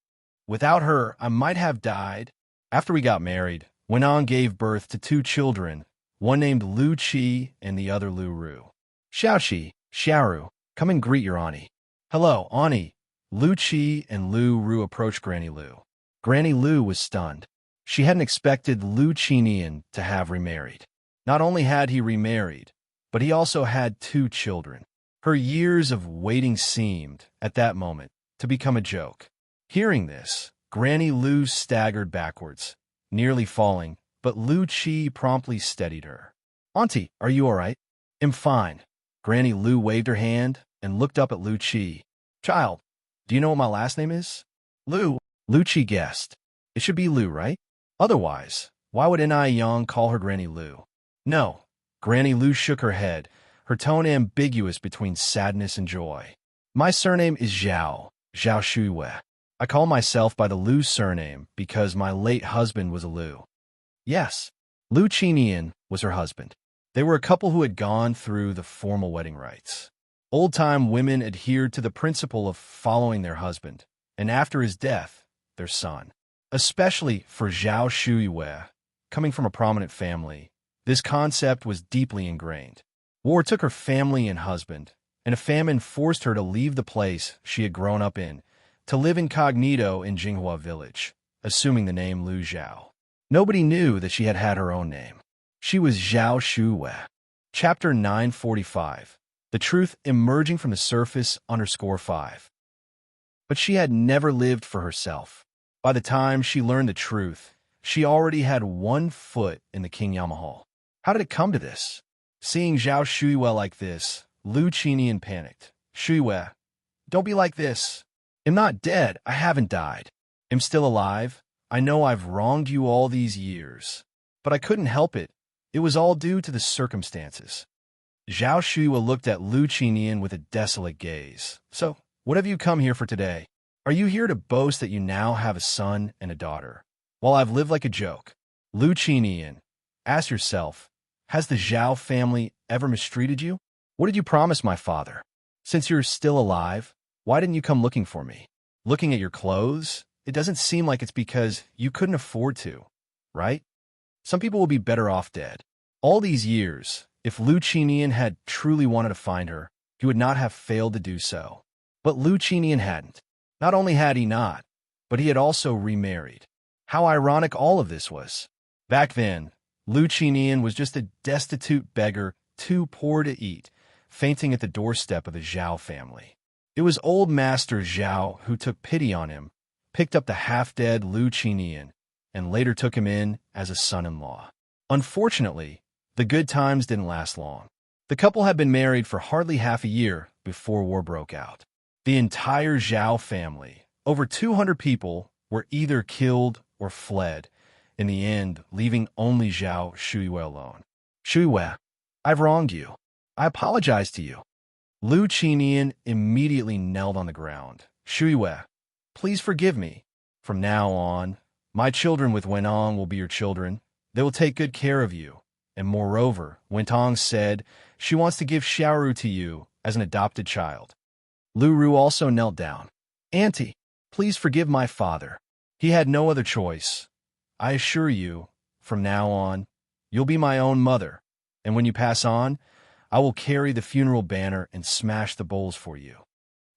Without her, I might have died. After we got married, Wenong gave birth to 2 children, one named Lu Qi and the other Lu Ru. "Xiaoqi, Xiaoru, come and greet your auntie." "Hello, auntie." Lu Qi and Lu Ru approached Granny Lu. Granny Lu was stunned. She hadn't expected Lu Qinian to have remarried. Not only had he remarried, but he also had 2 children. Her years of waiting seemed, at that moment, to become a joke. Hearing this, Granny Lu staggered backwards, nearly falling, but Lu Qi promptly steadied her. "Auntie, are you all right?" "I'm fine." Granny Lu waved her hand and looked up at Lu Qi. "Child, do you know what my last name is?" "Lu." Lu Qi guessed. "It should be Lu, right? Otherwise, why would Ni Yang call her Granny Lu?" "No." Granny Lu shook her head, her tone ambiguous between sadness and joy. "My surname is Zhao Shuiwei. I call myself by the Lu surname because my late husband was a Lu." Yes, Lu Qinian was her husband. They were a couple who had gone through the formal wedding rites. Old-time women adhered to the principle of following their husband, and after his death, their son. Especially for Zhao Shuiwei, coming from a prominent family, this concept was deeply ingrained. War took her family and husband, and a famine forced her to leave the place she had grown up in, to live incognito in Jinghua village, assuming the name Lu Zhao. Nobody knew that she had had her own name. She was Zhao Shuiwei. Chapter 945. The Truth Emerging from the Surface _5. But she had never lived for herself. By the time she learned the truth, she already had 1 foot in the King Yamahal. How did it come to this? Seeing Zhao Shuiwei like this, Lu Qinian panicked. "Shuiwei, don't be like this. I'm not dead. I haven't died. I'm still alive. I know I've wronged you all these years. But I couldn't help it. It was all due to the circumstances." Zhao Shuiwei looked at Lu Qinian with a desolate gaze. "So, what have you come here for today? Are you here to boast that you now have a son and a daughter, while I've lived like a joke?" Lu Qinian, ask yourself, has the Zhao family ever mistreated you? What did you promise my father? Since you're still alive, why didn't you come looking for me? Looking at your clothes, it doesn't seem like it's because you couldn't afford to, right? Some people will be better off dead. All these years, if Lu Qinian had truly wanted to find her, he would not have failed to do so. But Lu Qinian hadn't. Not only had he not, but he had also remarried. How ironic all of this was. Back then, Lu Qinian was just a destitute beggar, too poor to eat, fainting at the doorstep of the Zhao family. It was old Master Zhao who took pity on him, picked up the half-dead Lu Qinian, and later took him in as a son-in-law. Unfortunately, the good times didn't last long. The couple had been married for hardly half a year before war broke out. The entire Zhao family, over 200 people, were either killed or fled, in the end leaving only Zhao Shuiwei alone. "Shuiwei, I've wronged you. I apologize to you. Lu Qinian immediately knelt on the ground. Shuiwei, please forgive me. From now on, my children with Wenong will be your children. They will take good care of you. And moreover, Wentong said she wants to give Xiaoru to you as an adopted child. Lu Ru also knelt down. Auntie, please forgive my father. He had no other choice. I assure you, from now on, you'll be my own mother. And when you pass on, I will carry the funeral banner and smash the bowls for you.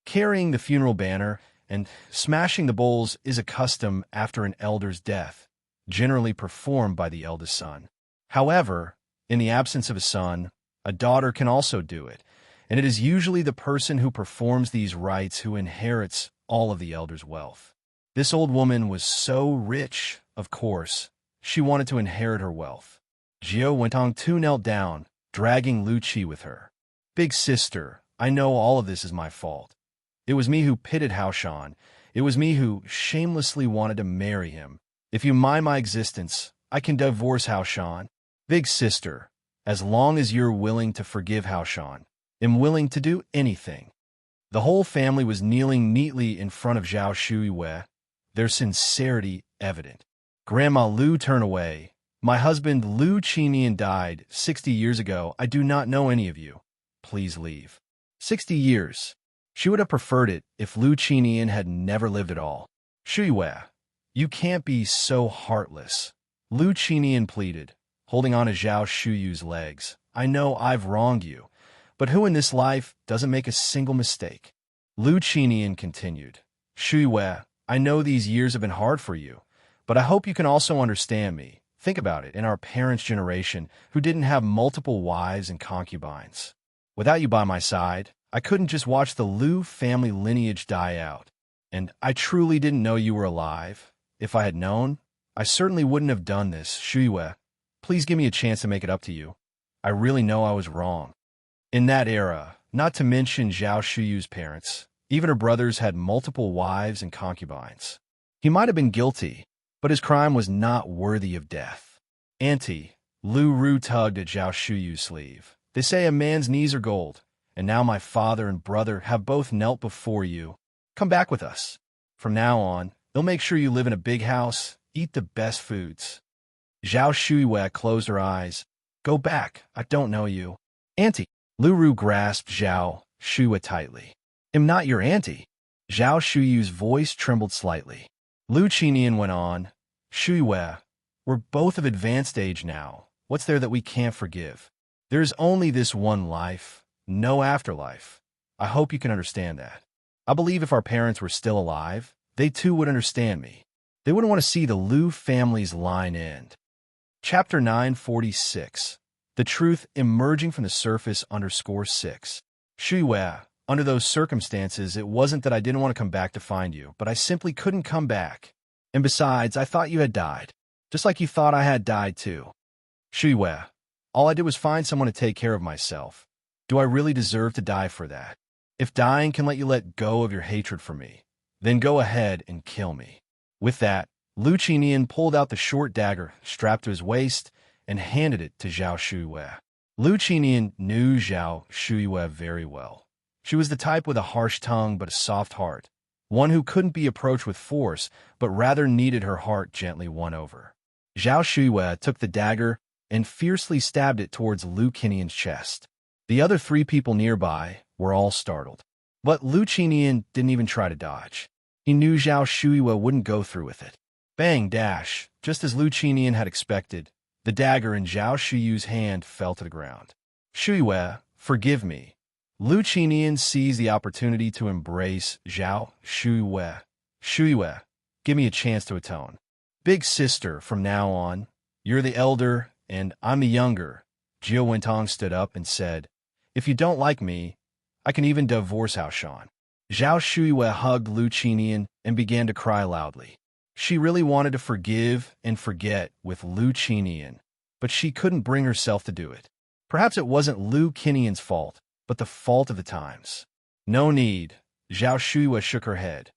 Carrying the funeral banner and smashing the bowls is a custom after an elder's death, generally performed by the eldest son. However, in the absence of a son, a daughter can also do it, and it is usually the person who performs these rites who inherits all of the elder's wealth. This old woman was so rich, of course, she wanted to inherit her wealth. Jiao Wentong too knelt down, dragging Lu Qi with her. Big sister, I know all of this is my fault. It was me who pitted Hao Shan. It was me who shamelessly wanted to marry him. If you mind my existence, I can divorce Hao Shan. Big sister, as long as you're willing to forgive Hao Shan, I'm willing to do anything. The whole family was kneeling neatly in front of Zhao Shuiwei, their sincerity evident. Grandma Lu turned away. My husband Lu Qinian died 60 years ago. I do not know any of you. Please leave. 60 years. She would have preferred it if Lu Qinian had never lived at all. Shuiwei, you can't be so heartless. Lu Qinian pleaded, holding on to Zhao Shuyu's legs. I know I've wronged you, but who in this life doesn't make a single mistake? Lu Qinian continued. Shuiwei, I know these years have been hard for you, but I hope you can also understand me. Think about it, in our parents' generation, who didn't have multiple wives and concubines. Without you by my side, I couldn't just watch the Lu family lineage die out. And I truly didn't know you were alive. If I had known, I certainly wouldn't have done this. Shuiwei, please give me a chance to make it up to you. I really know I was wrong. In that era, not to mention Zhao Shuyu's parents, even her brothers had multiple wives and concubines. He might have been guilty, but his crime was not worthy of death. Auntie, Lu Ru tugged at Zhao Shuyu's sleeve. They say a man's knees are gold, and now my father and brother have both knelt before you. Come back with us. From now on, they'll make sure you live in a big house, eat the best foods. Zhao Shuiwei closed her eyes. Go back, I don't know you. Auntie. Lu Ru grasped Zhao Shuiwei tightly. I'm not your auntie. Zhao Shuyu's voice trembled slightly. Lu Qinian went on. Shuiwei, we're both of advanced age now. What's there that we can't forgive? There's only this one life, no afterlife. I hope you can understand that. I believe if our parents were still alive, they too would understand me. They wouldn't want to see the Lu family's line end. Chapter 946. The Truth Emerging from the Surface _6. Shuiwei, under those circumstances, it wasn't that I didn't want to come back to find you, but I simply couldn't come back. And besides, I thought you had died, just like you thought I had died too. Shuiwei, all I did was find someone to take care of myself. Do I really deserve to die for that? If dying can let you let go of your hatred for me, then go ahead and kill me. With that, Lu Qinian pulled out the short dagger strapped to his waist and handed it to Zhao Shuiwei. Lu Qinian knew Zhao Shuiwei very well. She was the type with a harsh tongue but a soft heart, one who couldn't be approached with force, but rather needed her heart gently won over. Zhao Shuiwei took the dagger and fiercely stabbed it towards Lu Qinian's chest. The other 3 people nearby were all startled. But Lu Qinian didn't even try to dodge. He knew Zhao Shuiwei wouldn't go through with it. Bang dash, just as Lu Qinian had expected, the dagger in Zhao Shuyu's hand fell to the ground. Shuiwei, forgive me. Lu Qinian seized the opportunity to embrace Zhao Shuiwei. Shuiwei, give me a chance to atone. Big sister, from now on, you're the elder and I'm the younger. Jiao Wentong stood up and said, if you don't like me, I can even divorce Hao Shan. Zhao Shuiwei hugged Lu Qinian and began to cry loudly. She really wanted to forgive and forget with Lu Qinian, but she couldn't bring herself to do it. Perhaps it wasn't Lu Qinian's fault, but the fault of the times. No need. Zhao Shuiwei shook her head.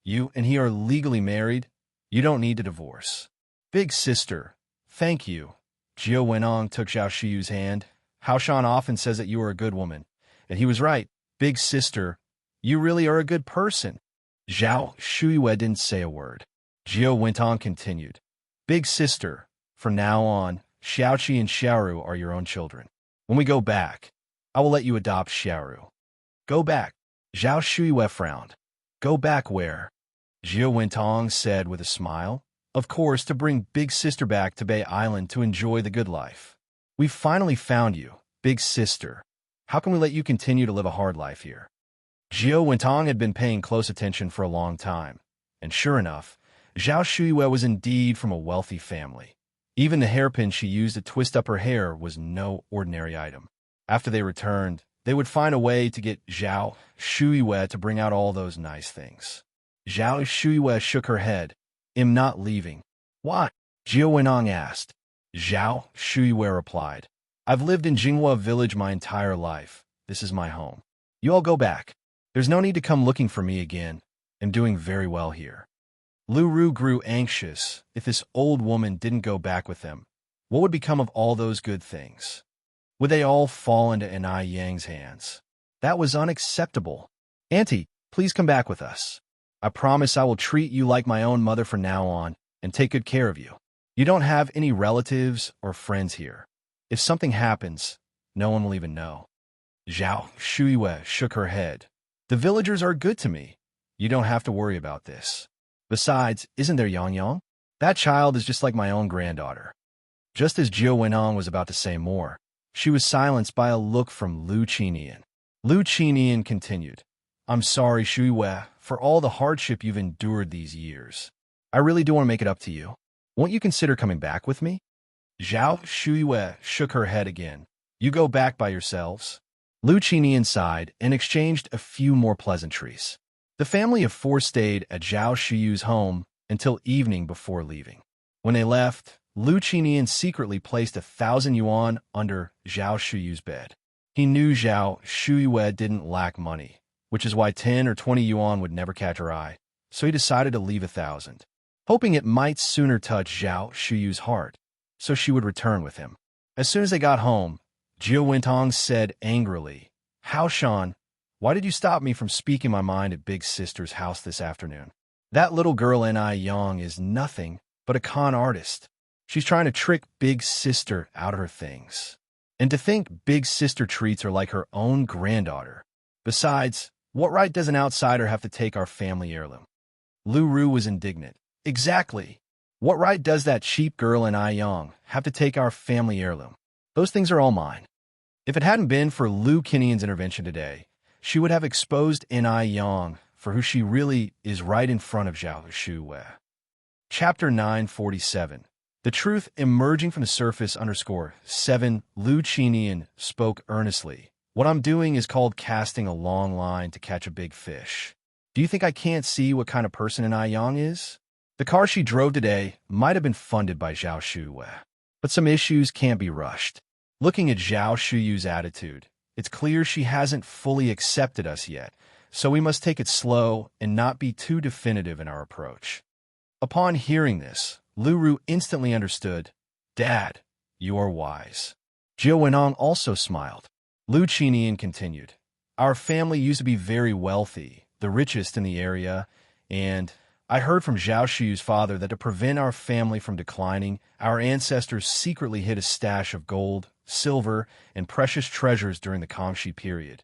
You and he are legally married. You don't need to divorce. Big sister, thank you. Jiao Wenong took Zhao Shuyu's hand. Haoshan often says that you are a good woman. And he was right. Big sister, you really are a good person. Zhao Shuiwei didn't say a word. Jiao Wentong continued. Big sister, from now on, Xiaoqi and Xiaoru are your own children. When we go back, I will let you adopt Xiaoru. Go back. Zhao Shuiwei frowned. Go back where? Jiao Wentong said with a smile. Of course, to bring Big Sister back to Bay Island to enjoy the good life. We've finally found you, Big Sister. How can we let you continue to live a hard life here? Jiao Wentong had been paying close attention for a long time, and sure enough, Zhao Shuiwei was indeed from a wealthy family. Even the hairpin she used to twist up her hair was no ordinary item. After they returned, they would find a way to get Zhao Shuiwei to bring out all those nice things. Zhao Shuiwei shook her head. I'm not leaving. Why? Jiao Wentong asked. Zhao Shuiwei replied. I've lived in Jinghua village my entire life. This is my home. You all go back. There's no need to come looking for me again. I'm doing very well here. Lu Ru grew anxious. If this old woman didn't go back with them, what would become of all those good things? Would they all fall into Anai Yang's hands? That was unacceptable. Auntie, please come back with us. I promise I will treat you like my own mother from now on and take good care of you. You don't have any relatives or friends here. If something happens, no one will even know. Zhao Shuiwei shook her head. The villagers are good to me. You don't have to worry about this. Besides, isn't there Yang Yang? That child is just like my own granddaughter. Just as Jiao Wenong was about to say more, she was silenced by a look from Lu Qinian. Lu Qinian continued, I'm sorry, Shuiwei, for all the hardship you've endured these years. I really do want to make it up to you. Won't you consider coming back with me? Zhao Shuiwei shook her head again. You go back by yourselves. Lu Qinian sighed and exchanged a few more pleasantries. The family of four stayed at Zhao Shiyu's home until evening before leaving. When they left, Lu Qinian secretly placed 1,000 yuan under Zhao Shiyu's bed. He knew Zhao Shuiwei didn't lack money, which is why 10 or 20 yuan would never catch her eye, so he decided to leave 1,000, hoping it might sooner touch Zhao Shiyu's heart, so she would return with him. As soon as they got home, Jiao Wentong said angrily, Haoshan, why did you stop me from speaking my mind at Big Sister's house this afternoon? That little girl Ni Yang is nothing but a con artist. She's trying to trick Big Sister out of her things. And to think Big Sister treats her like her own granddaughter. Besides, what right does an outsider have to take our family heirloom? Lu Ru was indignant. Exactly. What right does that cheap girl Ni Yang have to take our family heirloom? Those things are all mine. If it hadn't been for Lu Qinian's intervention today, she would have exposed Ni Yang for who she really is right in front of Zhao Shuiwei. Chapter 947. The truth emerging from the surface _7. Lu Qinian spoke earnestly. What I'm doing is called casting a long line to catch a big fish. Do you think I can't see what kind of person Ni Yang is? The car she drove today might have been funded by Zhao Shuiwei, but some issues can't be rushed. Looking at Zhao Shuyu's attitude, it's clear she hasn't fully accepted us yet, so we must take it slow and not be too definitive in our approach. Upon hearing this, Lu Ru instantly understood. Dad, you are wise. Jiao Wenong also smiled. Lu Qinian continued. Our family used to be very wealthy, the richest in the area, and I heard from Zhao Shiyu's father that to prevent our family from declining, our ancestors secretly hid a stash of gold, silver, and precious treasures during the Kangxi period.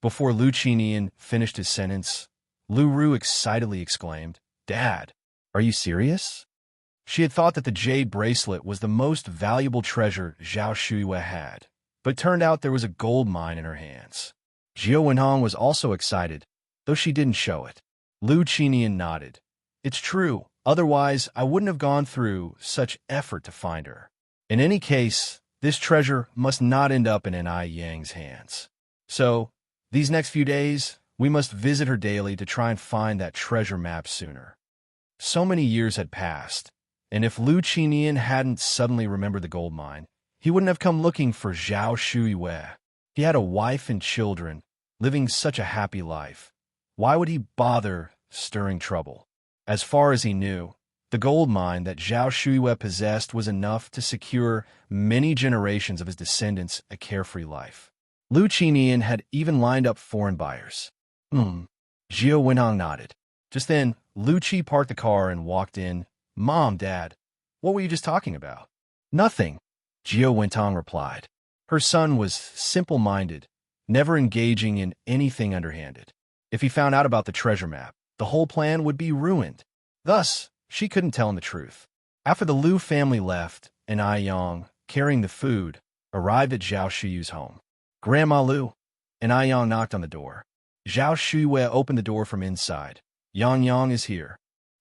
Before Lu Qinian finished his sentence, Lu Ru excitedly exclaimed, Dad, are you serious? She had thought that the jade bracelet was the most valuable treasure Zhao Shuiwei had, but it turned out there was a gold mine in her hands. Jiao Wenhong was also excited, though she didn't show it. Lu Qinian nodded. It's true, otherwise I wouldn't have gone through such effort to find her. In any case, this treasure must not end up in Ni Yang's hands. So, these next few days, we must visit her daily to try and find that treasure map sooner. So many years had passed, and if Lu Qinian hadn't suddenly remembered the gold mine, he wouldn't have come looking for Zhao Shuiwei. He had a wife and children, living such a happy life. Why would he bother stirring trouble? As far as he knew, The gold mine that Zhao Shuiyue possessed was enough to secure many generations of his descendants a carefree life. Lu Qinian had even lined up foreign buyers. Zhao Wenhong nodded. Just then, Lu Qi parked the car and walked in. Mom, Dad, what were you just talking about? Nothing, Zhao Wentong replied. Her son was simple-minded, never engaging in anything underhanded. If he found out about the treasure map, the whole plan would be ruined. Thus, she couldn't tell him the truth. After the Lu family left, and Ai Yang, carrying the food, arrived at Zhao Shuyu's home. Grandma Lu, and Ai Yang knocked on the door. Zhao Shuyue opened the door from inside. Yang Yang is here.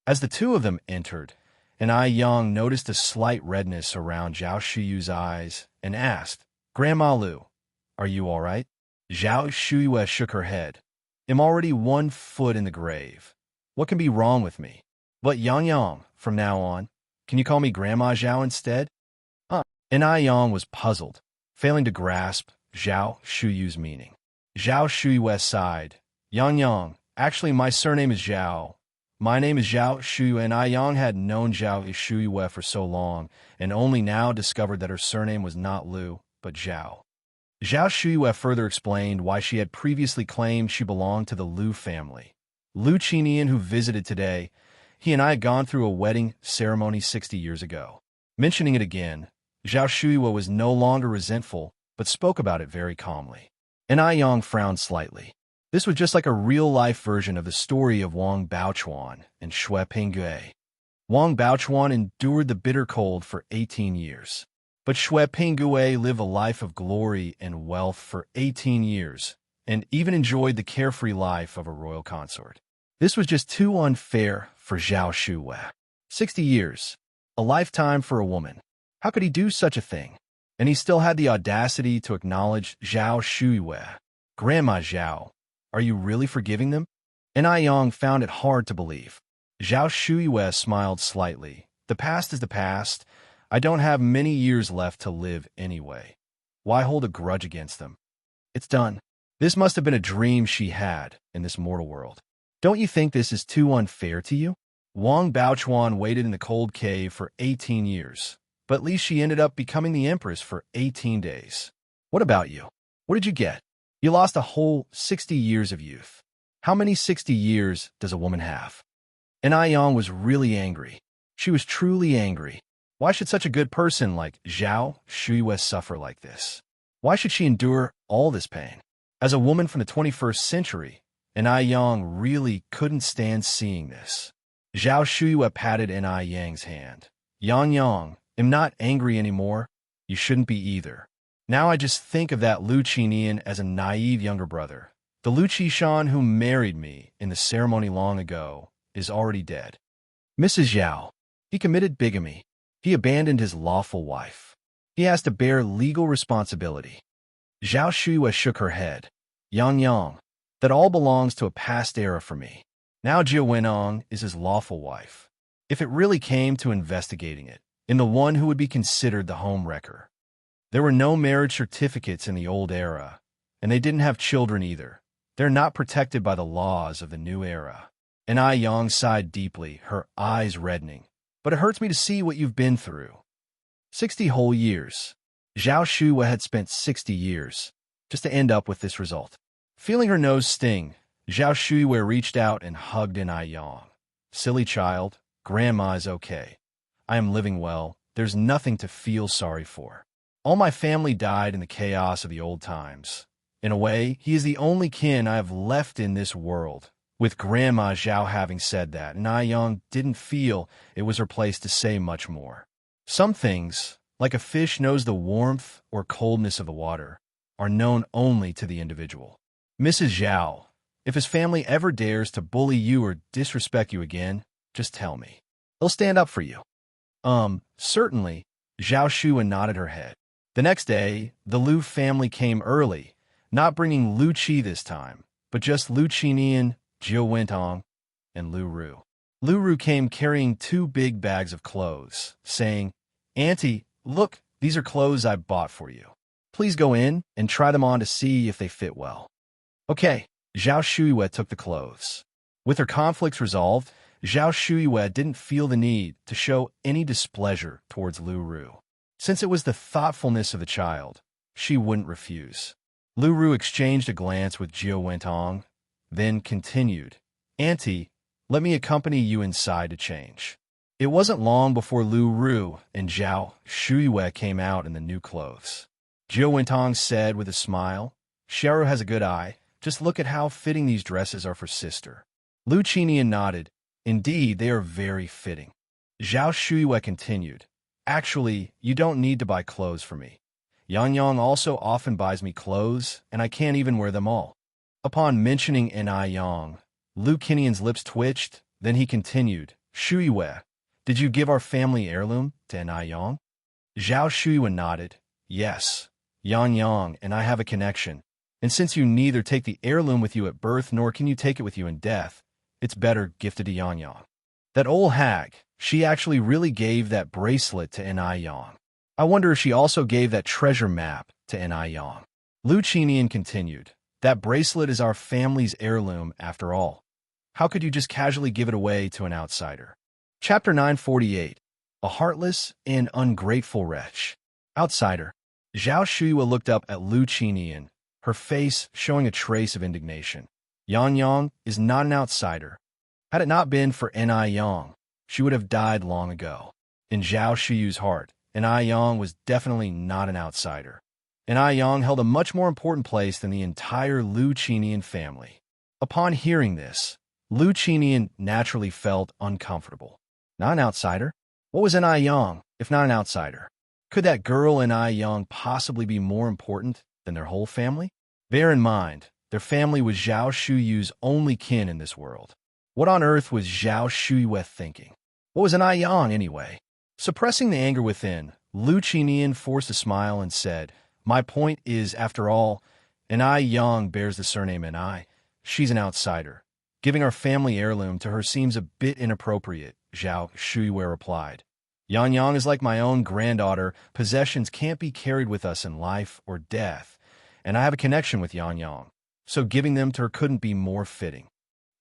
As the two of them entered, and Ai Yang noticed a slight redness around Zhao Shuyu's eyes and asked, Grandma Lu, are you all right? Zhao Shuyue shook her head. I'm already 1 foot in the grave. What can be wrong with me? But Yang Yang, from now on, can you call me Grandma Zhao instead? And Ai Yang was puzzled, failing to grasp Zhao Shuyu's meaning. Zhao Shuyue sighed. Yang Yang, actually my surname is Zhao. My name is Zhao Shuyue, and Ai Yang had known Zhao Shuyue for so long, and only now discovered that her surname was not Lu, but Zhao. Zhao Shuyue further explained why she had previously claimed she belonged to the Lu family. Lu Qinian, who visited today, he and I had gone through a wedding ceremony 60 years ago. Mentioning it again, Zhao Shuyue was no longer resentful, but spoke about it very calmly. And Ai Yang frowned slightly. This was just like a real-life version of the story of Wang Baochuan and Shui Pinggui. Wang Baochuan endured the bitter cold for 18 years. But Shui Pinggui lived a life of glory and wealth for 18 years, and even enjoyed the carefree life of a royal consort. This was just too unfair for Zhao Shuyue. 60 years, a lifetime for a woman. How could he do such a thing? And he still had the audacity to acknowledge Zhao Shuyue. Grandma Zhao, are you really forgiving them? And Ai Yang found it hard to believe. Zhao Shuyue smiled slightly. The past is the past. I don't have many years left to live anyway. Why hold a grudge against them? It's done. This must have been a dream she had in this mortal world. Don't you think this is too unfair to you? Wang Baochuan waited in the cold cave for 18 years, but at least she ended up becoming the empress for 18 days. What about you? What did you get? You lost a whole 60 years of youth. How many 60 years does a woman have? And Ai Yang was really angry. She was truly angry. Why should such a good person like Zhao Shuyue suffer like this? Why should she endure all this pain? As a woman from the 21st century, and Ai Yang really couldn't stand seeing this. Zhao Shuyue patted Ai Yang's hand. Yang Yang, I'm not angry anymore. You shouldn't be either. Now I just think of that Lu Qinian as a naive younger brother. The Lu Qishan who married me in the ceremony long ago is already dead. Mrs. Zhao, he committed bigamy. He abandoned his lawful wife. He has to bear legal responsibility. Zhao Shuyue shook her head. Yang Yang, that all belongs to a past era for me. Now Jia Wenong is his lawful wife. If it really came to investigating it, in the one who would be considered the homewrecker. There were no marriage certificates in the old era, and they didn't have children either. They're not protected by the laws of the new era. And Ai Yang sighed deeply, her eyes reddening. But it hurts me to see what you've been through. 60 whole years. Zhao Shuyue had spent 60 years, just to end up with this result. Feeling her nose sting, Zhao Shuyue reached out and hugged Ai Yang. Silly child, Grandma is okay. I am living well. There's nothing to feel sorry for. All my family died in the chaos of the old times. In a way, he is the only kin I have left in this world. With Grandma Zhao having said that, and Ai Yang didn't feel it was her place to say much more. Some things, like a fish knows the warmth or coldness of the water, are known only to the individual. Mrs. Zhao, if his family ever dares to bully you or disrespect you again, just tell me. They'll stand up for you. Certainly, Zhao Shuyue nodded her head. The next day, the Lu family came early, not bringing Lu Qi this time, but just Lu Qinian, Zhou Wentong, and Lu Ru. Lu Ru came carrying 2 big bags of clothes, saying, Auntie, look, these are clothes I bought for you. Please go in and try them on to see if they fit well. Okay, Zhao Shuyue took the clothes. With her conflicts resolved, Zhao Shuyue didn't feel the need to show any displeasure towards Lu Ru. Since it was the thoughtfulness of the child, she wouldn't refuse. Lu Ru exchanged a glance with Jiao Wentong, then continued, "Auntie, let me accompany you inside to change." It wasn't long before Lu Ru and Zhao Shuyue came out in the new clothes. Jiao Wentong said with a smile, "Xiaoru has a good eye. Just look at how fitting these dresses are for sister." Lu Qinian nodded. "Indeed, they are very fitting." Zhao Shuyue continued, "Actually, you don't need to buy clothes for me. Yang Yang also often buys me clothes, and I can't even wear them all." Upon mentioning Ni Yang, Lu Qinian's lips twitched, then he continued, "Shuyue, did you give our family heirloom to Ni Yang?" Zhao Shuyue nodded, "Yes, Yang Yang and I have a connection, and since you neither take the heirloom with you at birth nor can you take it with you in death, it's better gifted to Yang Yang." That old hag, she actually really gave that bracelet to Ni Yang. I wonder if she also gave that treasure map to Ni Yang. Lu Qinian continued, "That bracelet is our family's heirloom after all. How could you just casually give it away to an outsider?" Chapter 948, A Heartless and Ungrateful Wretch. Outsider. Zhao Shuyue looked up at Lu Qinian, her face showing a trace of indignation. Yang Yang is not an outsider. Had it not been for Ni Yang, she would have died long ago. In Zhao Shuyue's heart, Ni Yang was definitely not an outsider. Ni Yang held a much more important place than the entire Lu Qinian family. Upon hearing this, Lu Qinian naturally felt uncomfortable. Not an outsider? What was Ni Yang, if not an outsider? Could that girl Ni Yang possibly be more important than their whole family? Bear in mind, their family was Zhao Shuyue's only kin in this world. What on earth was Zhao Shuyue thinking? What was Ni Yang anyway? Suppressing the anger within, Lu Qinian forced a smile and said, "My point is, after all, Ni Yang bears the surname Ni. She's an outsider. Giving our family heirloom to her seems a bit inappropriate," Zhao Shuyue replied. "Yang Yang is like my own granddaughter. Possessions can't be carried with us in life or death, and I have a connection with Yang Yang, so giving them to her couldn't be more fitting."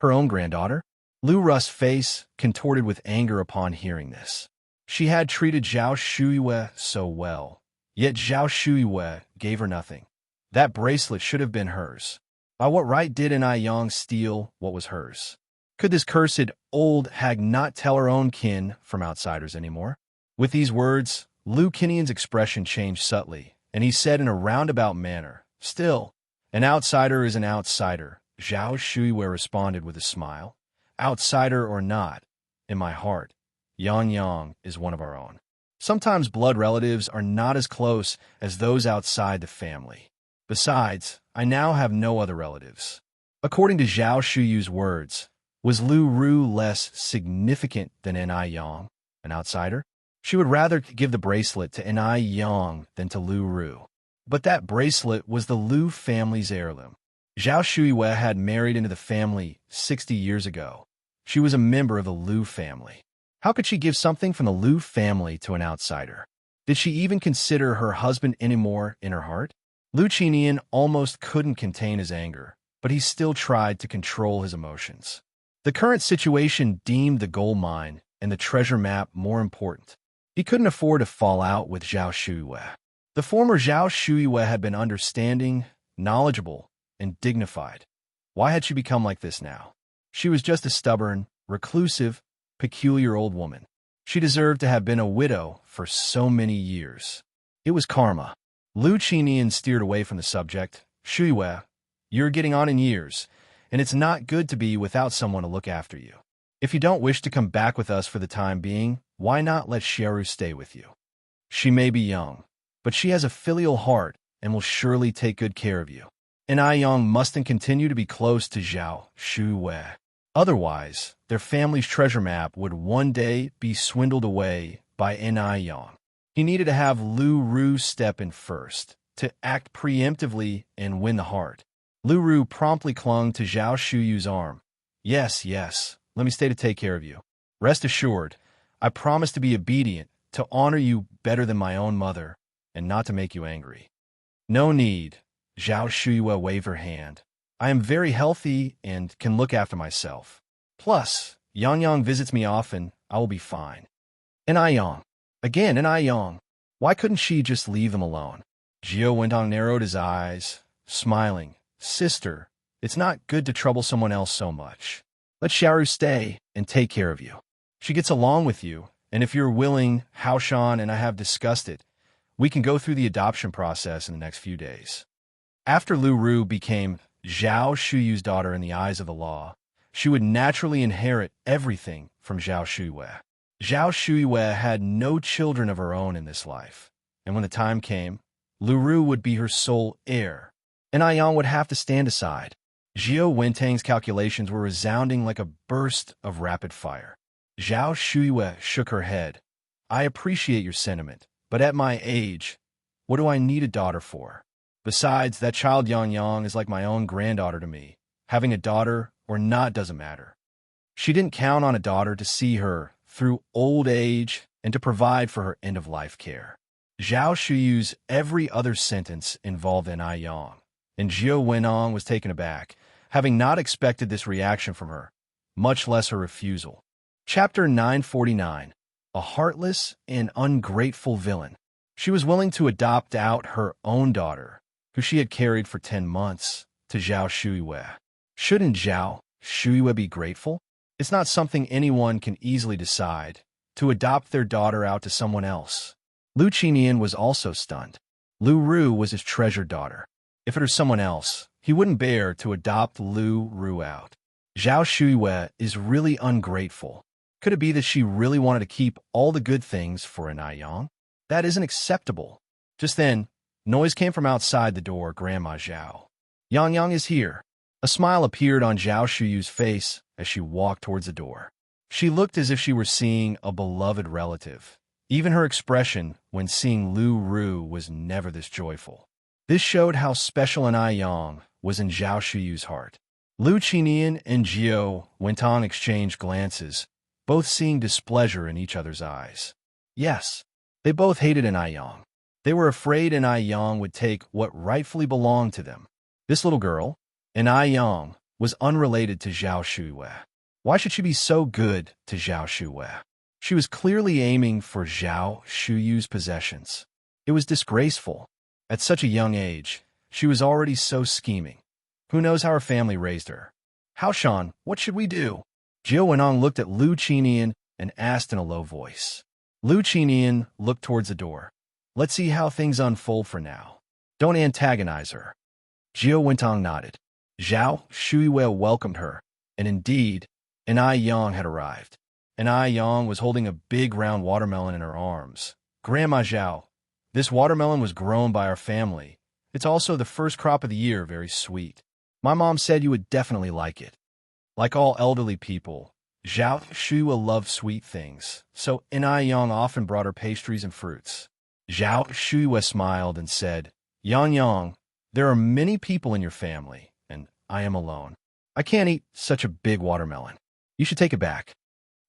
Her own granddaughter? Lu Ru's face contorted with anger upon hearing this. She had treated Zhao Shuyue so well, yet Zhao Shuyue gave her nothing. That bracelet should have been hers. By what right did Ni Yang steal what was hers? Could this cursed old hag not tell her own kin from outsiders anymore? With these words, Lu Qinian's expression changed subtly, and he said in a roundabout manner, "Still, an outsider is an outsider." Zhao Shuyue responded with a smile, "Outsider or not, in my heart, Yang Yang is one of our own. Sometimes blood relatives are not as close as those outside the family. Besides, I now have no other relatives." According to Zhao Shuyue's words, was Lu Ru less significant than Ni Yang, an outsider? She would rather give the bracelet to Ni Yang than to Lu Ru. But that bracelet was the Lu family's heirloom. Zhao Shuyue had married into the family 60 years ago. She was a member of the Lu family. How could she give something from the Lu family to an outsider? Did she even consider her husband anymore in her heart? Lu Qinian almost couldn't contain his anger, but he still tried to control his emotions. The current situation deemed the gold mine and the treasure map more important. He couldn't afford to fall out with Zhao Shuyue. The former Zhao Shuyue had been understanding, knowledgeable, and dignified. Why had she become like this now? She was just a stubborn, reclusive, peculiar old woman. She deserved to have been a widow for so many years. It was karma. Lu Qinian steered away from the subject. "Shuyue, you're getting on in years, and it's not good to be without someone to look after you. If you don't wish to come back with us for the time being, why not let Xiaoru stay with you? She may be young, but she has a filial heart and will surely take good care of you." Ni Yang mustn't continue to be close to Zhao Shuyue. Otherwise, their family's treasure map would one day be swindled away by Ni Yang. He needed to have Lu Ru step in first, to act preemptively and win the heart. Lu Ru promptly clung to Zhao Shuyue's arm. Yes, let me stay to take care of you. Rest assured, I promise to be obedient, to honor you better than my own mother, and not to make you angry." "No need." Zhao Shuyue waved her hand. "I am very healthy and can look after myself. Plus, Yang Yang visits me often, I will be fine. And I Yang. Again, and I Yang. Why couldn't she just leave them alone? Gio Wentong narrowed his eyes, smiling. Sister, it's not good to trouble someone else so much. Let Xiaoru stay and take care of you. She gets along with you, and if you're willing, Haoshan and I have discussed it. We can go through the adoption process in the next few days. After Lu Ru became Zhao Shuyu's daughter in the eyes of the law, she would naturally inherit everything from Zhao Shuyue. Zhao Shuyue had no children of her own in this life, and when the time came, Lu Ru would be her sole heir, and Ayan would have to stand aside. Zhao Wentang's calculations were resounding like a burst of rapid fire. Zhao Shuyue shook her head. I appreciate your sentiment, but at my age, what do I need a daughter for? Besides, that child Yang Yang is like my own granddaughter to me. Having a daughter or not doesn't matter. She didn't count on a daughter to see her through old age and to provide for her end-of-life care. Zhao Shuyu's every other sentence involved an Yang, and Zhao Wenong was taken aback, having not expected this reaction from her, much less her refusal. Chapter 949. A heartless and ungrateful villain. She was willing to adopt out her own daughter, who she had carried for 10 months, to Zhao Shuyue. Shouldn't Zhao Shuyue be grateful? It's not something anyone can easily decide, to adopt their daughter out to someone else. Lu Qinian was also stunned. Lu Ru was his treasured daughter. If it were someone else, he wouldn't bear to adopt Lu Ru out. Zhao Shuyue is really ungrateful. Could it be that she really wanted to keep all the good things for an Yang? That isn't acceptable. Just then, noise came from outside the door. Grandma Zhao. Yang Yang is here. A smile appeared on Zhao Shuyu's face as she walked towards the door. She looked as if she were seeing a beloved relative. Even her expression when seeing Lu Ru was never this joyful. This showed how special an Yang was in Zhao Shuyu's heart. Lu Qinian and Zhao Wentong exchanged glances, both seeing displeasure in each other's eyes. Yes, they both hated an Yang. They were afraid an Yang would take what rightfully belonged to them. This little girl, an Yang, was unrelated to Zhao Shuyue. Why should she be so good to Zhao Shuyue? She was clearly aiming for Zhao Shuyu's possessions. It was disgraceful. At such a young age, she was already so scheming. Who knows how her family raised her? Haoshan, what should we do? Zhao Wenong looked at Lu Qinian and asked in a low voice. Lu Qinian looked towards the door. Let's see how things unfold for now. Don't antagonize her. Zhao Wentong nodded. Zhao Shuyue welcomed her, and indeed, an Yang had arrived. An Yang was holding a big round watermelon in her arms. Grandma Zhao, this watermelon was grown by our family. It's also the first crop of the year, very sweet. My mom said you would definitely like it. Like all elderly people, Zhao Shuyue loved sweet things, so an Yang often brought her pastries and fruits. Zhao Shuyue smiled and said, Yang Yang, there are many people in your family, and I am alone. I can't eat such a big watermelon. You should take it back.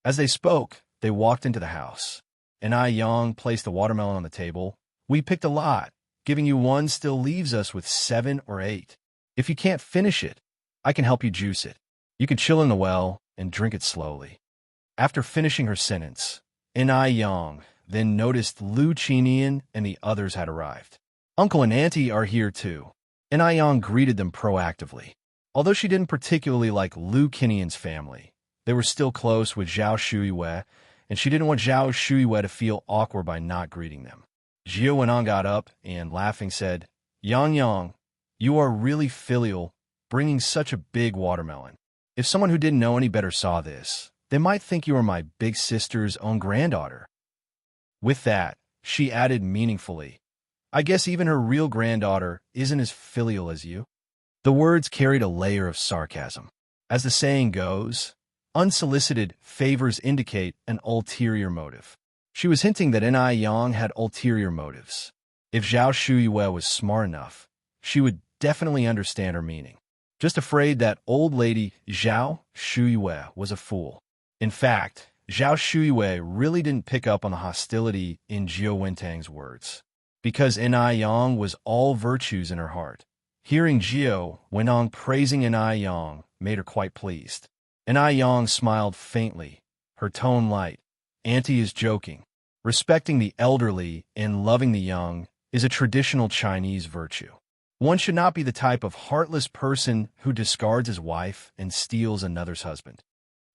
As they spoke, they walked into the house. An Yang placed the watermelon on the table. We picked a lot. Giving you one still leaves us with 7 or 8. If you can't finish it, I can help you juice it. You can chill in the well and drink it slowly. After finishing her sentence, an Yang then noticed Lu Qinian and the others had arrived. Uncle and Auntie are here too. An Yang greeted them proactively. Although she didn't particularly like Lu Qinian's family, they were still close with Zhao Shuyue, and she didn't want Zhao Shuyue to feel awkward by not greeting them. Zhao Wenong got up and, laughing, said, Yang Yang, you are really filial, bringing such a big watermelon. If someone who didn't know any better saw this, they might think you are my big sister's own granddaughter. With that, she added meaningfully, I guess even her real granddaughter isn't as filial as you. The words carried a layer of sarcasm. As the saying goes, unsolicited favors indicate an ulterior motive. She was hinting that an Yang had ulterior motives. If Zhao Shuyue was smart enough, she would definitely understand her meaning. Just afraid that old lady Zhao Shuyue was a fool. In fact, Zhao Shuyue really didn't pick up on the hostility in Zhao Wentang's words, because an Yang was all virtues in her heart. Hearing Zhao Wenong praising an Yang made her quite pleased. And Ai Yang smiled faintly, her tone light. Auntie is joking. Respecting the elderly and loving the young is a traditional Chinese virtue. One should not be the type of heartless person who discards his wife and steals another's husband.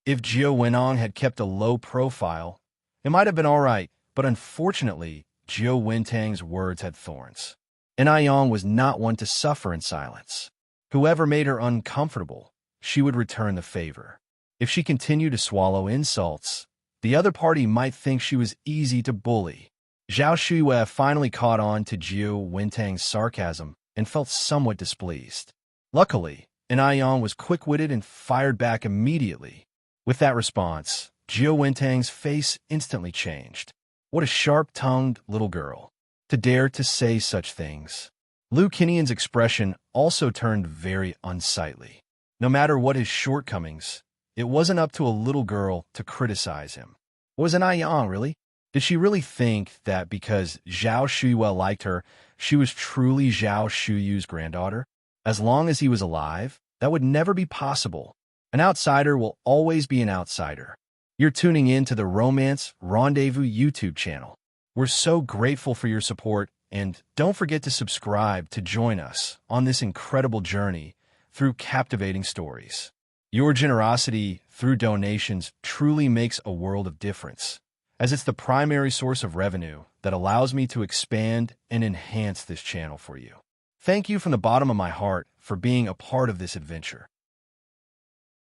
If Jiao Wenong had kept a low profile, it might have been all right, but unfortunately, Jiao Wentang's words had thorns. And Ai Yang was not one to suffer in silence. Whoever made her uncomfortable, she would return the favor. If she continued to swallow insults, the other party might think she was easy to bully. Zhao Shuyue finally caught on to Jiao Wentang's sarcasm and felt somewhat displeased. Luckily, Ai Yang was quick-witted and fired back immediately. With that response, Jiao Wentang's face instantly changed. What a sharp-tongued little girl. To dare to say such things. Liu Qinian's expression also turned very unsightly. No matter what his shortcomings, it wasn't up to a little girl to criticize him. Was Ai Yang, really? Did she really think that because Zhao Shuyue liked her, she was truly Zhao Shuyu's granddaughter? As long as he was alive, that would never be possible. An outsider will always be an outsider. You're tuning in to the Romance Rendezvous YouTube channel. We're so grateful for your support, and don't forget to subscribe to join us on this incredible journey through captivating stories. Your generosity through donations truly makes a world of difference, as it's the primary source of revenue that allows me to expand and enhance this channel for you. Thank you from the bottom of my heart for being a part of this adventure.